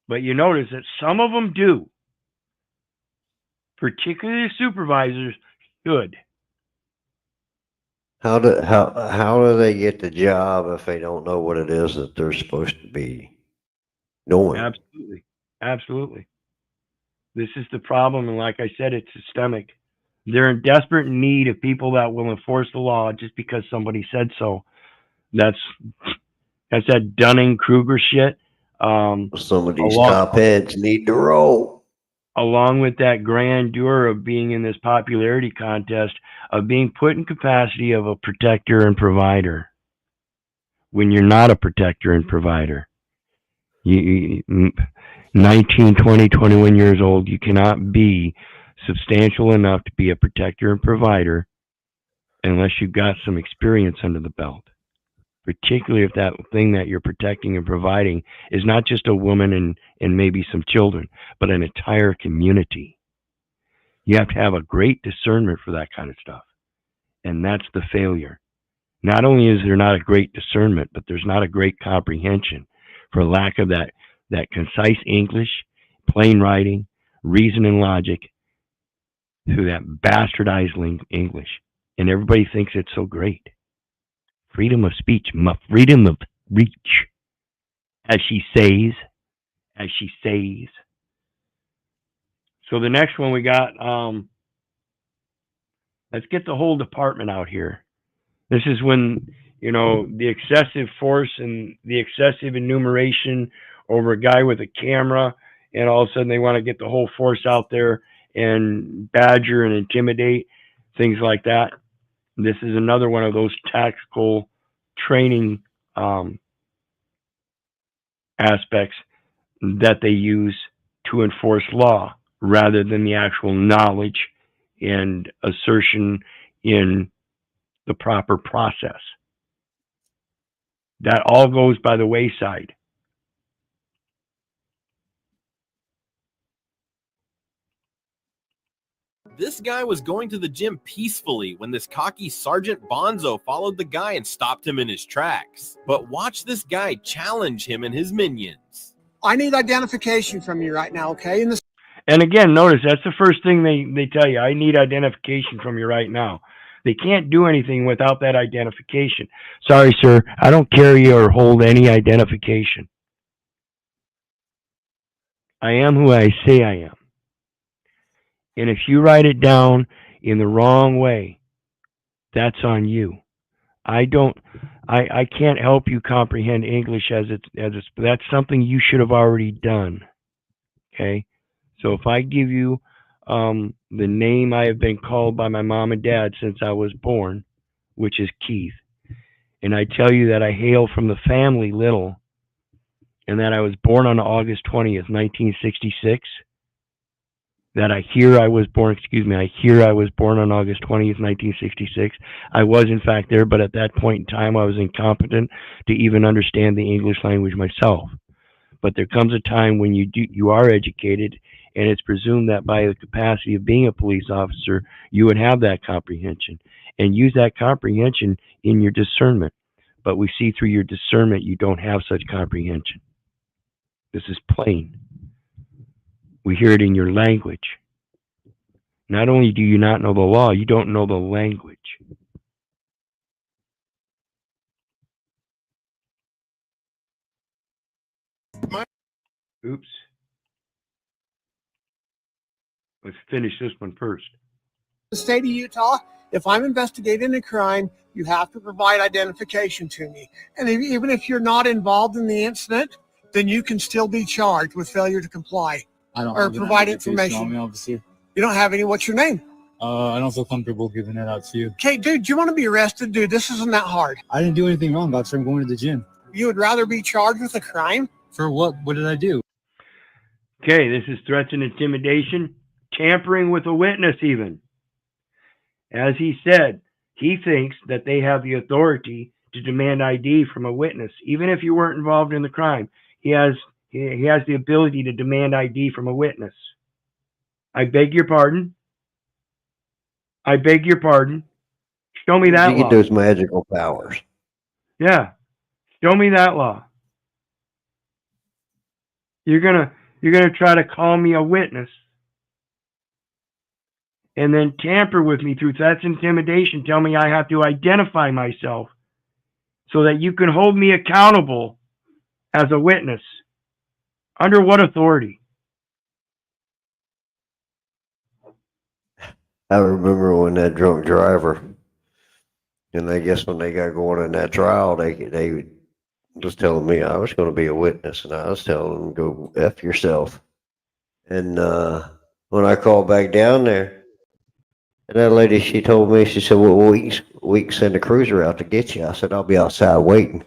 But you notice that some of them do. Particularly supervisors should. How do they get the job if they don't know what it is that they're supposed to be doing? Absolutely. Absolutely. This is the problem, and like I said, it's systemic. They're in desperate need of people that will enforce the law just because somebody said so. That's that Dunning-Kruger shit. Some of these top heads need to roll. Along with that grandeur of being in this popularity contest, of being put in capacity of a protector and provider. When you're not a protector and provider. 19, 20, 21 years old, you cannot be substantial enough to be a protector and provider unless you've got some experience under the belt. Particularly if that thing that you're protecting and providing is not just a woman and maybe some children, but an entire community. You have to have a great discernment for that kind of stuff. And that's the failure. Not only is there not a great discernment, but there's not a great comprehension for lack of that concise English, plain writing, reason and logic through that bastardized English. And everybody thinks it's so great. Freedom of speech, freedom of reach, as she says. So the next one we got, let's get the whole department out here. This is when, the excessive force and the excessive enumeration over a guy with a camera, and all of a sudden they want to get the whole force out there and badger and intimidate, things like that. This is another one of those tactical training aspects that they use to enforce law rather than the actual knowledge and assertion in the proper process. That all goes by the wayside. This guy was going to the gym peacefully when this cocky Sergeant Bonzo followed the guy and stopped him in his tracks. But watch this guy challenge him and his minions. I need identification from you right now, okay? And again, notice that's the first thing they tell you. I need identification from you right now. They can't do anything without that identification. Sorry, sir, I don't carry or hold any identification. I am who I say I am. And if you write it down in the wrong way, that's on you. I can't help you comprehend English as it's that's something you should have already done. Okay? So if I give you the name I have been called by my mom and dad since I was born, which is Keith, and I tell you that I hail from the family Little, and that I was born on August 20th, 1966, that I hear I was born on August 20th, 1966. I was in fact there, but at that point in time I was incompetent to even understand the English language myself. But there comes a time when you are educated, and it's presumed that by the capacity of being a police officer, you would have that comprehension and use that comprehension in your discernment. But we see through your discernment you don't have such comprehension. This is plain. We hear it in your language. Not only do you not know the law, you don't know the language. Oops. Let's finish this one first. The state of Utah, if I'm investigating a crime, you have to provide identification to me. And even if you're not involved in the incident, then you can still be charged with failure to comply. I don't or provide information. On me, obviously. You don't have any. What's your name? I don't feel comfortable giving it out to you. Okay, dude, do you want to be arrested? Dude, this isn't that hard. I didn't do anything wrong, officer. I'm going to the gym. You would rather be charged with a crime? For what? What did I do? Okay, this is threats and intimidation, tampering with a witness even. As he said, he thinks that they have the authority to demand ID from a witness, even if you weren't involved in the crime. He has the ability to demand ID from a witness. I beg your pardon. Show me that law. He can do his magical powers. Yeah. Show me that law. You're gonna try to call me a witness and then tamper with me through threats and intimidation, tell me I have to identify myself so that you can hold me accountable as a witness. Under what authority? I remember when that drunk driver, and I guess when they got going in that trial, they was telling me I was going to be a witness, and I was telling them, go F yourself. And when I called back down there, and that lady, she told me, she said, well, we can send a cruiser out to get you. I said, I'll be outside waiting.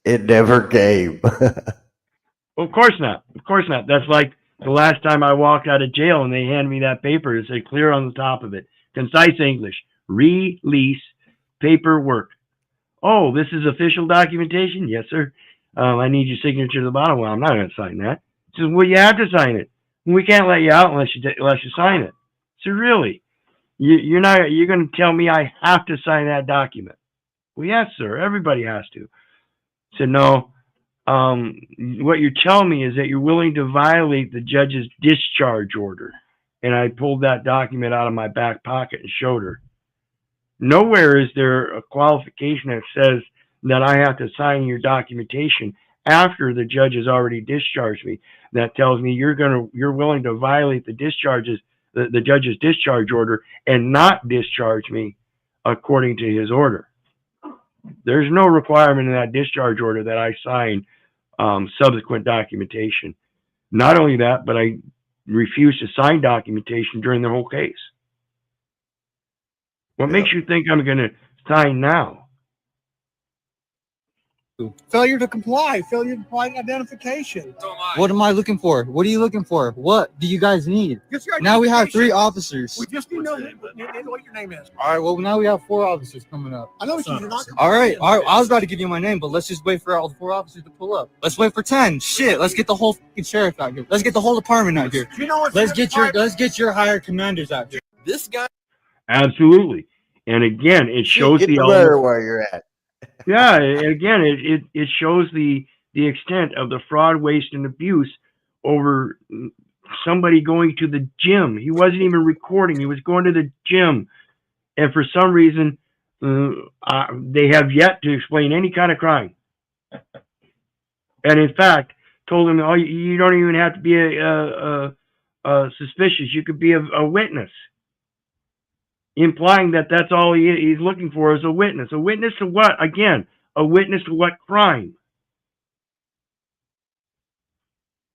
It never came. Well, of course not. Of course not. That's like the last time I walked out of jail and they handed me that paper. It said clear on the top of it. Concise English. Release paperwork. Oh, this is official documentation? Yes, sir. I need your signature at the bottom. Well, I'm not going to sign that. He says, well, you have to sign it. We can't let you out unless you sign it. So really, you're going to tell me I have to sign that document? Well, yes, sir. Everybody has to. I said, no, what you're telling me is that you're willing to violate the judge's discharge order. And I pulled that document out of my back pocket and showed her. Nowhere is there a qualification that says that I have to sign your documentation after the judge has already discharged me. That tells me you're willing to violate the judge's discharge order and not discharge me according to his order. There's no requirement in that discharge order that I sign subsequent documentation. Not only that, but I refuse to sign documentation during the whole case. What makes you think I'm going to sign now? Failure to comply, failure to provide identification. What am I looking for? What are you looking for? What do you guys need? Now we have 3 officers. We just need to know what your name is. All right, well, now we have 4 officers coming up. I know what you're not. All right, I was about to give you my name, but let's just wait for all the 4 officers to pull up. Let's wait for 10. Shit, let's get the whole fucking sheriff out here. Let's get the whole department out here. You know what? Let's get your higher commanders out here. This guy. Absolutely. And again, it shows Get the where you're at. Yeah, and again, it shows the extent of the fraud, waste, and abuse over somebody going to the gym. He wasn't even recording. He was going to the gym. And for some reason, they have yet to explain any kind of crime. And in fact, told him, oh, you don't even have to be a suspicious. You could be a witness. Implying that that's all he's looking for is a witness. A witness to what? Again, a witness to what crime?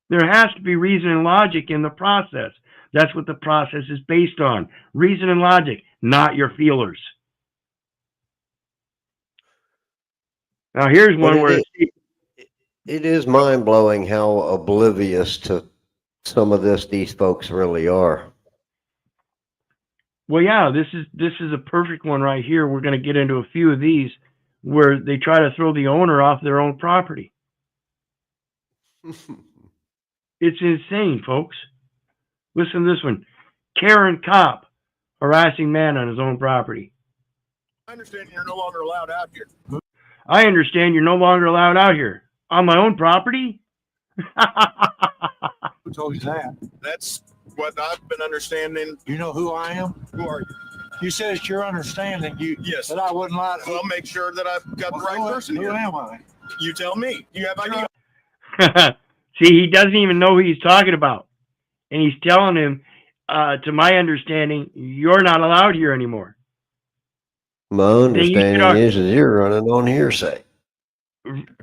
There has to be reason and logic in the process. That's what the process is based on. Reason and logic, not your feelers. Now here's one where it is mind-blowing how oblivious to some of these folks really are. Well, yeah, this is a perfect one right here. We're going to get into a few of these where they try to throw the owner off their own property. It's insane, folks. Listen to this one. Karen cop harassing man on his own property. I understand you're no longer allowed out here. I understand you're no longer allowed out here. On my own property? Who told you that? That's what I've been understanding. You know who I am? Who are you? You said it's your understanding yes. That I wouldn't lie to. Well, make sure that I've got the right person here. Who am I? You tell me. You have idea. See, he doesn't even know who he's talking about. And he's telling him, to my understanding, you're not allowed here anymore. My understanding is you're running on hearsay.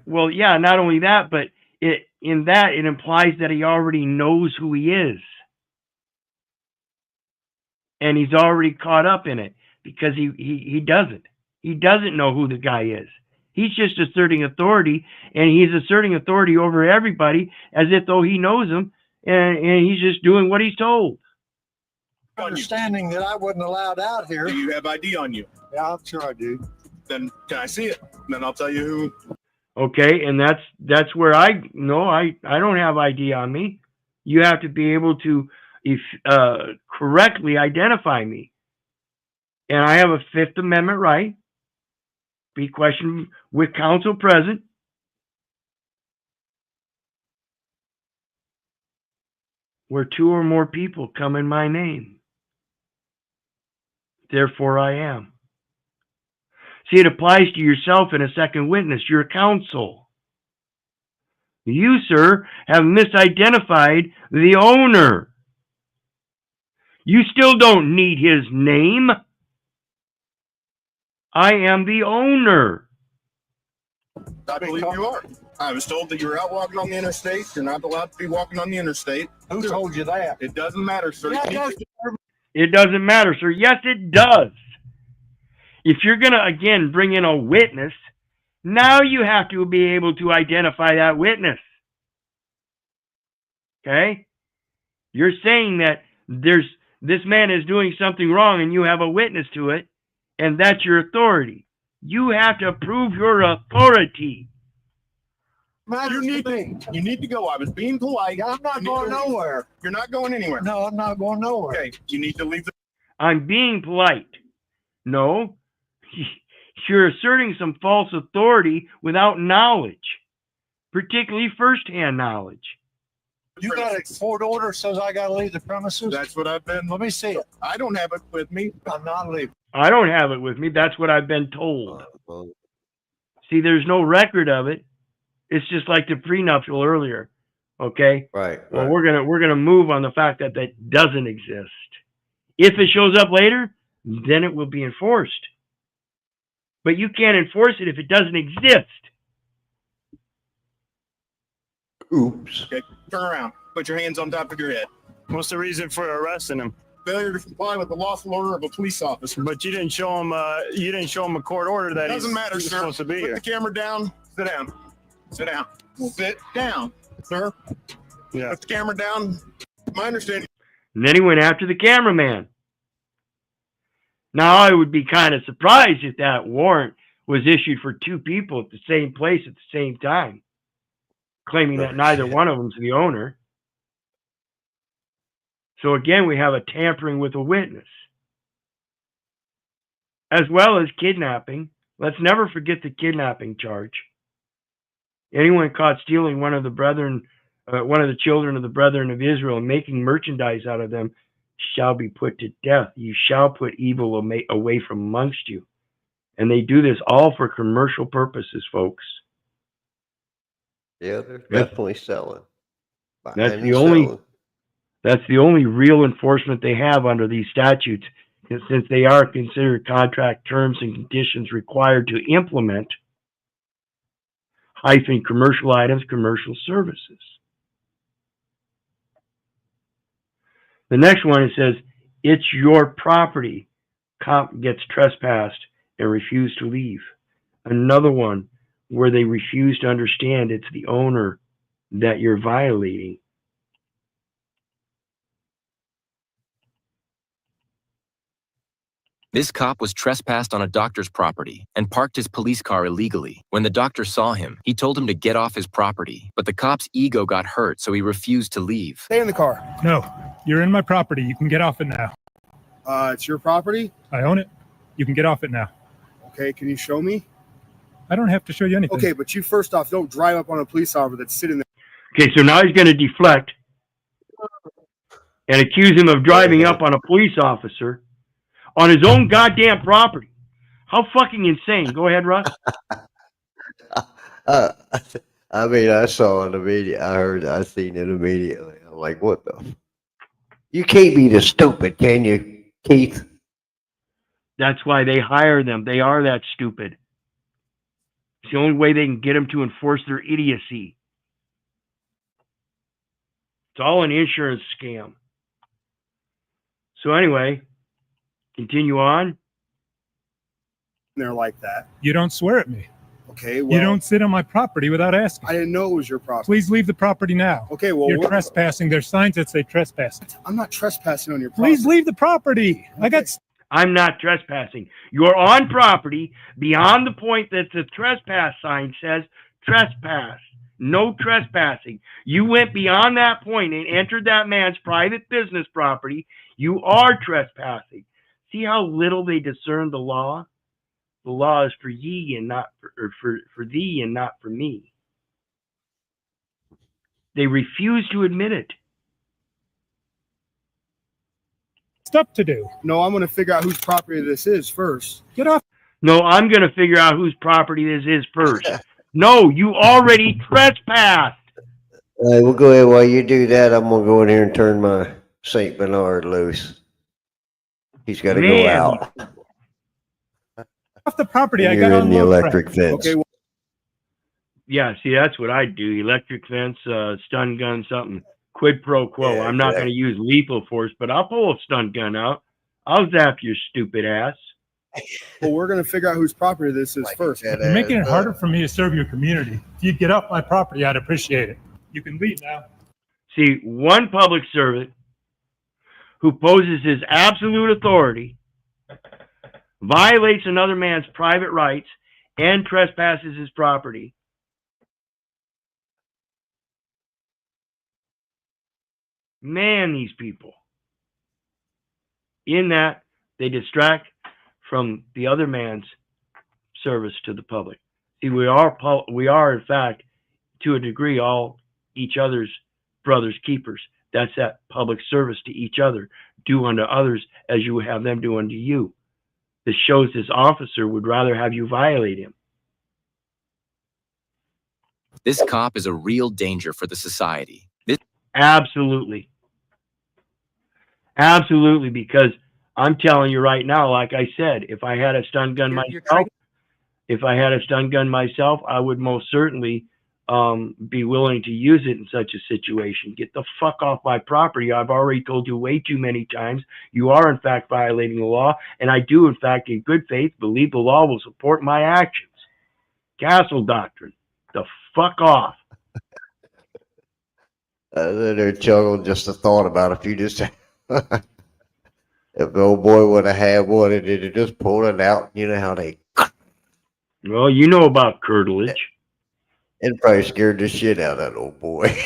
Well, yeah, not only that, but it implies that he already knows who he is. And he's already caught up in it because he doesn't. He doesn't know who the guy is. He's just asserting authority, and he's asserting authority over everybody as if though he knows them, and he's just doing what he's told. Understanding that I wasn't allowed out here. Do you have ID on you? Yeah, I'm sure I do. Then can I see it? Then I'll tell you who. Okay, and that's where I don't have ID on me. You have to be able to correctly identify me. And I have a Fifth Amendment right. Be questioned with counsel present. Where 2 or more people come in my name. Therefore I am. See, it applies to yourself and a second witness, your counsel. You, sir, have misidentified the owner. You still don't need his name. I am the owner. I believe you are. I was told that you're out walking on the interstate. You're not allowed to be walking on the interstate. Who told you that? It doesn't matter, sir. It doesn't matter, sir. Yes, it does. If you're going to, again, bring in a witness, now you have to be able to identify that witness. Okay? You're saying that this man is doing something wrong and you have a witness to it, and that's your authority. You have to prove your authority. You need to go. I was being polite. I'm not going nowhere. You're not going anywhere. No, I'm not going nowhere. Okay, you need to leave. I'm being polite. No. You're asserting some false authority without knowledge. particularly first-hand knowledge. You got a court order says I got to leave the premises? That's what I've been. Let me see it. I don't have it with me. I'm not leaving. I don't have it with me. That's what I've been told. See, there's no record of it. It's just like the prenuptial earlier. Okay? Right. Well, we're gonna move on the fact that that doesn't exist. If it shows up later, then it will be enforced. But you can't enforce it if it doesn't exist. Oops. Okay, turn around. Put your hands on top of your head. What's the reason for arresting him? Failure to comply with the lawful order of a police officer. But you didn't show him. You didn't show him a court order that Doesn't matter, he's sir. supposed to be Put here. the camera down. Sit down. Sit down. Sit down, sir. Yeah. Put the camera down. My understanding. And then he went after the cameraman. Now, I would be kind of surprised if that warrant was issued for two people at the same place at the same time, claiming that neither one of them's the owner. So again, we have a tampering with a witness, as well as kidnapping. Let's never forget the kidnapping charge. Anyone caught stealing one of the children of the brethren of Israel and making merchandise out of them shall be put to death. You shall put evil away from amongst you. And they do this all for commercial purposes, folks. Yeah, they're definitely selling. That's the only real enforcement they have under these statutes, since they are considered contract terms and conditions required to implement - commercial items, commercial services. The next one, it says, it's your property. Cop gets trespassed and refused to leave. Another one where they refuse to understand it's the owner that you're violating. This cop was trespassed on a doctor's property and parked his police car illegally. When the doctor saw him, he told him to get off his property, but the cop's ego got hurt, so he refused to leave. Stay in the car. No, you're in my property. You can get off it now. It's your property? I own it. You can get off it now. Okay, can you show me? I don't have to show you anything. Okay, but you first off, don't drive up on a police officer that's sitting there. Okay, so now he's going to deflect and accuse him of driving up on a police officer on his own goddamn property. How fucking insane. Go ahead, Russ. I mean, I saw it immediately. I seen it immediately. I'm like, what the? You can't be this stupid, can you, Keith? That's why they hire them. They are that stupid. It's the only way they can get them to enforce their idiocy. It's all an insurance scam. So anyway, continue on. There like that. You don't swear at me. Okay, well, you don't sit on my property without asking. I didn't know it was your property. Please leave the property now. Okay, well, you're trespassing. There's signs that say trespassing. I'm not trespassing on your property. Please leave the property. Okay. I'm not trespassing. You're on property beyond the point that the trespass sign says trespass. No trespassing. You went beyond that point and entered that man's private business property. You are trespassing. See how little they discern the law? The law is for ye and not for thee and not for me. They refuse to admit it. Stuff to do. No, I'm going to figure out whose property this is first. Get off. No, I'm going to figure out whose property this is first. No, you already trespassed. All right, we'll go ahead. While you do that, I'm going to go in here and turn my St. Bernard loose. He's got to go out. Off the property. You're in the electric fence. Okay, well, yeah, see, that's what I do. Electric fence, stun gun, something. Quid pro quo. Yeah, I'm not going to use lethal force, but I'll pull a stun gun out. I'll zap your stupid ass. Well, we're going to figure out whose property this is first. You're making it harder for me to serve your community. If you get off my property, I'd appreciate it. You can leave now. See, one public servant who poses his absolute authority, violates another man's private rights, and trespasses his property. Man, these people. In that, they distract from the other man's service to the public. See, we are in fact to a degree, all each other's brothers keepers. That's that public service to each other. Do unto others as you would have them do unto you. This shows this officer would rather have you violate him. This cop is a real danger for the society. Absolutely. Absolutely, because I'm telling you right now, like I said, if I had a stun gun myself, I would most certainly be willing to use it in such a situation. Get the fuck off my property. I've already told you way too many times. You are, in fact, violating the law, and I do, in fact, in good faith, believe the law will support my actions. Castle doctrine. The fuck off. They're chuckling just the thought about if you just, if the old boy would have had one and it just pulled it out, you know how they. Well, you know about curtilage. It probably scared the shit out of that old boy.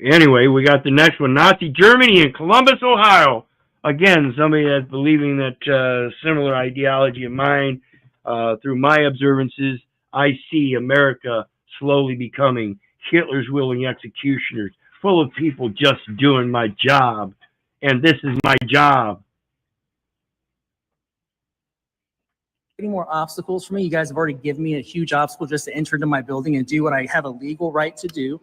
Anyway, we got the next one. Nazi Germany in Columbus, Ohio. Again, somebody that's believing that similar ideology of mine. Through my observances, I see America slowly becoming Hitler's willing executioners, full of people just doing my job. And this is my job. Any more obstacles for me? You guys have already given me a huge obstacle just to enter into my building and do what I have a legal right to do,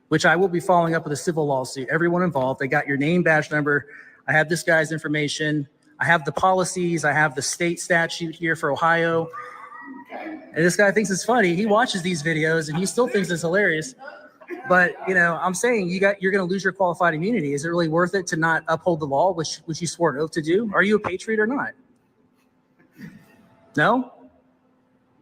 which I will be following up with a civil lawsuit. Everyone involved, they got your name, badge number. I have this guy's information. I have the policies. I have the state statute here for Ohio. And this guy thinks it's funny. He watches these videos and he still thinks it's hilarious. But, you know, I'm saying you're going to lose your qualified immunity. Is it really worth it to not uphold the law, which you swore an oath to do? Are you a patriot or not? No?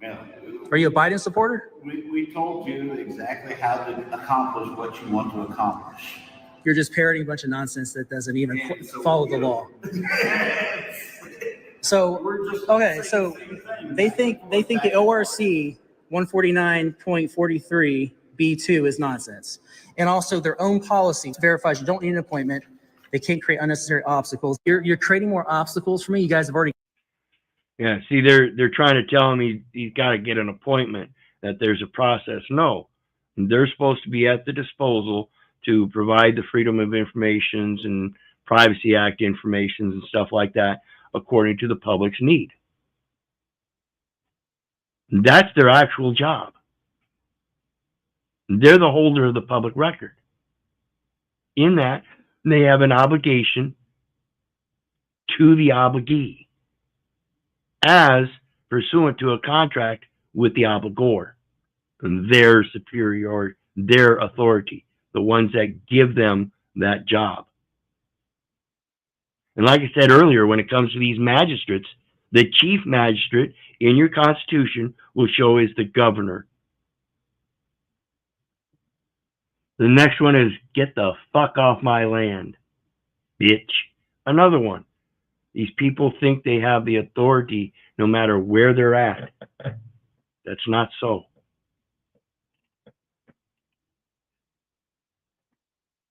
Yeah. Are you a Biden supporter? We told you exactly how to accomplish what you want to accomplish. You're just parroting a bunch of nonsense that doesn't even follow the law. So, okay, so they think the ORC 149.43 B2 is nonsense. And also their own policy verifies you don't need an appointment. They can't create unnecessary obstacles. You're creating more obstacles for me. You guys have already. Yeah, see, they're trying to tell him he's got to get an appointment, that there's a process. No, they're supposed to be at the disposal to provide the Freedom of Information and Privacy Act information and stuff like that according to the public's need. That's their actual job. They're the holder of the public record. In that, they have an obligation to the obligee as pursuant to a contract with the obligor, their superior, their authority, the ones that give them that job. And like I said earlier, when it comes to these magistrates, the chief magistrate in your Constitution will show is the governor. The next one is get the fuck off my land, bitch. Another one. These people think they have the authority no matter where they're at. That's not so.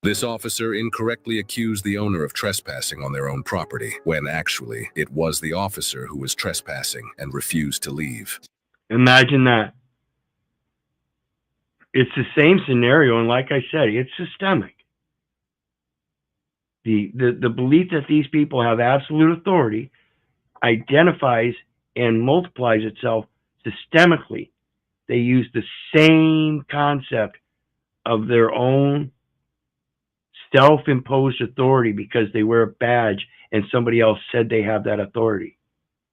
This officer incorrectly accused the owner of trespassing on their own property, when actually it was the officer who was trespassing and refused to leave. Imagine that. It's the same scenario, and like I said, it's systemic. The belief that these people have absolute authority identifies and multiplies itself systemically. They use the same concept of their own self-imposed authority because they wear a badge and somebody else said they have that authority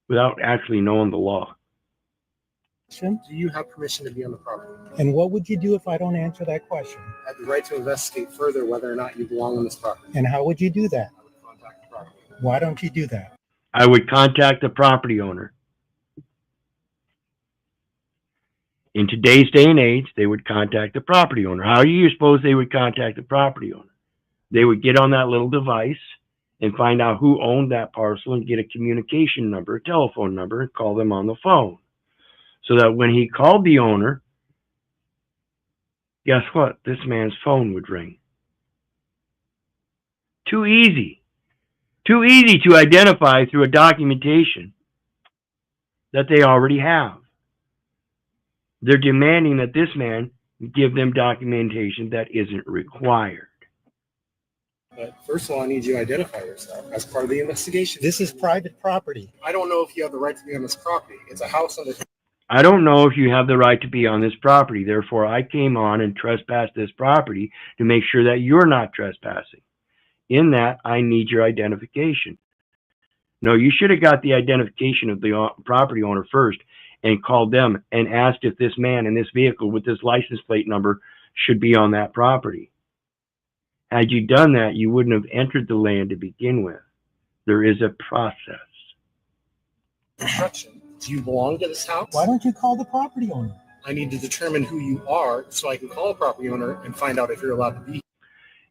without actually knowing the law. Do you have permission to be on the property? And what would you do if I don't answer that question? I have the right to investigate further whether or not you belong on this property. And how would you do that? I would contact the property. Why don't you do that? I would contact the property owner. In today's day and age, they would contact the property owner. How do you suppose they would contact the property owner? They would get on that little device and find out who owned that parcel and get a communication number, a telephone number, and call them on the phone. So that when he called the owner, guess what? This man's phone would ring. Too easy. Too easy to identify through a documentation that they already have. They're demanding that this man give them documentation that isn't required. But first of all, I need you to identify yourself as part of the investigation. This is private property. I don't know if you have the right to be on this property. It's a house on the... I don't know if you have the right to be on this property. Therefore, I came on and trespassed this property to make sure that you're not trespassing. In that, I need your identification. No, you should have got the identification of the property owner first and called them and asked if this man in this vehicle with this license plate number should be on that property. Had you done that, you wouldn't have entered the land to begin with. There is a process. Construction. Do you belong to this house? Why don't you call the property owner? I need to determine who you are so I can call the property owner and find out if you're allowed to be here.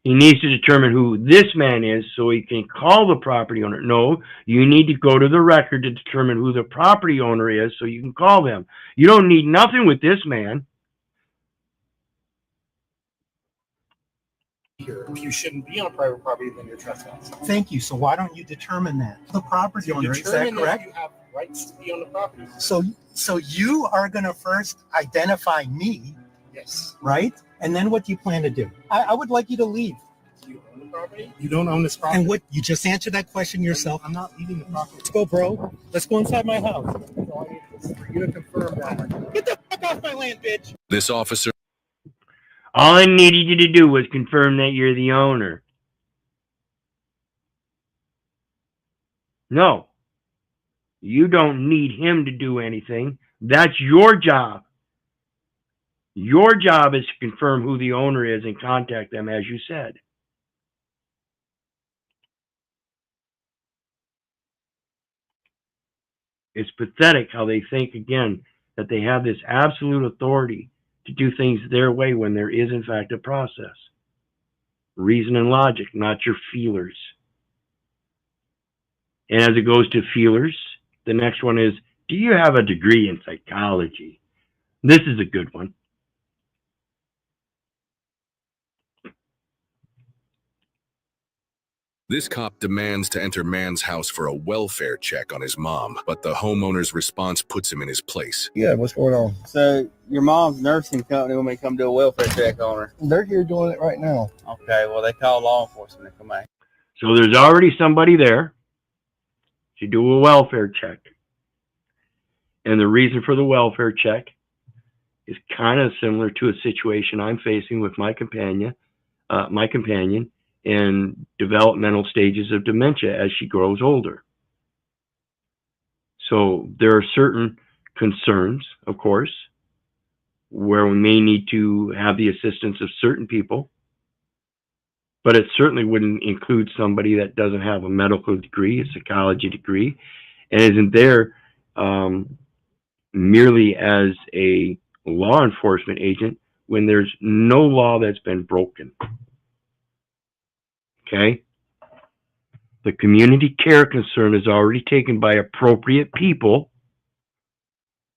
He needs to determine who this man is so he can call the property owner. No, you need to go to the record to determine who the property owner is so you can call them. You don't need nothing with this man. Here. If you shouldn't be on private property, then you're trespassing. Thank you. So why don't you determine that? The property owner, is that correct? You have rights to be on the property. So you are going to first identify me, Yes. right? And then what do you plan to do? I would like you to leave. Do you own the property? You don't own this property. And what, you just answered that question yourself. I'm not leaving the property. Let's go, bro. Let's go inside my house. So I need for you to confirm that. Get the fuck off my land, bitch. This officer. All I needed you to do was confirm that you're the owner. No. You don't need him to do anything. That's your job. Your job is to confirm who the owner is and contact them, as you said. It's pathetic how they think, again, that they have this absolute authority to do things their way when there is, in fact, a process. Reason and logic, not your feelers. And as it goes to feelers, the next one is, do you have a degree in psychology? This is a good one. This cop demands to enter man's house for a welfare check on his mom, but the homeowner's response puts him in his place. Yeah, what's going on? So your mom's nursing company want me to come do a welfare check on her. They're here doing it right now. Okay, well, they call law enforcement to come out. So there's already somebody there to do a welfare check. And the reason for the welfare check is kind of similar to a situation I'm facing with my companion in developmental stages of dementia as she grows older. So there are certain concerns, of course, where we may need to have the assistance of certain people, but it certainly wouldn't include somebody that doesn't have a medical degree, a psychology degree, and isn't there merely as a law enforcement agent when there's no law that's been broken. Okay? The community care concern is already taken by appropriate people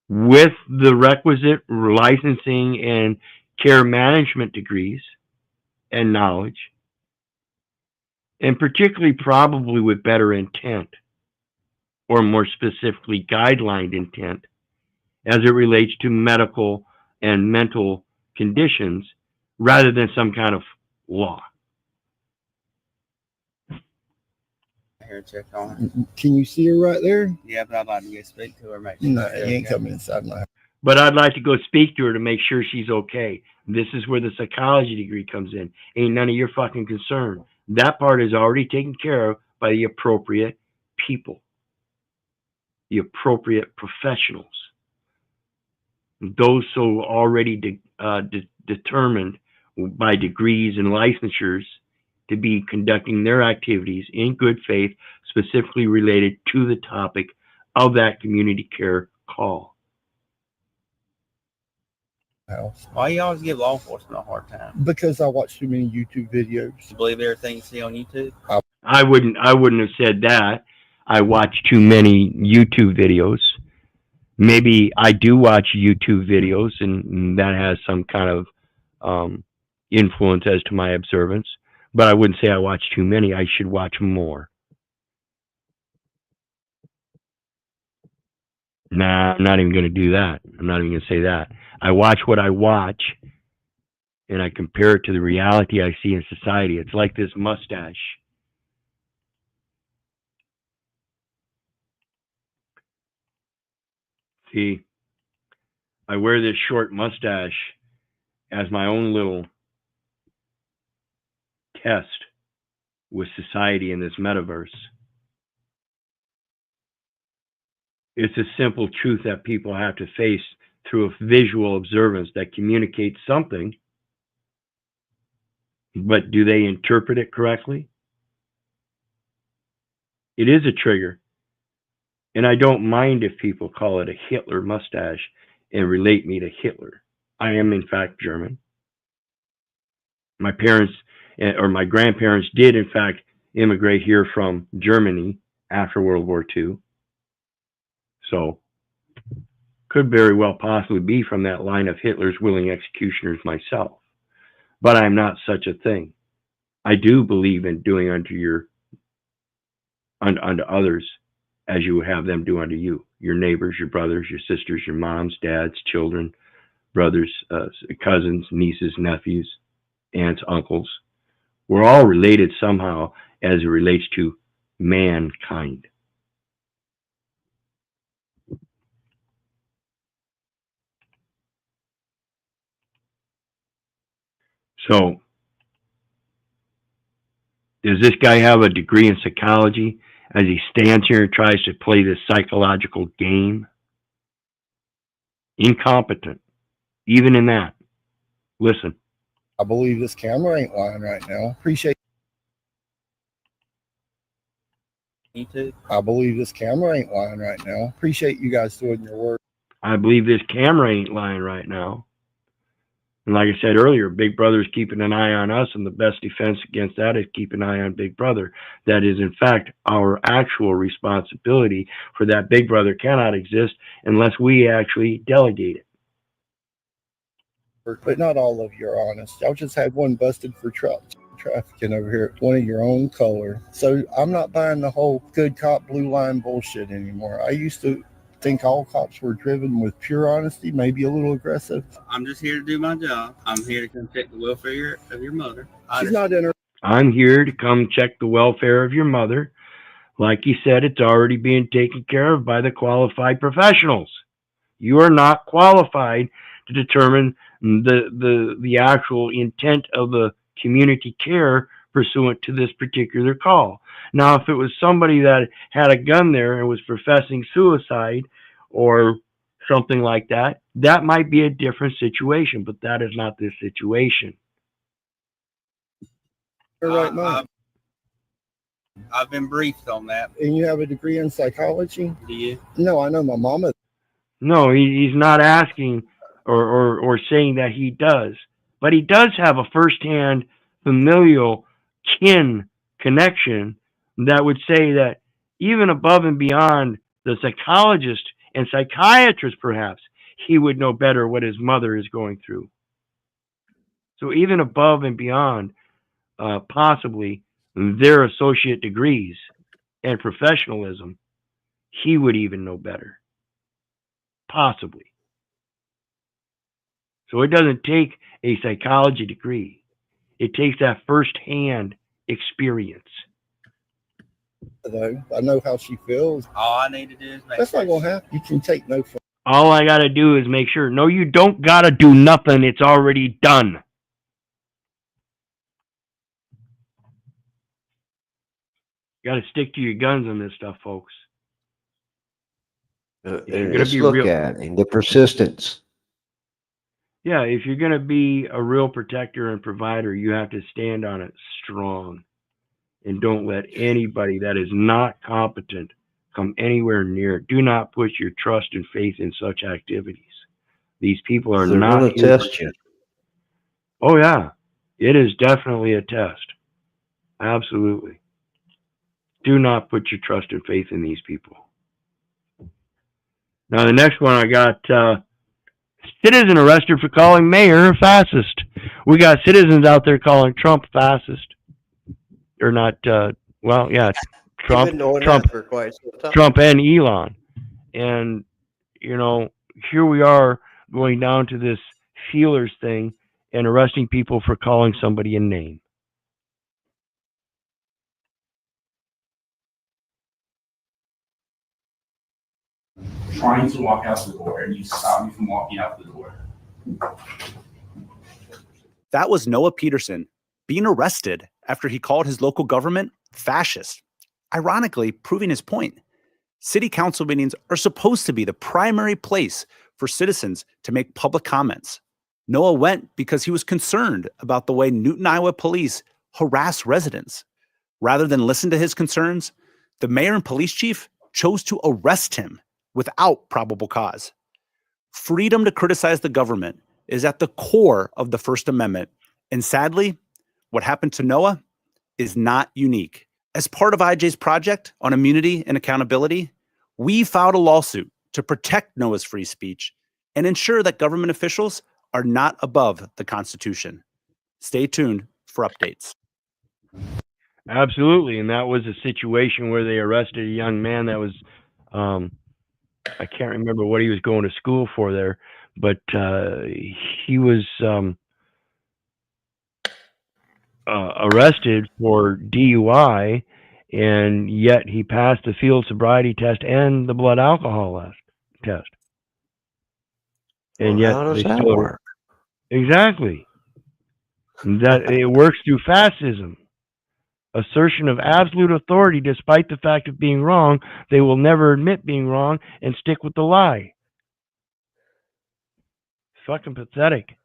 with the requisite licensing and care management degrees and knowledge, and particularly probably with better intent, or more specifically guideline intent, as it relates to medical and mental conditions rather than some kind of law. Here, check on her. Can you see her right there? Yeah, but I'd like to go speak to her. Make sure No, you ain't coming inside my house. But I'd like to go speak to her to make sure she's okay. This is where the psychology degree comes in. Ain't none of your fucking concern. That part is already taken care of by the appropriate people, the appropriate professionals, those so already determined by degrees and licensures to be conducting their activities in good faith, specifically related to the topic of that community care call. Why you always give law enforcement a hard time? Because I watch too many YouTube videos. You believe everything you see on YouTube? I wouldn't have said that. I watch too many YouTube videos. Maybe I do watch YouTube videos, and that has some kind of influence as to my observance. But I wouldn't say I watch too many. I should watch more. Nah, I'm not even going to do that. I'm not even going to say that. I watch what I watch, and I compare it to the reality I see in society. It's like this mustache. See, I wear this short mustache as my own little test with society in this metaverse. It's a simple truth that people have to face through a visual observance that communicates something, but do they interpret it correctly? It is a trigger, and I don't mind if people call it a Hitler mustache and relate me to Hitler. I am, in fact, German. My parents or my grandparents did, in fact, immigrate here from Germany after World War II. So, could very well possibly be from that line of Hitler's willing executioners myself. But I'm not such a thing. I do believe in doing unto others as you would have them do unto you. Your neighbors, your brothers, your sisters, your moms, dads, children, brothers, cousins, nieces, nephews, aunts, uncles. We're all related somehow as it relates to mankind. So, does this guy have a degree in psychology as he stands here and tries to play this psychological game? Incompetent, even in that. Listen. I believe this camera ain't lying right now. Appreciate. Me too. I believe this camera ain't lying right now. Appreciate you guys doing your work. I believe this camera ain't lying right now. And like I said earlier, Big Brother's keeping an eye on us, and the best defense against that is keep an eye on Big Brother. That is, in fact, our actual responsibility, for that Big Brother cannot exist unless we actually delegate it. But not all of you are honest. Y'all just had one busted for trafficking over here, one of your own color. So I'm not buying the whole good cop, blue line bullshit anymore. I used to think all cops were driven with pure honesty, maybe a little aggressive. I'm just here to do my job. I'm here to come check the welfare of your mother. She's not in her. I'm here to come check the welfare of your mother. Like you said, it's already being taken care of by the qualified professionals. You are not qualified to determine the actual intent of the community care pursuant to this particular call. Now, if it was somebody that had a gun there and was professing suicide or something like that, that might be a different situation, but that is not this situation. I've been briefed on that. And you have a degree in psychology? Do you? No, I know my mama. No, he's not asking or saying that he does, but he does have a firsthand familial kin connection that would say that even above and beyond the psychologist and psychiatrist, perhaps, he would know better what his mother is going through. So even above and beyond possibly their associate degrees and professionalism, he would even know better. Possibly. So it doesn't take a psychology degree. It takes that first-hand experience. I know how she feels. All I need to do is make That's not going to happen. You can take no for. All I got to do is make sure. No, you don't got to do nothing. It's already done. You got to stick to your guns on this stuff, folks. Let's look at it, the persistence. Yeah, if you're going to be a real protector and provider, you have to stand on it strong. And don't let anybody that is not competent come anywhere near it. Do not put your trust and faith in such activities. These people are not going to test you. Oh, yeah. It is definitely a test. Absolutely. Do not put your trust and faith in these people. Now, the next one I got, citizen arrested for calling mayor a fascist. We got citizens out there calling Trump fascist. Or not, well, yeah, Trump and Elon. And you know, here we are going down to this feelers thing and arresting people for calling somebody a name. Trying to walk out the door and you stop me from walking out the door. That was Noah Peterson being arrested after he called his local government fascist, ironically proving his point. City council meetings are supposed to be the primary place for citizens to make public comments. Noah went because he was concerned about the way Newton, Iowa police harass residents. Rather than listen to his concerns, the mayor and police chief chose to arrest him without probable cause. Freedom to criticize the government is at the core of the First Amendment. And sadly, what happened to Noah is not unique. As part of IJ's project on immunity and accountability, we filed a lawsuit to protect Noah's free speech and ensure that government officials are not above the Constitution. Stay tuned for updates. Absolutely. And that was a situation where they arrested a young man that was, I can't remember what he was going to school for there, but he was arrested for DUI, and yet he passed the field sobriety test and the blood alcohol test. And yet how does they that still work? Exactly. That it works through fascism. Assertion of absolute authority despite the fact of being wrong. They will never admit being wrong and stick with the lie. Fucking pathetic.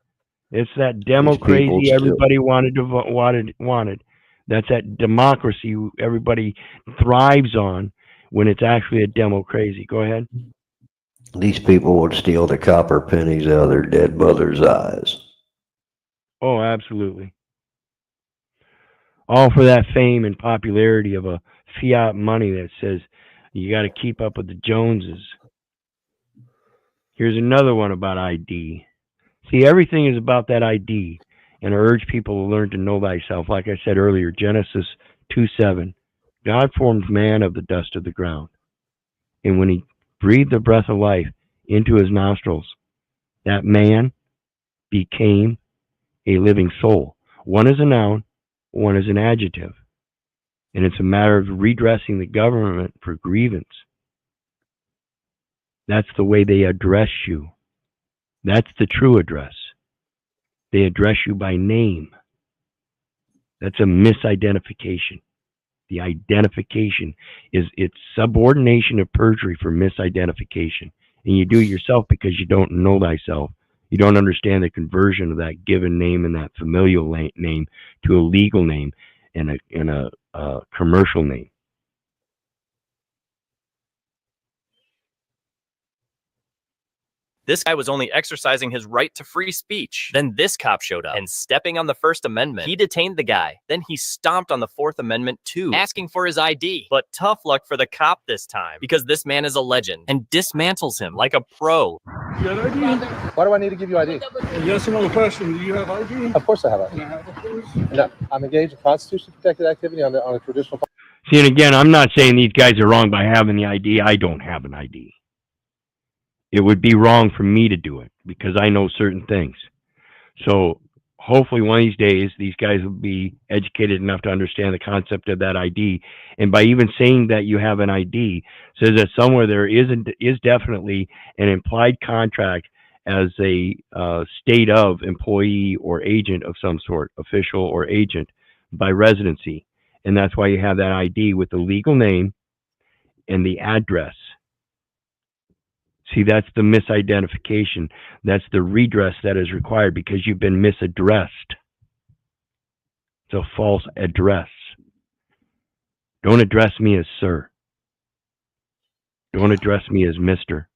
It's that DemoCrazy everybody wanted. That's that democracy everybody thrives on when it's actually a DemoCrazy. Go ahead. These people would steal the copper pennies out of their dead mother's eyes. Oh, absolutely. All for that fame and popularity of a fiat money that says you got to keep up with the Joneses. Here's another one about ID. See, everything is about that ID, and I urge people to learn to know thyself. Like I said earlier, Genesis 2:7, God formed man of the dust of the ground, and when he breathed the breath of life into his nostrils, that man became a living soul. One is a noun, one is an adjective, and it's a matter of redressing the government for grievance. That's the way they address you. That's the true address. They address you by name. That's a misidentification. The identification it's subordination of perjury for misidentification. And you do it yourself because you don't know thyself. You don't understand the conversion of that given name and that familial name to a legal name and a commercial name. This guy was only exercising his right to free speech. Then this cop showed up, and stepping on the First Amendment, he detained the guy. Then he stomped on the Fourth Amendment too, asking for his ID. But tough luck for the cop this time, because this man is a legend and dismantles him like a pro. You got ID? Why do I need to give you ID? Yes or no question. Do you have ID? Of course I have ID. Can I have it, please? No, I'm engaged in constitutionally protected activity on a traditional. See, and again, I'm not saying these guys are wrong by having the ID. I don't have an ID. It would be wrong for me to do it because I know certain things. So hopefully one of these days, these guys will be educated enough to understand the concept of that ID. And by even saying that you have an ID says that somewhere there is definitely an implied contract as a state of employee or agent of some sort, official or agent by residency. And that's why you have that ID with the legal name and the address. See, that's the misidentification. That's the redress that is required because you've been misaddressed. It's a false address. Don't address me as sir. Don't address me as mister.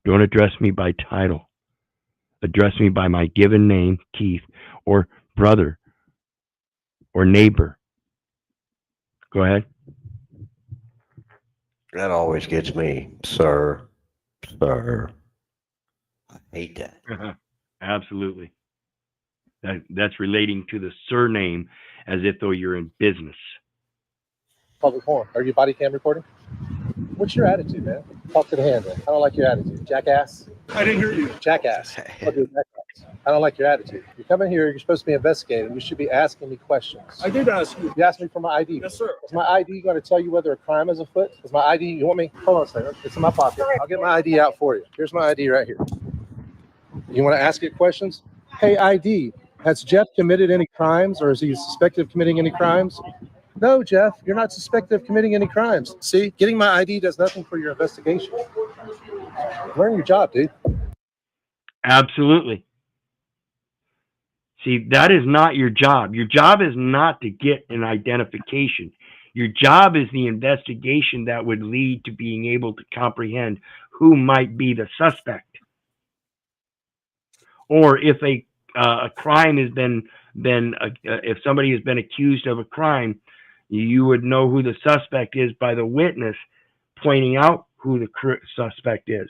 Don't address me by title. Address me by my given name, Keith, or brother, or neighbor. Go ahead. That always gets me, sir. Sir. I hate that. Absolutely. That's relating to the surname as if though you're in business. Public forum. Are you body cam recording? What's your attitude, man? Talk to the hand, man. I don't like your attitude. Jackass. I didn't hear you. Jackass. I don't like your attitude. You come in here, you're supposed to be investigating. You should be asking me questions. I did ask you. You asked me for my ID. Yes, sir. Is my ID going to tell you whether a crime is afoot? Is my ID, you want me? Hold on a second. It's in my pocket. I'll get my ID out for you. Here's my ID right here. You want to ask it questions? Hey, ID, has Jeff committed any crimes, or is he suspected of committing any crimes? No, Jeff, you're not suspected of committing any crimes. See, getting my ID does nothing for your investigation. Learn your job, dude. Absolutely. See, that is not your job. Your job is not to get an identification. Your job is the investigation that would lead to being able to comprehend who might be the suspect. Or if a crime has been if somebody has been accused of a crime, you would know who the suspect is by the witness pointing out who the suspect is.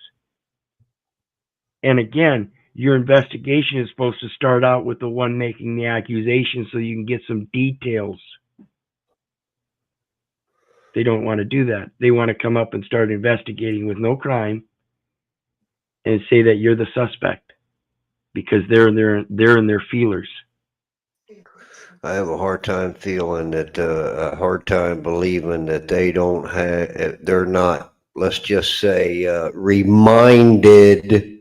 And again, your investigation is supposed to start out with the one making the accusation so you can get some details. They don't want to do that. They want to come up and start investigating with no crime and say that you're the suspect because they're in their feelers. I have a hard time feeling that, a hard time believing that they don't have, they're not, let's just say, reminded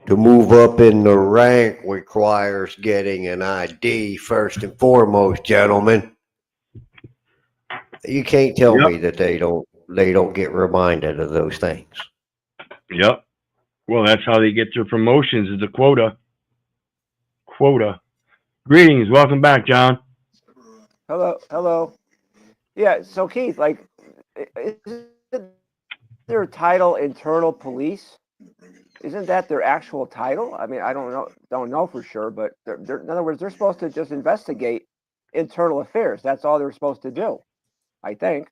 to move up in the rank requires getting an ID first and foremost, gentlemen. You can't tell me that they don't get reminded of those things. Yep. Well, that's how they get their promotions, is a quota. Quota. Greetings. Welcome back, John. Hello. Yeah, so Keith, like, isn't their title internal police? Isn't that their actual title? I mean, I don't know for sure, but they're, in other words, they're supposed to just investigate internal affairs. That's all they're supposed to do, I think.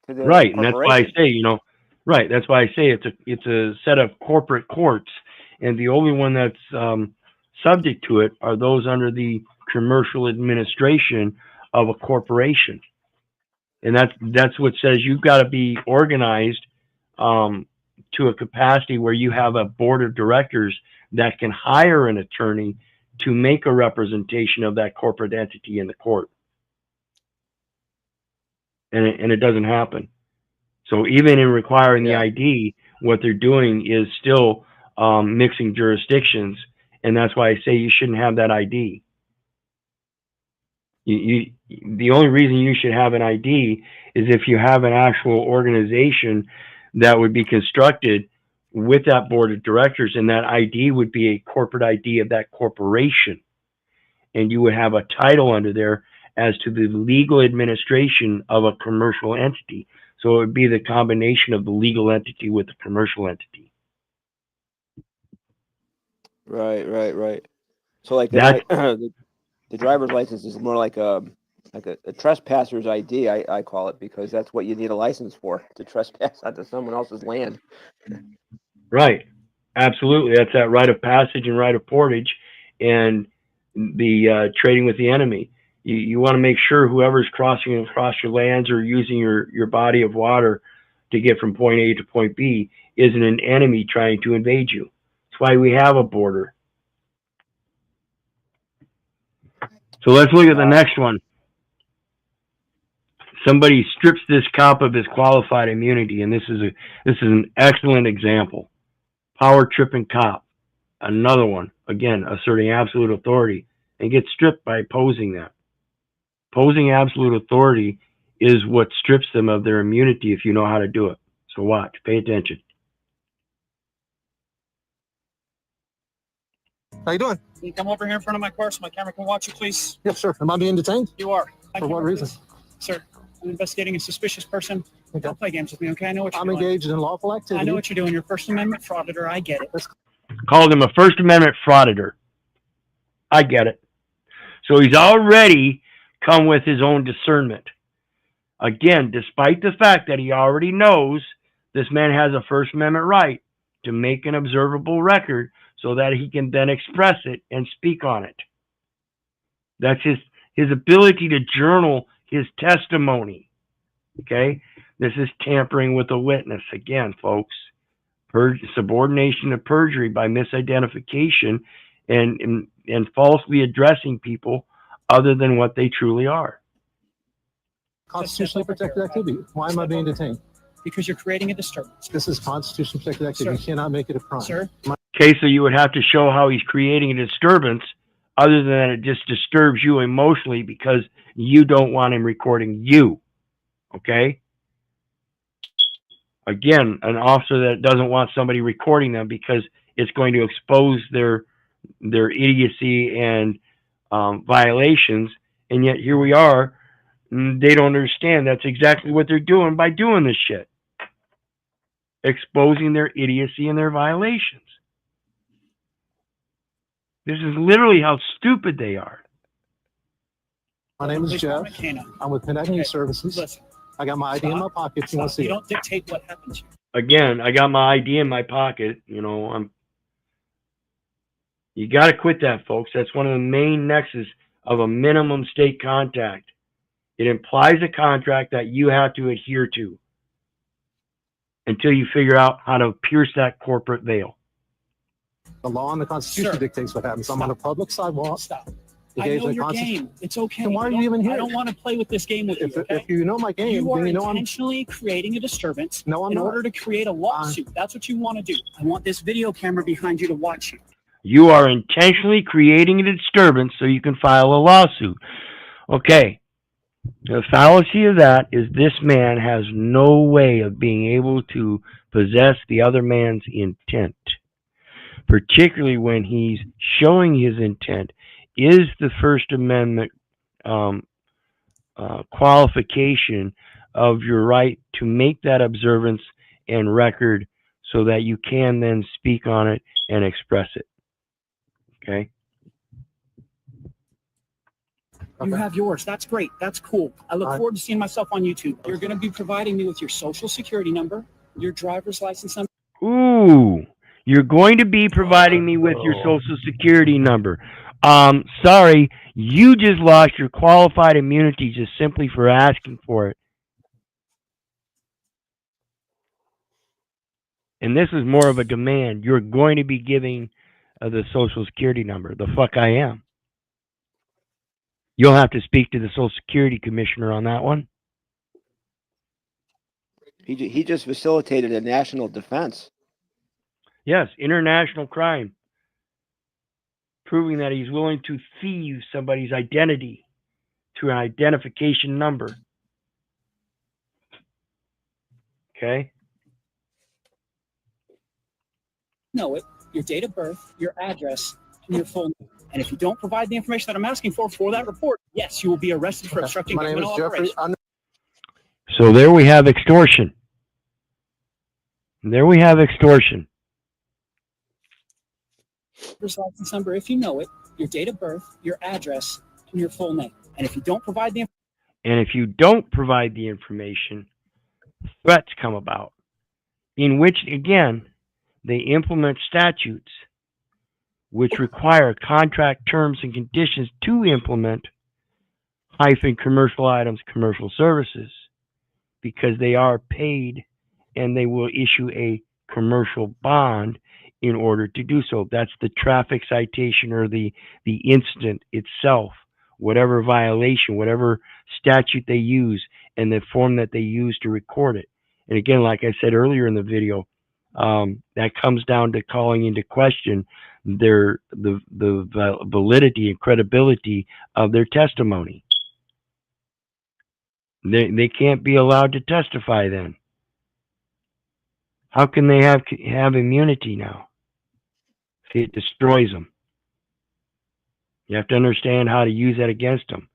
Right, and that's why I say, right, that's why I say it's a set of corporate courts, and the only one that's subject to it are those under the commercial administration of a corporation, and that's what says you've got to be organized to a capacity where you have a board of directors that can hire an attorney to make a representation of that corporate entity in the court. And it doesn't happen. So even in requiring the ID, what they're doing is still mixing jurisdictions, and that's why I say you shouldn't have that ID. The only reason you should have an ID is if you have an actual organization that would be constructed with that board of directors, and that ID would be a corporate ID of that corporation, and you would have a title under there as to the legal administration of a commercial entity. So it would be the combination of the legal entity with the commercial entity. Right. So like the driver's license is more like a trespasser's ID, I call it, because that's what you need a license for, to trespass onto someone else's land. Right. Absolutely. That's that rite of passage and rite of portage, and the trading with the enemy. You want to make sure whoever's crossing across your lands or using your body of water to get from point A to point B isn't an enemy trying to invade you. That's why we have a border. So let's look at the next one. Somebody strips this cop of his qualified immunity, and this is an excellent example. Power tripping cop, another one, again asserting absolute authority, and gets stripped by opposing that. Opposing absolute authority is what strips them of their immunity if you know how to do it. So watch, pay attention. How you doing? Can you come over here in front of my car so my camera can watch you, please? Yes, sir. Am I being detained? You are. For what reason? Sir, I'm investigating a suspicious person. Don't play games with me, okay? I know what you're doing. I'm engaged in lawful activity. I know what you're doing. You're First Amendment frauditor. I get it. Called him a First Amendment frauditor. I get it. So he's already come with his own discernment. Again, despite the fact that he already knows this man has a First Amendment right to make an observable record so that he can then express it and speak on it. That's his ability to journal his testimony. Okay? This is tampering with a witness. Again, folks, subordination to perjury by misidentification and falsely addressing people other than what they truly are. Constitutionally protected activity. Why am I being detained? Because you're creating a disturbance. This is constitutionally protected activity. Sir. You cannot make it a crime. Sir? Okay, so you would have to show how he's creating a disturbance other than that it just disturbs you emotionally because you don't want him recording you. Okay? Again, an officer that doesn't want somebody recording them because it's going to expose their idiocy and violations, and yet here we are. They don't understand that's exactly what they're doing by doing this shit. Exposing their idiocy and their violations. This is literally how stupid they are. My name is Jeff. I'm with Connecting Services. Listen. I got my ID in my pocket if you want to see You it. don't dictate what happens here. Again, I got my ID in my pocket. You got to quit that, folks. That's one of the main nexus of a minimum state contact. It implies a contract that you have to adhere to until you figure out how to pierce that corporate veil. The law and the Constitution dictates what happens. I'm on a public sidewalk. Stop. I know your game. It's okay. Then why are you even here? I don't want to play with this game with you. Okay? If you know my game, you are then you know intentionally creating a disturbance in order to create a lawsuit. That's what you want to do. I want this video camera behind you to watch you. You are intentionally creating a disturbance so you can file a lawsuit. Okay. The fallacy of that is this man has no way of being able to possess the other man's intent, particularly when he's showing his intent. Is the First Amendment qualification of your right to make that observance and record so that you can then speak on it and express it. Okay? You have yours. That's great. That's cool. I look forward to seeing myself on YouTube. You're going to be providing me with your social security number, your driver's license number. Ooh, you're going to be providing me with your social security number. Sorry, you just lost your qualified immunity just simply for asking for it. And this is more of a demand. You're going to be giving the social security number. The fuck I am. You'll have to speak to the Social Security Commissioner on that one. He just facilitated a national defense. Yes, international crime. Proving that he's willing to thieve somebody's identity through an identification number. Okay? Know it, your date of birth, your address, and your full name. And if you don't provide the information that I'm asking for that report, yes, you will be arrested for obstructing criminal operation. So there we have extortion. There we have extortion. Driver's license number, if you know it, your date of birth, your address, and your full name. And if you don't provide the information, threats come about, in which, again, they implement statutes which require contract terms and conditions to implement commercial items, commercial services, because they are paid and they will issue a commercial bond in order to do so. That's the traffic citation or the incident itself, whatever violation, whatever statute they use, and the form that they use to record it. And again, like I said earlier in the video, that comes down to calling into question the validity and credibility of their testimony. They can't be allowed to testify then. How can they have immunity now? See, it destroys them. You have to understand how to use that against them.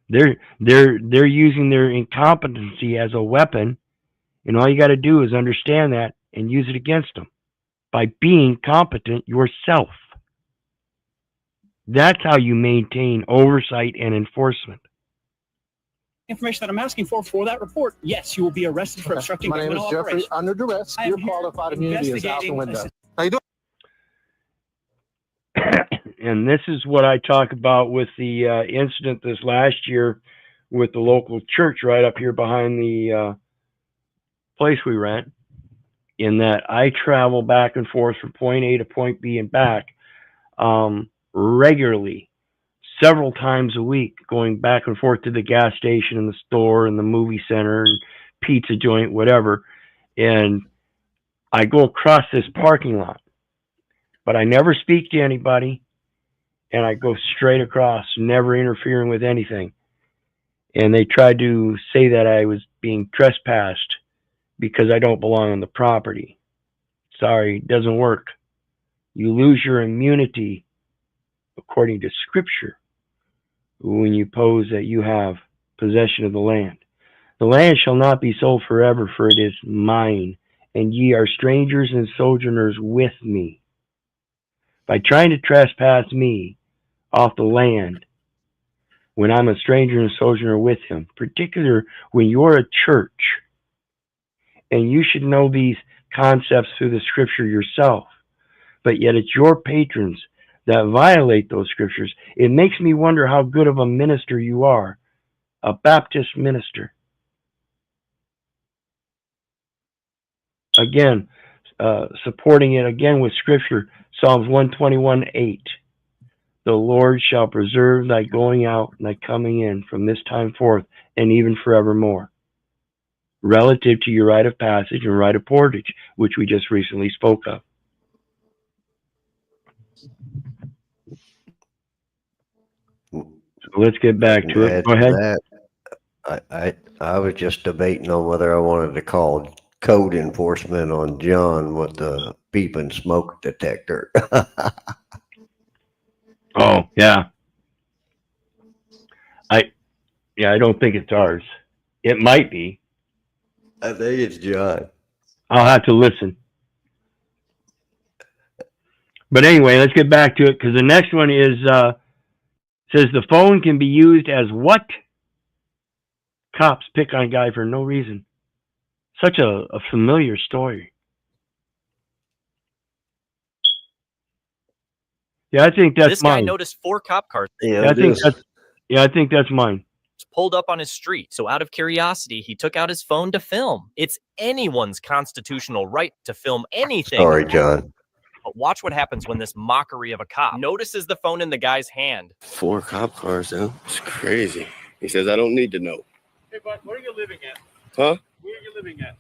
They're using their incompetency as a weapon, and all you got to do is understand that and use it against them by being competent yourself. That's how you maintain oversight and enforcement. information that I'm asking for that report, yes, you will be arrested for obstructing My name is criminal Jeffrey. operation. Under duress, your qualified immunity is out the window. How you doing? And this is what I talk about with the incident this last year with the local church right up here behind the place we rent, in that I travel back and forth from point A to point B and back regularly, several times a week, going back and forth to the gas station and the store and the movie center and pizza joint, whatever. And I go across this parking lot, but I never speak to anybody, and I go straight across, never interfering with anything. And they tried to say that I was being trespassed because I don't belong on the property. Sorry, it doesn't work. You lose your immunity, according to Scripture, when you pose that you have possession of the land. The land shall not be sold forever, for it is mine, and ye are strangers and sojourners with me. By trying to trespass me off the land, when I'm a stranger and sojourner with him, particularly when you're a church, and you should know these concepts through the Scripture yourself, but yet it's your patrons that violate those Scriptures. It makes me wonder how good of a minister you are, a Baptist minister. Again, supporting it again with Scripture, Psalms 121:8. The Lord shall preserve thy going out and thy coming in from this time forth and even forevermore. Relative to your right of passage and right of portage, which we just recently spoke of. So let's get back to it. Go ahead. I was just debating on whether I wanted to call code enforcement on John with the beeping smoke detector. Oh, yeah. I don't think it's ours. It might be. I think it's John. I'll have to listen. But anyway, let's get back to it, because the next one is says the phone can be used as what? Cops pick on a guy for no reason. Such a familiar story. Yeah, I think that's This mine. guy noticed 4 cop cars. I think that's mine. Pulled up on his street, so out of curiosity, he took out his phone to film. It's anyone's constitutional right to film anything. Sorry, John. But watch what happens when this mockery of a cop notices the phone in the guy's hand. 4 cop cars, though. It's crazy. He says, I don't need to know. Hey, bud, where are you living at? Huh? Where are you living at?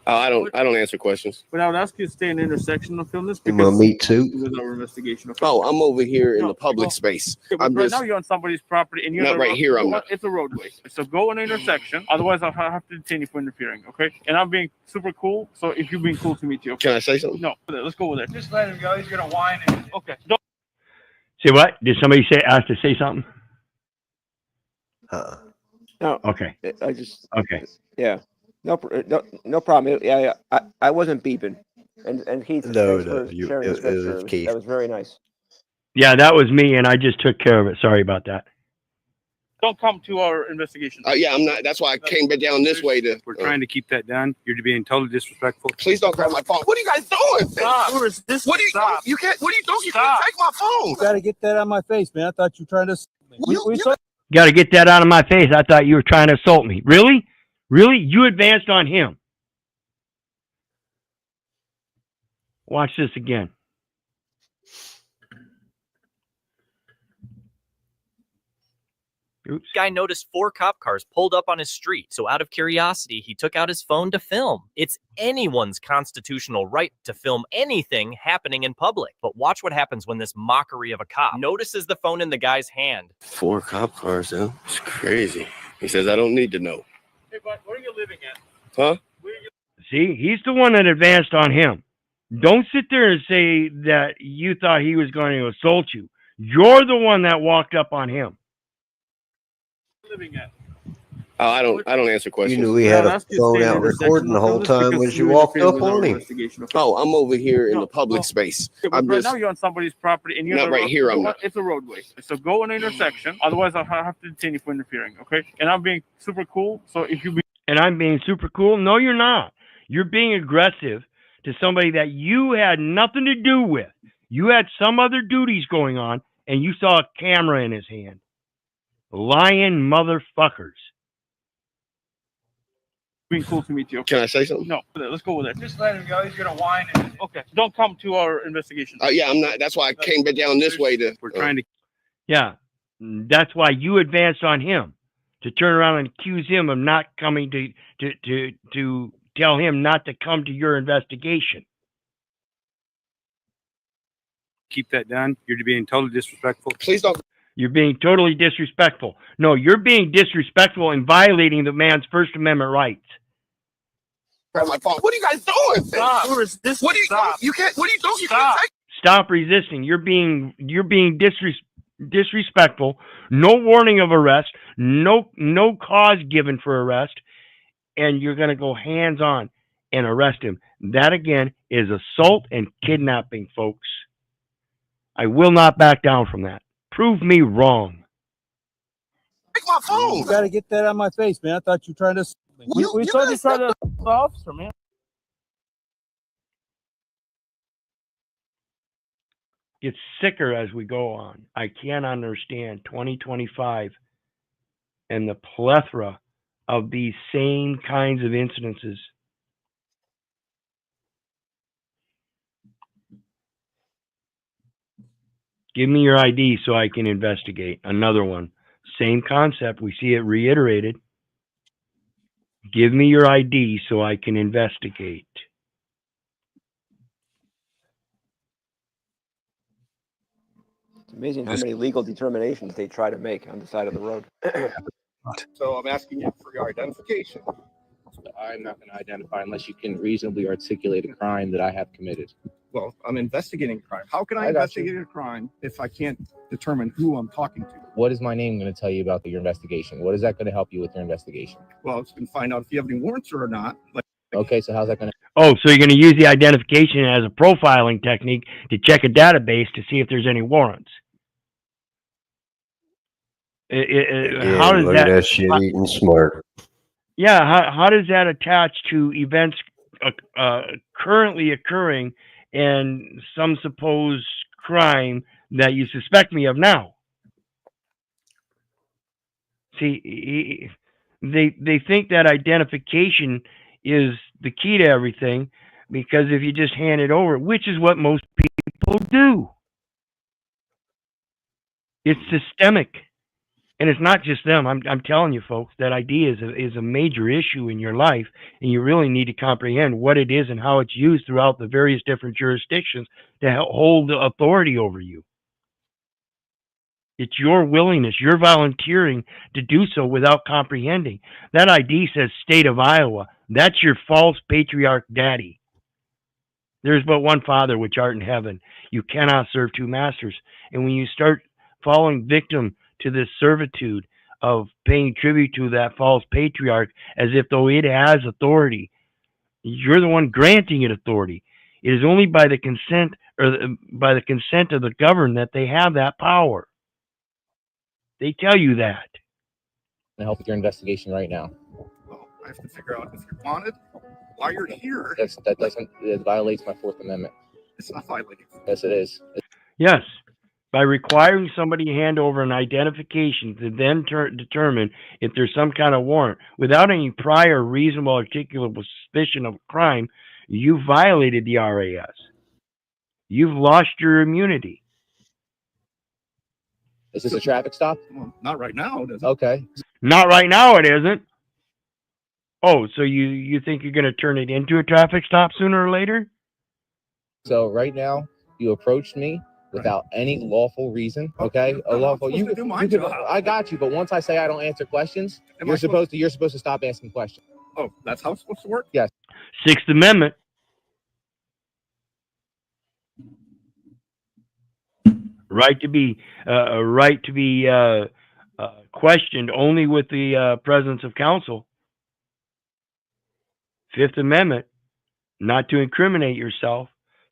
I don't answer questions. But I would ask you to stay in the intersection and film this You because want me to? this is our investigation. Oh, I'm over here in the public space. Okay, I'm right just now you're on somebody's property and you're not right here. I'm not. It's a roadway, so go in the intersection. Otherwise, I'll have to detain you for interfering. Okay? And I'm being super cool. So if you're being cool to me too, okay? Can I say something? No. Let's go over there. Just let him go. He's gonna whine. Okay. Don't. Say what? Did somebody ask to say something? No. Okay. I just. Okay. Yeah. No problem. Yeah. I wasn't beeping. And Keith, No, thanks for you, sharing it this picture. was Keith. That was very nice. Yeah, that was me, and I just took care of it. Sorry about that. Don't come to our investigation. Yeah, I'm not. That's why I came back down this way to. We're trying to keep that down. You're being totally disrespectful. Please don't grab my phone. What are you guys doing? Stop. What are you? Stop. You can't. What are you doing? You Stop. can't take my phone. You got to get that out of my face, man. I thought you were trying to. Got to get that out of my face. I thought you were trying to assault me. Really? Really? You advanced on him. Watch this again. Oops. Guy noticed 4 cop cars pulled up on his street, so out of curiosity, he took out his phone to film. It's anyone's constitutional right to film anything happening in public. But watch what happens when this mockery of a cop notices the phone in the guy's hand. 4 cop cars, though. It's crazy. He says, I don't need to know. Hey, bud, where are you living at? Huh? See, he's the one that advanced on him. Don't sit there and say that you thought he was going to assault you. You're the one that walked up on him. Living at? I don't answer questions. You knew he had a phone out recording the whole time as you walked up on him. Oh, I'm over here in the public space. I'm right just now you're on somebody's property and you're not right here. I'm not. It's a roadway, so go in the intersection. Otherwise, I'll have to detain you for interfering. Okay? And I'm being super cool. So if you and I'm being super cool, no, you're not. You're being aggressive to somebody that you had nothing to do with. You had some other duties going on, and you saw a camera in his hand. Lying motherfuckers. Being cool to meet you. Can I say something? No, let's go with it. Just let him go. He's gonna whine. Okay, don't come to our investigation. Yeah, I'm not. That's why I came back down this way to. We're trying to. Yeah, that's why you advanced on him to turn around and accuse him of not coming to tell him not to come to your investigation. Keep that down. You're being totally disrespectful. Please don't. You're being totally disrespectful. No, you're being disrespectful and violating the man's First Amendment rights. My phone. What are you guys doing? Stop. What are you? Stop. You can't. What are you doing? You Stop. can't take. Stop resisting. You're being disrespectful. No warning of arrest. No cause given for arrest, and you're going to go hands on and arrest him. That again is assault and kidnapping, folks. I will not back down from that. Prove me wrong. Take my phone. You got to get that out of my face, man. I thought you were trying to. We told you try to the officer, man. It's sicker as we go on. I can't understand 2025 and the plethora of these same kinds of incidences. Give me your ID so I can investigate. Another one. Same concept. We see it reiterated. Give me your ID so I can investigate. It's amazing how many legal determinations they try to make on the side of the road. So I'm asking you for your identification. I'm not going to identify unless you can reasonably articulate a crime that I have committed. Well, I'm investigating a crime. How can I I got you. investigate a crime if I can't determine who I'm talking to? What is my name going to tell you about your investigation? What is that going to help you with your investigation? Well, it's going to find out if you have any warrants or not. Okay, so how's that going to? Oh, so you're going to use the identification as a profiling technique to check a database to see if there's any warrants. How does look that? at that shit eating smart. Yeah, how does that attach to events currently occurring and some supposed crime that you suspect me of now? See, they think that identification is the key to everything, because if you just hand it over, which is what most people do, it's systemic. And it's not just them. I'm telling you, folks, that ID is a major issue in your life, and you really need to comprehend what it is and how it's used throughout the various different jurisdictions to hold the authority over you. It's your willingness. You're volunteering to do so without comprehending. That ID says State of Iowa. That's your false patriarch daddy. There's but one Father which art in heaven. You cannot serve two masters. And when you start falling victim to this servitude of paying tribute to that false patriarch as if though it has authority, you're the one granting it authority. It is only by the consent of the governed that they have that power. They tell you that. I help with your investigation right now. Well, I have to figure out if you're wanted, why you're here. It violates my Fourth Amendment. It's not violating. Yes, it is. Yes. By requiring somebody to hand over an identification to then determine if there's some kind of warrant without any prior reasonable articulable suspicion of a crime, you violated the RAS. You've lost your immunity. Is this a traffic stop? Well, not right now. Okay. Not right now, it isn't. Oh, so you think you're going to turn it into a traffic stop sooner or later? So right now, you approached me without any lawful reason. Okay, a lawful. You could, I got you, but once I say I don't answer questions, you're supposed to stop asking questions. Oh, that's how it's supposed to work? Yes. Sixth Amendment. Right to be questioned only with the presence of counsel. Fifth Amendment, not to incriminate yourself,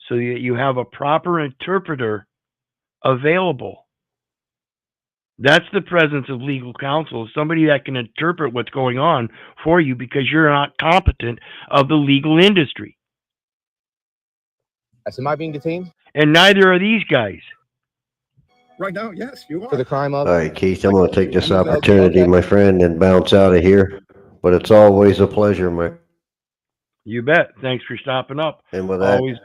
so that you have a proper interpreter available. That's the presence of legal counsel, somebody that can interpret what's going on for you because you're not competent of the legal industry. Am I being detained? And neither are these guys. Right now, yes, you are. For the crime of? All right, Keith, I'm going to take this opportunity, my friend, and bounce out of here. but it's always a pleasure, Mike. You bet. Thanks for stopping up. And with that, Always.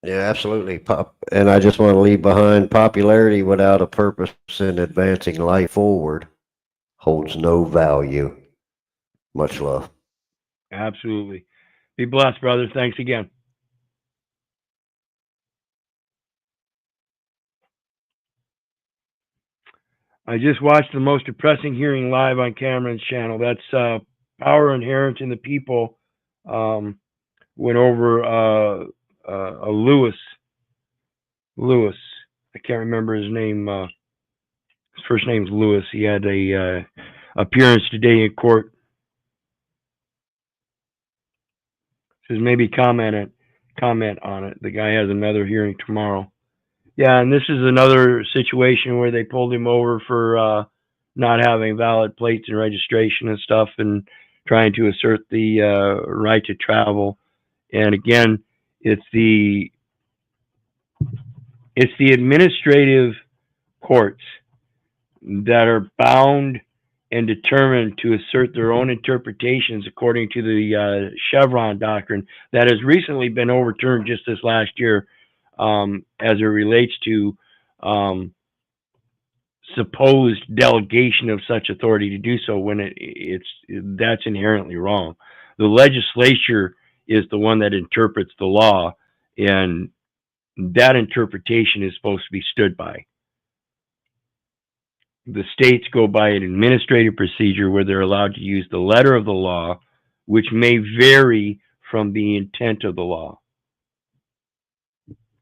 yeah, absolutely. And I just want to leave behind popularity without a purpose in advancing life forward holds no value. Much love. Absolutely. Be blessed, brother. Thanks again. I just watched the most depressing hearing live on Cameron's channel. That's Power Inherent in the People. Went over Lewis. I can't remember his name. His first name's Lewis. He had a appearance today in court. Says maybe comment on it. The guy has another hearing tomorrow. Yeah, and this is another situation where they pulled him over for not having valid plates and registration and stuff, and trying to assert the right to travel. And again, it's the administrative courts that are bound and determined to assert their own interpretations according to the Chevron doctrine that has recently been overturned just this last year, as it relates to supposed delegation of such authority to do so, when that's inherently wrong. The legislature is the one that interprets the law, and that interpretation is supposed to be stood by. The states go by an administrative procedure where they're allowed to use the letter of the law, which may vary from the intent of the law,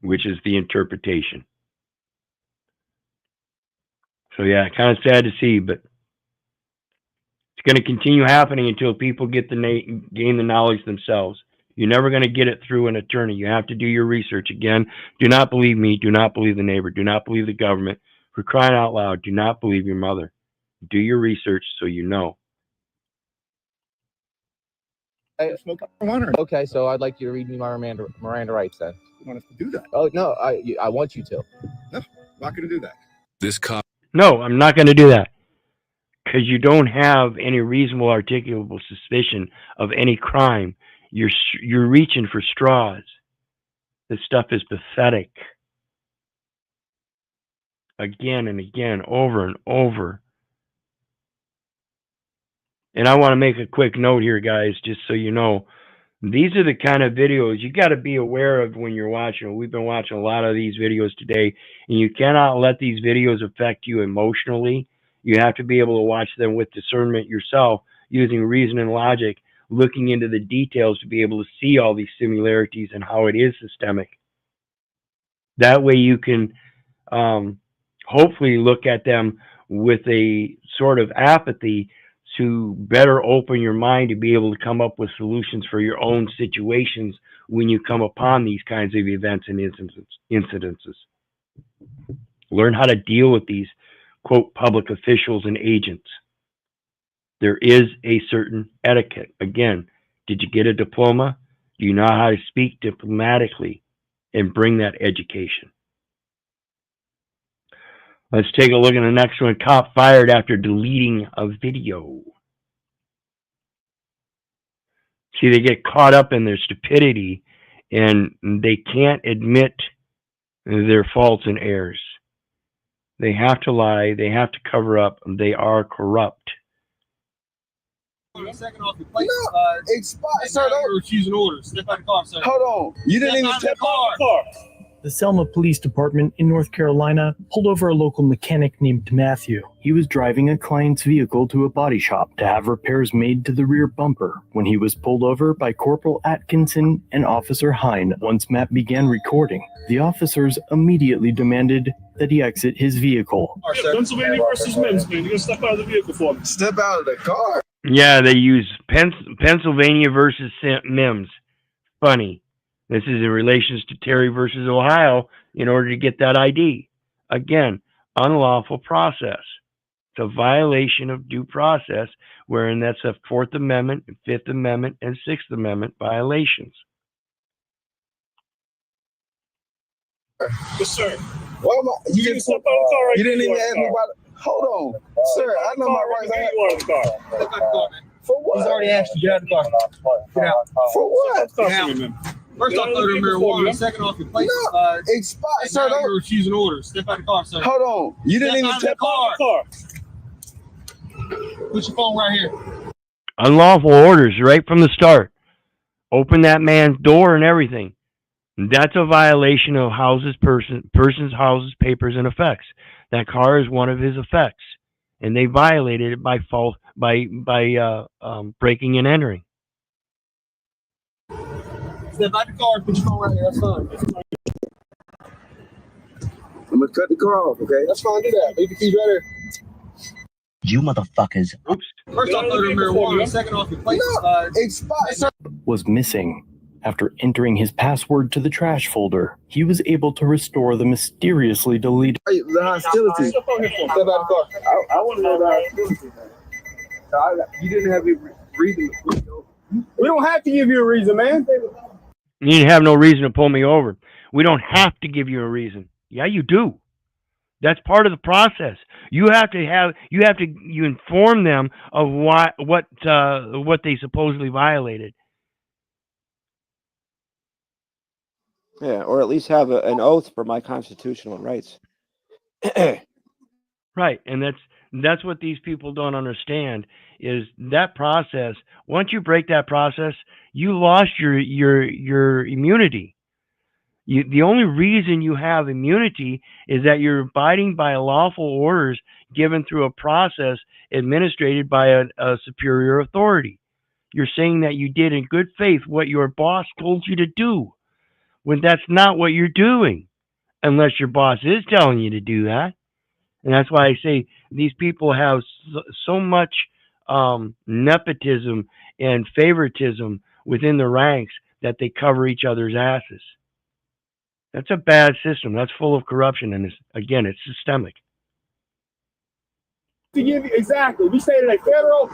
which is the interpretation. So yeah, kind of sad to see, but it's going to continue happening until people get gain the knowledge themselves. You're never going to get it through an attorney. You have to do your research. Again, do not believe me. Do not believe the neighbor. Do not believe the government. For crying out loud, do not believe your mother. Do your research so you know. Okay, so I'd like you to read me my Miranda rights then. You want us to do that? Oh, no, I want you to. No, I'm not going to do that. This cop. No, I'm not going to do that. Because you don't have any reasonable articulable suspicion of any crime. You're reaching for straws. This stuff is pathetic. Again and again, over and over. And I want to make a quick note here, guys, just so you know. These are the kind of videos you got to be aware of when you're watching. We've been watching a lot of these videos today, and you cannot let these videos affect you emotionally. You have to be able to watch them with discernment yourself, using reason and logic, looking into the details to be able to see all these similarities and how it is systemic. That way you can hopefully look at them with a sort of apathy to better open your mind to be able to come up with solutions for your own situations when you come upon these kinds of events and incidences. Learn how to deal with these, quote, public officials and agents. There is a certain etiquette. Again, did you get a diploma? Do you know how to speak diplomatically and bring that education? Let's take a look at the next one. Cop fired after deleting a video. See, they get caught up in their stupidity and they can't admit their faults and errors. They have to lie. They have to cover up. They are corrupt. Second off your plate expired. Sir, you're refusing orders. Step out of the car, sir. Hold on. You didn't even step out of the car. The Selma Police Department in North Carolina pulled over a local mechanic named Matthew. He was driving a client's vehicle to a body shop to have repairs made to the rear bumper when he was pulled over by Corporal Atkinson and Officer Hine. Once Matt began recording, the officers immediately demanded that he exit his vehicle. Pennsylvania versus Mims, man. You're going to step out of the vehicle for me. Step out of the car. Yeah, they use Pennsylvania versus Mims. Funny. This is in relations to Terry versus Ohio in order to get that ID. Again, unlawful process. It's a violation of due process, wherein that's a Fourth Amendment, Fifth Amendment, and Sixth Amendment violations. Yes, sir. Well, you didn't step out of the car. Right, you didn't even ask me about it. Hold on, sir. I know my rights. Get you out of the car. Step out the car, man. For what? He's already asked you to get out of the car. Get out. For what? Stop talking to me, man. First off, odor of marijuana. Second off, your place expired. Expired, And sir. now you're refusing orders. Step out of the car, sir. Hold on. You didn't even step out of the car. Put your phone right here. Unlawful orders right from the start. Open that man's door and everything. That's a violation of person's houses, papers, and effects. That car is one of his effects, and they violated it by breaking and entering. Step out the car and put your phone right here. That's fine. I'm gonna cut the car off, okay? That's fine. Do that. Leave the keys right here. You motherfuckers. Oops. First off, odor of marijuana. Second off, your place expired, sir. Was missing. After entering his password to the trash folder, he was able to restore the mysteriously deleted. The hostility. Step out the car. I want to know the hostility, man. You didn't have any reason to pull me over. We don't have to give you a reason, man. You didn't have no reason to pull me over. We don't have to give you a reason. Yeah, you do. That's part of the process. You inform them of what they supposedly violated. Yeah, or at least have an oath for my constitutional rights. Right, and that's what these people don't understand is that process. Once you break that process, you lost your immunity. The only reason you have immunity is that you're abiding by lawful orders given through a process administered by a superior authority. You're saying that you did in good faith what your boss told you to do, when that's not what you're doing, unless your boss is telling you to do that. And that's why I say these people have so much nepotism and favoritism within the ranks that they cover each other's asses. That's a bad system. That's full of corruption, and it's systemic. To give you exactly, we stated a federal, a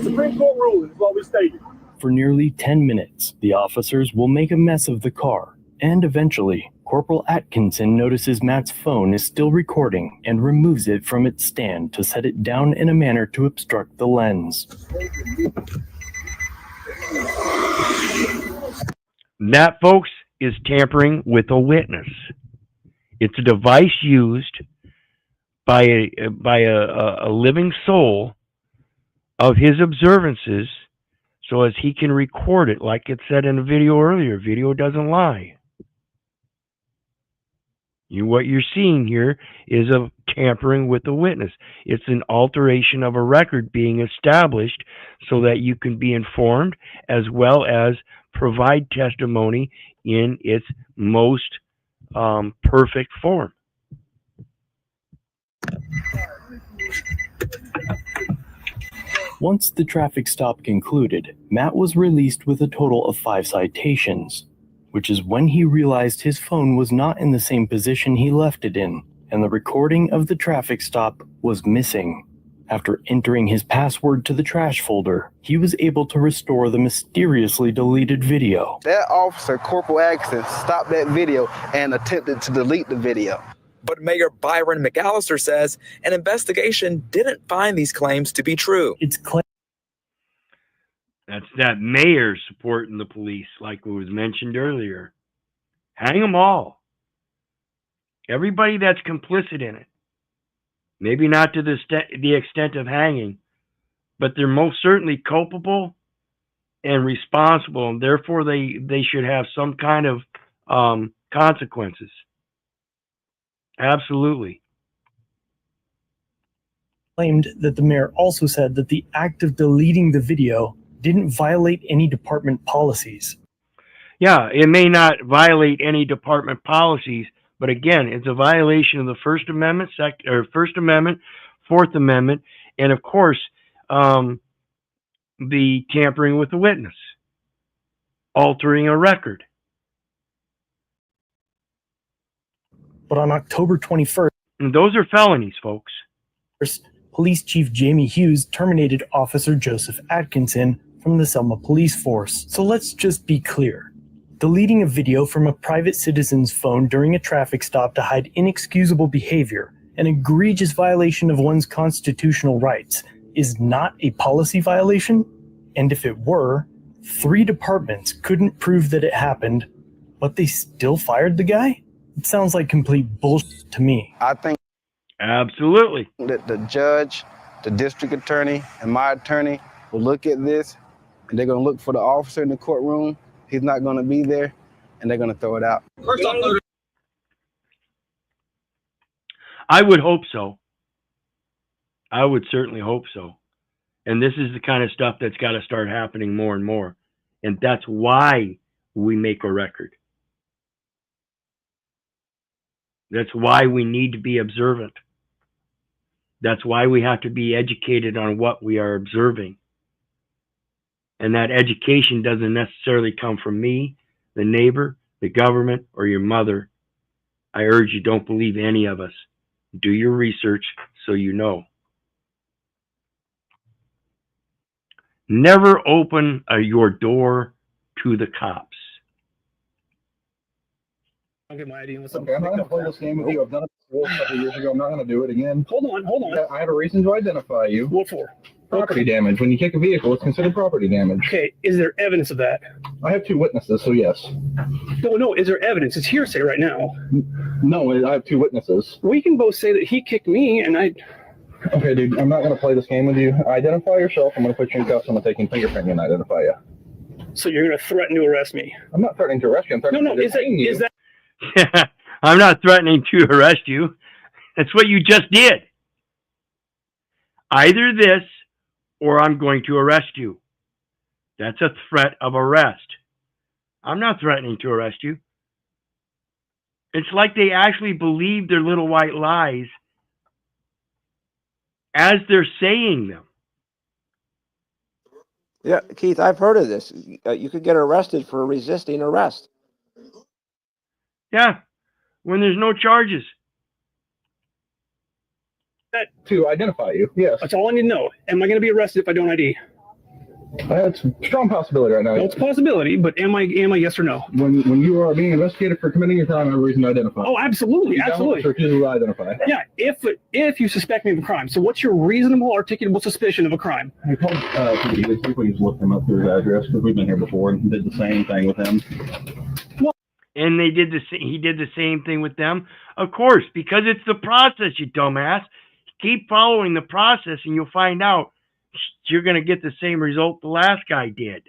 Supreme Court ruling is what we stated. For nearly 10 minutes, the officers will make a mess of the car, and eventually, Corporal Atkinson notices Matt's phone is still recording and removes it from its stand to set it down in a manner to obstruct the lens. That, folks, is tampering with a witness. It's a device used by a living soul of his observances, so as he can record it, like it said in the video earlier. Video doesn't lie. What you're seeing here is a tampering with a witness. It's an alteration of a record being established so that you can be informed as well as provide testimony in its most perfect form. Once the traffic stop concluded, Matt was released with a total of 5 citations, which is when he realized his phone was not in the same position he left it in, and the recording of the traffic stop was missing. After entering his password to the trash folder, he was able to restore the mysteriously deleted video. That officer, Corporal Atkinson, stopped that video and attempted to delete the video. But Mayor Byron McAllister says an investigation didn't find these claims to be true. That's that mayor supporting the police, like was mentioned earlier. Hang them all. Everybody that's complicit in it. Maybe not to the extent of hanging, but they're most certainly culpable and responsible, and therefore they should have some kind of consequences. Absolutely. Claimed that the mayor also said that the act of deleting the video didn't violate any department policies. Yeah, it may not violate any department policies, but again, it's a violation of the First Amendment, First Amendment, Fourth Amendment, and of course, the tampering with the witness, altering a record. But on October 21st, and those are felonies, folks. Police Chief Jamie Hughes terminated Officer Joseph Atkinson from the Selma Police Force. So let's just be clear. Deleting a video from a private citizen's phone during a traffic stop to hide inexcusable behavior an egregious violation of one's constitutional rights is not a policy violation? And if it were, 3 departments couldn't prove that it happened, but they still fired the guy? It sounds like complete bullshit to me. I think absolutely that the judge, the district attorney, and my attorney will look at this, and they're going to look for the officer in the courtroom. He's not going to be there, and they're going to throw it out. I would hope so. I would certainly hope so. And this is the kind of stuff that's got to start happening more and more. And that's why we make a record. That's why we need to be observant. That's why we have to be educated on what we are observing. And that education doesn't necessarily come from me, the neighbor, the government, or your mother. I urge you, don't believe any of us. Do your research so you know. Never open your door to the cops. I'll get my ID. Okay, I'm not going to play this game with you. I've done it before a couple years ago. I'm not going to do it again. Hold on. I have a reason to identify you. What for? Property damage. When you kick a vehicle, it's considered property damage. Okay, is there evidence of that? I have 2 witnesses, so yes. No, is there evidence? It's hearsay right now. No, I have 2 witnesses. We can both say that he kicked me and I... Okay, dude, I'm not going to play this game with you. Identify yourself. I'm going to put you in cuffs. I'm going to take your fingerprint and identify you. So you're going to threaten to arrest me? I'm not threatening to arrest you. I'm threatening to detain you. Is that... I'm not threatening to arrest you. That's what you just did. Either this or I'm going to arrest you. That's a threat of arrest. I'm not threatening to arrest you. It's like they actually believe their little white lies as they're saying them. Yeah, Keith, I've heard of this. You could get arrested for resisting arrest. Yeah, when there's no charges. To identify you, yes. That's all I need to know. Am I going to be arrested if I don't ID? That's a strong possibility right now. Well, it's a possibility, but am I yes or no? When you are being investigated for committing a crime, I have a reason to identify. Oh, absolutely, absolutely. To identify. Yeah, if you suspect me of a crime. So what's your reasonable, articulable suspicion of a crime? I called people just looked him up through his address because we've been here before and did the same thing with him. And he did the same thing with them. Of course, because it's the process, you dumbass. Keep following the process and you'll find out you're going to get the same result the last guy did.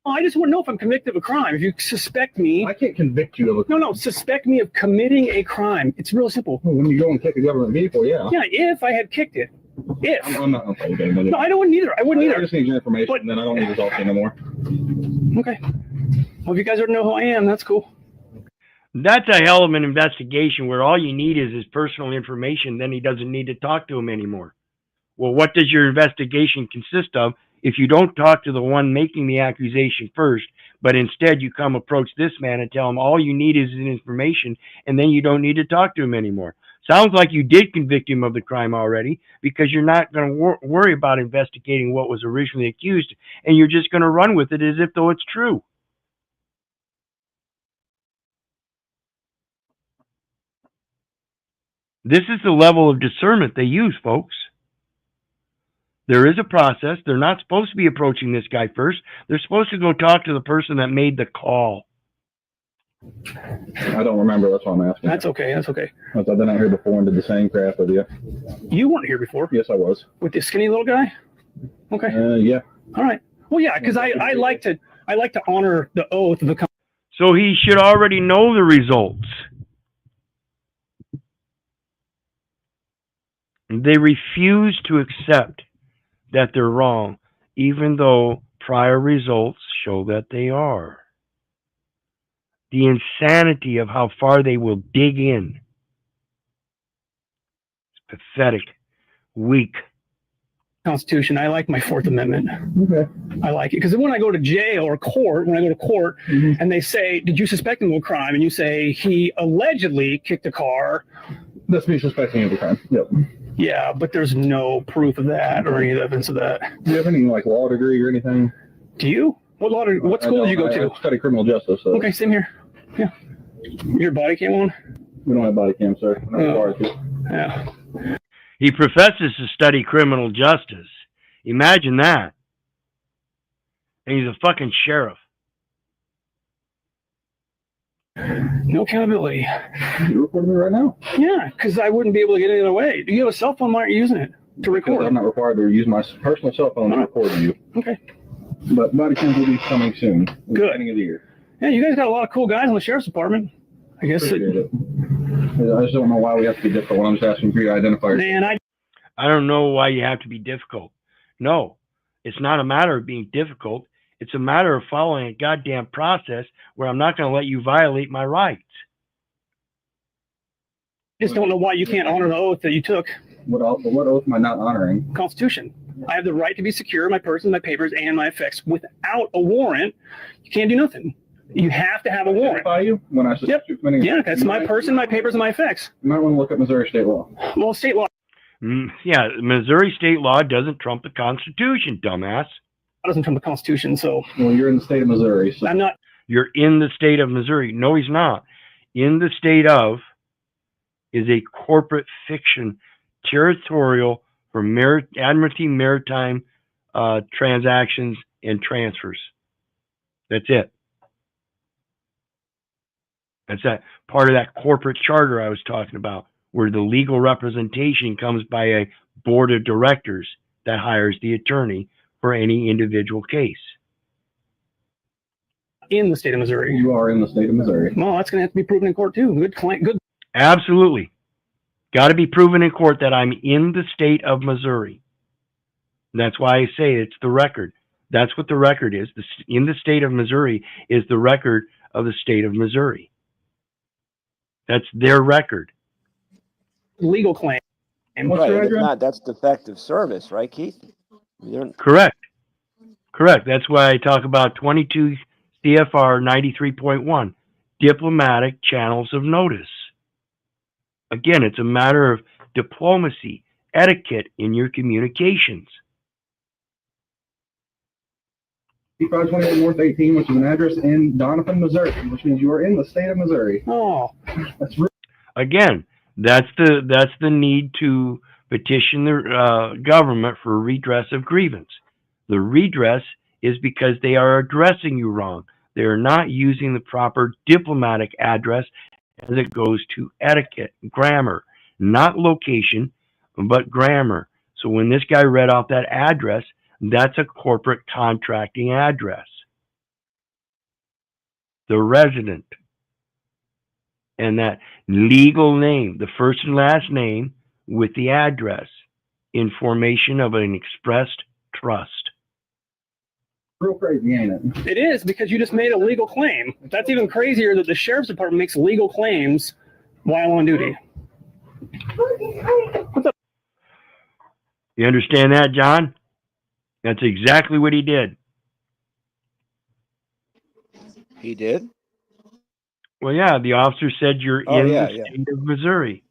Well, I just want to know if I'm convicted of a crime. If you suspect me... I can't convict you of a crime. No, suspect me of committing a crime. It's real simple. Well, when you go and kick a government vehicle, yeah. Yeah, if I had kicked it. If. I'm not going to play the game with you. No, I don't either. I wouldn't either. I just need your information, and then I don't need to talk to you anymore. Okay. Well, if you guys already know who I am, that's cool. That's a hell of an investigation where all you need is his personal information. Then he doesn't need to talk to him anymore. Well, what does your investigation consist of if you don't talk to the one making the accusation first, but instead you come approach this man and tell him all you need is his information, and then you don't need to talk to him anymore? Sounds like you did convict him of the crime already because you're not going to worry about investigating what was originally accused, and you're just going to run with it as if though it's true. This is the level of discernment they use, folks. There is a process. They're not supposed to be approaching this guy first. They're supposed to go talk to the person that made the call. I don't remember. That's why I'm asking. That's okay. That's okay. I've been out here before and did the same crap with you. You weren't here before? Yes, I was. With the skinny little guy? Okay. Yeah. All right. Well, yeah, because I like to honor the oath of the. So he should already know the results. They refuse to accept that they're wrong, even though prior results show that they are. The insanity of how far they will dig in. It's pathetic, weak. Constitution. I like my Fourth Amendment. Okay. I like it because when I go to jail or court, and they say, "Did you suspect him of a crime?" and you say he allegedly kicked a car, that's me suspecting of a crime. Yep. Yeah, but there's no proof of that or any evidence of that. Do you have any law degree or anything? Do you? What school did you go to? I study criminal justice. So. Okay, same here. Yeah. Your body cam on? We don't have body cam, sir. We're not required to. Yeah. He professes to study criminal justice. Imagine that. And he's a fucking sheriff. No accountability. You're recording me right now? Yeah, because I wouldn't be able to get any other way. Do you have a cell phone? Why aren't you using it to record? Because I'm not required to use my personal cell phone to record you. Okay. But body cams will be coming soon. Good. Beginning of the year. Yeah, you guys got a lot of cool guys in the sheriff's department. I guess Appreciate it. I just don't know why we have to be difficult when I'm just asking for your identifier. Man, I don't know why you have to be difficult. No, it's not a matter of being difficult. It's a matter of following a goddamn process where I'm not going to let you violate my rights. just don't know why you can't honor the oath that you took. What oath am I not honoring? Constitution. I have the right to be secure in my person, my papers, and my effects. Without a warrant, you can't do nothing. You have to have a warrant. Identify you when I suspect you committing. Yeah, that's my person, my papers, and my effects. You might want to look at Missouri state law. Well, state law. Yeah, Missouri state law doesn't trump the Constitution, dumbass. It doesn't trump the Constitution, so. Well, you're in the state of Missouri. So. I'm not. You're in the state of Missouri. No, he's not. In the state of is a corporate fiction, territorial for Admiralty maritime transactions and transfers. That's it. That's that part of that corporate charter I was talking about, where the legal representation comes by a board of directors that hires the attorney for any individual case. In the state of Missouri. You are in the state of Missouri. Well, that's going to have to be proven in court too. Good claim. Good. Absolutely. Got to be proven in court that I'm in the state of Missouri. And that's why I say it's the record. That's what the record is. In the state of Missouri is the record of the state of Missouri. That's their record. Legal claim. Right, if not, that's defective service, right, Keith? Correct. Correct. That's why I talk about 22 CFR 93.1, diplomatic channels of notice. Again, it's a matter of diplomacy, etiquette in your communications. P.I.G.S.C.U.N.T.S, North 18, which is an address in Donovan, Missouri, which means you are in the state of Missouri. Oh, that's real. Again, that's the need to petition the government for redress of grievance. The redress is because they are addressing you wrong. They are not using the proper diplomatic address as it goes to etiquette, grammar, not location, but grammar. So when this guy read off that address, that's a corporate contracting address. The resident. And that legal name, the first and last name with the address in formation of an expressed trust. Real crazy, ain't it? It is, because you just made a legal claim. That's even crazier that the sheriff's department makes legal claims while on duty. What's up? You understand that, John? That's exactly what he did. He did? Well, yeah, the officer said you're in the state of Missouri.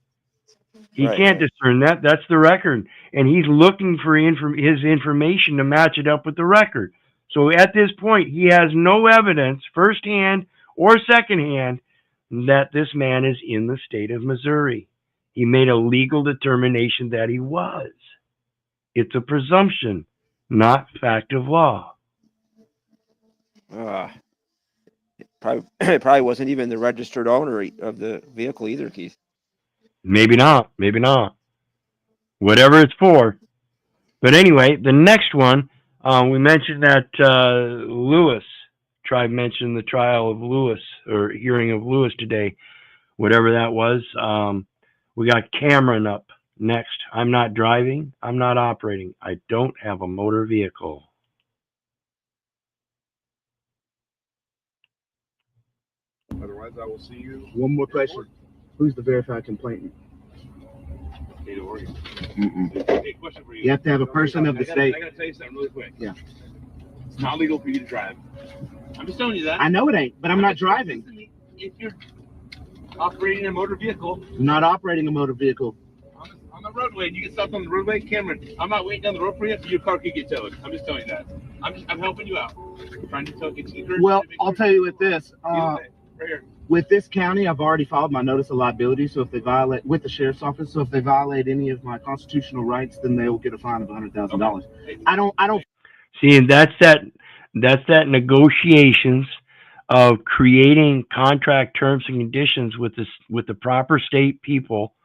He can't discern that. That's the record. And he's looking for his information to match it up with the record. So at this point, he has no evidence, firsthand or secondhand, that this man is in the state of Missouri. He made a legal determination that he was. It's a presumption, not fact of law. Probably wasn't even the registered owner of the vehicle either, Keith. Maybe not. Maybe not. Whatever it's for. But anyway, the next one, we mentioned that Lewis. Tribe mentioned the trial of Lewis, or hearing of Lewis today. Whatever that was. We got Cameron up next. I'm not driving. I'm not operating. I don't have a motor vehicle. Otherwise, I will see you. One more question. Who's the verified complainant? State of Oregon. Hey, question for you. You have to have a person of the state. I got to tell you something really quick. Yeah. It's not legal for you to drive. I'm just telling you that. I know it ain't, but I'm not driving. If you're operating a motor vehicle. I'm not operating a motor vehicle. On the roadway, and you get stopped on the roadway, Cameron, I'm not waiting down the road for you, so your car could get towed. I'm just telling you that. I'm helping you out. I'm trying to get you. Well, I'll tell you with this. Right here. With this county, I've already filed my notice of liability. So if they violate with the sheriff's office, so if they violate any of my constitutional rights, then they will get a fine of $100,000. I don't See, and that's that negotiations of creating contract terms and conditions with the proper state people,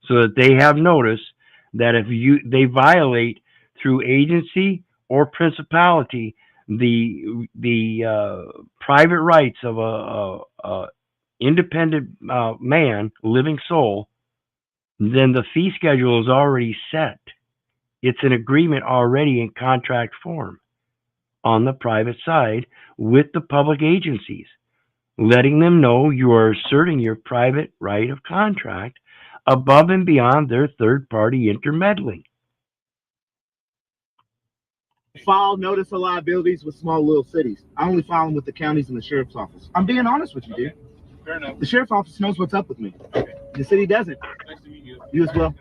so that they have notice that if they violate through agency or principality the private rights of a independent man, living soul, then the fee schedule is already set. It's an agreement already in contract form on the private side with the public agencies, letting them know you are asserting your private right of contract above and beyond their third-party intermeddling. file notice of liabilities with small little cities. I only file them with the counties and the sheriff's office. I'm being honest with you, dude. Fair enough. The sheriff's office knows what's up with me. Okay. The city doesn't. Nice to meet you. You as well.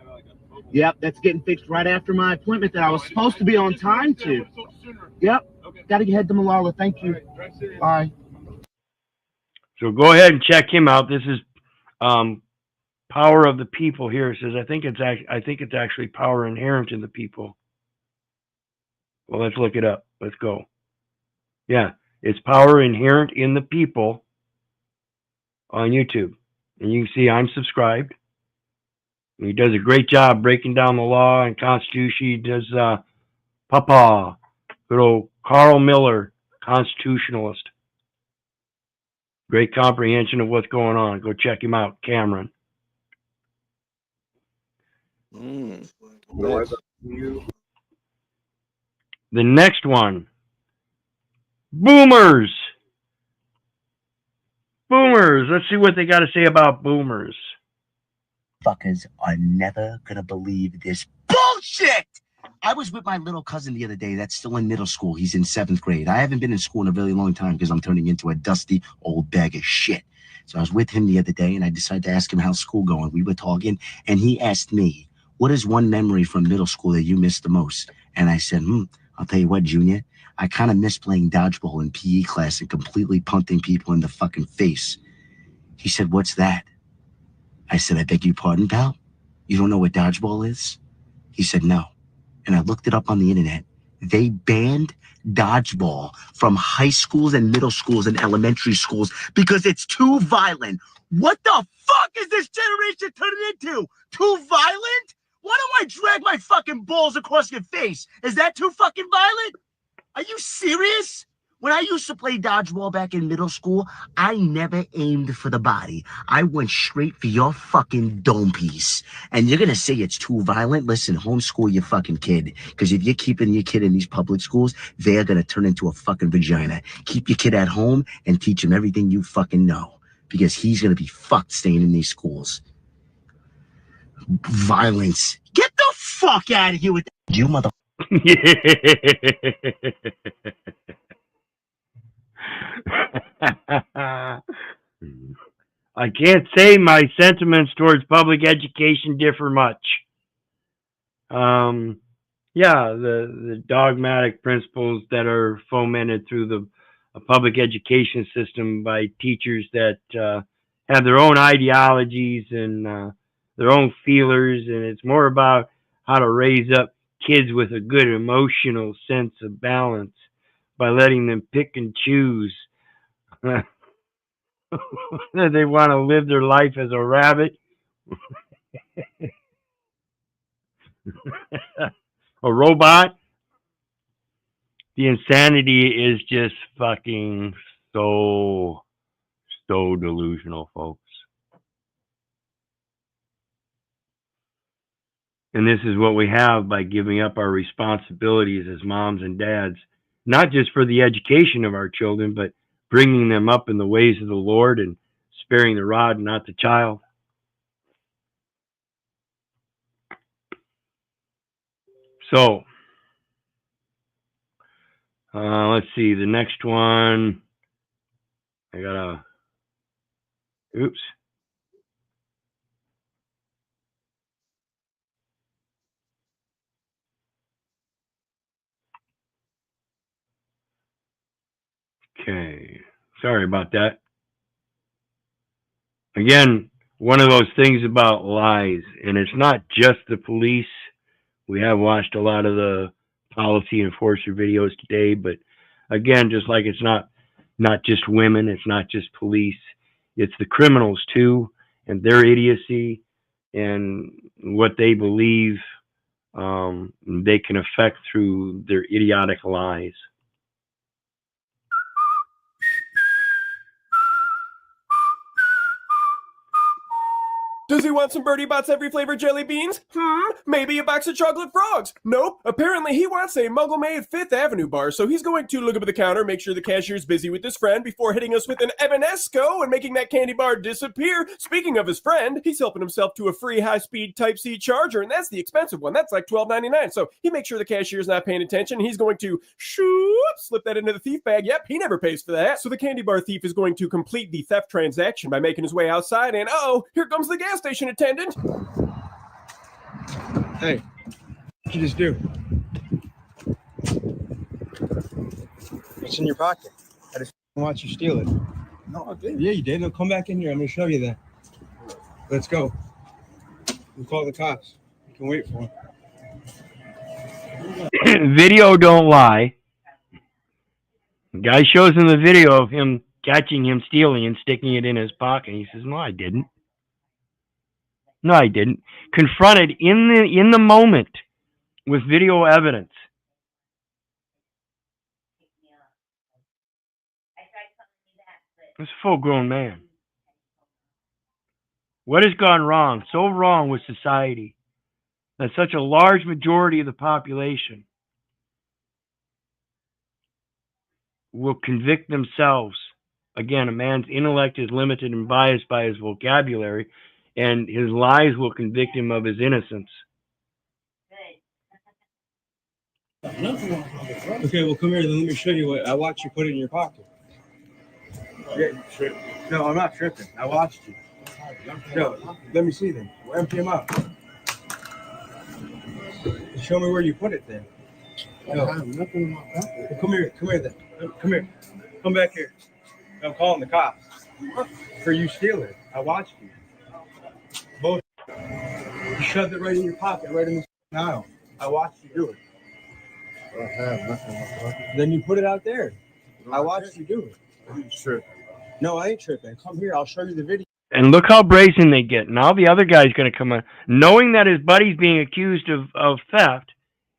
Yep, that's getting fixed right after my appointment that I was supposed to be on time to. Yep. Got to head to Malala. Thank you. Bye. So go ahead and check him out. This is Power of the People here. It says I think it's actually power inherent in the people. Well, let's look it up. Let's go. Yeah, it's power inherent in the people on YouTube. And you can see I'm subscribed. And he does a great job breaking down the law and Constitution. He does Papa, good old Carl Miller, constitutionalist. Great comprehension of what's going on. Go check him out, Cameron. Nice. The next one, boomers. Boomers. Let's see what they got to say about boomers. Fuckers are never gonna believe this bullshit. I was with my little cousin the other day that's still in middle school. He's in 7th grade. I haven't been in school in a really long time because I'm turning into a dusty old bag of shit. So I was with him the other day and I decided to ask him how's school going. We were talking and he asked me, what is one memory from middle school that you miss the most? And I said, I'll tell you what, Junior, I kind of miss playing dodgeball in PE class and completely punting people in the fucking face. He said, what's that? I said, I beg your pardon, pal? You don't know what dodgeball is? He said, no. And I looked it up on the internet. They banned dodgeball from high schools and middle schools and elementary schools because it's too violent. What the fuck is this generation turning into? Too violent? Why don't I drag my fucking balls across your face? Is that too fucking violent? Are you serious? When I used to play dodgeball back in middle school, I never aimed for the body. I went straight for your fucking dome piece. And you're gonna say it's too violent? Listen, homeschool your fucking kid. Because if you're keeping your kid in these public schools, they're gonna turn into a fucking vagina. Keep your kid at home and teach him everything you fucking know. Because he's gonna be fucked staying in these schools. Violence. Get the fuck out of here with that. You mother... I can't say my sentiments towards public education differ much. Yeah, the dogmatic principles that are fomented through the public education system by teachers that have their own ideologies and their own feelers, and it's more about how to raise up kids with a good emotional sense of balance by letting them pick and choose. They want to live their life as a rabbit, a robot. The insanity is just fucking so delusional, folks. And this is what we have by giving up our responsibilities as moms and dads, not just for the education of our children, but bringing them up in the ways of the Lord and sparing the rod and not the child. So, let's see, the next one, I gotta, oops. Okay, sorry about that. Again, one of those things about lies, and it's not just the police. We have watched a lot of the policy enforcer videos today, but again, just like it's not just women, it's not just police, it's the criminals too, and their idiocy and what they believe they can affect through their idiotic lies. Does he want some Birdie Bots every flavor jelly beans? Maybe a box of chocolate frogs? Nope. Apparently he wants a Muggle-made 5th Avenue bar, so he's going to look up at the counter, make sure the cashier's busy with his friend before hitting us with an Evanesco and making that candy bar disappear. Speaking of his friend, he's helping himself to a free high-speed Type-C charger, and that's the expensive one. That's like $12.99, so he makes sure the cashier's not paying attention. He's going to slip that into the thief bag. Yep, he never pays for that. So the candy bar thief is going to complete the theft transaction by making his way outside, and uh-oh, here comes the gas station attendant. Hey, what'd you just do? What's in your pocket? I just watched you steal it. No, I didn't. Yeah, you did. No, come back in here. I'm going to show you that. Let's go. We'll call the cops. You can wait for them. Video don't lie. The guy shows him the video of him catching him stealing and sticking it in his pocket. He says, "No, I didn't. No, I didn't." Confronted in the moment with video evidence. This a full-grown man. What has gone wrong? So wrong with society that such a large majority of the population will convict themselves. Again, a man's intellect is limited and biased by his vocabulary, and his lies will convict him of his innocence. Okay, well, come here. Then let me show you what I watched you put it in your pocket. Yeah, no, I'm not tripping. I watched you. No, let me see them. Empty them out. Show me where you put it then. No. I have nothing in my pocket. Come here then. Come here. Come back here. I'm calling the cops. For you stealing. I watched you. Both. You shoved it right in your pocket, right in the aisle. I watched you do it. I have nothing in my pocket. Then you put it out there. I watched you do it. You tripping. No, I ain't tripping. Come here. I'll show you the video. And look how brazen they get. Now the other guy's going to come on, knowing that his buddy's being accused of theft,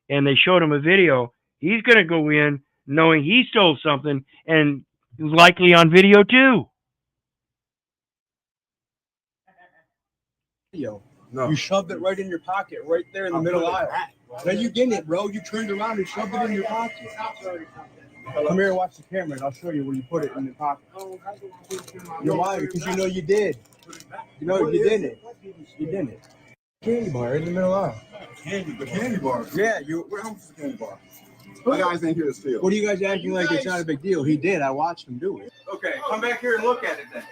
and they showed him a video. He's going to go in knowing he stole something and likely on video too. No. You shoved it right in your pocket, right there in the middle aisle. No, you didn't, bro. You turned around and shoved it in your pocket. Come here and watch the camera, and I'll show you where you put it in the pocket. You're lying because you know you did. You know you didn't. You didn't. Candy bar in the middle aisle. The candy bar? Yeah, where else is the candy bar? My guys ain't here to steal. What are you guys acting like it's not a big deal? He did. I watched him do it. Okay, come back here and look at it then.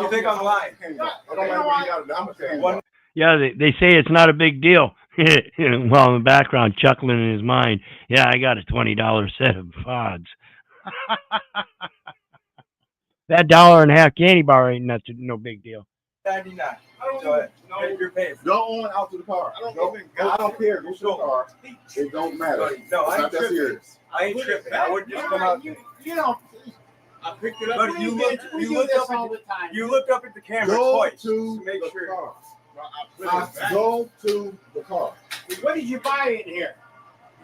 You think I'm lying? I don't like what you got to do. I'm a candy bar. Yeah, they say it's not a big deal. While in the background, chuckling in his mind, yeah, I got a $20 set of pods. That $1.50 candy bar ain't no big deal. 99. So you're paying. Go on out to the car. I don't care. Go to the car. It don't matter. No, I ain't tripping. I ain't tripping. I would just come out. You don't. I picked it up. But you looked up at the camera twice to make sure. Go to the car. What did you buy in here?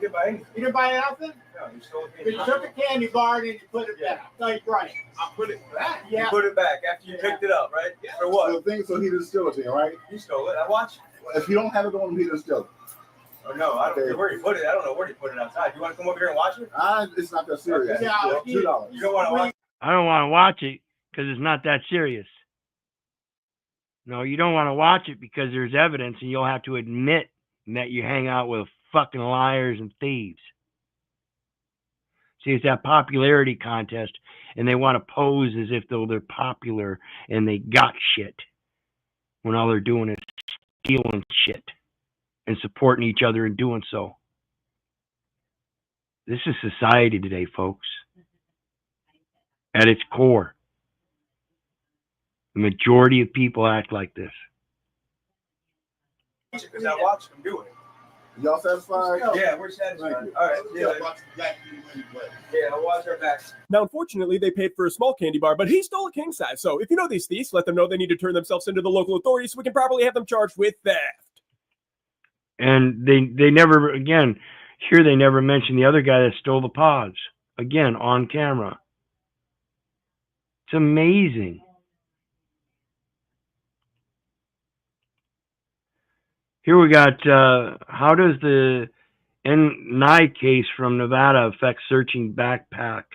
You didn't buy anything. You didn't buy nothing? No, you stole it. You took a candy bar and you put it back. Like, right. I put it back. Yeah. You put it back after you picked it up, right? Yeah. For what? So he didn't steal it then, right? You stole it. I watched it. If you don't have it on him, he didn't steal it. Oh, no, I don't know where he put it. I don't know where he put it outside. You want to come over here and watch it? It's not that serious. Okay. $2. You don't want to watch it? I don't want to watch it because it's not that serious. No, you don't want to watch it because there's evidence and you'll have to admit that you hang out with fucking liars and thieves. See, it's that popularity contest, and they want to pose as if though they're popular and they got shit, when all they're doing is stealing shit and supporting each other in doing so. This is society today, folks, at its core. The majority of people act like this. Because I watched them do it. Y'all satisfied? Yeah, we're satisfied. All right. Yeah, I'll watch our backs. Now, unfortunately, they paid for a small candy bar, but he stole a king size. So if you know these thieves, let them know they need to turn themselves into the local authorities so we can properly have them charged with theft. And they never, again, here they never mention the other guy that stole the pods. Again, on camera. It's amazing. Here we got, how does the Nye case from Nevada affect searching backpack?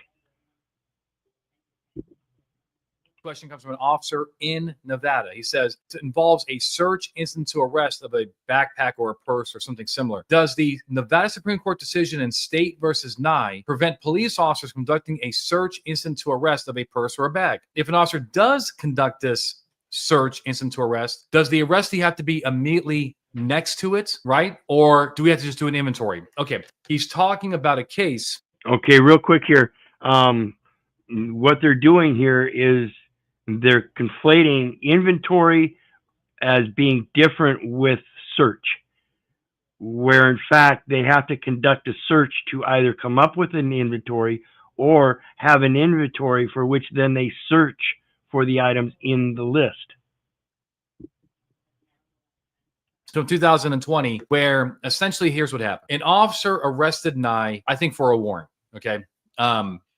Question comes from an officer in Nevada. He says it involves a search instant to arrest of a backpack or a purse or something similar. Does the Nevada Supreme Court decision in State versus Nye prevent police officers conducting a search instant to arrest of a purse or a bag? If an officer does conduct this search instant to arrest, does the arrestee have to be immediately next to it, right? Or do we have to just do an inventory? Okay, he's talking about a case. Okay, real quick here. What they're doing here is they're conflating inventory as being different with search, where in fact they have to conduct a search to either come up with an inventory or have an inventory for which then they search for the items in the list. So 2020, where essentially here's what happened. An officer arrested Nye, I think for a warrant, okay?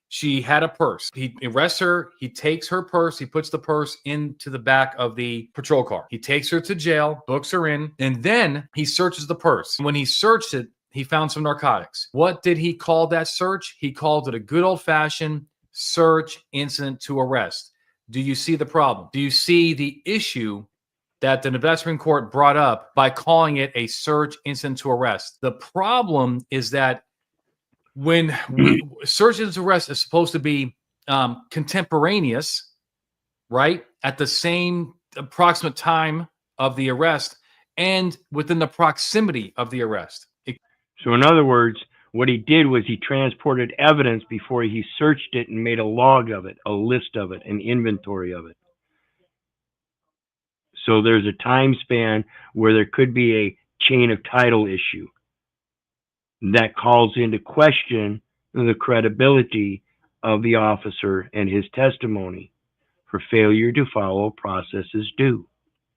She had a purse. He arrests her. He takes her purse. He puts the purse into the back of the patrol car. He takes her to jail, books her in, and then he searches the purse. When he searched it, he found some narcotics. What did he call that search? He called it a good old-fashioned search incident to arrest. Do you see the problem? Do you see the issue that the Nevada Supreme Court brought up by calling it a search incident to arrest? The problem is that when search incident to arrest is supposed to be contemporaneous, right, at the same approximate time of the arrest and within the proximity of the arrest. So in other words, what he did was he transported evidence before he searched it and made a log of it, a list of it, an inventory of it. So there's a time span where there could be a chain of title issue that calls into question the credibility of the officer and his testimony for failure to follow processes due.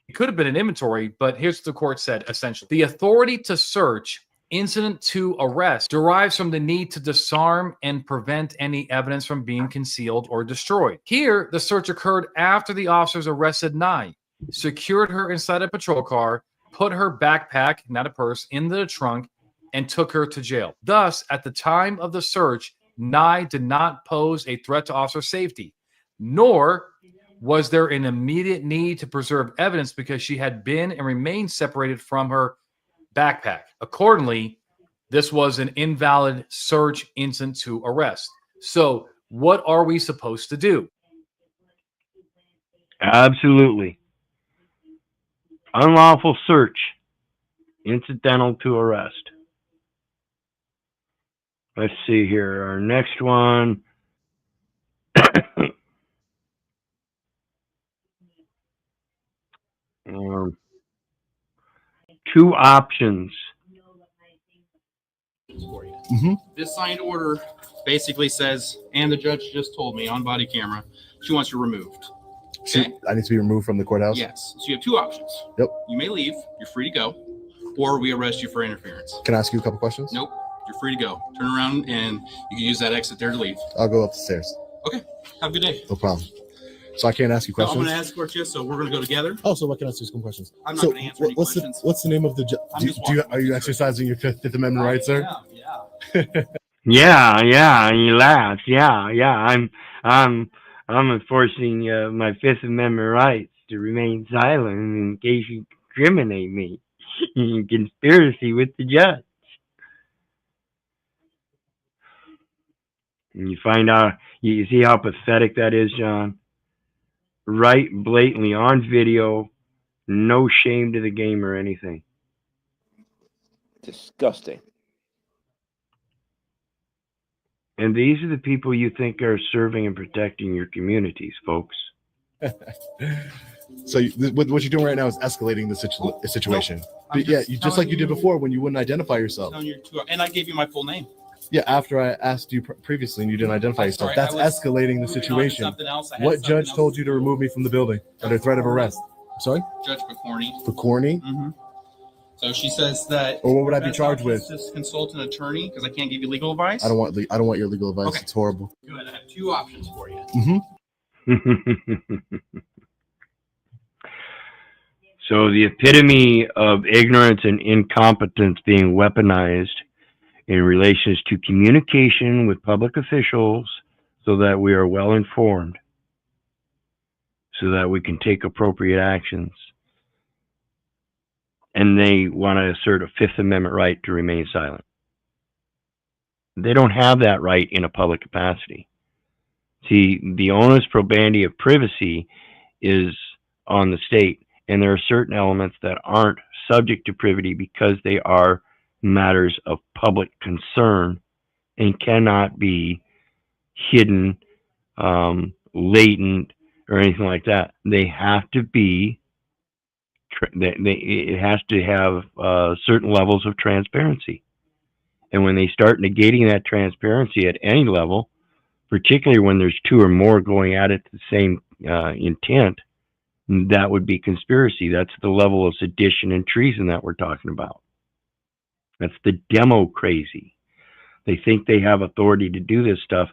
It could have been an inventory, but here's what the court said essentially. The authority to search incident to arrest derives from the need to disarm and prevent any evidence from being concealed or destroyed. Here, the search occurred after the officers arrested Nye, secured her inside a patrol car, put her backpack, not a purse, into the trunk, and took her to jail. Thus, at the time of the search, Nye did not pose a threat to officer safety, nor was there an immediate need to preserve evidence because she had been and remained separated from her backpack. Accordingly, this was an invalid search incident to arrest. So, what are we supposed to do? Absolutely. Unlawful search, incidental to arrest. Let's see here. Our next one. Two options. This signed order basically says, and the judge just told me on body camera, she wants you removed. So I need to be removed from the courthouse? Yes. So you have two options. Yep. You may leave. You're free to go. Or we arrest you for interference. Can I ask you a couple questions? Nope. You're free to go. Turn around and you can use that exit there to leave. I'll go up the stairs. Okay. Have a good day. No problem. So I can't ask you questions? No, I'm going to escort you, so we're going to go together. Oh, so what can I ask you some questions? I'm not going to answer any questions. What's the name of the are you exercising your Fifth Amendment rights, sir? Yeah, and you laugh. Yeah. I'm enforcing my Fifth Amendment rights to remain silent in case you incriminate me in conspiracy with the judge. And you find out, you see how pathetic that is, John? Right, blatantly on video, no shame to the game or anything. Disgusting. And these are the people you think are serving and protecting your communities, folks. So what you're doing right now is escalating the situation. No, Yeah, you just like you did before when you wouldn't identify yourself. And I gave you my full name. Yeah, after I asked you previously and you didn't identify yourself. That's escalating the situation. What judge told you to remove me from the building under threat of arrest? I'm sorry? Judge Picorni. Picorni? Mm-hmm. So she says that. Or what would I be charged with? Just consult an attorney because I can't give you legal advice. I don't want your legal advice. Okay. It's horrible. Good. I have two options for you. Mm-hmm. So the epitome of ignorance and incompetence being weaponized in relations to communication with public officials so that we are well informed, so that we can take appropriate actions. And they want to assert a Fifth Amendment right to remain silent. They don't have that right in a public capacity. See, the onus probandi of privacy is on the state, and there are certain elements that aren't subject to privity because they are matters of public concern and cannot be hidden, latent, or anything like that. They have to be, it has to have certain levels of transparency. And when they start negating that transparency at any level, particularly when there's two or more going at it the same intent, that would be conspiracy. That's the level of sedition and treason that we're talking about. That's the DemoCrazy. They think they have authority to do this stuff,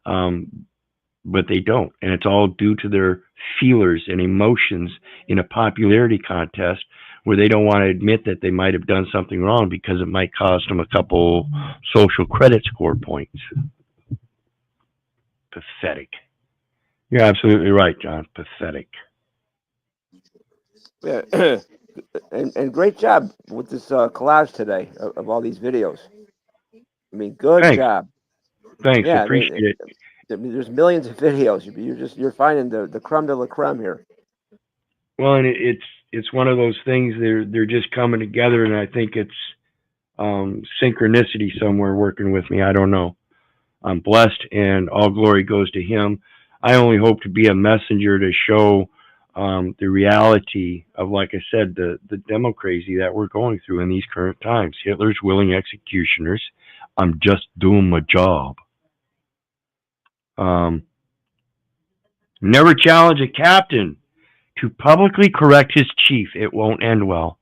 but they don't. And it's all due to their feelers and emotions in a popularity contest where they don't want to admit that they might have done something wrong because it might cost them a couple social credit score points. Pathetic. You're absolutely right, John. Pathetic. Yeah, and great job with this collage today of all these videos. I mean, good job. Thanks, Yeah, appreciate it. There's millions of videos. You're finding the creme de la creme here. Well, and it's one of those things. They're just coming together, and I think it's synchronicity somewhere working with me. I don't know. I'm blessed, and all glory goes to Him. I only hope to be a messenger to show the reality of, like I said, the DemoCrazy that we're going through in these current times. Hitler's willing executioners. I'm just doing my job. Never challenge a captain to publicly correct his chief. It won't end well.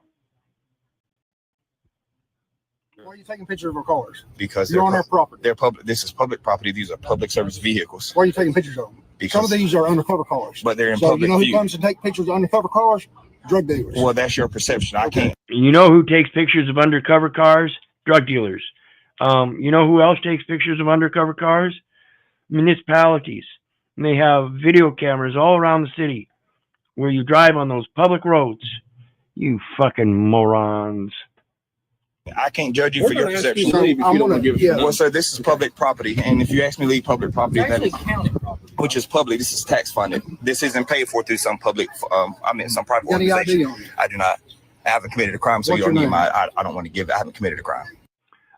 Why are you taking pictures of our cars? Because you're on our property. They're public. This is public property. These are public service vehicles. Why are you taking pictures of them? Because some of these are undercover cars. But they're in so public you know who view. comes to take pictures of undercover cars? Drug dealers. Well, that's your perception. I can't. You know who takes pictures of undercover cars? Drug dealers. You know who else takes pictures of undercover cars? Municipalities. And they have video cameras all around the city where you drive on those public roads. You fucking morons. I can't judge you for your perception. Well, sir, this is public property, and if you ask me to leave public property, which is public, this is tax funded. This isn't paid for through some public, some private organization. I do not. I haven't committed a crime, so you don't need my. I don't want to give. I haven't committed a crime.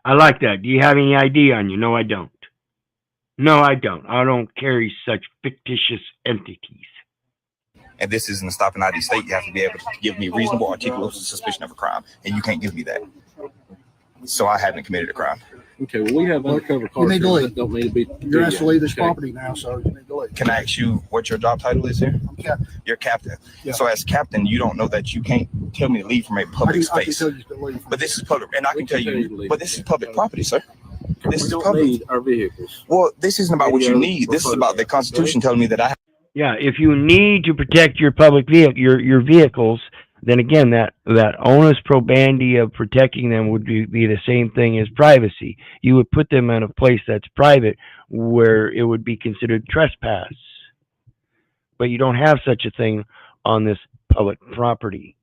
I like that. Do you have any ID on you? No, I don't. No, I don't. I don't carry such fictitious entities. And this isn't a stop and ID state. You have to be able to give me reasonable, articulable suspicion of a crime, and you can't give me that. So I haven't committed a crime. Okay, well, we have undercover cars. You need to leave. Don't need to be. You're asked to leave this property now, so you need to leave. Can I ask you what your job title is here? I'm captain. You're captain. Yeah. So as captain, you don't know that you can't tell me to leave from a public space. I can tell you to leave. But this is public, and I can tell you, but this is public property, sir. This is don't public. need our vehicles. Well, this isn't about what you need. This is about the Constitution telling me that I have. Yeah, if you need to protect your public vehicle, your vehicles, then again, that onus probandi of protecting them would be the same thing as privacy. You would put them in a place that's private where it would be considered trespass. But you don't have such a thing on this public property.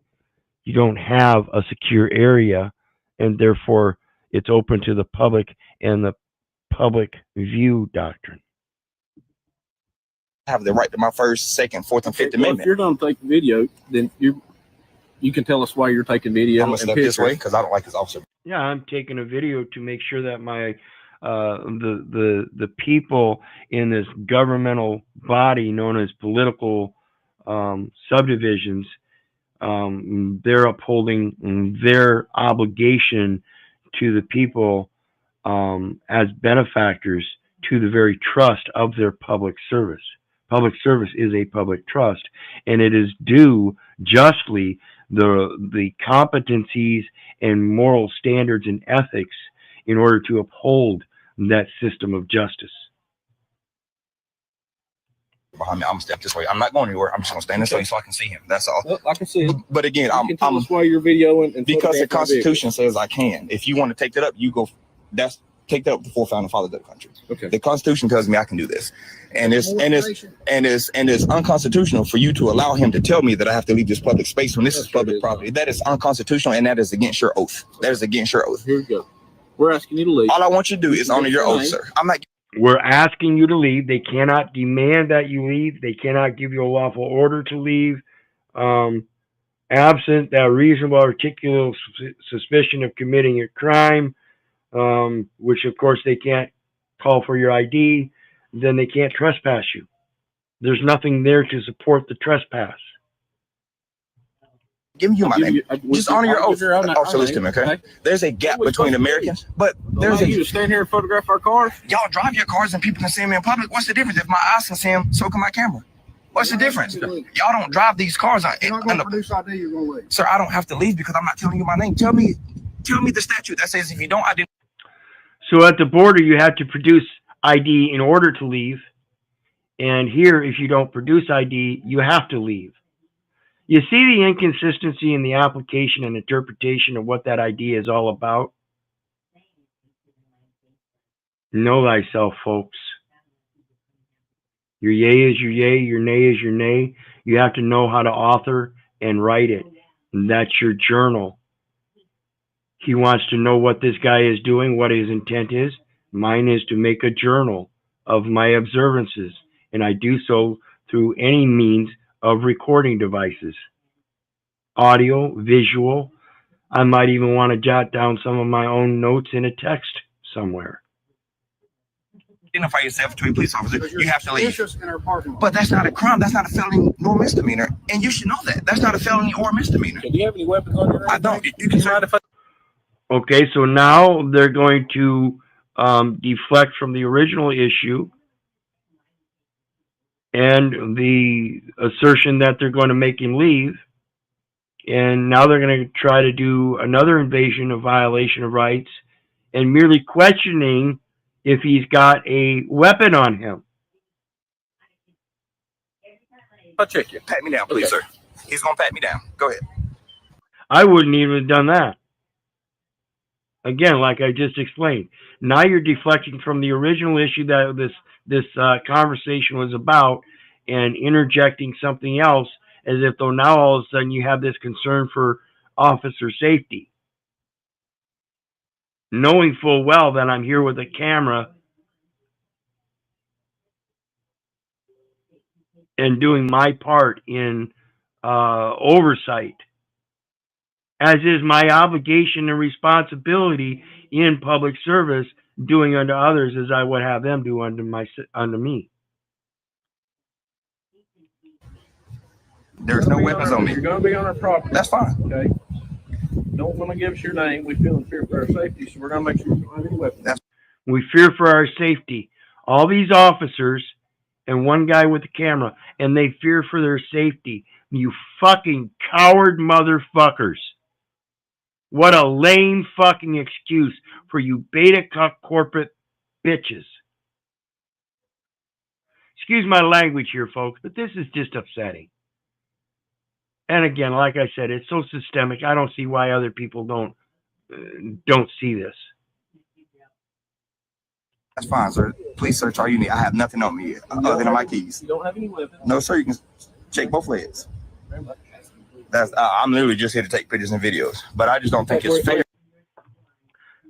You don't have a secure area, and therefore it's open to the public and the public view doctrine. Have the right to my first, second, fourth, and fifth amendment. If you're going to take video, then you can tell us why you're taking video. I'm gonna step this way because I don't like this officer. Yeah, I'm taking a video to make sure that my the people in this governmental body known as political subdivisions, they're upholding their obligation to the people as benefactors to the very trust of their public service. Public service is a public trust, and it is due justly the competencies and moral standards and ethics in order to uphold that system of justice. Behind me, I'm gonna step this way. I'm not going anywhere. I'm just gonna stand this way so I can see him. That's all. Look, I can see it. But again, You can tell us why you're videoing and because the photographing our Constitution says I can. If you want to take that up, you go. Take that up before founding fathers of the country. Okay. The Constitution tells me I can do this, and it's unconstitutional for you to allow him to tell me that I have to leave this public space when this is public property. That is unconstitutional, and that is against your oath. That is against your oath. Here we go. We're asking you to leave. All I want you to do is honor your oath, sir. I'm not. We're asking you to leave. They cannot demand that you leave. They cannot give you a lawful order to leave. Absent that reasonable articulable suspicion of committing a crime, which of course they can't call for your ID, then they can't trespass you. There's nothing there to support the trespass. Give you my name. Just honor your oath. Also listen to me, okay? There's a gap between Americans, but there's you to stand here and photograph our cars. Y'all drive your cars and people can see them in public. What's the difference? If my eyes can see them, so can my camera. What's the difference? Y'all don't drive these cars. You're not going to produce ID, you're going to leave. Sir, I don't have to leave because I'm not telling you my name. Tell me the statute that says if you don't identify. So at the border, you have to produce ID in order to leave. And here, if you don't produce ID, you have to leave. You see the inconsistency in the application and interpretation of what that ID is all about? Know thyself, folks. Your yea is your yea, your nay is your nay. You have to know how to author and write it. And that's your journal. He wants to know what this guy is doing, what his intent is. Mine is to make a journal of my observances, and I do so through any means of recording devices. Audio, visual. I might even want to jot down some of my own notes in a text somewhere. Identify yourself to a police officer, you have to leave. But that's not a crime. That's not a felony nor misdemeanor. And you should know that. That's not a felony or misdemeanor. Do you have any weapons on your? I don't. You can try to. Okay, so now they're going to deflect from the original issue and the assertion that they're going to make him leave. And now they're going to try to do another invasion of violation of rights and merely questioning if he's got a weapon on him. I'll check you. Pat me down, please, sir. He's going to pat me down. Go ahead. I wouldn't even have done that. Again, like I just explained, now you're deflecting from the original issue that this conversation was about and interjecting something else as if though now all of a sudden you have this concern for officer safety. Knowing full well that I'm here with a camera and doing my part in oversight, as is my obligation and responsibility in public service, doing unto others as I would have them do unto me. There's no weapons on me. You're going to be on our property. That's fine. Okay. Don't want to give us your name. We feel in fear for our safety, so we're going to make sure we don't have any weapons. We fear for our safety. All these officers and one guy with the camera, and they fear for their safety. You fucking coward motherfuckers. What a lame fucking excuse for you beta cuck corporate bitches. Excuse my language here, folks, but this is just upsetting. And again, like I said, it's so systemic. I don't see why other people don't see this. That's fine, sir. Please search all you need. I have nothing on me other than my keys. You don't have any weapons? No, sir. You can check both legs. Very much. I'm literally just here to take pictures and videos, but I just don't think it's fair.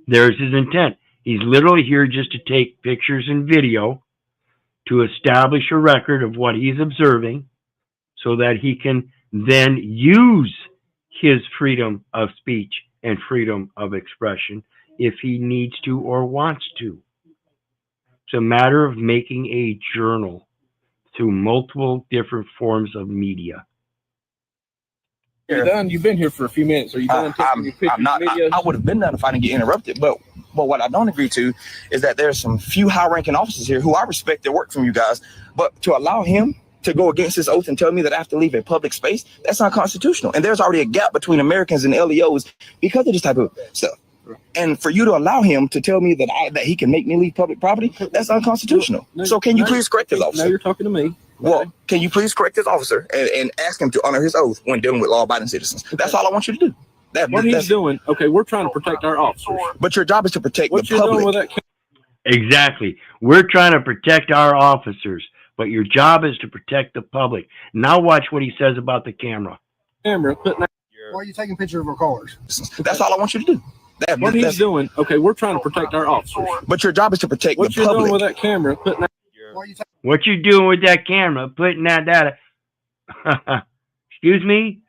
There's his intent. He's literally here just to take pictures and video to establish a record of what he's observing so that he can then use his freedom of speech and freedom of expression if he needs to or wants to. It's a matter of making a journal through multiple different forms of media. You're done. You've been here for a few minutes. Are you done taking your pictures? I'm not. I would have been done if I didn't get interrupted. But what I don't agree to is that there's some few high-ranking officers here who I respect their work from you guys. But to allow him to go against his oath and tell me that I have to leave a public space, that's unconstitutional. And there's already a gap between Americans and LEOs because of this type of stuff. And for you to allow him to tell me that he can make me leave public property, that's unconstitutional. So can you please correct this officer? Now you're talking to me. Well, can you please correct this officer and ask him to honor his oath when dealing with law-abiding citizens? That's all I want you to do. What he's doing, okay, we're trying to protect our officers. But your job is to protect the you're doing public. with that Exactly. We're trying to protect our officers, but your job is to protect the public. Now watch what he says about the camera. camera. Why are you taking pictures of our cars? That's all I want you to do. What he's doing, okay, we're trying to protect our officers. But your job is to protect the public. What you're doing with that camera, putting that... What you doing with that camera, putting that data? Excuse me?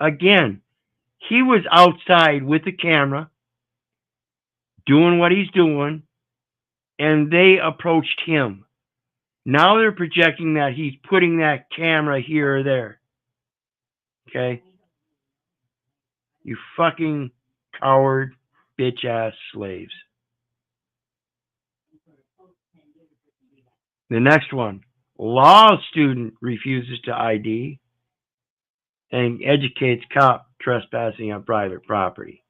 Again, he was outside with the camera, doing what he's doing, and they approached him. Now they're projecting that he's putting that camera here or there. Okay? You fucking coward, bitch-ass slaves. The next one. Law student refuses to ID and educates cop trespassing on private property.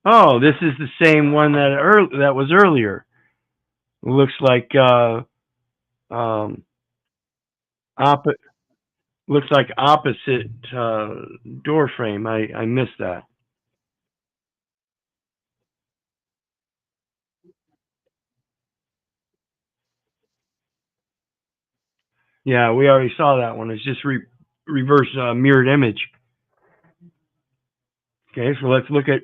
Oh, this is the same one that was earlier. Looks like opposite door frame. I missed that. Yeah, we already saw that one. It's just reverse mirrored image. Okay, so let's look at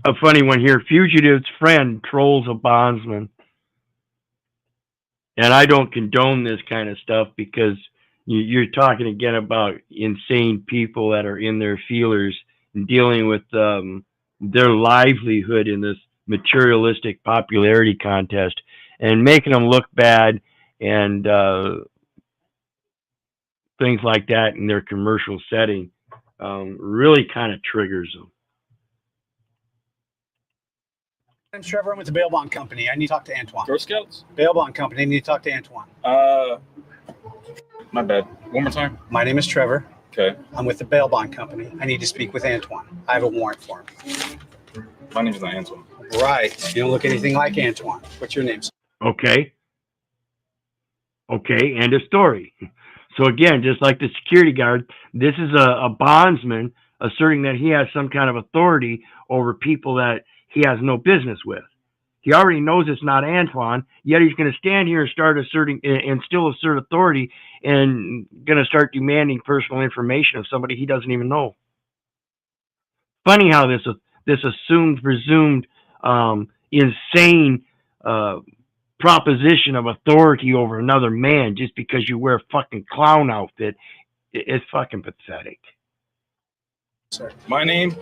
a funny one here. Fugitive's friend trolls a bondsman. And I don't condone this kind of stuff because you're talking again about insane people that are in their feelers and dealing with their livelihood in this materialistic popularity contest and making them look bad and things like that in their commercial setting really kind of triggers them. I'm Trevor. I'm with the Bail Bond Company. I need to talk to Antoine. Girl Scouts? Bail Bond Company. I need to talk to Antoine. My bad. One more time. My name is Trevor. Okay. I'm with the Bail Bond Company. I need to speak with Antoine. I have a warrant for him. My name is not Antoine. Right. You don't look anything like Antoine. What's your name? Okay. Okay, end of story. So again, just like the security guard, this is a bondsman asserting that he has some kind of authority over people that he has no business with. He already knows it's not Antoine, yet he's going to stand here and start asserting and still assert authority and going to start demanding personal information of somebody he doesn't even know. Funny how this assumed, presumed, insane proposition of authority over another man just because you wear a fucking clown outfit. It's fucking pathetic. Sir. My name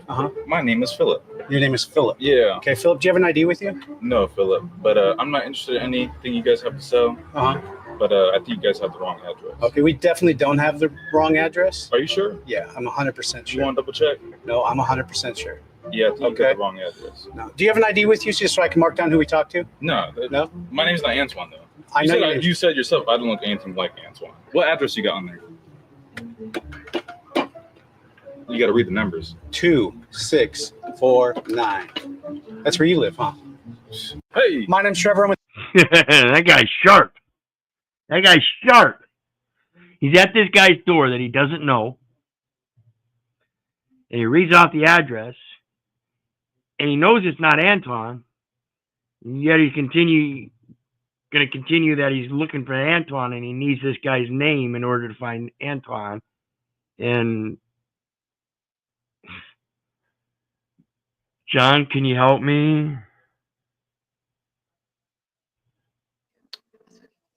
is Philip. Your name is Philip? Yeah. Okay, Philip, do you have an ID with you? No, Philip. But I'm not interested in anything you guys have to sell. But I think you guys have the wrong address. Okay, we definitely don't have the wrong address. Are you sure? Yeah, I'm 100% sure. You want to double check? No, I'm 100% sure. Yeah, I think you got the wrong address. No. Do you have an ID with you just so I can mark down who we talked to? No. No? My name's not Antoine, though. I know you said yourself I don't look anything like Antoine. What address you got on there? You got to read the numbers. 2649. That's where you live, huh? Hey. My name's Trevor. I'm with That guy's sharp. That guy's sharp. He's at this guy's door that he doesn't know. And he reads off the address. And he knows it's not Antoine. And yet he's going to continue that he's looking for Antoine and he needs this guy's name in order to find Antoine. And John, can you help me?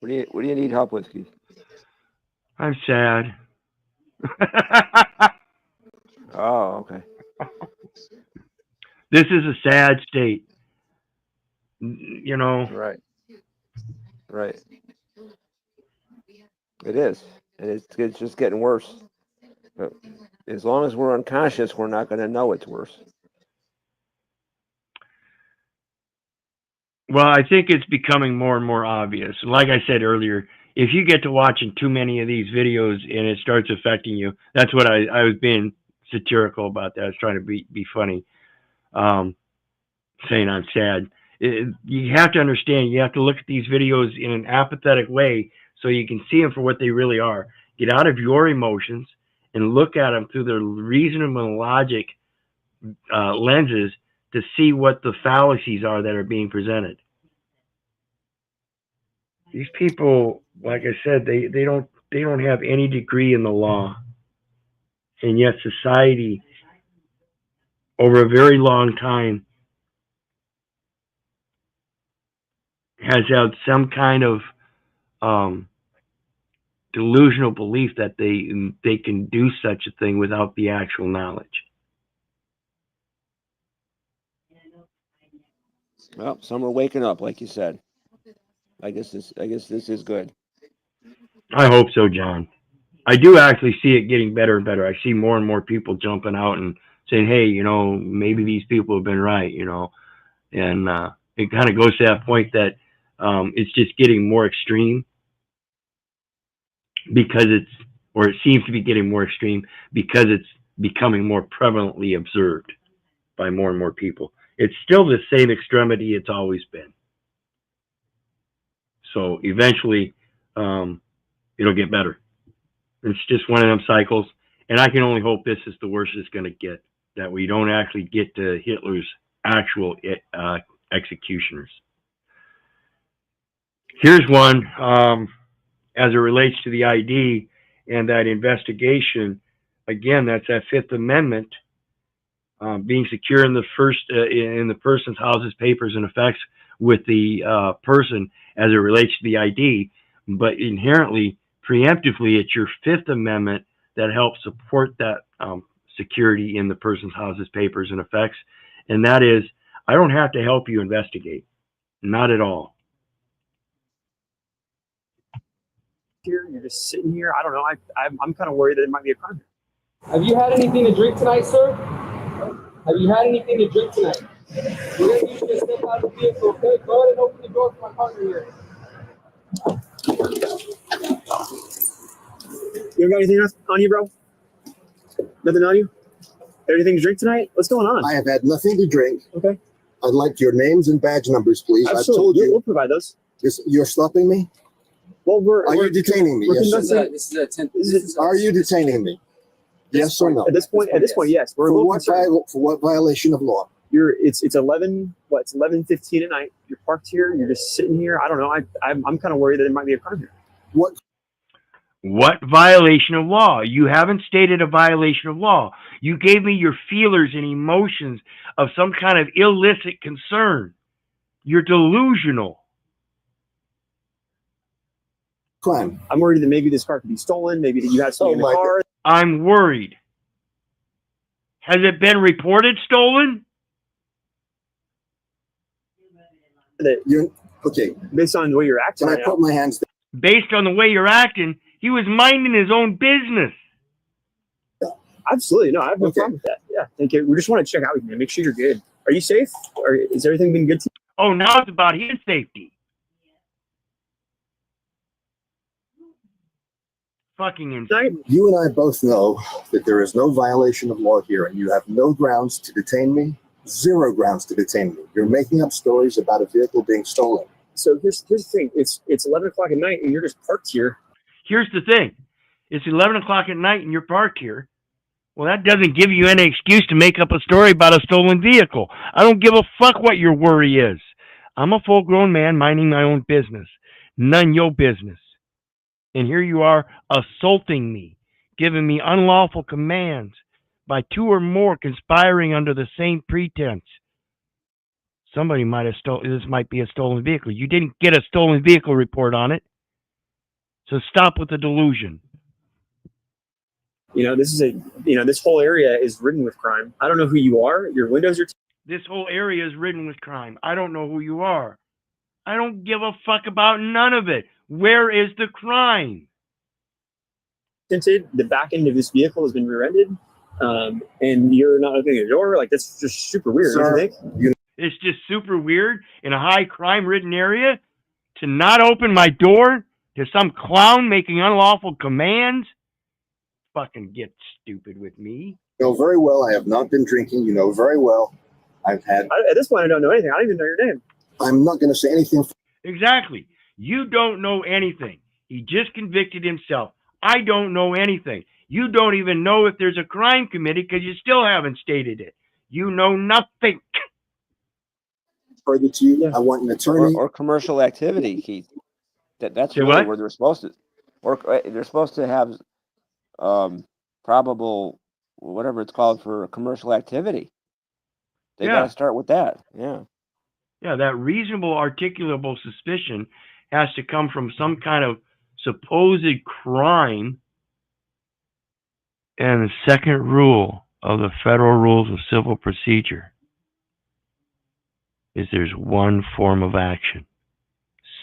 What do you need help with, Keith? I'm sad. Oh, okay. This is a sad state. You know. Right. Right. It is. It's just getting worse. But as long as we're unconscious, we're not going to know it's worse. Well, I think it's becoming more and more obvious. Like I said earlier, if you get to watching too many of these videos and it starts affecting you, that's what I was being satirical about that. I was trying to be funny, saying I'm sad. You have to understand, you have to look at these videos in an apathetic way so you can see them for what they really are. Get out of your emotions and look at them through the reasonable logic lenses to see what the fallacies are that are being presented. These people, like I said, they don't have any degree in the law, and yet society, over a very long time, has had some kind of delusional belief that they can do such a thing without the actual knowledge. Well, some are waking up, like you said. I guess this is good. I hope so, John. I do actually see it getting better and better. I see more and more people jumping out and saying, "Hey, you know, maybe these people have been right," you know, and it kind of goes to that point that it's just getting more extreme because it seems to be getting more extreme because it's becoming more prevalently observed by more and more people. It's still the same extremity it's always been. So eventually, it'll get better. It's just one of them cycles, and I can only hope this is the worst it's going to get, that we don't actually get to Hitler's actual executioners. Here's one, as it relates to the ID and that investigation. Again, that's that Fifth Amendment being secure in the person's houses, papers, and effects with the person as it relates to the ID, but inherently, preemptively, it's your Fifth Amendment that helps support that security in the person's houses, papers, and effects, and that is, I don't have to help you investigate, not at all. Here, you're just sitting here. I don't know. I'm kind of worried that it might be a crime. Have you had anything to drink tonight, sir? Have you had anything to drink tonight? We're going to need you to step out of the vehicle, okay? Go ahead and open the door for my partner here. You got anything else on you, bro? Nothing on you? Anything to drink tonight? What's going on? I have had nothing to drink. Okay. I'd like your names and badge numbers, please. Absolutely. I've told you. We'll provide those. You're stopping me? Well, are you detaining me? Yes. Are you detaining me? Yes or no? At this point, yes. We're for what violation of law? It's 11:15 at night. You're parked here. You're just sitting here. I don't know. I'm kind of worried that it might be a crime here. What violation of law? You haven't stated a violation of law. You gave me your feelers and emotions of some kind of illicit concern. You're delusional. Crime. I'm worried that maybe this car could be stolen. Maybe that you had something in the car. I'm worried. Has it been reported stolen? Okay. Based on the way you're acting. Can I put my hands down? Based on the way you're acting, he was minding his own business. Absolutely. No, I have no problem with that. Yeah. Thank you. We just want to check out with you, make sure you're good. Are you safe? Or is everything been good to you? Oh, now it's about his safety. Fucking insane. You and I both know that there is no violation of law here, and you have no grounds to detain me. 0 grounds to detain me. You're making up stories about a vehicle being stolen. So here's the thing. It's 11 o'clock at night, and you're just parked here. Here's the thing. It's 11 o'clock at night, and you're parked here. Well, that doesn't give you any excuse to make up a story about a stolen vehicle. I don't give a fuck what your worry is. I'm a full-grown man minding my own business. None your business. And here you are assaulting me, giving me unlawful commands by 2 or more conspiring under the same pretense. Somebody might have stolen. This might be a stolen vehicle. You didn't get a stolen vehicle report on it. So stop with the delusion. This whole area is ridden with crime. I don't know who you are. Your windows are. This whole area is ridden with crime. I don't know who you are. I don't give a fuck about none of it. Where is the crime? Tinted, the back end of this vehicle has been rear-ended, and you're not opening the door. Like, that's just super weird, Sir, don't you think? It's just super weird in a high crime ridden area to not open my door to some clown making unlawful commands. Fucking get stupid with me. You know very well I have not been drinking. You know very well I've had. At this point, I don't know anything. I don't even know your name. I'm not going to say anything. Exactly. You don't know anything. He just convicted himself. I don't know anything. You don't even know if there's a crime committed because you still haven't stated it. You know nothing. Further to you, I want an attorney or commercial activity, Keith. That's Do really what? where they're supposed to, or they're supposed to have probable, whatever it's called, for commercial activity. They got to start with that. Yeah. Yeah, that reasonable articulable suspicion has to come from some kind of supposed crime. And the second rule of the Federal Rules of Civil Procedure is there's one form of action: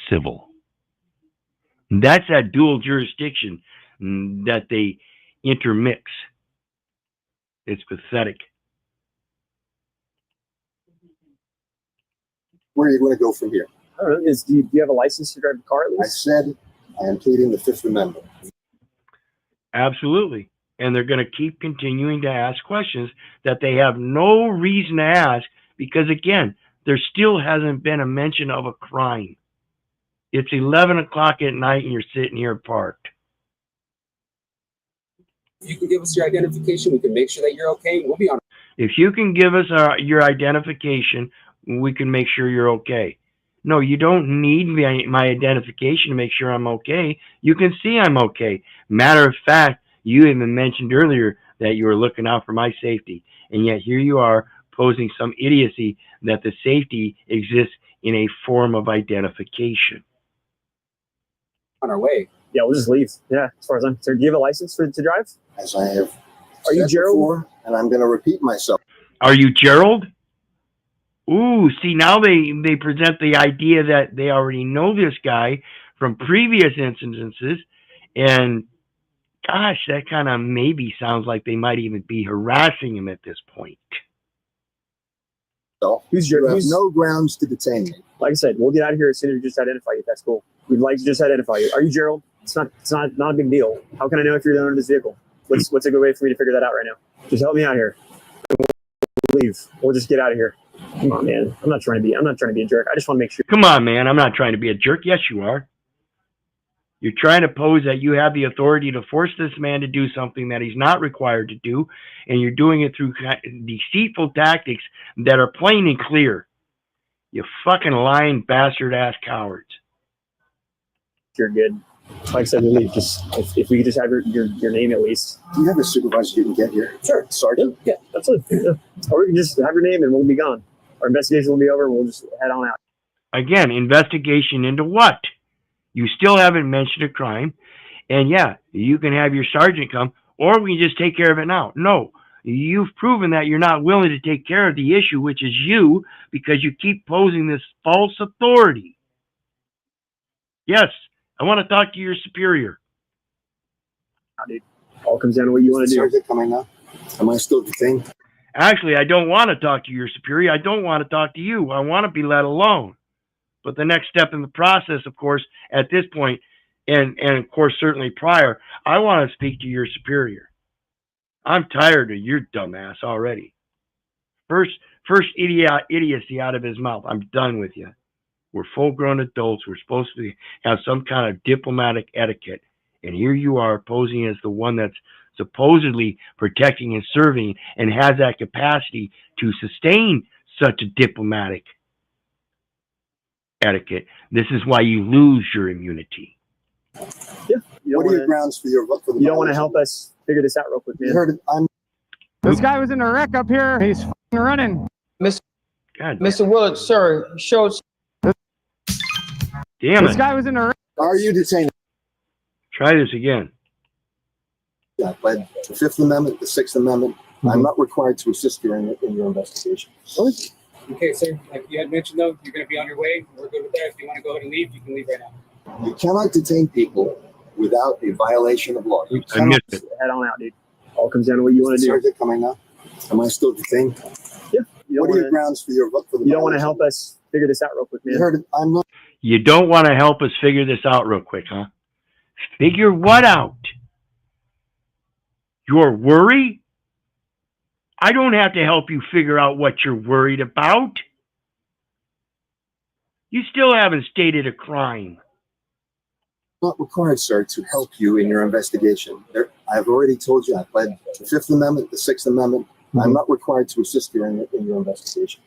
civil. That's that dual jurisdiction that they intermix. It's pathetic. Where are you going to go from here? I don't know. Do you have a license to drive a car at least? I said I am pleading the Fifth Amendment. Absolutely. And they're going to keep continuing to ask questions that they have no reason to ask because, again, there still hasn't been a mention of a crime. It's 11 o'clock at night and you're sitting here parked. If you can give us your identification, we can make sure that you're okay. We'll be on. If you can give us your identification, we can make sure you're okay. No, you don't need my identification to make sure I'm okay. You can see I'm okay. Matter of fact, you even mentioned earlier that you were looking out for my safety. And yet here you are posing some idiocy that the safety exists in a form of identification. On our way. Yeah, we'll just leave. Yeah, as far as I'm concerned. Do you have a license to drive? As I have Are you said Gerald? before, and I'm going to repeat myself. Are you Gerald? Ooh, see, now they present the idea that they already know this guy from previous incidences, and gosh, that kind of maybe sounds like they might even be harassing him at this point. So, you have no grounds to detain me. Like I said, we'll get out of here as soon as we just identify you. That's cool. We'd like to just identify you. Are you Gerald? It's not a big deal. How can I know if you're the owner of this vehicle? What's a good way for me to figure that out right now? Just help me out here. We'll leave. We'll just get out of here. Come on, man. I'm not trying to be a jerk. I just want to make sure. Come on, man. I'm not trying to be a jerk. Yes, you are. You're trying to pose that you have the authority to force this man to do something that he's not required to do, and you're doing it through deceitful tactics that are plain and clear. You fucking lying bastard-ass cowards. You're good. Like I said, we'll leave. Just if we could just have your name at least. Do you have a supervisor you can get here? Sure. Sergeant? Yeah, absolutely. Yeah. Or we can just have your name and we'll be gone. Our investigation will be over and we'll just head on out. Again, investigation into what? You still haven't mentioned a crime. And yeah, you can have your sergeant come, or we can just take care of it now. No, you've proven that you're not willing to take care of the issue, which is you, because you keep posing this false authority. Yes, I want to talk to your superior. Dude, all comes down to what you want to do. Sergeant coming up. Am I still detained? Actually, I don't want to talk to your superior. I don't want to talk to you. I want to be let alone. But the next step in the process, of course, at this point, and of course, certainly prior, I want to speak to your superior. I'm tired of your dumbass already. First idiocy out of his mouth. I'm done with you. We're full-grown adults. We're supposed to have some kind of diplomatic etiquette. And here you are posing as the one that's supposedly protecting and serving and has that capacity to sustain such a diplomatic etiquette. This is why you lose your immunity. Yeah. What are your grounds for your for the You don't want to help us figure this out real quick, man. You heard it. This guy was in a wreck up here. He's running. Mr. Willard, sir, show. Damn This it. guy was in a wreck. Are you detained? Try this again. Yeah, by the Fifth Amendment, the Sixth Amendment, I'm not required to assist you in your investigation. Okay, sir. Like you had mentioned, though, you're going to be on your way. We're good with that. If you want to go ahead and leave, you can leave right now. You cannot detain people without a violation of law. You I missed it. Head on out, dude. All comes down to what you want to do. Sergeant coming up. Am I still detained? Yeah. What are your grounds for your for the You don't want to violation? help us figure this out real quick, man. You heard it. I'm not. You don't want to help us figure this out real quick, huh? Figure what out? Your worry? I don't have to help you figure out what you're worried about. You still haven't stated a crime. Not required, sir, to help you in your investigation. I've already told you I pled the Fifth Amendment, the Sixth Amendment. I'm not required to assist you in your investigation.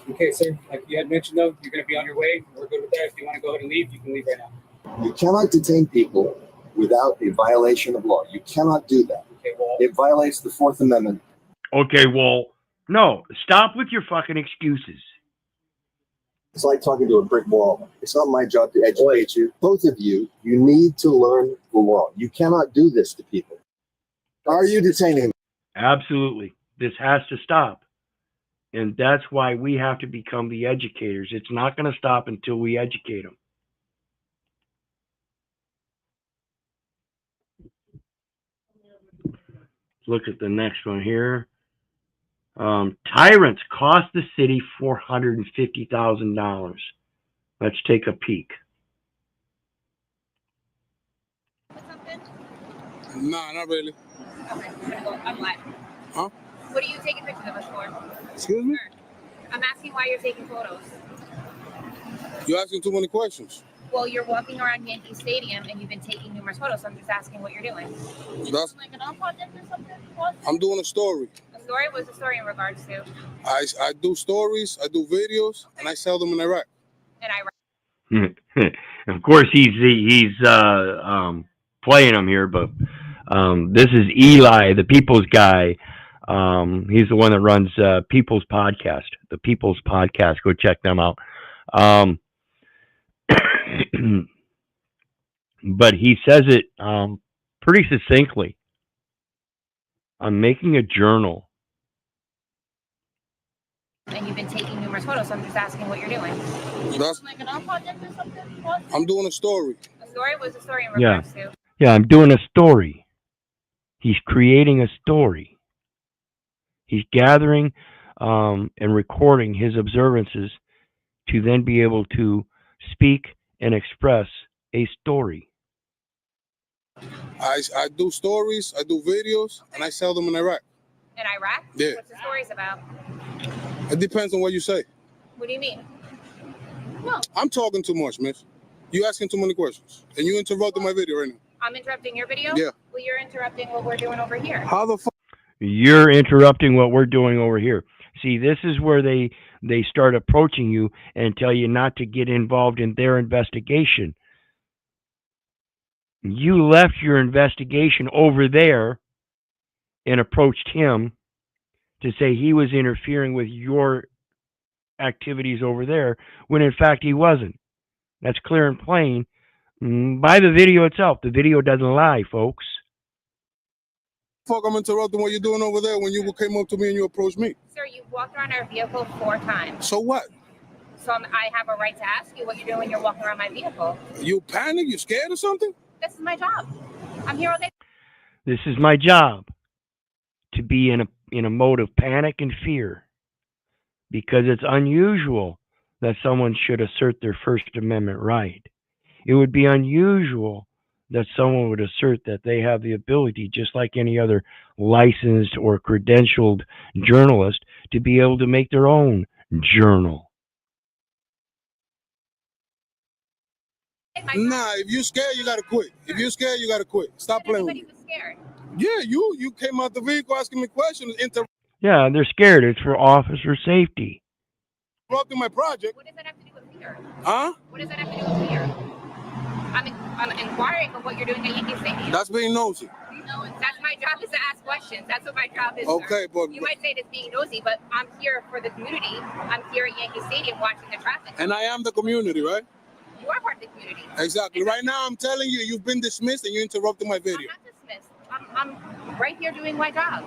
Okay, sir. Like you had mentioned, though, you're going to be on your way. We're good with that. If you want to go ahead and leave, you can leave right now. You cannot detain people without a violation of law. You cannot do that. Okay, well, it violates the Fourth Amendment. Okay, well, no. Stop with your fucking excuses. It's like talking to a brick wall. It's not my job to educate you. Both of you, you need to learn the law. You cannot do this to people. Are you detaining me? Absolutely. This has to stop. And that's why we have to become the educators. It's not going to stop until we educate them. Look at the next one here. Tyrants cost the city $450,000. Let's take a peek. Nah, not really. Okay, I'm what? Huh? What are you taking pictures of us for? Excuse me? I'm asking why you're taking photos. You're asking too many questions. Well, you're walking around Yankee Stadium and you've been taking numerous photos, so I'm just asking what you're doing. That's like an art project or something? I'm doing a story. A story? What's the story in regards to? I do stories, I do videos, and I sell them in Iraq. In Iraq. Of course, he's playing them here, but this is Eli, the People's guy. He's the one that runs People's Podcast, the People's Podcast. Go check them out. But he says it pretty succinctly. I'm making a journal. And you've been taking numerous photos, so I'm just asking what you're doing. That's like an art project or something? I'm doing a story. A story? What's the story in regards to? Yeah, I'm doing a story. He's creating a story. He's gathering and recording his observances to then be able to speak and express a story. I do stories, I do videos, and I sell them in Iraq. In Iraq? Yeah. What's the stories about? It depends on what you say. What do you mean? No. I'm talking too much, miss. You asking too many questions. And you interrupted my video right now. I'm interrupting your video? Yeah. Well, you're interrupting what we're doing over here. How the fuck? You're interrupting what we're doing over here. See, this is where they start approaching you and tell you not to get involved in their investigation. You left your investigation over there and approached him to say he was interfering with your activities over there, when in fact he wasn't. That's clear and plain by the video itself. The video doesn't lie, folks. Fuck, I'm interrupting what you're doing over there when you came up to me and you approached me. Sir, you've walked around our vehicle 4 times. So what? So I have a right to ask you what you're doing when you're walking around my vehicle. You panic? You scared or something? This is my job. I'm here all day. This is my job, to be in a mode of panic and fear, because it's unusual that someone should assert their First Amendment right. It would be unusual that someone would assert that they have the ability, just like any other licensed or credentialed journalist, to be able to make their own journal. Nah, if you're scared, you gotta quit. If you're scared, you gotta quit. Stop playing with me. Was scared. Yeah, you came out the vehicle asking me questions, Yeah, they're scared. It's for officer safety. interrupting my project. What does that have to do with fear? Huh? What does that have to do with fear? I'm inquiring of what you're doing at Yankee Stadium. That's being nosy. No, that's my job, is to ask questions. That's what my job is. Okay, sir. but You might say it's being nosy, but I'm here for the community. I'm here at Yankee Stadium watching the traffic. And I am the community, right? You are part of the community. Exactly. Right now, I'm telling you, you've been dismissed and you interrupted my video. I'm not dismissed. I'm right here doing my job.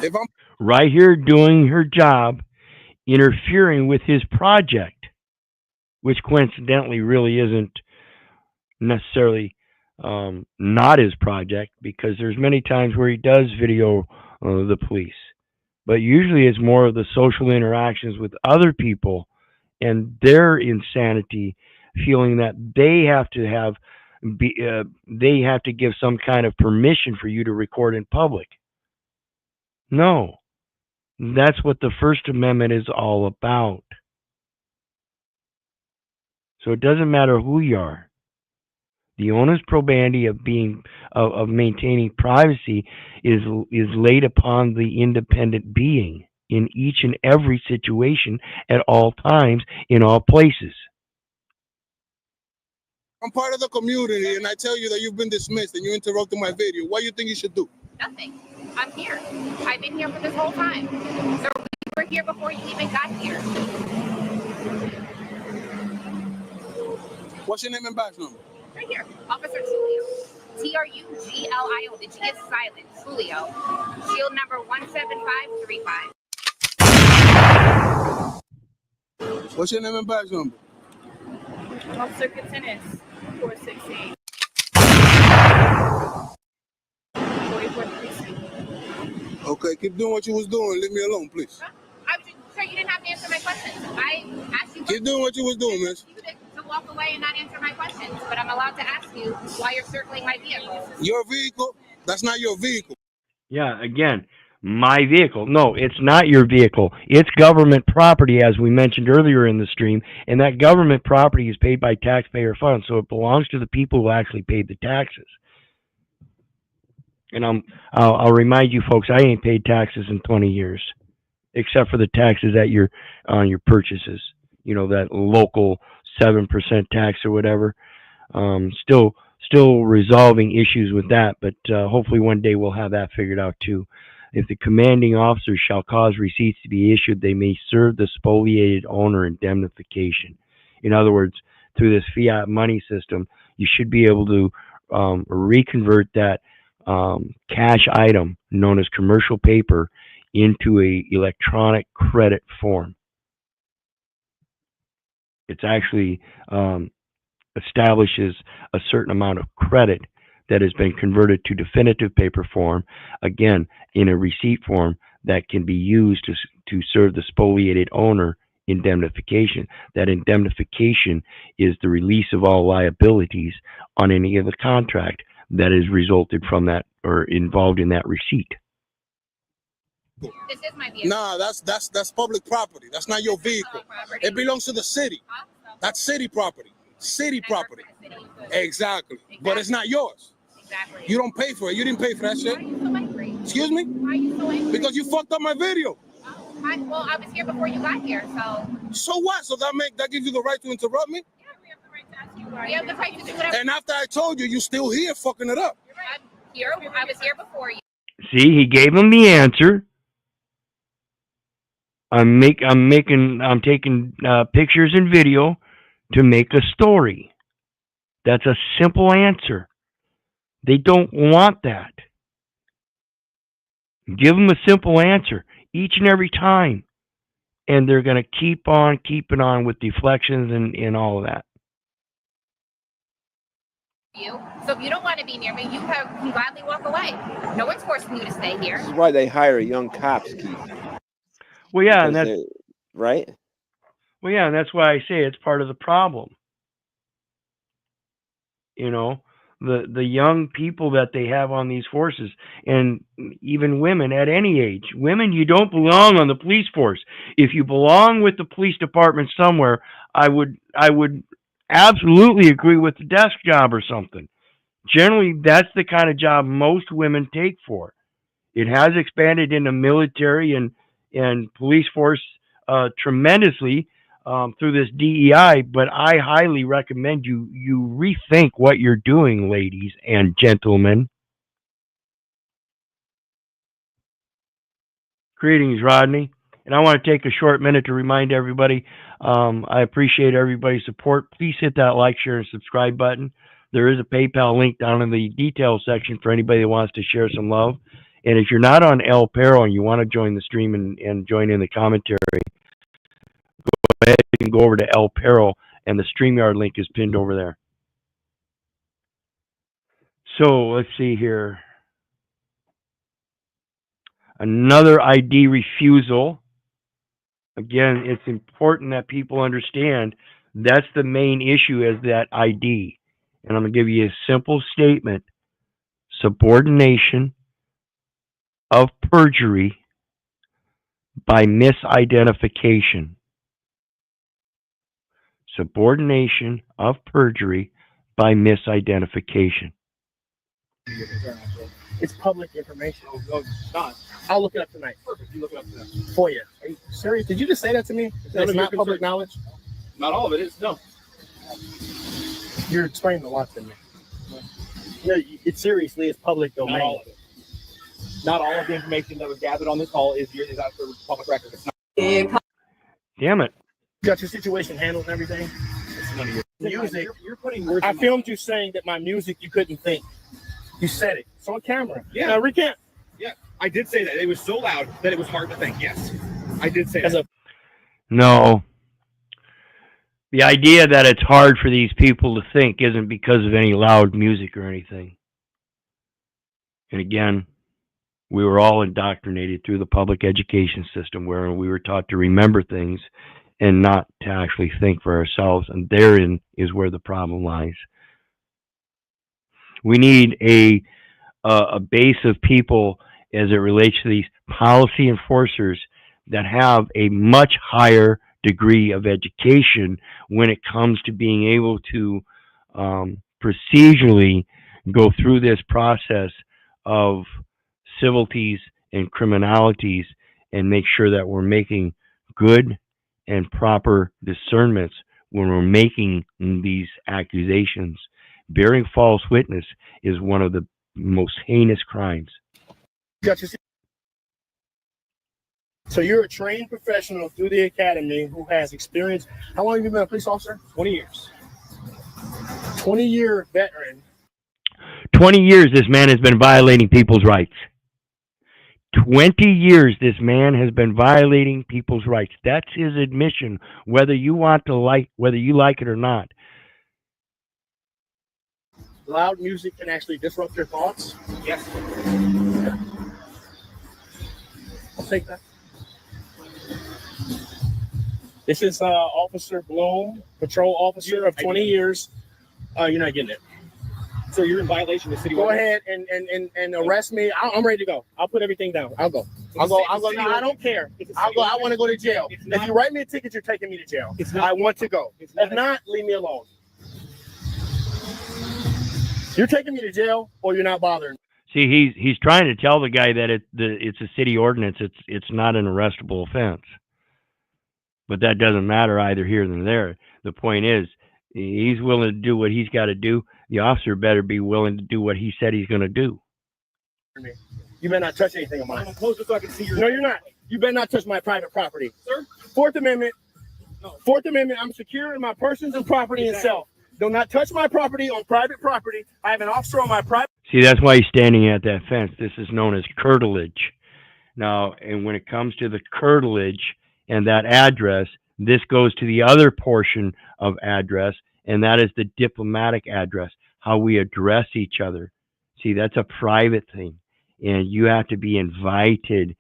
If I'm right here doing her job, interfering with his project, which coincidentally really isn't necessarily not his project, because there's many times where he does video the police, but usually it's more of the social interactions with other people and their insanity, feeling that they have to give some kind of permission for you to record in public. No, that's what the First Amendment is all about. So it doesn't matter who you are. The onus probandi of maintaining privacy is laid upon the independent being in each and every situation, at all times, in all places. I'm part of the community and I tell you that you've been dismissed and you interrupted my video, what do you think you should do? Nothing. I'm here. I've been here for this whole time. So we were here before you even got here. What's your name and badge number? Right here. Officer Trulio. T-R-U-G-L-I-O. The G is silent. Trulio. Shield number 17535. What's your name and badge number? Officer T.S. 468. 44th precinct. Okay, keep doing what you was doing. Leave me alone, please. Sir, you didn't have to answer my questions. I asked you. Keep doing what you was doing, miss. You to walk away and not answer my questions, but I'm allowed to ask you why you're circling my vehicle. Your vehicle? That's not your vehicle. Yeah, again, my vehicle. No, it's not your vehicle. It's government property, as we mentioned earlier in the stream, and that government property is paid by taxpayer funds, so it belongs to the people who actually paid the taxes. And I'll remind you folks, I ain't paid taxes in 20 years, except for the taxes on your purchases. You know, that local 7% tax or whatever. Still resolving issues with that, but hopefully one day we'll have that figured out too. If the commanding officer shall cause receipts to be issued, they may serve the spoliated owner indemnification. In other words, through this fiat money system, you should be able to reconvert that cash item known as commercial paper into a electronic credit form. It's actually establishes a certain amount of credit that has been converted to definitive paper form, again, in a receipt form that can be used to serve the spoliated owner indemnification. That indemnification is the release of all liabilities on any of the contract that is resulted from that or involved in that receipt. This is my vehicle. Nah, that's public property. That's not your vehicle. It belongs to the city. That's city property. City property. Exactly. But it's not yours. Exactly. You don't pay for it. You didn't pay for that shit. Why are you so angry? Excuse me? Why are you so angry? Because you fucked up my video. Well, I was here before you got here, so. So what? So that gives you the right to interrupt me? Yeah, we have the right to ask you. We have the right to do whatever. And after I told you, you still here fucking it up. You're right. I was here before you. See, he gave him the answer. I'm taking pictures and video to make a story. That's a simple answer. They don't want that. Give them a simple answer each and every time, and they're going to keep on keeping on with deflections and all of that. So if you don't want to be near me, you can gladly walk away. No one's forcing you to stay here. This is why they hire young cops, Keith. Well, yeah, and that's right. Well, yeah, and that's why I say it's part of the problem. You know, the young people that they have on these forces, and even women at any age. Women, you don't belong on the police force. If you belong with the police department somewhere, I would absolutely agree with the desk job or something. Generally, that's the kind of job most women take for. It has expanded in the military and police force tremendously through this DEI, but I highly recommend you rethink what you're doing, ladies and gentlemen. Greetings, Rodney. And I want to take a short minute to remind everybody, I appreciate everybody's support. Please hit that like, share, and subscribe button. There is a PayPal link down in the details section for anybody that wants to share some love. And if you're not on El Perro and you want to join the stream and join in the commentary, go ahead and go over to El Perro, and the StreamYard link is pinned over there. So let's see here. Another ID refusal. Again, it's important that people understand that's the main issue is that ID. And I'm going to give you a simple statement. Subordination of perjury by misidentification. Subordination of perjury by misidentification. It's public information. No, it's not. I'll look it up tonight. Perfect. You look it up tonight. For you. Are you serious? Did you just say that to me? It's not public knowledge? Not all of it is, no. You're explaining a lot to me. No, it seriously is public domain. Not all of it. Not all of the information that was gathered on this call is out for public record. It's not. Damn it. You got your situation handled and everything? It's none of your Music. You're putting words I in my filmed you saying that my music you couldn't think. You said it. It's on camera. Yeah. Now recant. Yeah, I did say that. It was so loud that it was hard to think. Yes, I did say that. No. The idea that it's hard for these people to think isn't because of any loud music or anything. And again, we were all indoctrinated through the public education system where we were taught to remember things and not to actually think for ourselves. And therein is where the problem lies. We need a base of people as it relates to these policy enforcers that have a much higher degree of education when it comes to being able to procedurally go through this process of civilities and criminalities and make sure that we're making good and proper discernments when we're making these accusations. Bearing false witness is one of the most heinous crimes. So you're a trained professional through the academy who has experience. How long have you been a police officer? 20 years. 20-year veteran. 20 years this man has been violating people's rights. 20 years this man has been violating people's rights. That's his admission, whether you like it or not. Loud music can actually disrupt your thoughts. Yes. I'll take that. This is Officer Bloom, patrol officer of 20 years. You're not getting it. So you're in violation of city Go ordinance. ahead and arrest me. I'm ready to go. I'll put everything down. I'll go. No, I don't care. I'll go. I want to go to jail. If you write me a ticket, you're taking me to jail. I want to go. If not, leave me alone. You're taking me to jail, or you're not bothering. See, he's trying to tell the guy that it's a city ordinance. It's not an arrestable offense. But that doesn't matter either here than there. The point is, he's willing to do what he's got to do. The officer better be willing to do what he said he's going to do. You better not touch anything of mine. I'm closer so I can see your. No, you're not. You better not touch my private property, Sir? Fourth Amendment. No. Fourth Amendment. I'm secure in my persons and property and self. Do not touch my property on private property. I have an officer on my private. See, that's why he's standing at that fence. This is known as curtilage. Now, and when it comes to the curtilage and that address, this goes to the other portion of address, and that is the diplomatic address, how we address each other. See, that's a private thing, and you have to be invited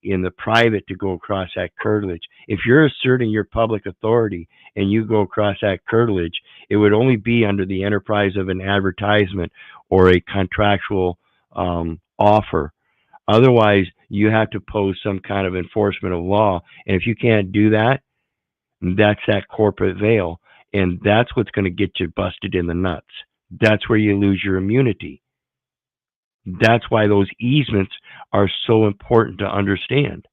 in the private to go across that curtilage. If you're asserting your public authority and you go across that curtilage, it would only be under the enterprise of an advertisement or a contractual offer. Otherwise, you have to pose some kind of enforcement of law. And if you can't do that, that's that corporate veil. And that's what's going to get you busted in the nuts. That's where you lose your immunity. That's why those easements are so important to understand.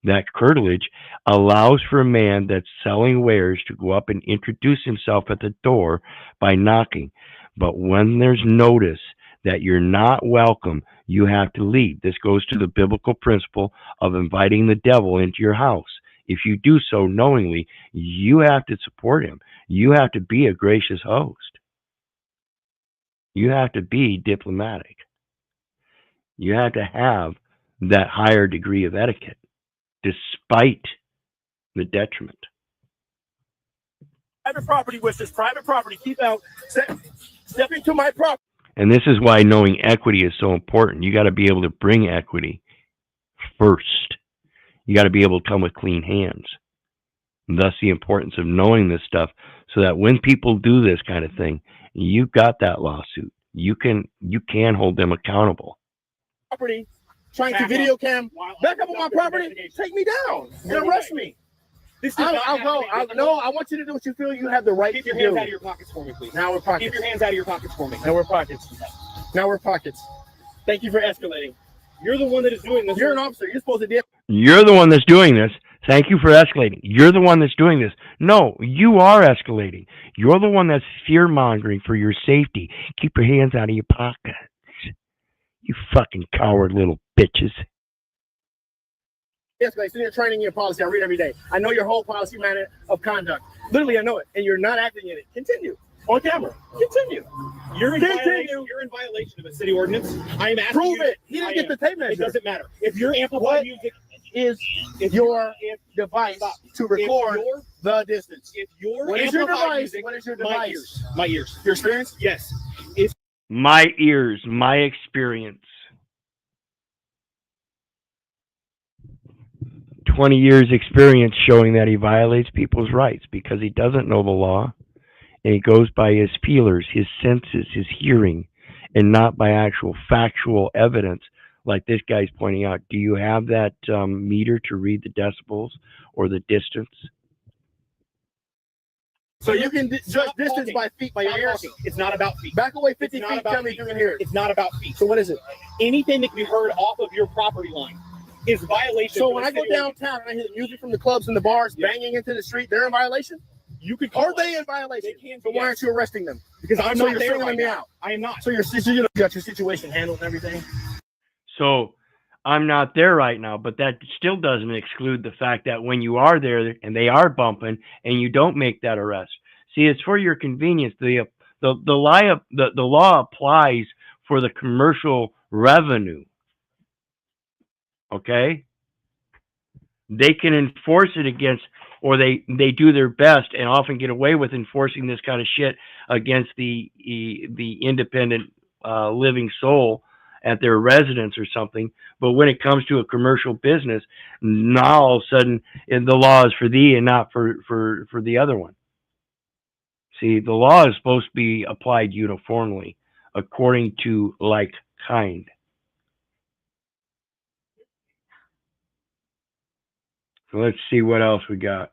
That curtilage allows for a man that's selling wares to go up and introduce himself at the door by knocking. But when there's notice that you're not welcome, you have to leave. This goes to the biblical principle of inviting the devil into your house. If you do so knowingly, you have to support him. You have to be a gracious host. You have to be diplomatic. You have to have that higher degree of etiquette, despite the detriment. Private property, which is private property. Keep out. Step into my property. And this is why knowing equity is so important. You got to be able to bring equity first. You got to be able to come with clean hands. And thus the importance of knowing this stuff, so that when people do this kind of thing, you've got that lawsuit. You can hold them accountable. Property, trying to video cam, back up on my property, take me down and arrest me. I'll go. I want you to do what you feel you have the right to do. Keep your hands out of your pockets for me, please. Now we're pockets. Keep your hands out of your pockets for me. Now we're pockets. Now we're pockets. Thank you for escalating. You're the one that is doing this. You're an officer. You're supposed to do. You're the one that's doing this. Thank you for escalating. You're the one that's doing this. No, you are escalating. You're the one that's fear-mongering for your safety. Keep your hands out of your pockets. You fucking coward little bitches. Yes, guys, in your training, your policy, I read every day. I know your whole policy manner of conduct. Literally, I know it, and you're not acting in it. Continue on camera. Continue. You're in violation of a city ordinance. I am asking Prove you. it. He didn't get the tape measure. It doesn't matter. If you're amplified music, is your device to record the distance? If you're what is your device? Music, what is your my device? ears. My ears. Your experience? Yes. If my ears, my experience. 20 years experience showing that he violates people's rights because he doesn't know the law, and he goes by his feelers, his senses, his hearing, and not by actual factual evidence like this guy's pointing out. Do you have that meter to read the decibels or the distance? So you can judge distance by feet, by your ears? It's not about feet. Back away 50 feet, tell me if you can hear it. It's not about feet. So what is it? Anything that can be heard off of your property line is violation. So when I go downtown and I hear the music from the clubs and the bars banging into the street, they're in violation? You could Are they in violation? So why aren't you arresting them? Because I'm not there singling me out. I am not. So you got your situation handled and everything? So I'm not there right now, but that still doesn't exclude the fact that when you are there and they are bumping and you don't make that arrest. See, it's for your convenience. The law applies for the commercial revenue. Okay? They can enforce it against, or they do their best and often get away with enforcing this kind of shit against the independent living soul at their residence or something. But when it comes to a commercial business, now all of a sudden the law is for thee and not for the other one. See, the law is supposed to be applied uniformly according to like kind. So let's see what else we got.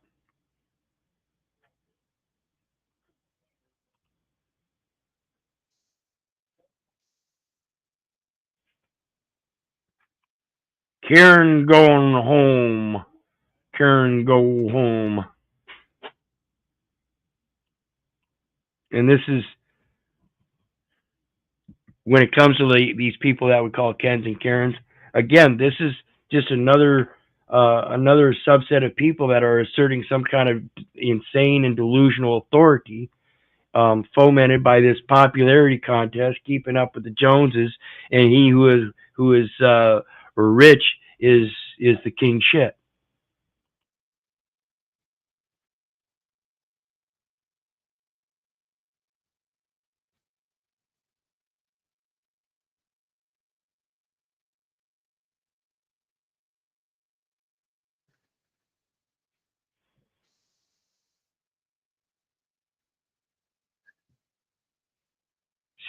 Karen going home. Karen go home. And this is when it comes to these people that we call Kens and Karens. Again, this is just another subset of people that are asserting some kind of insane and delusional authority, fomented by this popularity contest, keeping up with the Joneses, and he who is rich is the king shit.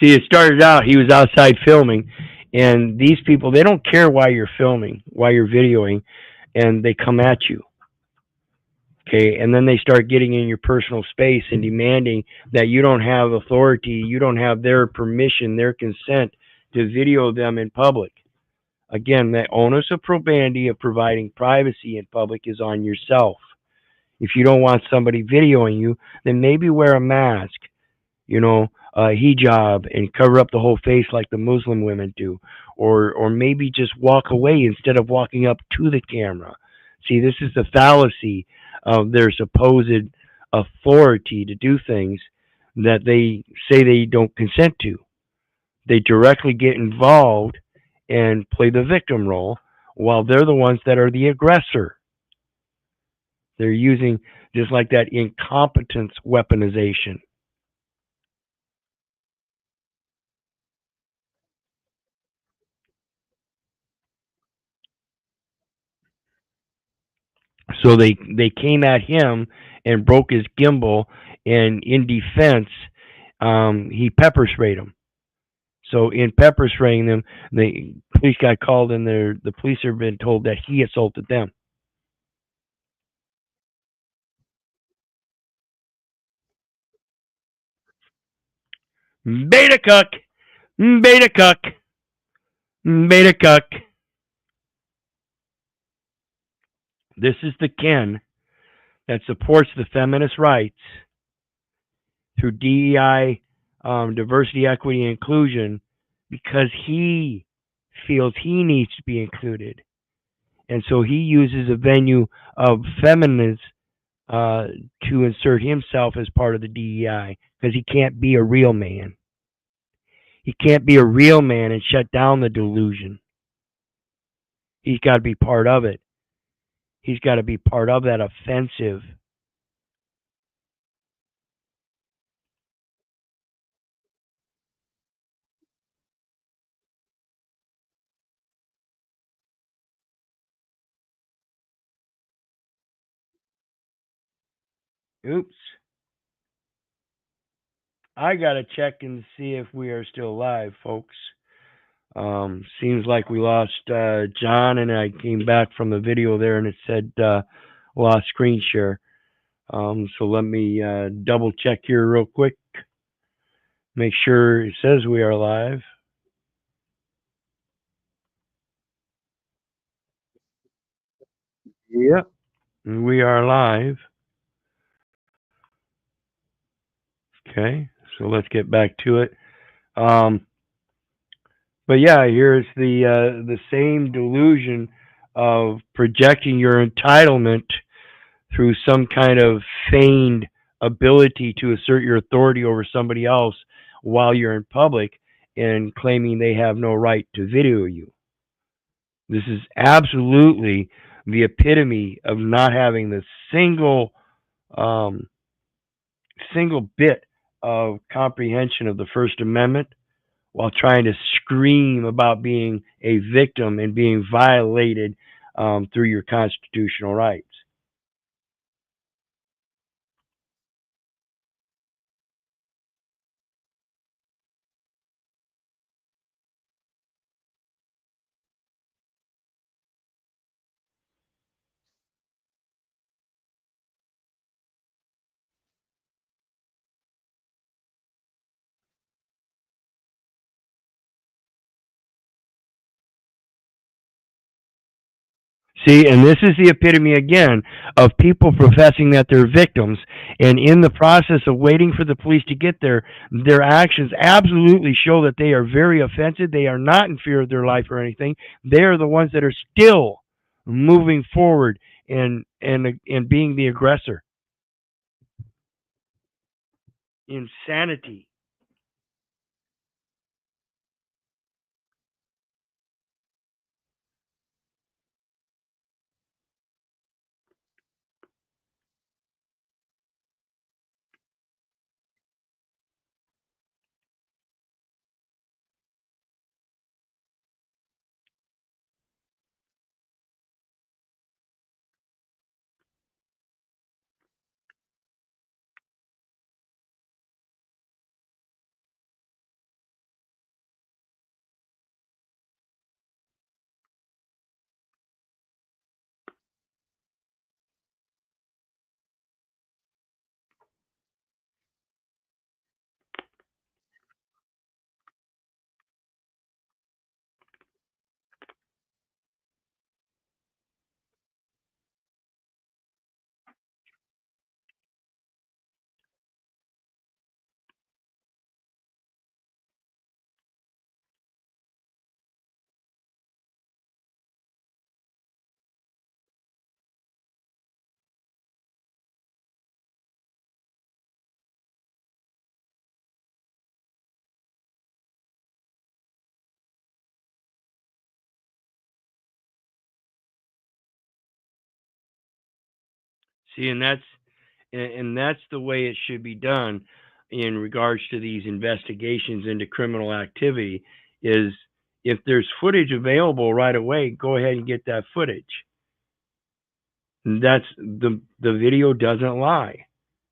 See, it started out, he was outside filming, and these people, they don't care why you're filming, why you're videoing, and they come at you. Okay, and then they start getting in your personal space and demanding that you don't have authority, you don't have their permission, their consent to video them in public. Again, the onus of probandi of providing privacy in public is on yourself. If you don't want somebody videoing you, then maybe wear a mask, hijab, and cover up the whole face like the Muslim women do, or maybe just walk away instead of walking up to the camera. See, this is the fallacy of their supposed authority to do things that they say they don't consent to. They directly get involved and play the victim role while they're the ones that are the aggressor. They're using just like that incompetence weaponization. So they came at him and broke his gimbal, and in defense, he pepper sprayed him. So in pepper spraying them, the police got called, and the police have been told that he assaulted them. Beta cuck, beta cuck, beta cuck. This is the Ken that supports the feminist rights through DEI, diversity, equity, and inclusion, because he feels he needs to be included. And so he uses a venue of feminists to insert himself as part of the DEI, because he can't be a real man. He can't be a real man and shut down the delusion. He's got to be part of it. He's got to be part of that offensive. Oops. I got to check and see if we are still live, folks. Seems like we lost John, and I came back from the video there and it said lost screen share. So let me double check here real quick. Make sure it says we are live. Yep, we are live. Okay, so let's get back to it. But yeah, here's the same delusion of projecting your entitlement through some kind of feigned ability to assert your authority over somebody else while you're in public, and claiming they have no right to video you. This is absolutely the epitome of not having the single bit of comprehension of the First Amendment, while trying to scream about being a victim and being violated through your constitutional rights. See, and this is the epitome again of people professing that they're victims, and in the process of waiting for the police to get there, their actions absolutely show that they are very offensive. They are not in fear of their life or anything. They are the ones that are still moving forward and being the aggressor. Insanity. See, and that's the way it should be done in regards to these investigations into criminal activity. Is if there's footage available right away, go ahead and get that footage. That's the video doesn't lie.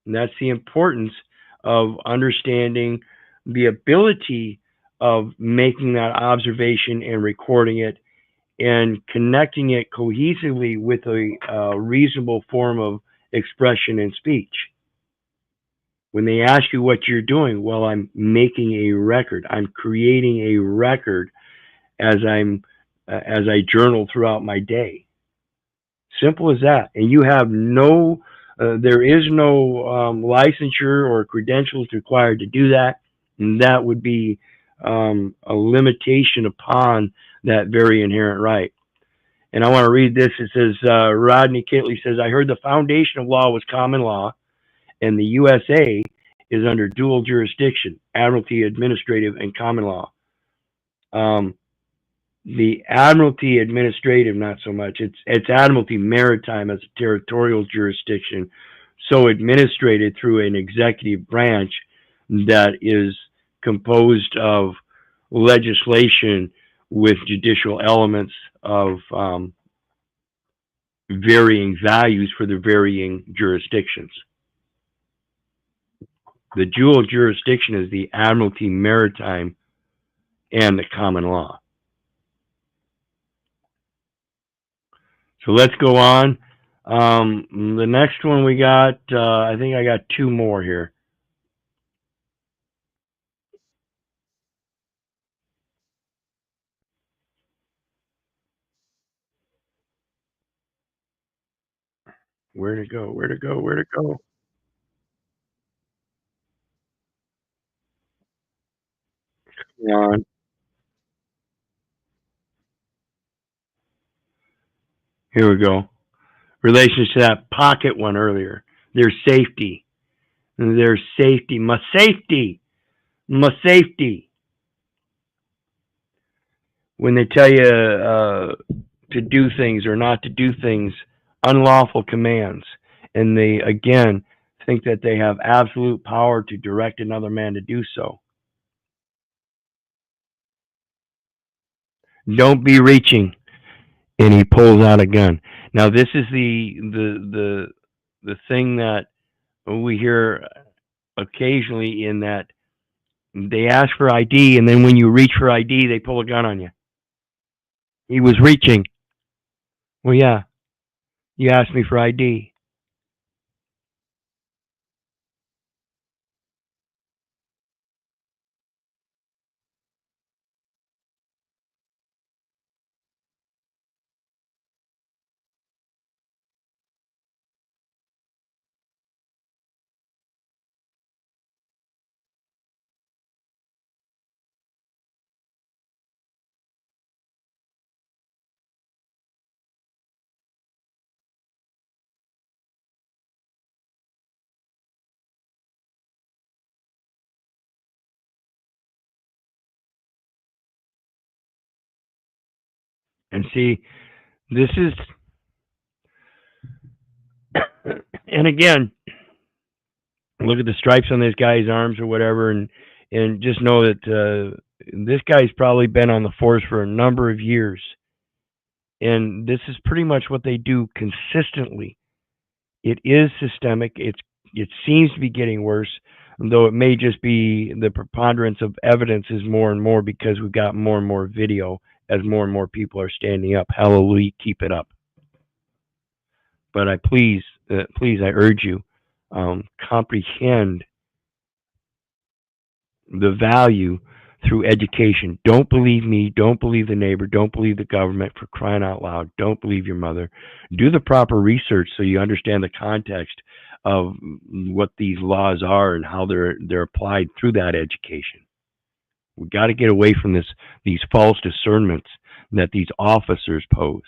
And that's the importance of understanding the ability of making that observation and recording it and connecting it cohesively with a reasonable form of expression and speech. When they ask you what you're doing, well, I'm making a record. I'm creating a record as I journal throughout my day. Simple as that. And you have no, there is no licensure or credentials required to do that. And that would be a limitation upon that very inherent right. And I want to read this. It says, Rodney Kitley says, I heard the foundation of law was common law, and the USA is under dual jurisdiction, admiralty, administrative, and common law. The admiralty administrative, not so much. It's admiralty maritime as a territorial jurisdiction, so administrated through an executive branch that is composed of legislation with judicial elements of varying values for the varying jurisdictions. The dual jurisdiction is the admiralty maritime and the common law. So let's go on. The next one we got, I think I got two more here. Where'd it go? Where'd it go? Where'd it go? Come on. Here we go. Relations to that pocket one earlier. Their safety. Their safety. My safety. My safety. When they tell you to do things or not to do things, unlawful commands, and they again think that they have absolute power to direct another man to do so. Don't be reaching, and he pulls out a gun. Now this is the thing that we hear occasionally, in that they ask for ID, and then when you reach for ID, they pull a gun on you. He was reaching. Well, yeah, you asked me for ID. And see, this is, and again, look at the stripes on this guy's arms or whatever, and just know that this guy's probably been on the force for a number of years, and this is pretty much what they do consistently. It is systemic. It seems to be getting worse, though it may just be the preponderance of evidence is more and more, because we've got more and more video as more and more people are standing up. Hallelujah, keep it up. But I please, I urge you, comprehend the value through education. Don't believe me. Don't believe the neighbor. Don't believe the government, for crying out loud. Don't believe your mother. Do the proper research so you understand the context of what these laws are and how they're applied through that education. We got to get away from these false discernments that these officers pose.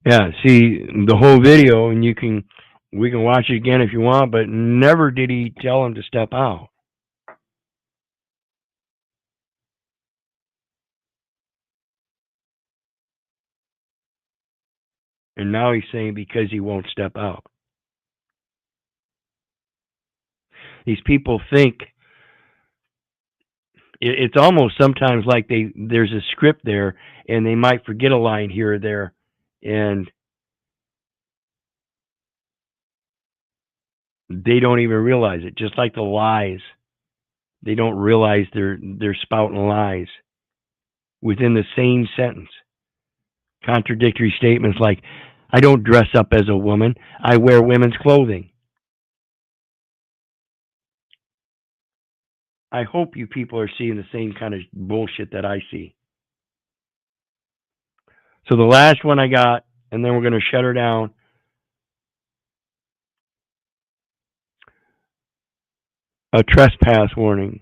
Yeah, see the whole video, and we can watch it again if you want, but never did he tell him to step out. And now he's saying because he won't step out. These people think it's almost sometimes like there's a script there, and they might forget a line here or there, and they don't even realize it. Just like the lies, they don't realize they're spouting lies within the same sentence. Contradictory statements like, "I don't dress up as a woman. I wear women's clothing." I hope you people are seeing the same kind of bullshit that I see. So the last one I got, and then we're going to shut her down. A trespass warning.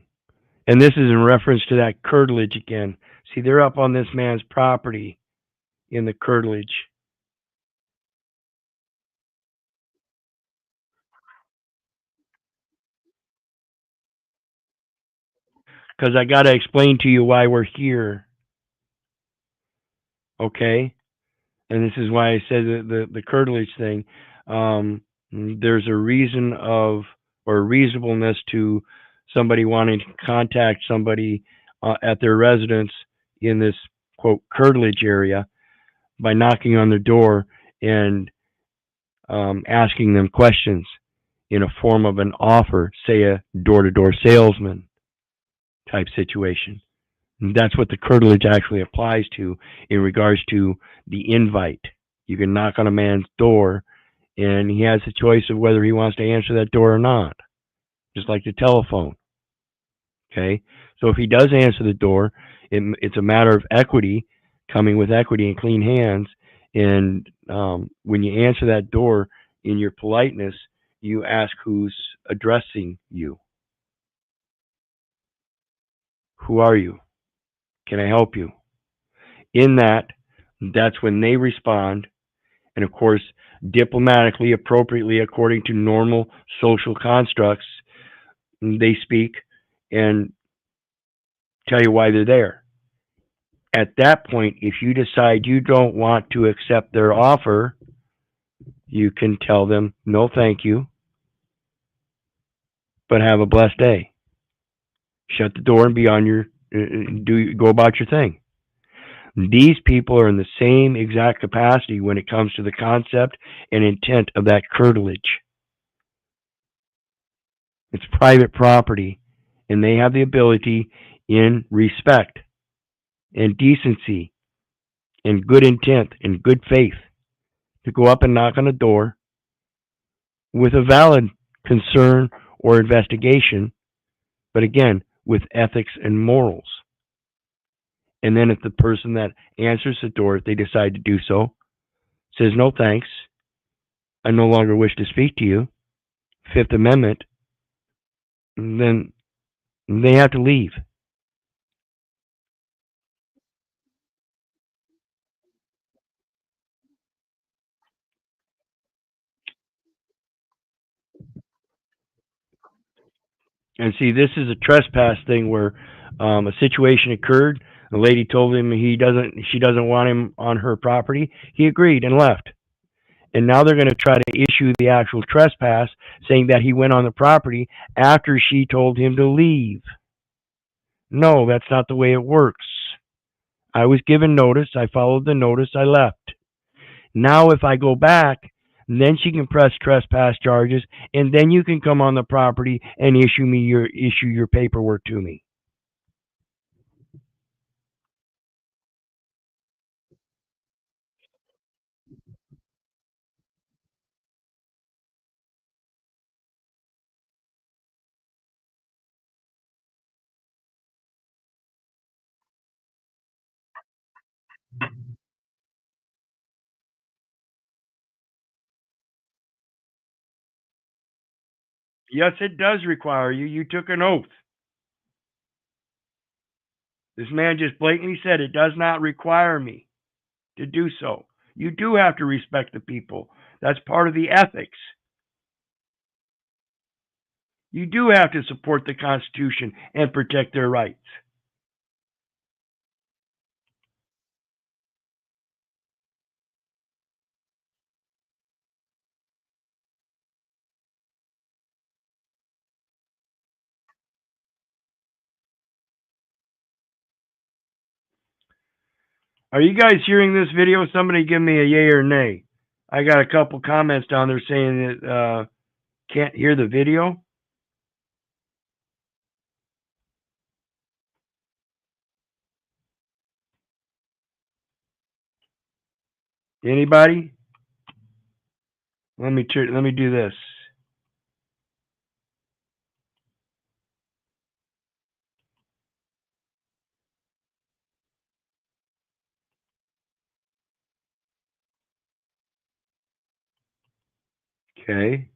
And this is in reference to that curtilage again. See, they're up on this man's property in the curtilage. Because I got to explain to you why we're here. Okay? And this is why I said the curtilage thing. There's a reason of, or reasonableness to somebody wanting to contact somebody at their residence in this, quote, curtilage area by knocking on their door and asking them questions in a form of an offer, say a door-to-door salesman type situation. And that's what the curtilage actually applies to in regards to the invite. You can knock on a man's door, and he has the choice of whether he wants to answer that door or not, just like the telephone. Okay? So if he does answer the door, it's a matter of equity, coming with equity and clean hands. And when you answer that door in your politeness, you ask who's addressing you. Who are you? Can I help you? In that, that's when they respond. And of course, diplomatically, appropriately, according to normal social constructs, they speak and tell you why they're there. At that point, if you decide you don't want to accept their offer, you can tell them, no, thank you, but have a blessed day. Shut the door and be on your, go about your thing. These people are in the same exact capacity when it comes to the concept and intent of that curtilage. It's private property, and they have the ability, in respect and decency and good intent and good faith, to go up and knock on a door with a valid concern or investigation, but again, with ethics and morals. And then if the person that answers the door, if they decide to do so, says, no thanks, I no longer wish to speak to you, Fifth Amendment, then they have to leave. And see, this is a trespass thing where a situation occurred. The lady told him she doesn't want him on her property. He agreed and left. And now they're going to try to issue the actual trespass, saying that he went on the property after she told him to leave. No, that's not the way it works. I was given notice. I followed the notice. I left. Now, if I go back, then she can press trespass charges, and then you can come on the property and issue your paperwork to me. Yes, it does require you. You took an oath. This man just blatantly said it does not require me to do so. You do have to respect the people. That's part of the ethics. You do have to support the Constitution and protect their rights. Are you guys hearing this video? Somebody give me a yay or nay. I got a couple comments down there saying that can't hear the video. Anybody? Let me do this. Okay.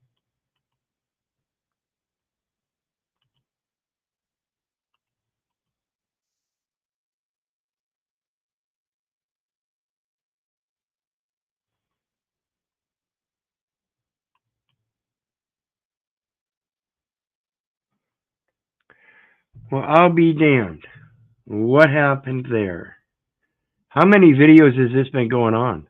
Well, I'll be damned. What happened there? How many videos has this been going on?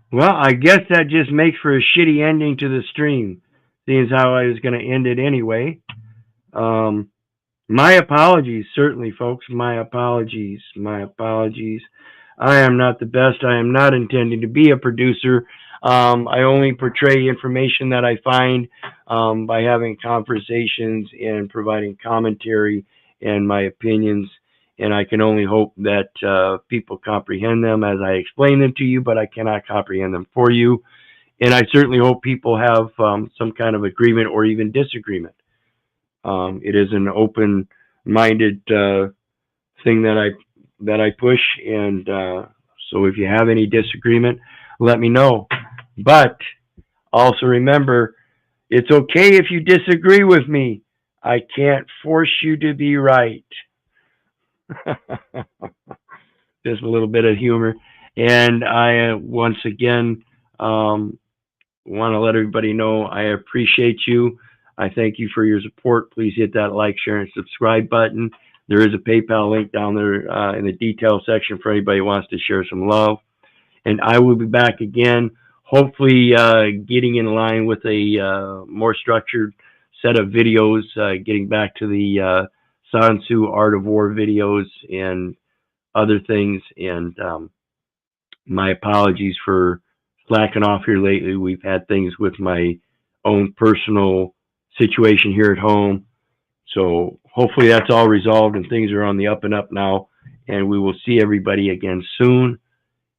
Well, I guess that just makes for a shitty ending to the stream, seeing as how I was going to end it anyway. My apologies, certainly, folks. My apologies. My apologies. I am not the best. I am not intending to be a producer. I only portray information that I find by having conversations and providing commentary and my opinions. And I can only hope that people comprehend them as I explain them to you, but I cannot comprehend them for you. And I certainly hope people have some kind of agreement or even disagreement. It is an open-minded thing that I push, and so if you have any disagreement, let me know. But also remember, it's okay if you disagree with me. I can't force you to be right. Just a little bit of humor. And I once again want to let everybody know I appreciate you. I thank you for your support. Please hit that like, share, and subscribe button. There is a PayPal link down there in the detail section for anybody who wants to share some love. And I will be back again, hopefully getting in line with a more structured set of videos, getting back to the Sun Tzu Art of War videos and other things. And my apologies for slacking off here lately. We've had things with my own personal situation here at home. So hopefully that's all resolved and things are on the up and up now. And we will see everybody again soon.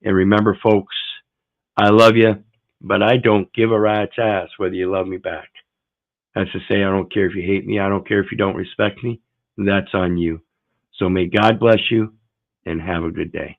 And remember, folks, I love you, but I don't give a rat's ass whether you love me back. That's to say, I don't care if you hate me. I don't care if you don't respect me. That's on you. So may God bless you and have a good day.